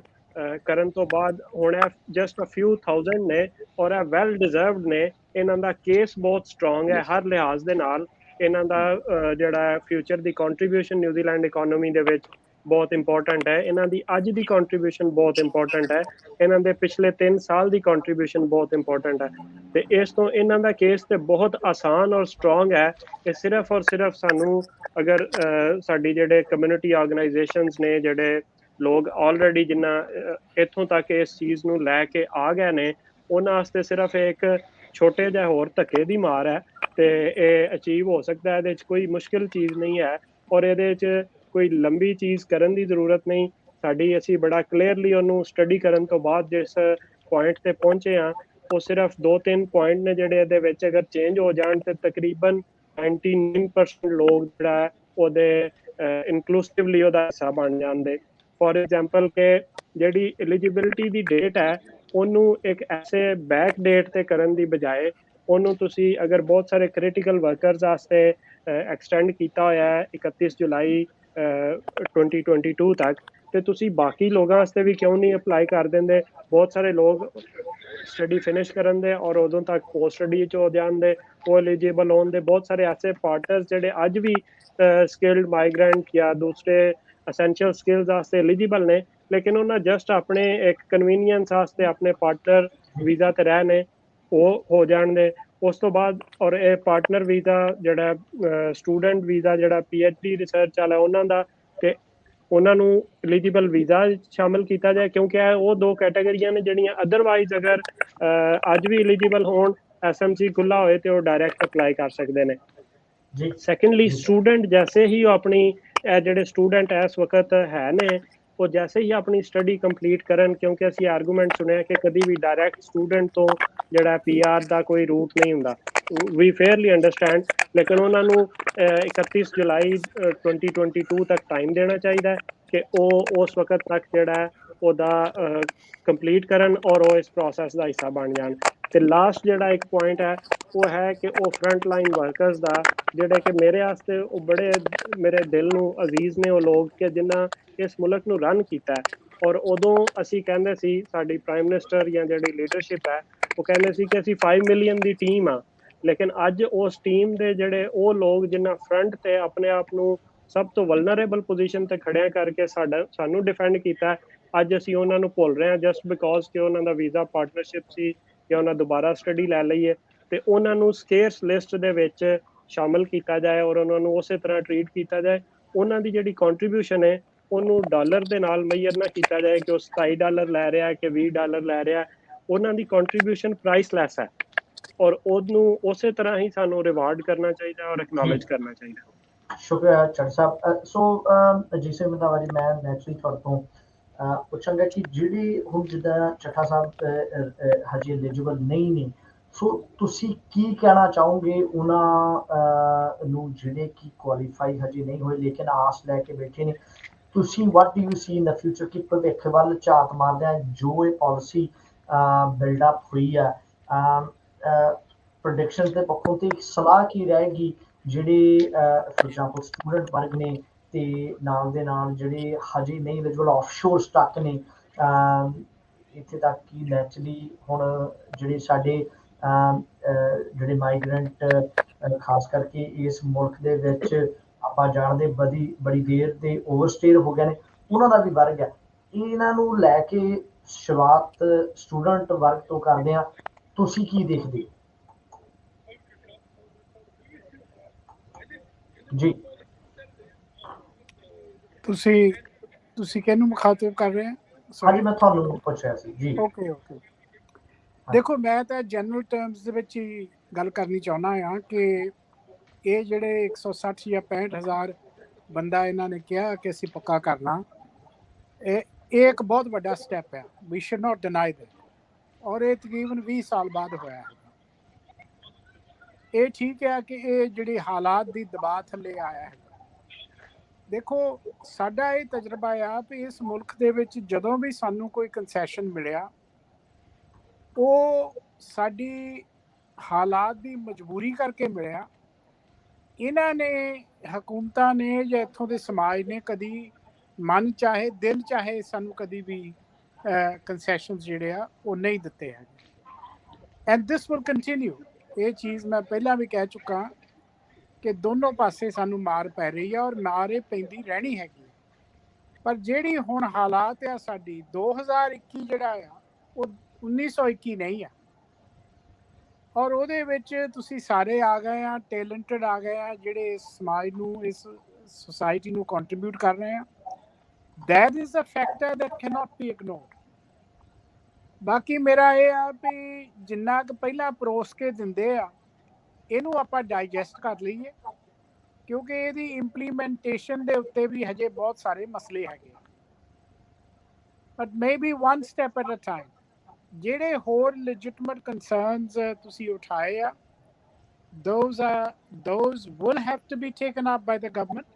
ਕਰਨ ਤੋਂ ਬਾਅਦ ਹੁਣ ਇਹ ਜਸਟ ਅ ਫਿਊ ਥਾਊਜ਼ੈਂਡ ਨੇ ਔਰ ਇਹ ਵੈਲ ਡਿਜ਼ਰਵਡ ਨੇ। ਇਹਨਾਂ ਦਾ ਕੇਸ ਬਹੁਤ ਸਟਰੋਂਗ ਹੈ ਹਰ ਲਿਹਾਜ਼ ਦੇ ਨਾਲ। ਇਹਨਾਂ ਦਾ ਜਿਹੜਾ ਫਿਊਚਰ ਦੀ ਕੰਟਰੀਬਿਊਸ਼ਨ ਨਿਊਜ਼ੀਲੈਂਡ ਇਕਨੋਮੀ ਦੇ ਵਿੱਚ ਬਹੁਤ ਇੰਪੋਰਟੈਂਟ ਹੈ, ਇਹਨਾਂ ਦੀ ਅੱਜ ਦੀ ਕੰਟਰੀਬਿਊਸ਼ਨ ਬਹੁਤ ਇੰਪੋਰਟੈਂਟ ਹੈ, ਇਹਨਾਂ ਦੇ ਪਿਛਲੇ 3 ਸਾਲ ਦੀ ਕੰਟਰੀਬਿਊਸ਼ਨ ਬਹੁਤ ਇੰਪੋਰਟੈਂਟ ਹੈ। ਤੇ ਇਸ ਤੋਂ ਇਹਨਾਂ ਦਾ ਕੇਸ ਤੇ ਬਹੁਤ ਆਸਾਨ ਔਰ ਸਟਰੋਂਗ ਹੈ। ਇਹ ਸਿਰਫ ਔਰ ਸਿਰਫ ਸਾਨੂੰ ਅਗਰ ਸਾਡੀ ਜਿਹੜੇ ਕਮਿਊਨਿਟੀ ਆਰਗੇਨਾਈਜੇਸ਼ਨਸ ਨੇ, ਜਿਹੜੇ ਲੋਕ ਆਲਰੇਡੀ ਜਿੰਨਾ ਇੱਥੋਂ ਤੱਕ ਇਸ ਚੀਜ਼ ਨੂੰ ਲੈ ਕੇ ਆ ਗਏ ਨੇ, ਉਹਨਾਂ ਵਾਸਤੇ ਸਿਰਫ ਇੱਕ ਛੋਟੇ ਜਿਹੇ ਹੋਰ ਧੱਕੇ ਦੀ ਮਾਰ ਹੈ ਤੇ ਇਹ ਅਚੀਵ ਹੋ ਸਕਦਾ। ਇਹਦੇ 'ਚ ਕੋਈ ਮੁਸ਼ਕਿਲ ਚੀਜ਼ ਨਹੀਂ ਹੈ ਔਰ ਇਹਦੇ 'ਚ ਕੋਈ ਲੰਬੀ ਚੀਜ਼ ਕਰਨ ਦੀ ਜ਼ਰੂਰਤ ਨਹੀਂ। ਸਾਡੀ ਅਸੀਂ ਬੜਾ ਕਲੀਅਰਲੀ ਉਹਨੂੰ ਸਟੱਡੀ ਕਰਨ ਤੋਂ ਬਾਅਦ ਜਿਸ ਪੁਆਇੰਟ ਤੇ ਪਹੁੰਚੇ ਹਾਂ, ਉਹ ਸਿਰਫ 2-3 ਪੁਆਇੰਟ ਨੇ ਜਿਹੜੇ ਇਹਦੇ ਵਿੱਚ ਅਗਰ ਚੇਂਜ ਹੋ ਜਾਣ ਤੇ ਤਕਰੀਬਨ 99% ਲੋਕ ਜਿਹੜਾ ਉਹਦੇ ਇਨਕਲੂਸਿਵਲੀ ਉਹਦਾ ਹਿੱਸਾ ਬਣ ਜਾਂਦੇ। ਫੋਰ ਐਗਜ਼ਾਮਪਲ ਕਿ ਜਿਹੜੀ ਐਲੀਜੀਬਿਲਿਟੀ ਦੀ ਡੇਟ ਹੈ ਉਹਨੂੰ ਇੱਕ ਐਸੇ ਬੈਕ ਡੇਟ ਤੇ ਕਰਨ ਦੀ ਬਜਾਏ ਉਹਨੂੰ ਤੁਸੀਂ ਅਗਰ ਬਹੁਤ ਸਾਰੇ ਕ੍ਰਿਟੀਕਲ ਵਰਕਰਸ ਵਾਸਤੇ ਐਕਸਟੈਂਡ ਕੀਤਾ ਹੋਇਆ ਹੈ 31 ਜੁਲਾਈ 2022 ਤੱਕ, ਤੇ ਤੁਸੀਂ ਬਾਕੀ ਲੋਕਾਂ ਵਾਸਤੇ ਵੀ ਕਿਉਂ ਨਹੀਂ ਅਪਲਾਈ ਕਰ ਦਿੰਦੇ। ਬਹੁਤ ਸਾਰੇ ਲੋਕ ਸਟੱਡੀ ਫਿਨਿਸ਼ ਕਰਨ ਦੇ ਔਰ ਉਦੋਂ ਤੱਕ ਪੋਸਟ ਸਟੱਡੀ 'ਚ ਹੋ ਜਾਂਦੇ, ਉਹ ਐਲੀਜੀਬਲ ਹੋਣ ਦੇ। ਬਹੁਤ ਸਾਰੇ ਐਸੇ ਪਾਰਟਨਰਸ ਜਿਹੜੇ ਅੱਜ ਵੀ ਸਕਿਲਡ ਮਾਈਗ੍ਰੈਂਟ ਜਾਂ ਦੂਸਰੇ ਅਸੈਂਸ਼ੀਅਲ ਸਕਿਲਸ ਵਾਸਤੇ ਐਲੀਜੀਬਲ ਨੇ, ਲੇਕਿਨ ਉਹਨਾਂ ਜਸਟ ਆਪਣੇ ਇੱਕ ਕਨਵੀਨੀਅੰਸ ਵਾਸਤੇ ਆਪਣੇ ਪਾਰਟਨਰ ਵੀਜ਼ਾ ਤੇ ਰਹੇ ਨੇ, ਉਹ ਹੋ ਜਾਣ ਦੇ। ਉਸ ਤੋਂ ਬਾਅਦ ਔਰ ਇਹ ਪਾਰਟਨਰ ਵੀਜ਼ਾ ਜਿਹੜਾ ਸਟੂਡੈਂਟ ਵੀਜ਼ਾ ਜਿਹੜਾ PhD ਰਿਸਰਚ ਵਾਲਾ ਉਹਨਾਂ ਦਾ, ਤੇ ਉਹਨਾਂ ਨੂੰ ਐਲੀਜੀਬਲ ਵੀਜ਼ਾ ਸ਼ਾਮਿਲ ਕੀਤਾ ਜਾਏ, ਕਿਉਂਕਿ ਇਹ ਉਹ ਦੋ ਕੈਟਾਗਰੀਆਂ ਨੇ ਜਿਹੜੀਆਂ ਅਦਰਵਾਈਜ਼ ਅਗਰ ਅੱਜ ਵੀ ਐਲੀਜੀਬਲ ਹੋਣ, SMC ਖੁੱਲਾ ਹੋਏ ਤੇ ਉਹ ਡਾਇਰੈਕਟ ਅਪਲਾਈ ਕਰ ਸਕਦੇ ਨੇ। ਸੈਕੰਡਲੀ ਸਟੂਡੈਂਟ ਜੈਸੇ ਹੀ ਉਹ ਆਪਣੀ ਜਿਹੜੇ ਸਟੂਡੈਂਟ ਇਸ ਵਕਤ ਹੈ ਨੇ ਉਹ ਜੈਸੇ ਹੀ ਆਪਣੀ ਸਟੱਡੀ ਕੰਪਲੀਟ ਕਰਨ, ਕਿਉਂਕਿ ਅਸੀਂ ਆਰਗੂਮੈਂਟ ਸੁਣਿਆ ਕਿ ਕਦੀ ਵੀ ਡਾਇਰੈਕਟ ਸਟੂਡੈਂਟ ਤੋਂ ਜਿਹੜਾ PR ਦਾ ਕੋਈ ਰੂਟ ਨਹੀਂ ਹੁੰਦਾ, ਵੀ ਫੇਅਰਲੀ ਅੰਡਰਸਟੈਂਡ, ਲੇਕਿਨ ਉਹਨਾਂ ਨੂੰ 31 ਜੁਲਾਈ 2022 ਤੱਕ ਟਾਈਮ ਦੇਣਾ ਚਾਹੀਦਾ ਹੈ ਕਿ ਉਹ ਉਸ ਵਕਤ ਤੱਕ ਜਿਹੜਾ ਉਹਦਾ ਕੰਪਲੀਟ ਕਰਨ ਔਰ ਉਹ ਇਸ ਪ੍ਰੋਸੈਸ ਦਾ ਹਿੱਸਾ ਬਣ ਜਾਣ। ਤੇ ਲਾਸਟ ਜਿਹੜਾ ਇੱਕ ਪੁਆਇੰਟ ਹੈ ਉਹ ਹੈ ਕਿ ਉਹ ਫਰੰਟ ਲਾਈਨ ਵਰਕਰਸ ਦਾ, ਜਿਹੜੇ ਕਿ ਮੇਰੇ ਵਾਸਤੇ ਉਹ ਬੜੇ ਮੇਰੇ ਦਿਲ ਨੂੰ ਅਜ਼ੀਜ਼ ਨੇ, ਉਹ ਲੋਕ ਕਿ ਜਿਨ੍ਹਾਂ ਇਸ ਮੁਲਕ ਨੂੰ ਰਨ ਕੀਤਾ ਹੈ। ਔਰ ਉਦੋਂ ਅਸੀਂ ਕਹਿੰਦੇ ਸੀ, ਸਾਡੀ ਪ੍ਰਾਈਮ ਮਿਨਿਸਟਰ ਜਾਂ ਜਿਹੜੀ ਲੀਡਰਸ਼ਿਪ ਹੈ ਉਹ ਕਹਿੰਦੇ ਸੀ ਕਿ ਅਸੀਂ 5 ਮਿਲੀਅਨ ਦੀ ਟੀਮ ਆ, ਲੇਕਿਨ ਅੱਜ ਉਸ ਟੀਮ ਦੇ ਜਿਹੜੇ ਉਹ ਲੋਕ ਜਿਨ੍ਹਾਂ ਫਰੰਟ ਤੇ ਆਪਣੇ ਆਪ ਨੂੰ ਸਭ ਤੋਂ ਵਲਨਰੇਬਲ ਪੋਜੀਸ਼ਨ ਤੇ ਖੜਿਆ ਕਰਕੇ ਸਾਨੂੰ ਡਿਫੈਂਡ ਕੀਤਾ, ਅੱਜ ਅਸੀਂ ਉਹਨਾਂ ਨੂੰ ਭੁੱਲ ਰਹੇ ਹਾਂ ਜਸਟ ਬਿਕੋਜ਼ ਕਿ ਉਹਨਾਂ ਦਾ ਵੀਜ਼ਾ ਪਾਰਟਨਰਸ਼ਿਪ ਸੀ ਜਾਂ ਉਹਨਾਂ ਦੁਬਾਰਾ ਸਟੱਡੀ ਲੈ ਲਈ ਹੈ। ਤੇ ਉਹਨਾਂ ਨੂੰ ਸਕੇਅਰਸ ਲਿਸਟ ਦੇ ਵਿੱਚ ਸ਼ਾਮਿਲ ਕੀਤਾ ਜਾਏ ਔਰ ਉਹਨਾਂ ਨੂੰ ਉਸੇ ਤਰ੍ਹਾਂ ਟਰੀਟ ਕੀਤਾ ਜਾਏ। ਉਹਨਾਂ ਦੀ ਜਿਹੜੀ ਕੰਟਰੀਬਿਊਸ਼ਨ ਹੈ ਉਹਨੂੰ ਡਾਲਰ ਦੇ ਨਾਲ ਮੈਜ਼ਰ ਨਾ ਕੀਤਾ ਜਾਏ ਕਿ ਉਹ $27 ਲੈ ਰਿਹਾ ਕਿ $20 ਲੈ ਰਿਹਾ। ਉਹਨਾਂ ਦੀ ਕੰਟਰੀਬਿਊਸ਼ਨ ਪ੍ਰਾਈਸਲੈਸ ਹੈ ਔਰ ਉਹਨੂੰ ਉਸੇ ਤਰ੍ਹਾਂ ਹੀ ਸਾਨੂੰ ਰਿਵਾਰਡ ਕਰਨਾ ਚਾਹੀਦਾ ਔਰ ਐਕਨੋਲੇਜ ਕਰਨਾ ਚਾਹੀਦਾ। ਸ਼ੁਕਰੀਆ ਚੱਡ ਸਾਹਿਬ। ਸੋ ਅਜੀਤ ਸਿੰਘ ਰੰਧਾਵਾ ਜੀ, ਮੈਂ ਨੈਕਸਟਲੀ ਤੁਹਾਡੇ ਤੋਂ ਪੁੱਛਾਂਗਾ ਕਿ ਜਿਹੜੀ ਹੁਣ ਜਿੱਦਾਂ ਚੱਠਾ ਸਾਹਿਬ ਹਜੇ ਐਲੀਜੀਬਲ ਨਹੀਂ ਨੇ, ਸੋ ਤੁਸੀਂ ਕੀ ਕਹਿਣਾ ਚਾਹੋਗੇ ਉਹਨਾਂ ਨੂੰ ਜਿਹੜੇ ਕਿ ਕੁਆਲੀਫਾਈ ਹਜੇ ਨਹੀਂ ਹੋਏ ਲੇਕਿਨ ਆਸ ਲੈ ਕੇ ਬੈਠੇ ਨੇ? ਤੁਸੀਂ what do you C in the future ਕਿ ਭਵਿੱਖ ਵੱਲ ਝਾਤ ਮਾਰਦਿਆਂ ਜੋ ਇਹ ਪਾਲਿਸੀ ਬਿਲਡਅਪ ਹੋਈ ਆ, ਪ੍ਰੈਡਿਕਸ਼ਨ ਦੇ ਪੱਖੋਂ ਤੇ ਸਲਾਹ ਕੀ ਰਹੇਗੀ ਜਿਹੜੇ ਫੋਰ ਐਗਜ਼ਾਮਪਲ ਸਟੂਡੈਂਟ ਵਰਗ ਨੇ ਤੇ ਨਾਲ ਦੇ ਨਾਲ ਜਿਹੜੇ ਹਜੇ ਨਹੀਂ ਐਲੀਜੀਬਲ ਆਫਸ਼ੋਰ ਸਟੱਕ ਨੇ, ਇੱਥੇ ਤੱਕ ਕਿ ਨੈਚੁਰਲੀ ਹੁਣ ਜਿਹੜੇ ਸਾਡੇ ਜਿਹੜੇ ਮਾਈਗਰੈਂਟ ਖਾਸ ਕਰਕੇ ਇਸ ਮੁਲਕ ਦੇ ਵਿੱਚ ਆਪਾਂ ਜਾਣਦੇ ਬੜੀ ਦੇਰ ਦੇ ਓਵਰਸਟੇਅਰ ਹੋ ਗਏ ਨੇ, ਉਹਨਾਂ ਦਾ ਵੀ ਵਰਗ ਹੈ। ਇਹਨਾਂ ਨੂੰ ਲੈ ਕੇ ਸ਼ੁਰੂਆਤ ਸਟੂਡੈਂਟ ਵਰਗ ਤੋਂ ਕਰਦੇ ਆ, ਤੁਸੀਂ ਕੀ ਦੇਖਦੇ ਜੀ? ਤੁਸੀਂ ਕਿਹਨੂੰ ਮੁਖਾਤਬ ਕਰ ਰਹੇ ਹੋ? ਹਾਂਜੀ, ਮੈਂ ਤੁਹਾਨੂੰ ਪੁੱਛ ਰਿਹਾ ਸੀ ਜੀ। ਓਕੇ ਦੇਖੋ, ਮੈਂ ਤਾਂ ਜਨਰਲ ਟਰਮਸ ਦੇ ਵਿੱਚ ਹੀ ਗੱਲ ਕਰਨੀ ਚਾਹੁੰਦਾ ਹਾਂ ਕਿ ਇਹ ਜਿਹੜੇ 160 ਜਾਂ 65,000 ਬੰਦਾ ਇਹਨਾਂ ਨੇ ਕਿਹਾ ਕਿ ਅਸੀਂ ਪੱਕਾ ਕਰਨਾ, ਇਹ ਇੱਕ ਬਹੁਤ ਵੱਡਾ ਸਟੈਪ ਹੈ। We should not deny that. ਔਰ ਇਹ ਤਕਰੀਬਨ 20 ਸਾਲ ਬਾਅਦ ਹੋਇਆ ਹੈ। ਇਹ ਠੀਕ ਹੈ ਕਿ ਇਹ ਜਿਹੜੀ ਹਾਲਾਤ ਦੀ ਦਬਾਅ ਥੱਲੇ ਆਇਆ ਹੈ। ਦੇਖੋ, ਸਾਡਾ ਇਹ ਤਜਰਬਾ ਆ ਵੀ ਇਸ ਮੁਲਕ ਦੇ ਵਿੱਚ ਜਦੋਂ ਵੀ ਸਾਨੂੰ ਕੋਈ ਕੰਸੈਸ਼ਨ ਮਿਲਿਆ ਉਹ ਸਾਡੀ ਹਾਲਾਤ ਦੀ ਮਜਬੂਰੀ ਕਰਕੇ ਮਿਲਿਆ। ਇਹਨਾਂ ਨੇ ਹਕੂਮਤਾਂ ਨੇ ਜਾਂ ਇੱਥੋਂ ਦੇ ਸਮਾਜ ਨੇ ਕਦੀ ਮਨ ਚਾਹੇ ਦਿਲ ਚਾਹੇ ਸਾਨੂੰ ਕਦੀ ਵੀ ਕੰਸੈਸ਼ਨ ਜਿਹੜੇ ਆ ਉਹ ਨਹੀਂ ਦਿੱਤੇ ਹੈਗੇ। And this will continue. ਇਹ ਚੀਜ਼ ਮੈਂ ਪਹਿਲਾਂ ਵੀ ਕਹਿ ਚੁੱਕਾ ਕਿ ਦੋਨੋਂ ਪਾਸੇ ਸਾਨੂੰ ਮਾਰ ਪੈ ਰਹੀ ਆ ਔਰ ਮਾਰ ਇਹ ਪੈਂਦੀ ਰਹਿਣੀ ਹੈਗੀ। ਪਰ ਜਿਹੜੀ ਹੁਣ ਹਾਲਾਤ ਆ ਸਾਡੀ 2021 ਜਿਹੜਾ ਆ ਉਹ 1921 ਨਹੀਂ ਆ। ਔਰ ਉਹਦੇ ਵਿੱਚ ਤੁਸੀਂ ਸਾਰੇ ਆ ਗਏ ਆ, ਟੈਲੈਂਟਡ ਆ ਗਏ ਆ, ਜਿਹੜੇ ਇਸ ਸਮਾਜ ਨੂੰ ਇਸ ਸੋਸਾਇਟੀ ਨੂੰ ਕੰਟਰੀਬਿਊਟ ਕਰ ਰਹੇ ਆ। That is a factor that can not be ignored. ਬਾਕੀ ਮੇਰਾ ਇਹ ਆ ਵੀ ਜਿੰਨਾ ਕੁ ਪਹਿਲਾਂ ਪਰੋਸ ਕੇ ਦਿੰਦੇ ਆ ਇਹਨੂੰ ਆਪਾਂ ਡਾਈਜੈਸਟ ਕਰ ਲਈਏ, ਕਿਉਂਕਿ ਇਹਦੀ ਇੰਪਲੀਮੈਂਟੇਸ਼ਨ ਦੇ ਉੱਤੇ ਵੀ ਹਜੇ ਬਹੁਤ ਸਾਰੇ ਮਸਲੇ ਹੈਗੇ। But maybe one step at a time. ਜਿਹੜੇ ਹੋਰ ਲੈਜਿਟਿਮੇਟ ਕੰਸਰਨਸ ਤੁਸੀਂ ਉਠਾਏ ਆ, those will have to be taken up by the government,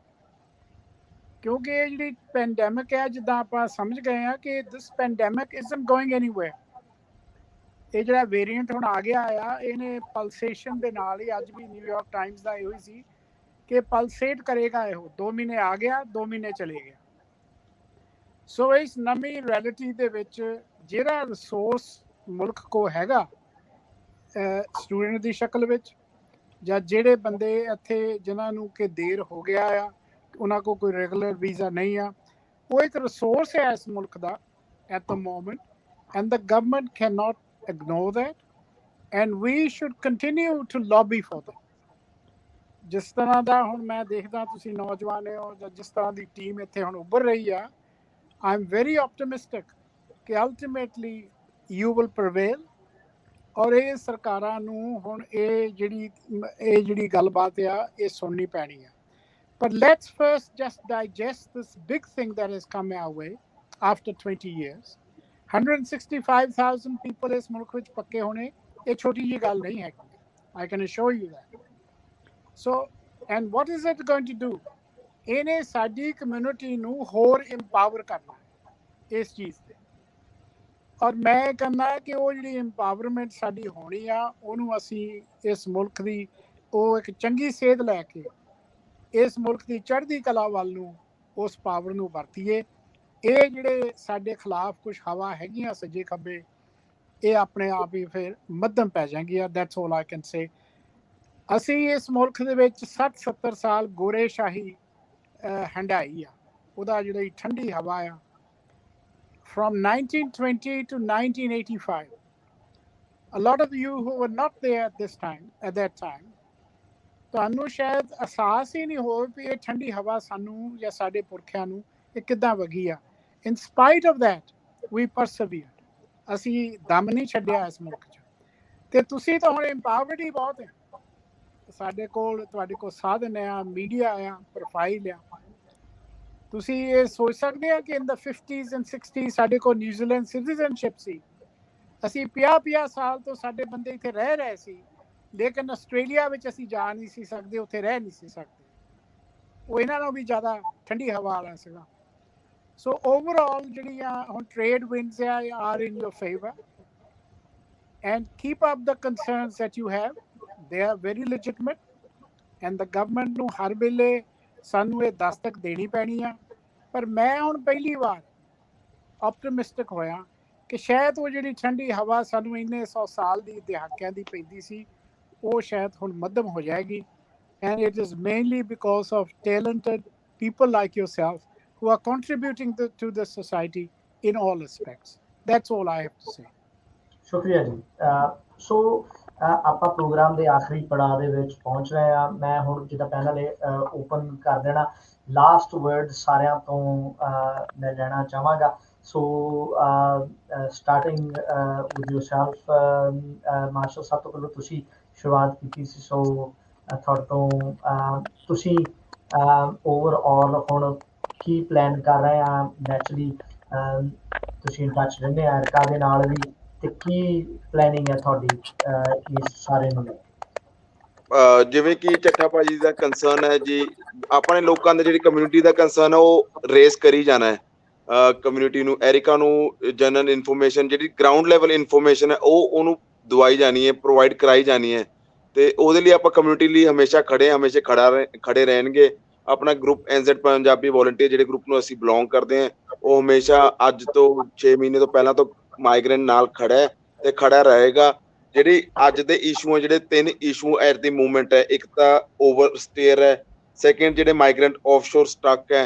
ਕਿਉਂਕਿ ਇਹ ਜਿਹੜੀ ਪੈਂਡੈਮਿਕ ਹੈ, ਜਿੱਦਾਂ ਆਪਾਂ ਸਮਝ ਗਏ ਆ ਕਿ ਦਿਸ ਪੈਂਡੈਮਿਕ isn't going anywhere। ਇਹ ਜਿਹੜਾ ਵੇਰੀਐਂਟ ਹੁਣ ਆ ਗਿਆ ਆ, ਇਹਨੇ ਪਲਸੇਸ਼ਨ ਦੇ ਨਾਲ ਹੀ, ਅੱਜ ਵੀ ਨਿਊਯਾਰਕ ਟਾਈਮਸ ਦਾ ਇਹੋ ਹੀ ਸੀ ਕਿ ਪਲਸੇਟ ਕਰੇਗਾ। ਇਹੋ 2 ਮਹੀਨੇ ਆ ਗਿਆ, 2 ਮਹੀਨੇ ਚਲੇ ਗਿਆ। ਸੋ ਇਸ ਨਵੀਂ ਰਿਐਲਿਟੀ ਦੇ ਵਿੱਚ ਜਿਹੜਾ ਰਿਸੋਰਸ ਮੁਲਕ ਕੋ ਹੈਗਾ ਸਟੂਡੈਂਟ ਦੀ ਸ਼ਕਲ ਵਿੱਚ, ਜਾਂ ਜਿਹੜੇ ਬੰਦੇ ਇੱਥੇ ਜਿਨ੍ਹਾਂ ਨੂੰ ਕਿ ਦੇਰ ਹੋ ਗਿਆ ਆ, ਉਹਨਾਂ ਕੋਲ ਕੋਈ ਰੈਗੂਲਰ ਵੀਜ਼ਾ ਨਹੀਂ ਆ, ਉਹ ਇੱਕ ਰਿਸੋਰਸ ਹੈ ਇਸ ਮੁਲਕ ਦਾ at the moment, and the government can not ignore that। and we should continue to lobby for them. ਜਿਸ ਤਰ੍ਹਾਂ ਦਾ ਹੁਣ ਮੈਂ ਦੇਖਦਾ ਤੁਸੀਂ ਨੌਜਵਾਨ ਹੋ ਜਾਂ ਜਿਸ ਤਰ੍ਹਾਂ ਦੀ ਟੀਮ ਇੱਥੇ ਹੁਣ ਉੱਭਰ ਰਹੀ ਆ, ਆਈ ਐਮ ਵੈਰੀ ਆਪਟਿਮਿਸਟਿਕ ਕਿ ਅਲਟੀਮੇਟਲੀ ਯੂ ਵਿਲ ਪ੍ਰਵੇਲ। ਔਰ ਇਹ ਸਰਕਾਰਾਂ ਨੂੰ ਹੁਣ ਇਹ ਜਿਹੜੀ ਗੱਲਬਾਤ ਆ ਇਹ ਸੁਣਨੀ ਪੈਣੀ ਆ। But let's first just digest this big thing that has come our way after 20 years. 165,000 people ਇਸ ਮੁਲਕ ਵਿੱਚ ਪੱਕੇ ਹੋਣੇ ਇਹ ਛੋਟੀ ਜਿਹੀ ਗੱਲ ਨਹੀਂ ਹੈ। I can assure you that. So, and what is it going to do? ਇਹਨੇ ਸਾਡੀ ਕਮਿਊਨਿਟੀ ਨੂੰ ਹੋਰ ਇੰਪਾਵਰ ਕਰਨਾ ਇਸ ਚੀਜ਼ ਤੇ। ਔਰ ਮੈਂ ਕਹਿੰਦਾ ਕਿ ਉਹ ਜਿਹੜੀ ਇੰਪਾਵਰਮੈਂਟ ਸਾਡੀ ਹੋਣੀ ਆ ਉਹਨੂੰ ਅਸੀਂ ਇਸ ਮੁਲਕ ਦੀ ਉਹ ਇੱਕ ਚੰਗੀ ਸੇਧ ਲੈ ਕੇ ਇਸ ਮੁਲਕ ਦੀ ਚੜ੍ਹਦੀ ਕਲਾ ਵੱਲ ਨੂੰ ਉਸ ਪਾਵਰ ਨੂੰ ਵਰਤੀਏ। ਇਹ ਜਿਹੜੇ ਸਾਡੇ ਖਿਲਾਫ ਕੁਛ ਹਵਾ ਹੈਗੀਆਂ ਸੱਜੇ ਖੱਬੇ ਇਹ ਆਪਣੇ ਆਪ ਹੀ ਫਿਰ ਮੱਧਮ ਪੈ ਜਾਣਗੀਆਂ। That's all I can say. ਅਸੀਂ ਇਸ ਮੁਲਕ ਦੇ ਵਿੱਚ 60-70 ਸਾਲ ਗੋਰੇ ਸ਼ਾਹੀ ਹੰਢਾਈ ਆ, ਉਹਦਾ ਜਿਹੜੀ ਠੰਡੀ ਹਵਾ ਆ from 1920 to 1985. A lot of you who were not there at that time, ਤੁਹਾਨੂੰ ਸ਼ਾਇਦ ਅਹਿਸਾਸ ਹੀ ਨਹੀਂ ਹੋਵੇ ਵੀ ਇਹ ਠੰਡੀ ਹਵਾ ਸਾਨੂੰ ਜਾਂ ਸਾਡੇ ਪੁਰਖਿਆਂ ਨੂੰ ਇਹ ਕਿੱਦਾਂ ਵਗੀ ਆ। ਇਨ ਸਪਾਈਟ ਆਫ ਦੈਟ ਵੀ ਪਰਸਵੀਅਰਡ। ਅਸੀਂ ਦਮ ਨਹੀਂ ਛੱਡਿਆ ਇਸ ਮੁਲਕ 'ਚ। ਅਤੇ ਤੁਸੀਂ ਤਾਂ ਹੁਣ ਇੰਪਾਵਰਡ ਹੀ ਬਹੁਤ ਹੈ। ਸਾਡੇ ਕੋਲ ਤੁਹਾਡੇ ਕੋਲ ਸਾਧਨ ਆ, ਮੀਡੀਆ ਆ, ਪ੍ਰੋਫਾਈਲ ਆ। ਤੁਸੀਂ ਇਹ ਸੋਚ ਸਕਦੇ ਆ ਕਿ ਇਨ ਦਾ 50s and 60s ਸਾਡੇ ਕੋਲ ਨਿਊਜ਼ੀਲੈਂਡ ਸਿਟੀਜ਼ਨਸ਼ਿਪ ਸੀ। ਅਸੀਂ 50 ਸਾਲ ਤੋਂ ਸਾਡੇ ਬੰਦੇ ਇੱਥੇ ਰਹਿ ਰਹੇ ਸੀ, ਲੇਕਿਨ ਆਸਟ੍ਰੇਲੀਆ ਵਿੱਚ ਅਸੀਂ ਜਾ ਨਹੀਂ ਸੀ ਸਕਦੇ, ਉੱਥੇ ਰਹਿ ਨਹੀਂ ਸੀ ਸਕਦੇ। ਉਹ ਇਹਨਾਂ ਨਾਲੋਂ ਵੀ ਜ਼ਿਆਦਾ ਠੰਡੀ ਹਵਾ ਵਾਲਾ ਸੀਗਾ। ਸੋ ਓਵਰਆਲ ਜਿਹੜੀਆਂ ਹੁਣ trade winds are in your favour and keep up the concerns that you have, they are very legitimate and the government ਨੂੰ ਹਰ ਵੇਲੇ ਸਾਨੂੰ ਇਹ ਦਸਤਕ ਦੇਣੀ ਪੈਣੀ ਆ। ਪਰ ਮੈਂ ਹੁਣ ਪਹਿਲੀ ਵਾਰ ਆਪਟਿਮਿਸਟਿਕ ਹੋਇਆ ਕਿ ਸ਼ਾਇਦ ਉਹ ਜਿਹੜੀ ਠੰਡੀ ਹਵਾ ਸਾਨੂੰ ਇੰਨੇ 100 ਸਾਲ ਦੀ ਦਹਾਕਿਆਂ ਦੀ ਪੈਂਦੀ ਸੀ ਉਹ ਸ਼ਾਇਦ ਹੁਣ ਮੱਧਮ ਹੋ ਜਾਏਗੀ। And it is mainly because of talented people like yourself who are contributing to the society in all aspects. That's all I have to say. ਸ਼ੁਕਰੀਆ ਜੀ। ਸੋ ਆਪਾਂ ਪ੍ਰੋਗਰਾਮ ਦੇ ਆਖਰੀ ਪੜਾਅ ਦੇ ਵਿੱਚ ਪਹੁੰਚ ਰਹੇ ਹਾਂ। ਮੈਂ ਹੁਣ ਜਿੱਦਾਂ ਪੈਨਲ ਓਪਨ ਕਰ ਦੇਣਾ, ਲਾਸਟ ਵਰਡ ਸਾਰਿਆਂ ਤੋਂ ਮੈਂ ਲੈਣਾ ਚਾਹਾਂਗਾ। ਸੋ ਸਟਾਰਟਿੰਗ ਵਿਦ ਯੋਰਸੈਲਫ ਮਾਰਸ਼ਲ, ਸਭ ਤੋਂ ਪਹਿਲਾਂ ਤੁਸੀਂ ਸ਼ੁਰੂਆਤ ਕੀਤੀ ਸੀ। ਸੋ ਤੁਹਾਡੇ ਤੋਂ ਤੁਸੀਂ ਓਵਰਆਲ ਹੁਣ ਕੀ ਪਲਾਨ ਕਰ ਰਹੇ ਆ? ਨੈਚੁਰਲੀ ਤੁਸੀਂ ਇਨ ਟੱਚ ਰਹਿੰਦੇ ਆ ਅਰਕਾ ਦੇ ਨਾਲ ਵੀ, ਤੇ ਕੀ ਪਲੈਨਿੰਗ ਹੈ ਤੁਹਾਡੀ ਇਸ ਸਾਰੇ ਨੂੰ? ਜਿਵੇਂ ਕਿ ਚੱਠਾ ਭਾਜੀ ਦਾ ਕੰਸਰਨ ਹੈ ਜੀ, ਆਪਣੇ ਲੋਕਾਂ ਦੇ ਜਿਹੜੀ ਕਮਿਊਨਿਟੀ ਦਾ ਕੰਸਰਨ ਹੈ ਉਹ ਰੇਸ ਕਰੀ ਜਾਣਾ ਹੈ। ਕਮਿਊਨਿਟੀ ਨੂੰ, ਐਰਿਕਾ ਨੂੰ ਜਨਰਲ ਇਨਫੋਰਮੇਸ਼ਨ, ਜਿਹੜੀ ਗਰਾਊਂਡ ਲੈਵਲ ਇਨਫੋਰਮੇਸ਼ਨ ਹੈ ਉਹ ਉਹਨੂੰ ਦਵਾਈ ਜਾਣੀ ਹੈ, ਪ੍ਰੋਵਾਈਡ ਕਰਾਈ ਜਾਣੀ ਹੈ। ਤੇ ਉਹਦੇ ਲਈ ਆਪਾਂ ਕਮਿਊਨਿਟੀ ਲਈ ਹਮੇਸ਼ਾ ਖੜੇ ਰਹਿਣਗੇ। ਆਪਣਾ ਗਰੁੱਪ NZ ਪੰਜਾਬੀ ਵੋਲੰਟੀਅਰ ਜਿਹੜੇ ਗਰੁੱਪ ਨੂੰ ਅਸੀਂ ਬਿਲੋਂਗ ਕਰਦੇ ਹਾਂ, ਉਹ ਹਮੇਸ਼ਾ ਅੱਜ ਤੋਂ 6 ਮਹੀਨੇ ਤੋਂ ਪਹਿਲਾਂ ਤੋਂ ਮਾਈਗ੍ਰੈਂਟ ਨਾਲ ਖੜਾ ਹੈ ਤੇ ਖੜਾ ਰਹੇਗਾ। ਜਿਹੜੀ ਅੱਜ ਦੇ ਇਸ਼ੂ ਹੈ, ਜਿਹੜੇ 3 ਇਸ਼ੂ ਐਟ ਦੀ ਮੂਵਮੈਂਟ ਹੈ, ਇੱਕ ਤਾਂ ਓਵਰ ਸਟੇਅਰ ਹੈ, ਸੈਕਿੰਡ ਜਿਹੜੇ ਮਾਈਗ੍ਰੈਂਟ ਆਫਸ਼ੋਰ ਸਟੱਕ ਹੈ,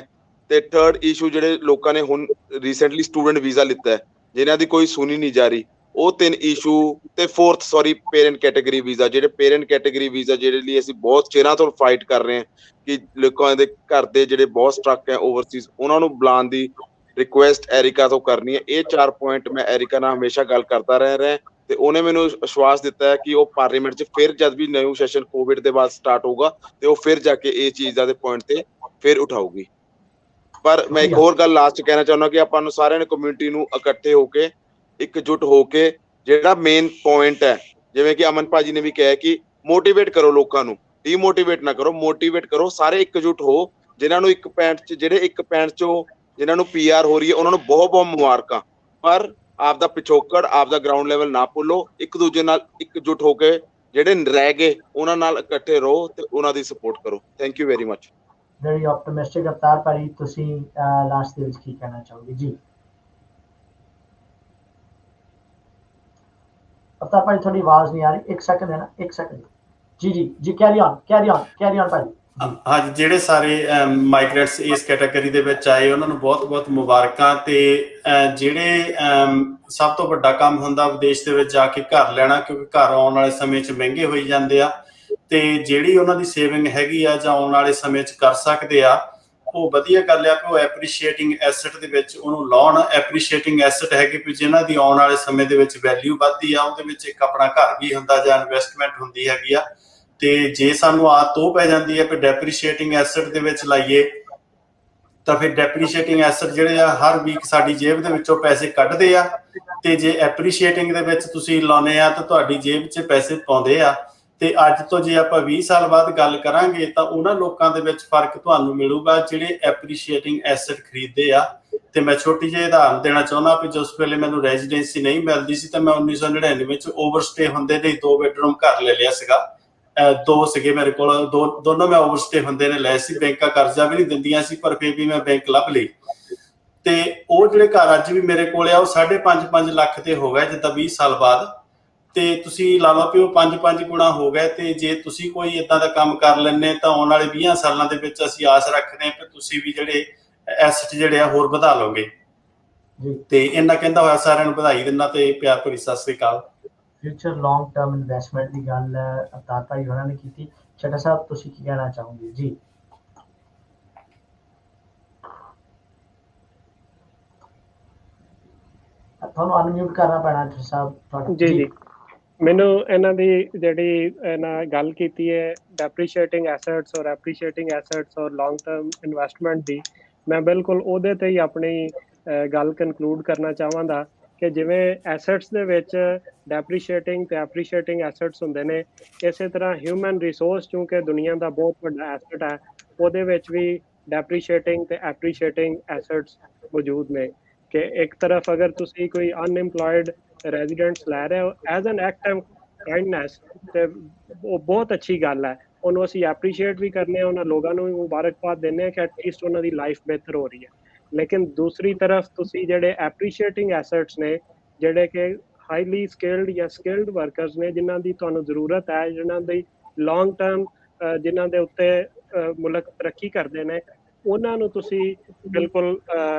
ਤੇ ਥਰਡ ਇਸ਼ੂ ਜਿਹੜੇ ਲੋਕਾਂ ਨੇ ਹੁਣ ਰੀਸੈਂਟਲੀ ਸਟੂਡੈਂਟ ਵੀਜ਼ਾ ਲਿੱਤਾ ਹੈ ਜਿਨ੍ਹਾਂ ਦੀ ਕੋਈ ਸੁਣੀ ਨਹੀਂ ਜਾ ਰਹੀ, ਉਹ 3 ਇਸ਼ੂ, ਤੇ ਫੋਰਥ ਪੇਰੈਂਟ ਕੈਟੇਗਰੀ ਵੀਜ਼ਾ। ਜਿਹੜੇ ਪੇਰੈਂਟ ਕੈਟੇਗਰੀ ਵੀਜ਼ਾ ਜਿਹੜੇ ਲਈ ਅਸੀਂ ਬਹੁਤ ਚਿਰਾਂ ਤੋਂ ਫਾਈਟ ਕਰ ਰਹੇ ਹਾਂ ਕਿ ਲੋਕਾਂ ਦੇ ਘਰ ਦੇ ਜਿਹੜੇ ਬਹੁਤ ਸਟਰੱਕ ਹੈ ਓਵਰਸੀਜ਼, ਉਹਨਾਂ ਨੂੰ ਬੁਲਾਉਣ ਦੀ ਰਿਕੁਐਸਟ ਐਰਿਕਾ ਤੋਂ ਕਰਨੀ ਹੈ। ਇਹ 4 ਪੁਆਇੰਟ ਮੈਂ ਐਰਿਕਾ ਨਾਲ ਹਮੇਸ਼ਾ ਗੱਲ ਕਰਦਾ ਰਿਹਾ ਤੇ ਉਹਨੇ ਮੈਨੂੰ ਵਿਸ਼ਵਾਸ ਦਿੱਤਾ ਹੈ ਕਿ ਉਹ ਪਾਰਲੀਮੈਂਟ 'ਚ ਫਿਰ ਜਦ ਵੀ ਨਿਊ ਸੈਸ਼ਨ ਕੋਵਿਡ ਦੇ ਬਾਅਦ ਸਟਾਰਟ ਹੋਊਗਾ ਤੇ ਉਹ ਫਿਰ ਜਾ ਕੇ ਇਹ ਚੀਜ਼ਾਂ ਦੇ ਪੁਆਇੰਟ ਤੇ ਫਿਰ ਉਠਾਊਗੀ। ਪਰ ਮੈਂ ਇੱਕ ਹੋਰ ਗੱਲ ਲਾਸਟ 'ਚ ਕਹਿਣਾ ਚਾਹੁੰਦਾ ਕਿ ਆਪਾਂ ਨੂੰ ਸਾਰਿਆਂ ਨੇ ਕਮਿਊਨਿਟੀ ਨੂੰ ਇਕੱਠੇ ਹੋ ਕੇ, ਇਕਜੁੱਟ ਹੋ ਕੇ, ਜਿਹੜਾ ਮੇਨ ਪੁਆਇੰਟ ਹੈ, ਜਿਵੇਂ ਕਿ ਅਮਨ ਭਾਜੀ ਨੇ ਵੀ ਕਿਹਾ ਕਿ ਮੋਟੀਵੇਟ ਕਰੋ ਲੋਕਾਂ ਨੂੰ, ਡੀਮੋਟੀਵੇਟ ਨਾ ਕਰੋ, ਮੋਟੀਵੇਟ ਕਰੋ। ਸਾਰੇ ਇਕਜੁੱਟ ਹੋ। ਜਿਨ੍ਹਾਂ ਨੂੰ ਇੱਕ ਪੈਂਟ 'ਚੋਂ ਜਿਨ੍ਹਾਂ ਨੂੰ PR ਹੋ ਰਹੀ ਹੈ ਉਹਨਾਂ ਨੂੰ ਬਹੁਤ ਬਹੁਤ ਮੁਬਾਰਕਾਂ, ਪਰ ਆਪਦਾ ਪਿਛੋਕੜ, ਆਪਦਾ ਗਰਾਊਂਡ ਲੈਵਲ ਨਾ ਭੁੱਲੋ। ਇੱਕ ਦੂਜੇ ਨਾਲ ਇਕਜੁੱਟ ਹੋ ਕੇ ਜਿਹੜੇ ਰਹਿ ਗਏ ਉਹਨਾਂ ਨਾਲ ਇਕੱਠੇ ਰਹੋ ਤੇ ਉਹਨਾਂ ਦੀ ਸਪੋਰਟ ਕਰੋ। Thank you very much. Very optimistic. Avtar ਭਾਜੀ, ਤੁਸੀਂ ਲਾਸਟ ਦੇ ਵਿੱਚ ਕੀ ਕਹਿਣਾ ਚਾਹੋਗੇ ਜੀ? ਅਵਤਾਰ ਭਾਜੀ ਤੁਹਾਡੀ ਆਵਾਜ਼ ਨਹੀਂ ਆ ਰਹੀ। 1 ਸੈਕਿੰਡ ਹੈ ਨਾ, 1 ਸੈਕਿੰਡ। ਜੀ ਕੈਰੀ ਔਨ ਭਾਜੀ। ਹਾਂਜੀ, ਜਿਹੜੇ ਸਾਰੇ ਮਾਈਗ੍ਰੇਟਸ ਇਸ ਕੈਟਾਗਰੀ ਦੇ ਵਿੱਚ ਆਏ ਉਹਨਾਂ ਨੂੰ ਬਹੁਤ ਬਹੁਤ ਮੁਬਾਰਕਾਂ। ਤੇ ਜਿਹੜੇ ਸਭ ਤੋਂ ਵੱਡਾ ਕੰਮ ਹੁੰਦਾ ਵਿਦੇਸ਼ ਦੇ ਵਿੱਚ ਜਾ ਕੇ ਘਰ ਲੈਣਾ, ਕਿਉਂਕਿ ਘਰ ਆਉਣ ਵਾਲੇ ਸਮੇਂ 'ਚ ਮਹਿੰਗੇ ਹੋਈ ਜਾਂਦੇ ਆ, ਤੇ ਜਿਹੜੀ ਉਹਨਾਂ ਦੀ ਸੇਵਿੰਗ ਹੈਗੀ ਆ ਜਾਂ ਆਉਣ ਵਾਲੇ ਸਮੇਂ 'ਚ ਕਰ ਸਕਦੇ ਆ, ਉਹ ਵਧੀਆ ਗੱਲ ਆ ਕਿ ਉਹ ਐਪਰੀਸ਼ੀਏਟਿੰਗ ਐਸਟ ਦੇ ਵਿੱਚ ਉਹਨੂੰ ਲਾਉਣ। ਐਪਰੀਸ਼ੀਏਟਿੰਗ ਐਸਟ ਹੈਗੇ ਵੀ ਜਿਨ੍ਹਾਂ ਦੀ ਆਉਣ ਵਾਲੇ ਸਮੇਂ ਦੇ ਵਿੱਚ ਵੈਲਿਊ ਵੱਧਦੀ ਆ, ਉਹਦੇ ਵਿੱਚ ਇੱਕ ਆਪਣਾ ਘਰ ਵੀ ਹੁੰਦਾ ਜਾਂ ਇਨਵੈਸਟਮੈਂਟ ਹੁੰਦੀ ਹੈਗੀ ਆ। ਤੇ ਜੇ ਸਾਨੂੰ ਆਦਤ ਉਹ ਪੈ ਜਾਂਦੀ ਹੈ ਕਿ ਡੈਪਰੀਸ਼ੀਏਟਿੰਗ ਐਸਟ ਦੇ ਵਿੱਚ ਲਾਈਏ, ਤਾਂ ਫਿਰ ਡੈਪਰੀਸ਼ੀਏਟਿੰਗ ਐਸਟ ਜਿਹੜੇ ਆ ਹਰ ਵੀਕ ਸਾਡੀ ਜੇਬ ਦੇ ਵਿੱਚੋਂ ਪੈਸੇ ਕੱਢਦੇ ਆ, ਤੇ ਜੇ ਐਪਰੀਸ਼ੀਏਟਿੰਗ ਦੇ ਵਿੱਚ ਤੁਸੀਂ ਲਾਉਨੇ ਆ ਤਾਂ ਤੁਹਾਡੀ ਜੇਬ 'ਚ ਪੈਸੇ ਪਾਉਂਦੇ ਆ। ਤੇ ਅੱਜ ਤੋਂ ਜੇ ਆਪਾਂ 20 ਸਾਲ ਬਾਅਦ ਗੱਲ ਕਰਾਂਗੇ ਤਾਂ ਉਹਨਾਂ ਲੋਕਾਂ ਦੇ ਵਿੱਚ ਫਰਕ ਤੁਹਾਨੂੰ ਮਿਲੂਗਾ ਜਿਹੜੇ ਐਪਰੀਸ਼ੀਏਟਿੰਗ ਐਸਟ ਖਰੀਦਦੇ ਆ। ਤੇ ਮੈਂ ਛੋਟੀ ਜਿਹੀ ਉਦਾਹਰਨ ਦੇਣਾ ਚਾਹੁੰਦਾ ਵੀ ਜਿਸ ਵੇਲੇ ਮੈਨੂੰ ਰੈਜ਼ੀਡੈਂਸੀ ਨਹੀਂ ਮਿਲਦੀ ਸੀ ਤਾਂ ਮੈਂ 1999 ਵਿੱਚ ਓਵਰਸਟੇ ਹੁੰਦੇ ਨੇ 2 ਬੈਡਰੂਮ ਘਰ ਲੈ ਲਿਆ ਸੀਗਾ। 2 ਸੀਗੇ ਮੇਰੇ ਕੋਲ, ਦੋਨੋਂ ਮੈਂ ਓਵਰਸਟੇ ਹੁੰਦੇ ਨੇ ਲਏ ਸੀ। ਬੈਂਕਾਂ ਕਰਜ਼ਾ ਵੀ ਨਹੀਂ ਦਿੰਦੀਆਂ ਸੀ, ਪਰ ਫਿਰ ਵੀ ਮੈਂ ਬੈਂਕ ਲੱਭ ਲਈ। ਤੇ ਉਹ ਜਿਹੜੇ ਘਰ ਅੱਜ ਵੀ ਮੇਰੇ ਕੋਲ ਆ ਉਹ 5.5 ਲੱਖ ਦੇ ਹੋ ਗਏ ਜਿੱਦਾਂ 20 ਸਾਲ ਬਾਅਦ। ਤੇ ਤੁਸੀਂ ਲਾ ਲਓ ਕਿ ਉਹ 5 ਗੁਣਾ ਹੋ ਗਏ। ਤੇ ਜੇ ਤੁਸੀਂ ਕੋਈ ਏਦਾਂ ਦਾ ਕੰਮ ਕਰ ਲੈਂਦੇ ਤਾਂ ਆਉਣ ਵਾਲੇ 20 ਸਾਲਾਂ ਦੇ ਵਿੱਚ ਅਸੀਂ ਆਸ ਰੱਖਦੇ ਹਾਂ ਕਿ ਤੁਸੀਂ ਵੀ ਜਿਹੜੇ ਐਸਟ ਜਿਹੜੇ ਆ ਹੋਰ ਵਧਾ ਲਓਗੇ। ਤੇ ਇਹਨਾਂ ਕਹਿੰਦਾ ਹੋਇਆ ਸਾਰਿਆਂ ਨੂੰ ਵਧਾਈ ਦਿੰਦਾ ਤੇ ਪਿਆਰ ਭਰੀ ਸਤਿ ਸ੍ਰੀ ਅਕਾਲ। ਫਿਊਚਰ ਲੌਂਗ ਟਰਮ ਇਨਵੈਸਟਮੈਂਟ ਦੀ ਗੱਲ ਅਵਤਾਰ ਭਾਈ ਹੋਰਾਂ ਨੇ ਕੀਤੀ। ਚੱਡਾ ਸਾਹਿਬ ਤੁਸੀਂ ਕੀ ਕਹਿਣਾ ਚਾਹੋਗੇ ਜੀ? ਤੁਹਾਨੂੰ ਅਨਮਿਊਟ ਕਰਨਾ ਪੈਣਾ ਚੱਡਾ ਸਾਹਿਬ ਤੁਹਾਡਾ। ਜੀ ਮੈਨੂੰ ਇਹਨਾਂ ਦੀ ਜਿਹੜੀ ਇਹਨਾਂ ਗੱਲ ਕੀਤੀ ਹੈ ਡੈਪਰੀਸ਼ੀਏਟਿੰਗ ਐਸੈਟਸ ਔਰ ਐਪਰੀਸ਼ੀਏਟਿੰਗ ਐਸੈਟਸ ਔਰ ਲੌਂਗ ਟਰਮ ਇਨਵੈਸਟਮੈਂਟ ਦੀ, ਮੈਂ ਬਿਲਕੁਲ ਉਹਦੇ ਤੇ ਹੀ ਆਪਣੀ ਗੱਲ ਕਨਕਲੂਡ ਕਰਨਾ ਚਾਹਾਂਗਾ ਕਿ ਜਿਵੇਂ ਐਸੈਟਸ ਦੇ ਵਿੱਚ ਡੈਪਰੀਸ਼ੀਏਟਿੰਗ ਤੇ ਐਪਰੀਸ਼ੀਏਟਿੰਗ ਐਸੈਟਸ ਹੁੰਦੇ ਨੇ, ਇਸੇ ਤਰ੍ਹਾਂ ਹਿਊਮਨ ਰਿਸੋਰਸ ਕਿਉਂਕਿ ਦੁਨੀਆ ਦਾ ਬਹੁਤ ਵੱਡਾ ਐਸੈਟ ਹੈ, ਉਹਦੇ ਵਿੱਚ ਵੀ ਡੈਪਰੀਸ਼ੀਏਟਿੰਗ ਤੇ ਐਪਰੀਸ਼ੀਏਟਿੰਗ ਐਸੈਟਸ ਮੌਜੂਦ ਨੇ। ਕਿ ਇੱਕ ਤਰਫ ਅਗਰ ਤੁਸੀਂ ਕੋਈ ਅਨਇੰਪਲੋਇਡ ਰੈਜ਼ੀਡੈਂਟਸ ਲੈ ਰਹੇ ਹੋ as an act of kindness, ਤੇ ਉਹ ਬਹੁਤ ਅੱਛੀ ਗੱਲ ਹੈ। ਉਹਨੂੰ ਅਸੀਂ ਐਪਰੀਸ਼ੀਏਟ ਵੀ ਕਰਨੇ ਆ, ਉਹਨਾਂ ਲੋਕਾਂ ਨੂੰ ਵੀ ਮੁਬਾਰਕਬਾਦ ਦਿੰਦੇ ਹਾਂ ਕਿ ਐਟਲੀਸਟ ਉਹਨਾਂ ਦੀ ਲਾਈਫ ਬਿਹਤਰ ਹੋ ਰਹੀ ਹੈ। ਲੇਕਿਨ ਦੂਸਰੀ ਤਰਫ ਤੁਸੀਂ ਜਿਹੜੇ ਐਪਰੀਸ਼ੀਏਟਿੰਗ ਐਸੈਟਸ ਨੇ, ਜਿਹੜੇ ਕਿ ਹਾਈਲੀ ਸਕਿਲਡ ਜਾਂ ਸਕਿਲਡ ਵਰਕਰਸ ਨੇ, ਜਿਨ੍ਹਾਂ ਦੀ ਤੁਹਾਨੂੰ ਜ਼ਰੂਰਤ ਹੈ, ਜਿਨ੍ਹਾਂ ਦੀ ਲੌਂਗ ਟਰਮ ਜਿਨ੍ਹਾਂ ਦੇ ਉੱਤੇ ਮੁਲਕ ਤਰੱਕੀ ਕਰਦੇ ਨੇ, ਉਹਨਾਂ ਨੂੰ ਤੁਸੀਂ ਬਿਲਕੁਲ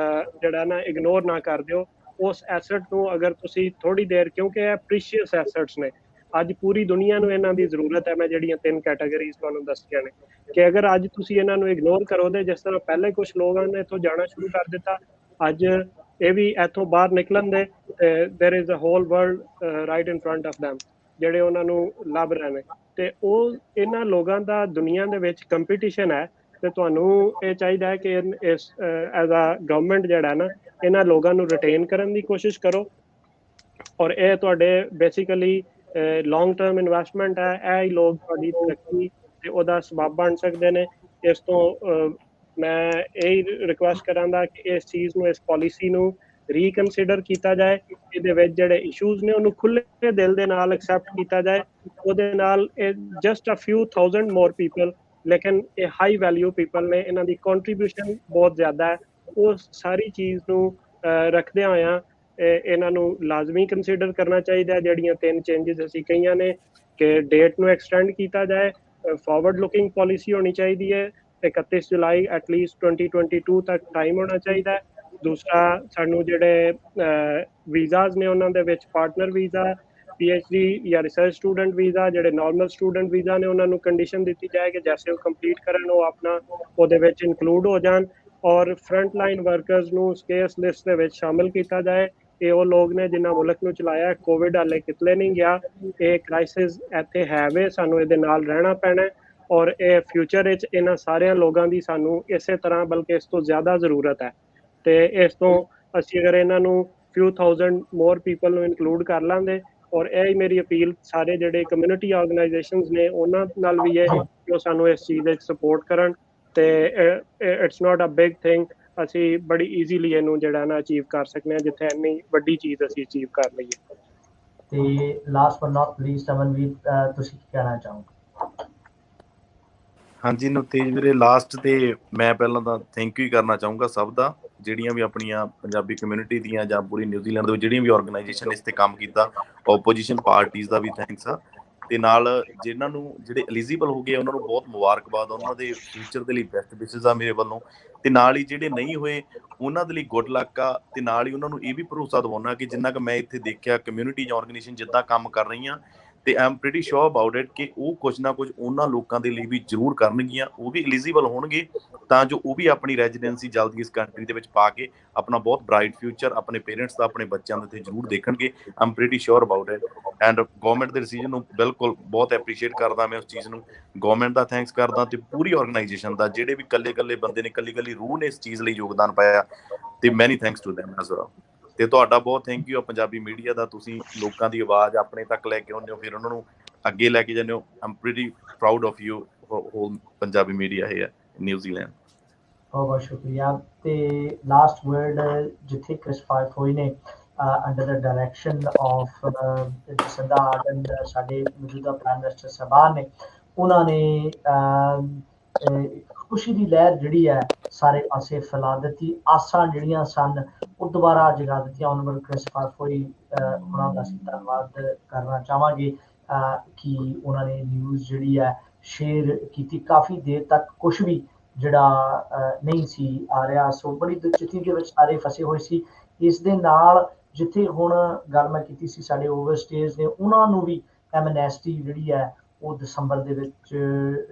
ਜਿਹੜਾ ਨਾ ਇਗਨੋਰ ਨਾ ਕਰ ਦਿਓ। ਉਸ ਐਸੈਟ ਨੂੰ ਅਗਰ ਤੁਸੀਂ ਥੋੜੀ ਦੇਰ, ਕਿਉਂਕਿ ਇਹ ਪ੍ਰੀਸ਼ੀਅਸ ਐਸੈਟਸ ਨੇ, ਅੱਜ ਪੂਰੀ ਦੁਨੀਆ ਨੂੰ ਇਹਨਾਂ ਦੀ ਜ਼ਰੂਰਤ ਹੈ। ਮੈਂ ਜਿਹੜੀਆਂ 3 ਕੈਟਾਗਰੀਜ਼ ਤੁਹਾਨੂੰ ਦੱਸੀਆਂ ਨੇ, ਕਿ ਅਗਰ ਅੱਜ ਤੁਸੀਂ ਇਹਨਾਂ ਨੂੰ ਇਗਨੋਰ ਕਰੋਗੇ, ਜਿਸ ਤਰ੍ਹਾਂ ਪਹਿਲੇ ਕੁਝ ਲੋਕਾਂ ਨੇ ਇੱਥੋਂ ਜਾਣਾ ਸ਼ੁਰੂ ਕਰ ਦਿੱਤਾ, ਅੱਜ ਇਹ ਵੀ ਇੱਥੋਂ ਬਾਹਰ ਨਿਕਲਣ ਦੇ there is a whole world right in front of them, ਜਿਹੜੇ ਉਹਨਾਂ ਨੂੰ ਲੱਭ ਰਹੇ ਨੇ। ਤੇ ਉਹ ਇਹਨਾਂ ਲੋਕਾਂ ਦਾ ਦੁਨੀਆ ਦੇ ਵਿੱਚ ਕੰਪੀਟੀਸ਼ਨ ਹੈ, ਤੇ ਤੁਹਾਨੂੰ ਇਹ ਚਾਹੀਦਾ ਹੈ ਕਿ ਇਸ ਐਜ਼ ਅ ਗਵਰਨਮੈਂਟ ਜਿਹੜਾ ਨਾ, ਇਹਨਾਂ ਲੋਕਾਂ ਨੂੰ ਰਿਟੇਨ ਕਰਨ ਦੀ ਕੋਸ਼ਿਸ਼ ਕਰੋ। ਔਰ ਇਹ ਤੁਹਾਡੇ ਬੇਸਿਕਲੀ ਲੌਂਗ ਟਰਮ ਇਨਵੈਸਟਮੈਂਟ ਹੈ, ਇਹ ਹੀ ਲੋਕ ਤੁਹਾਡੀ ਤਰੱਕੀ ਤੇ ਉਹਦਾ ਸਬਬ ਬਣ ਸਕਦੇ ਨੇ। ਇਸ ਤੋਂ ਮੈਂ ਇਹ ਰਿਕੁਐਸਟ ਕਰਾਂਗਾ ਕਿ ਇਸ ਚੀਜ਼ ਨੂੰ, ਇਸ ਪਾਲਿਸੀ ਨੂੰ ਰੀਕਨਸੀਡਰ ਕੀਤਾ ਜਾਏ। ਇਹਦੇ ਵਿੱਚ ਜਿਹੜੇ ਇਸ਼ੂਜ਼ ਨੇ ਉਹਨੂੰ ਖੁੱਲੇ ਦਿਲ ਦੇ ਨਾਲ ਐਕਸੈਪਟ ਕੀਤਾ ਜਾਏ। ਉਹਦੇ ਨਾਲ just a few thousand more people, ਲੇਕਿਨ ਇਹ ਹਾਈ ਵੈਲਿਊ ਪੀਪਲ ਨੇ, ਇਹਨਾਂ ਦੀ ਕੰਟਰੀਬਿਊਸ਼ਨ ਬਹੁਤ ਜ਼ਿਆਦਾ ਹੈ। ਉਹ ਸਾਰੀ ਚੀਜ਼ ਨੂੰ ਰੱਖਦਿਆਂ ਹੋਇਆਂ ਇਹਨਾਂ ਨੂੰ ਲਾਜ਼ਮੀ ਕੰਸੀਡਰ ਕਰਨਾ ਚਾਹੀਦਾ। ਜਿਹੜੀਆਂ 3 ਚੇਂਜਸ ਅਸੀਂ ਕਹੀਆਂ ਨੇ, ਕਿ ਡੇਟ ਨੂੰ ਐਕਸਟੈਂਡ ਕੀਤਾ ਜਾਏ, ਫਾਰਵਰਡ ਲੁਕਿੰਗ ਪਾਲਿਸੀ ਹੋਣੀ ਚਾਹੀਦੀ ਹੈ, 31 ਜੁਲਾਈ ਐਟਲੀਸਟ 2022 ਤੱਕ ਟਾਈਮ ਹੋਣਾ ਚਾਹੀਦਾ। ਦੂਸਰਾ, ਸਾਨੂੰ ਜਿਹੜੇ ਵੀਜ਼ਾਜ਼ ਨੇ ਉਹਨਾਂ ਦੇ ਵਿੱਚ ਪਾਰਟਨਰ ਵੀਜ਼ਾ, PhD ਜਾਂ ਰਿਸਰਚ ਸਟੂਡੈਂਟ ਵੀਜ਼ਾ, ਜਿਹੜੇ ਨਾਰਮਲ ਸਟੂਡੈਂਟ ਵੀਜ਼ਾ ਨੇ, ਉਹਨਾਂ ਨੂੰ ਕੰਡੀਸ਼ਨ ਦਿੱਤੀ ਜਾਏ ਕਿ ਜੈਸੇ ਉਹ ਕੰਪਲੀਟ ਕਰਨ ਉਹ ਆਪਣਾ ਉਹਦੇ ਵਿੱਚ ਇਨਕਲੂਡ ਹੋ ਜਾਣ। ਔਰ ਫਰੰਟ ਲਾਈਨ ਵਰਕਰਸ ਨੂੰ ਸਕੇਅਰਸ ਲਿਸਟ ਦੇ ਵਿੱਚ ਸ਼ਾਮਿਲ ਕੀਤਾ ਜਾਏ। ਇਹ ਉਹ ਲੋਕ ਨੇ ਜਿਨ੍ਹਾਂ ਮੁਲਕ ਨੂੰ ਚਲਾਇਆ। ਕੋਵਿਡ ਹਾਲੇ ਕਿਤਲੇ ਨਹੀਂ ਗਿਆ, ਇਹ ਕ੍ਰਾਈਸਿਸ ਇੱਥੇ ਹੈ ਵੇ, ਸਾਨੂੰ ਇਹਦੇ ਨਾਲ ਰਹਿਣਾ ਪੈਣਾ। ਔਰ ਇਹ ਫਿਊਚਰ ਵਿੱਚ ਇਹਨਾਂ ਸਾਰਿਆਂ ਲੋਕਾਂ ਦੀ ਸਾਨੂੰ ਇਸੇ ਤਰ੍ਹਾਂ ਬਲਕਿ ਇਸ ਤੋਂ ਜ਼ਿਆਦਾ ਜ਼ਰੂਰਤ ਹੈ। ਤੇ ਇਸ ਤੋਂ ਅਸੀਂ ਅਗਰ ਇਹਨਾਂ ਨੂੰ ਫਿਊ ਥਾਊਜ਼ੈਂਡ ਮੋਰ ਪੀਪਲ ਨੂੰ ਇਨਕਲੂਡ ਕਰ ਲਾਂਗੇ, ਔਰ ਇਹ ਹੀ ਮੇਰੀ ਅਪੀਲ ਸਾਰੇ ਜਿਹੜੇ ਕਮਿਊਨਿਟੀ ਆਰਗੇਨਾਈਜੇਸ਼ਨਸ ਨੇ ਉਹਨਾਂ ਨਾਲ ਵੀ ਹੈ ਕਿ ਉਹ ਸਾਨੂੰ ਇਸ ਚੀਜ਼ ਵਿੱਚ ਸਪੋਰਟ ਕਰਨ। ਤੇ it's not a big thing, ਅਸੀਂ ਬੜੀ ਈਜ਼ੀਲੀ ਇਹਨੂੰ ਜਿਹੜਾ ਨਾ ਅਚੀਵ ਕਰ ਸਕਦੇ ਹਾਂ, ਜਿੱਥੇ ਇੰਨੀ ਵੱਡੀ ਚੀਜ਼ ਅਸੀਂ ਅਚੀਵ ਕਰ ਲਈਏ। ਤੇ last but not least, Amanvir ਤੁਸੀਂ ਕੀ ਕਹਿਣਾ ਚਾਹੋਗੇ? ਹਾਂਜੀ ਨਵਤੇਜ ਵੀਰੇ, ਲਾਸਟ ਤੇ ਮੈਂ ਪਹਿਲਾਂ ਤਾਂ ਥੈਂਕ ਯੂ ਕਰਨਾ ਚਾਹੂੰਗਾ ਸਭ ਦਾ, ਜਿਹੜੀਆਂ ਵੀ ਆਪਣੀਆਂ ਪੰਜਾਬੀ ਕਮਿਊਨਿਟੀ ਦੀਆਂ ਜਾਂ ਪੂਰੀ ਨਿਊਜ਼ੀਲੈਂਡ ਦੇ ਜਿਹੜੀਆਂ ਵੀ ਆਰਗੇਨਾਈਜੇਸ਼ਨ ਇਸ ਤੇ ਕੰਮ ਕੀਤਾ। ਓਪੋਜੀਸ਼ਨ ਪਾਰਟੀਜ਼ ਦਾ ਵੀ ਥੈਂਕਸ ਆ, ਤੇ ਨਾਲ ਜਿਨ੍ਹਾਂ ਨੂੰ ਜਿਹੜੇ ਐਲੀਜੀਬਲ ਹੋ ਗਏ ਉਹਨਾਂ ਨੂੰ ਬਹੁਤ ਮੁਬਾਰਕਬਾਦ, ਉਹਨਾਂ ਦੇ ਫਿਊਚਰ ਦੇ ਲਈ ਬੈਸਟ ਵਿਸ਼ੇਸ ਆ ਮੇਰੇ ਵੱਲੋਂ। ਤੇ ਨਾਲ ਹੀ ਜਿਹੜੇ ਨਹੀਂ ਹੋਏ ਉਹਨਾਂ ਦੇ ਲਈ ਗੁੱਡ ਲੱਕ ਆ। ਤੇ ਨਾਲ ਹੀ ਉਹਨਾਂ ਨੂੰ ਇਹ ਵੀ ਭਰੋਸਾ ਦਿਵਾਉਣਾ ਕਿ ਜਿੰਨਾ ਕੁ ਮੈਂ ਇੱਥੇ ਦੇਖਿਆ ਕਮਿਊਨਿਟੀ ਜਾਂ ਆਰਗੇਨਾਈਜੇਸ਼ਨ ਜਿੱਦਾਂ ਕੰਮ ਕਰ ਰਹੀਆਂ, ਤੇ I am pretty sure about it ਕਿ ਉਹ ਕੁਝ ਨਾ ਕੁਝ ਉਹਨਾਂ ਲੋਕਾਂ ਦੇ ਲਈ ਵੀ ਜ਼ਰੂਰ ਕਰਨਗੀਆਂ, ਉਹ ਵੀ ਐਲੀਜੀਬਲ ਹੋਣਗੇ ਤਾਂ ਜੋ ਉਹ ਵੀ ਆਪਣੀ ਰੈਜ਼ੀਡੈਂਸੀ ਜਲਦੀ ਇਸ ਕੰਟਰੀ ਦੇ ਵਿੱਚ ਪਾ ਕੇ ਆਪਣਾ ਬਹੁਤ ਬ੍ਰਾਈਟ ਫਿਊਚਰ ਆਪਣੇ ਪੇਰੈਂਟਸ ਦਾ, ਆਪਣੇ ਬੱਚਿਆਂ ਦਾ ਤੇ ਜ਼ਰੂਰ ਦੇਖਣਗੇ। I am pretty sure about it. And government ਦੇ ਡਿਸੀਜਨ ਨੂੰ ਬਿਲਕੁਲ ਬਹੁਤ ਐਪਰੀਸ਼ੀਏਟ ਕਰਦਾ ਮੈਂ ਉਸ ਚੀਜ਼ ਨੂੰ, ਗਵਰਨਮੈਂਟ ਦਾ ਥੈਂਕਸ ਕਰਦਾ ਤੇ ਪੂਰੀ ਆਰਗੇਨਾਈਜੇਸ਼ਨ ਦਾ, ਜਿਹੜੇ ਵੀ ਇਕੱਲੇ ਬੰਦੇ ਨੇ, ਇਕੱਲੀ ਰੂਹ ਨੇ ਇਸ ਚੀਜ਼ ਲਈ ਯੋਗਦਾਨ ਪਾਇਆ, ਤੇ many thanks to them as well. ਤੇ ਤੁਹਾਡਾ ਬਹੁਤ ਥੈਂਕ ਯੂ ਆ ਪੰਜਾਬੀ ਮੀਡੀਆ ਦਾ, ਤੁਸੀਂ ਲੋਕਾਂ ਦੀ ਆਵਾਜ਼ ਆਪਣੇ ਤੱਕ ਲੈ ਕੇ ਆਉਂਦੇ ਹੋ, ਫਿਰ ਉਹਨਾਂ ਨੂੰ ਅੱਗੇ ਲੈ ਕੇ ਜਾਂਦੇ ਹੋ। I am pretty proud of you whole Punjabi media ਹੈ ਨਿਊਜ਼ੀਲੈਂਡ। ਬਹੁਤ ਸ਼ੁਕਰੀਆ। ਤੇ ਲਾਸਟ ਵਰਡ ਜਿੱਥੇ ਕ੍ਰਿਸ ਫਾਫੋਈ ਨੇ under the direction of Jacinda Ardern, ਸਾਡੇ ਮੌਜੂਦਾ ਪ੍ਰਾਈਮ ਮਿਨਿਸਟਰ ਸਾਹਿਬਾਨ ਨੇ, ਉਹਨਾਂ ਨੇ ਖੁਸ਼ੀ ਦੀ ਲਹਿਰ ਜਿਹੜੀ ਹੈ ਸਾਰੇ ਪਾਸੇ ਫੈਲਾ ਦਿੱਤੀ। ਆਸਾਂ ਜਿਹੜੀਆਂ ਸਨ ਉਹ ਦੁਬਾਰਾ ਜਗਾ ਦਿੱਤੀਆਂ। ਓਨਰੇਬਲ ਕ੍ਰਿਸ ਫਾਫੋਈ ਉਹਨਾਂ ਦਾ ਅਸੀਂ ਧੰਨਵਾਦ ਕਰਨਾ ਚਾਹਾਂਗੇ ਕਿ ਉਹਨਾਂ ਨੇ ਨਿਊਜ਼ ਜਿਹੜੀ ਹੈ ਸ਼ੇਅਰ ਕੀਤੀ। ਕਾਫੀ ਦੇਰ ਤੱਕ ਕੁਛ ਵੀ ਜਿਹੜਾ ਨਹੀਂ ਸੀ ਆ ਰਿਹਾ, ਸੋ ਬੜੀ ਦੁਚਿੱਤੀ ਦੇ ਵਿੱਚ ਸਾਰੇ ਫਸੇ ਹੋਏ ਸੀ। ਇਸ ਦੇ ਨਾਲ ਜਿੱਥੇ ਹੁਣ ਗੱਲ ਮੈਂ ਕੀਤੀ ਸੀ ਸਾਡੇ ਓਵਰਸਟੇਜ਼ ਨੇ, ਉਹਨਾਂ ਨੂੰ ਵੀ ਐਮਨੈਸਟੀ ਜਿਹੜੀ ਹੈ ਉਹ ਦਸੰਬਰ ਦੇ ਵਿੱਚ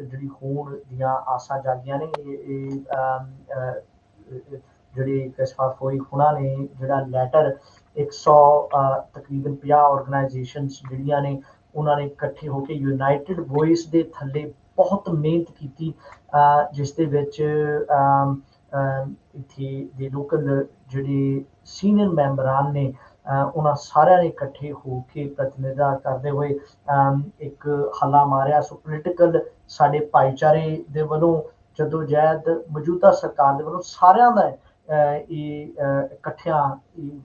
ਜਿਹੜੀ ਹੋਣ ਦੀਆਂ ਆਸਾਂ ਜਾਗੀਆਂ ਨੇ। ਜਿਹੜੇ ਕ੍ਰਿਸ ਫਾਫੋਈ ਉਹਨਾਂ ਨੇ ਜਿਹੜਾ ਲੈਟਰ 100 ਤਕਰੀਬਨ 50 ਆਰਗੇਨਾਈਜੇਸ਼ਨਸ ਜਿਹੜੀਆਂ ਨੇ ਉਹਨਾਂ ਨੇ ਇਕੱਠੇ ਹੋ ਕੇ ਯੂਨਾਈਟਿਡ ਵੌਇਸ ਦੇ ਥੱਲੇ ਬਹੁਤ ਮਿਹਨਤ ਕੀਤੀ, ਜਿਸ ਦੇ ਵਿੱਚ ਇੱਥੇ ਦੇ ਲੋਕਲ ਜਿਹੜੇ ਸੀਨੀਅਰ ਮੈਂਬਰਾਂ ਨੇ ਉਹਨਾਂ ਸਾਰਿਆਂ ਨੇ ਇਕੱਠੇ ਹੋ ਕੇ ਪ੍ਰਤੀਨਿਧਤਾ ਕਰਦੇ ਹੋਏ ਇੱਕ ਹੱਲਾ ਮਾਰਿਆ। ਸੋ ਪੋਲੀਟੀਕਲ ਸਾਡੇ ਭਾਈਚਾਰੇ ਦੇ ਵੱਲੋਂ ਜਦੋਜਹਿਦ, ਮੌਜੂਦਾ ਸਰਕਾਰ ਦੇ ਵੱਲੋਂ ਸਾਰਿਆਂ ਦਾ ਇਹ ਇਕੱਠਿਆਂ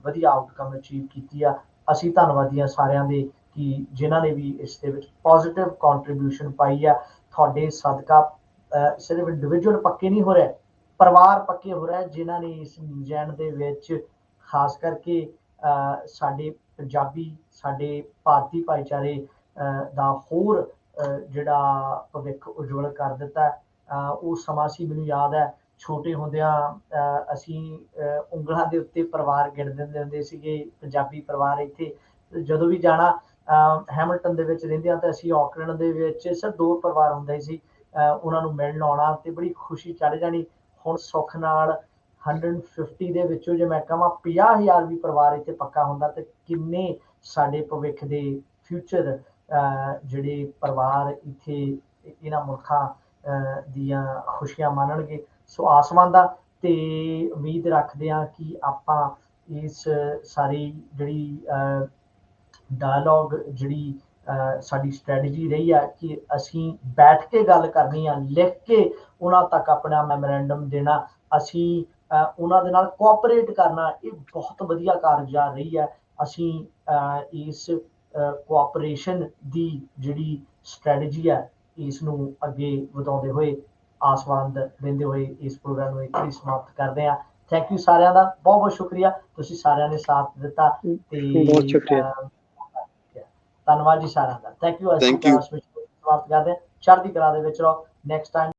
ਵਧੀਆ ਆਊਟਕਮ ਅਚੀਵ ਕੀਤੀ ਆ। ਅਸੀਂ ਧੰਨਵਾਦੀ ਹਾਂ ਸਾਰਿਆਂ ਦੇ ਕਿ ਜਿਨ੍ਹਾਂ ਨੇ ਵੀ ਇਸ ਦੇ ਵਿੱਚ ਪੋਜ਼ਿਟਿਵ ਕੰਟਰੀਬਿਊਸ਼ਨ ਪਾਈ ਆ। ਤੁਹਾਡੇ ਸਦਕਾ ਸਿਰਫ ਇੰਡੀਵਿਜੂਅਲ ਪੱਕੇ ਨਹੀਂ ਹੋ ਰਹੇ, ਪਰਿਵਾਰ ਪੱਕੇ ਹੋ ਰਹੇ, ਜਿਨ੍ਹਾਂ ਨੇ ਇਸ ਨਿਊਜ਼ੀਲੈਂਡ ਦੇ ਵਿੱਚ ਖਾਸ ਕਰਕੇ ਸਾਡੇ ਪੰਜਾਬੀ, ਸਾਡੇ ਭਾਰਤੀ ਭਾਈਚਾਰੇ ਦਾ ਹੋਰ ਜਿਹੜਾ ਭਵਿੱਖ ਉਜਵਲ ਕਰ ਦਿੱਤਾ। ਉਹ ਸਮਾਂ ਸੀ, ਮੈਨੂੰ ਯਾਦ ਹੈ ਛੋਟੇ ਹੁੰਦਿਆਂ ਅਸੀਂ ਉਂਗਲਾਂ ਦੇ ਉੱਤੇ ਪਰਿਵਾਰ ਗਿਣ ਦਿੰਦੇ ਹੁੰਦੇ ਸੀਗੇ, ਪੰਜਾਬੀ ਪਰਿਵਾਰ। ਇੱਥੇ ਜਦੋਂ ਵੀ ਜਾਣਾ, ਹੈਮਿਲਟਨ ਦੇ ਵਿੱਚ ਰਹਿੰਦੇ ਹਾਂ ਤਾਂ ਅਸੀਂ ਆਕਲੈਂਡ ਦੇ ਵਿੱਚ ਸਿਰਫ 2 ਪਰਿਵਾਰ ਹੁੰਦੇ ਸੀ, ਉਹਨਾਂ ਨੂੰ ਮਿਲਣ ਆਉਣਾ ਤੇ ਬੜੀ ਖੁਸ਼ੀ ਚੜ੍ਹ ਜਾਣੀ। ਹੁਣ ਸੁੱਖ ਨਾਲ 150 ਦੇ ਵਿੱਚੋਂ ਜੇ ਮੈਂ ਕਹਾਂ 50,000 ਵੀ ਪਰਿਵਾਰ ਇੱਥੇ ਪੱਕਾ ਹੁੰਦਾ ਤੇ ਕਿੰਨੇ ਸਾਡੇ ਭਵਿੱਖ ਦੇ ਫਿਊਚਰ ਜਿਹੜੇ ਪਰਿਵਾਰ ਇੱਥੇ ਇਹਨਾਂ ਮੁਲਕਾਂ ਦੀਆਂ ਖੁਸ਼ੀਆਂ ਮਾਣਨਗੇ। ਸੋ ਆਸਮਾਨ ਦਾ ਤੇ ਉਮੀਦ ਰੱਖਦੇ ਹਾਂ ਕਿ ਆਪਾਂ ਇਸ ਸਾਰੀ ਜਿਹੜੀ ਡਾਇਲੋਗ ਜਿਹੜੀ ਸਾਡੀ ਸਟ੍ਰੈਟਜੀ ਰਹੀ ਹੈ ਕਿ ਅਸੀਂ ਬੈਠ ਕੇ ਗੱਲ ਕਰਨੀ ਆ, ਲਿਖ ਕੇ ਉਹਨਾਂ ਤੱਕ ਆਪਣਾ ਮੈਮੋਰੈਂਡਮ ਦੇਣਾ, ਅਸੀਂ ਉਹਨਾਂ ਦੇ ਨਾਲ ਕੋਆਪਰੇਟ ਕਰਨਾ, ਇਹ ਬਹੁਤ ਵਧੀਆ ਕਾਰਗੁਜ਼ਾਰ ਰਹੀ ਹੈ। ਅਸੀਂ ਇਸ ਕੋਆਪਰੇਸ਼ਨ ਦੀ ਜਿਹੜੀ ਸਟ੍ਰੈਟਜੀ ਹੈ ਇਸ ਨੂੰ ਅੱਗੇ ਵਧਾਉਂਦੇ ਹੋਏ, ਆਸਵੰਦ ਦਿੰਦੇ ਹੋਏ ਇਸ ਪ੍ਰੋਗਰਾਮ ਨੂੰ ਇੱਥੇ ਹੀ ਸਮਾਪਤ ਕਰਦੇ ਹਾਂ। ਥੈਂਕ ਯੂ ਸਾਰਿਆਂ ਦਾ, ਬਹੁਤ ਬਹੁਤ ਸ਼ੁਕਰੀਆ, ਤੁਸੀਂ ਸਾਰਿਆਂ ਨੇ ਸਾਥ ਦਿੱਤਾ ਤੇ ਬਹੁਤ ਸ਼ੁਕਰੀਆ, ਧੰਨਵਾਦ ਜੀ ਸਾਰਿਆਂ ਦਾ। Thank you. ਅਸੀਂ ਸਮਾਪਤ ਕਰਦੇ ਹਾਂ। ਚੜ੍ਹਦੀ ਕਲਾ ਦੇ ਵਿੱਚ ਰਹੋ। Next time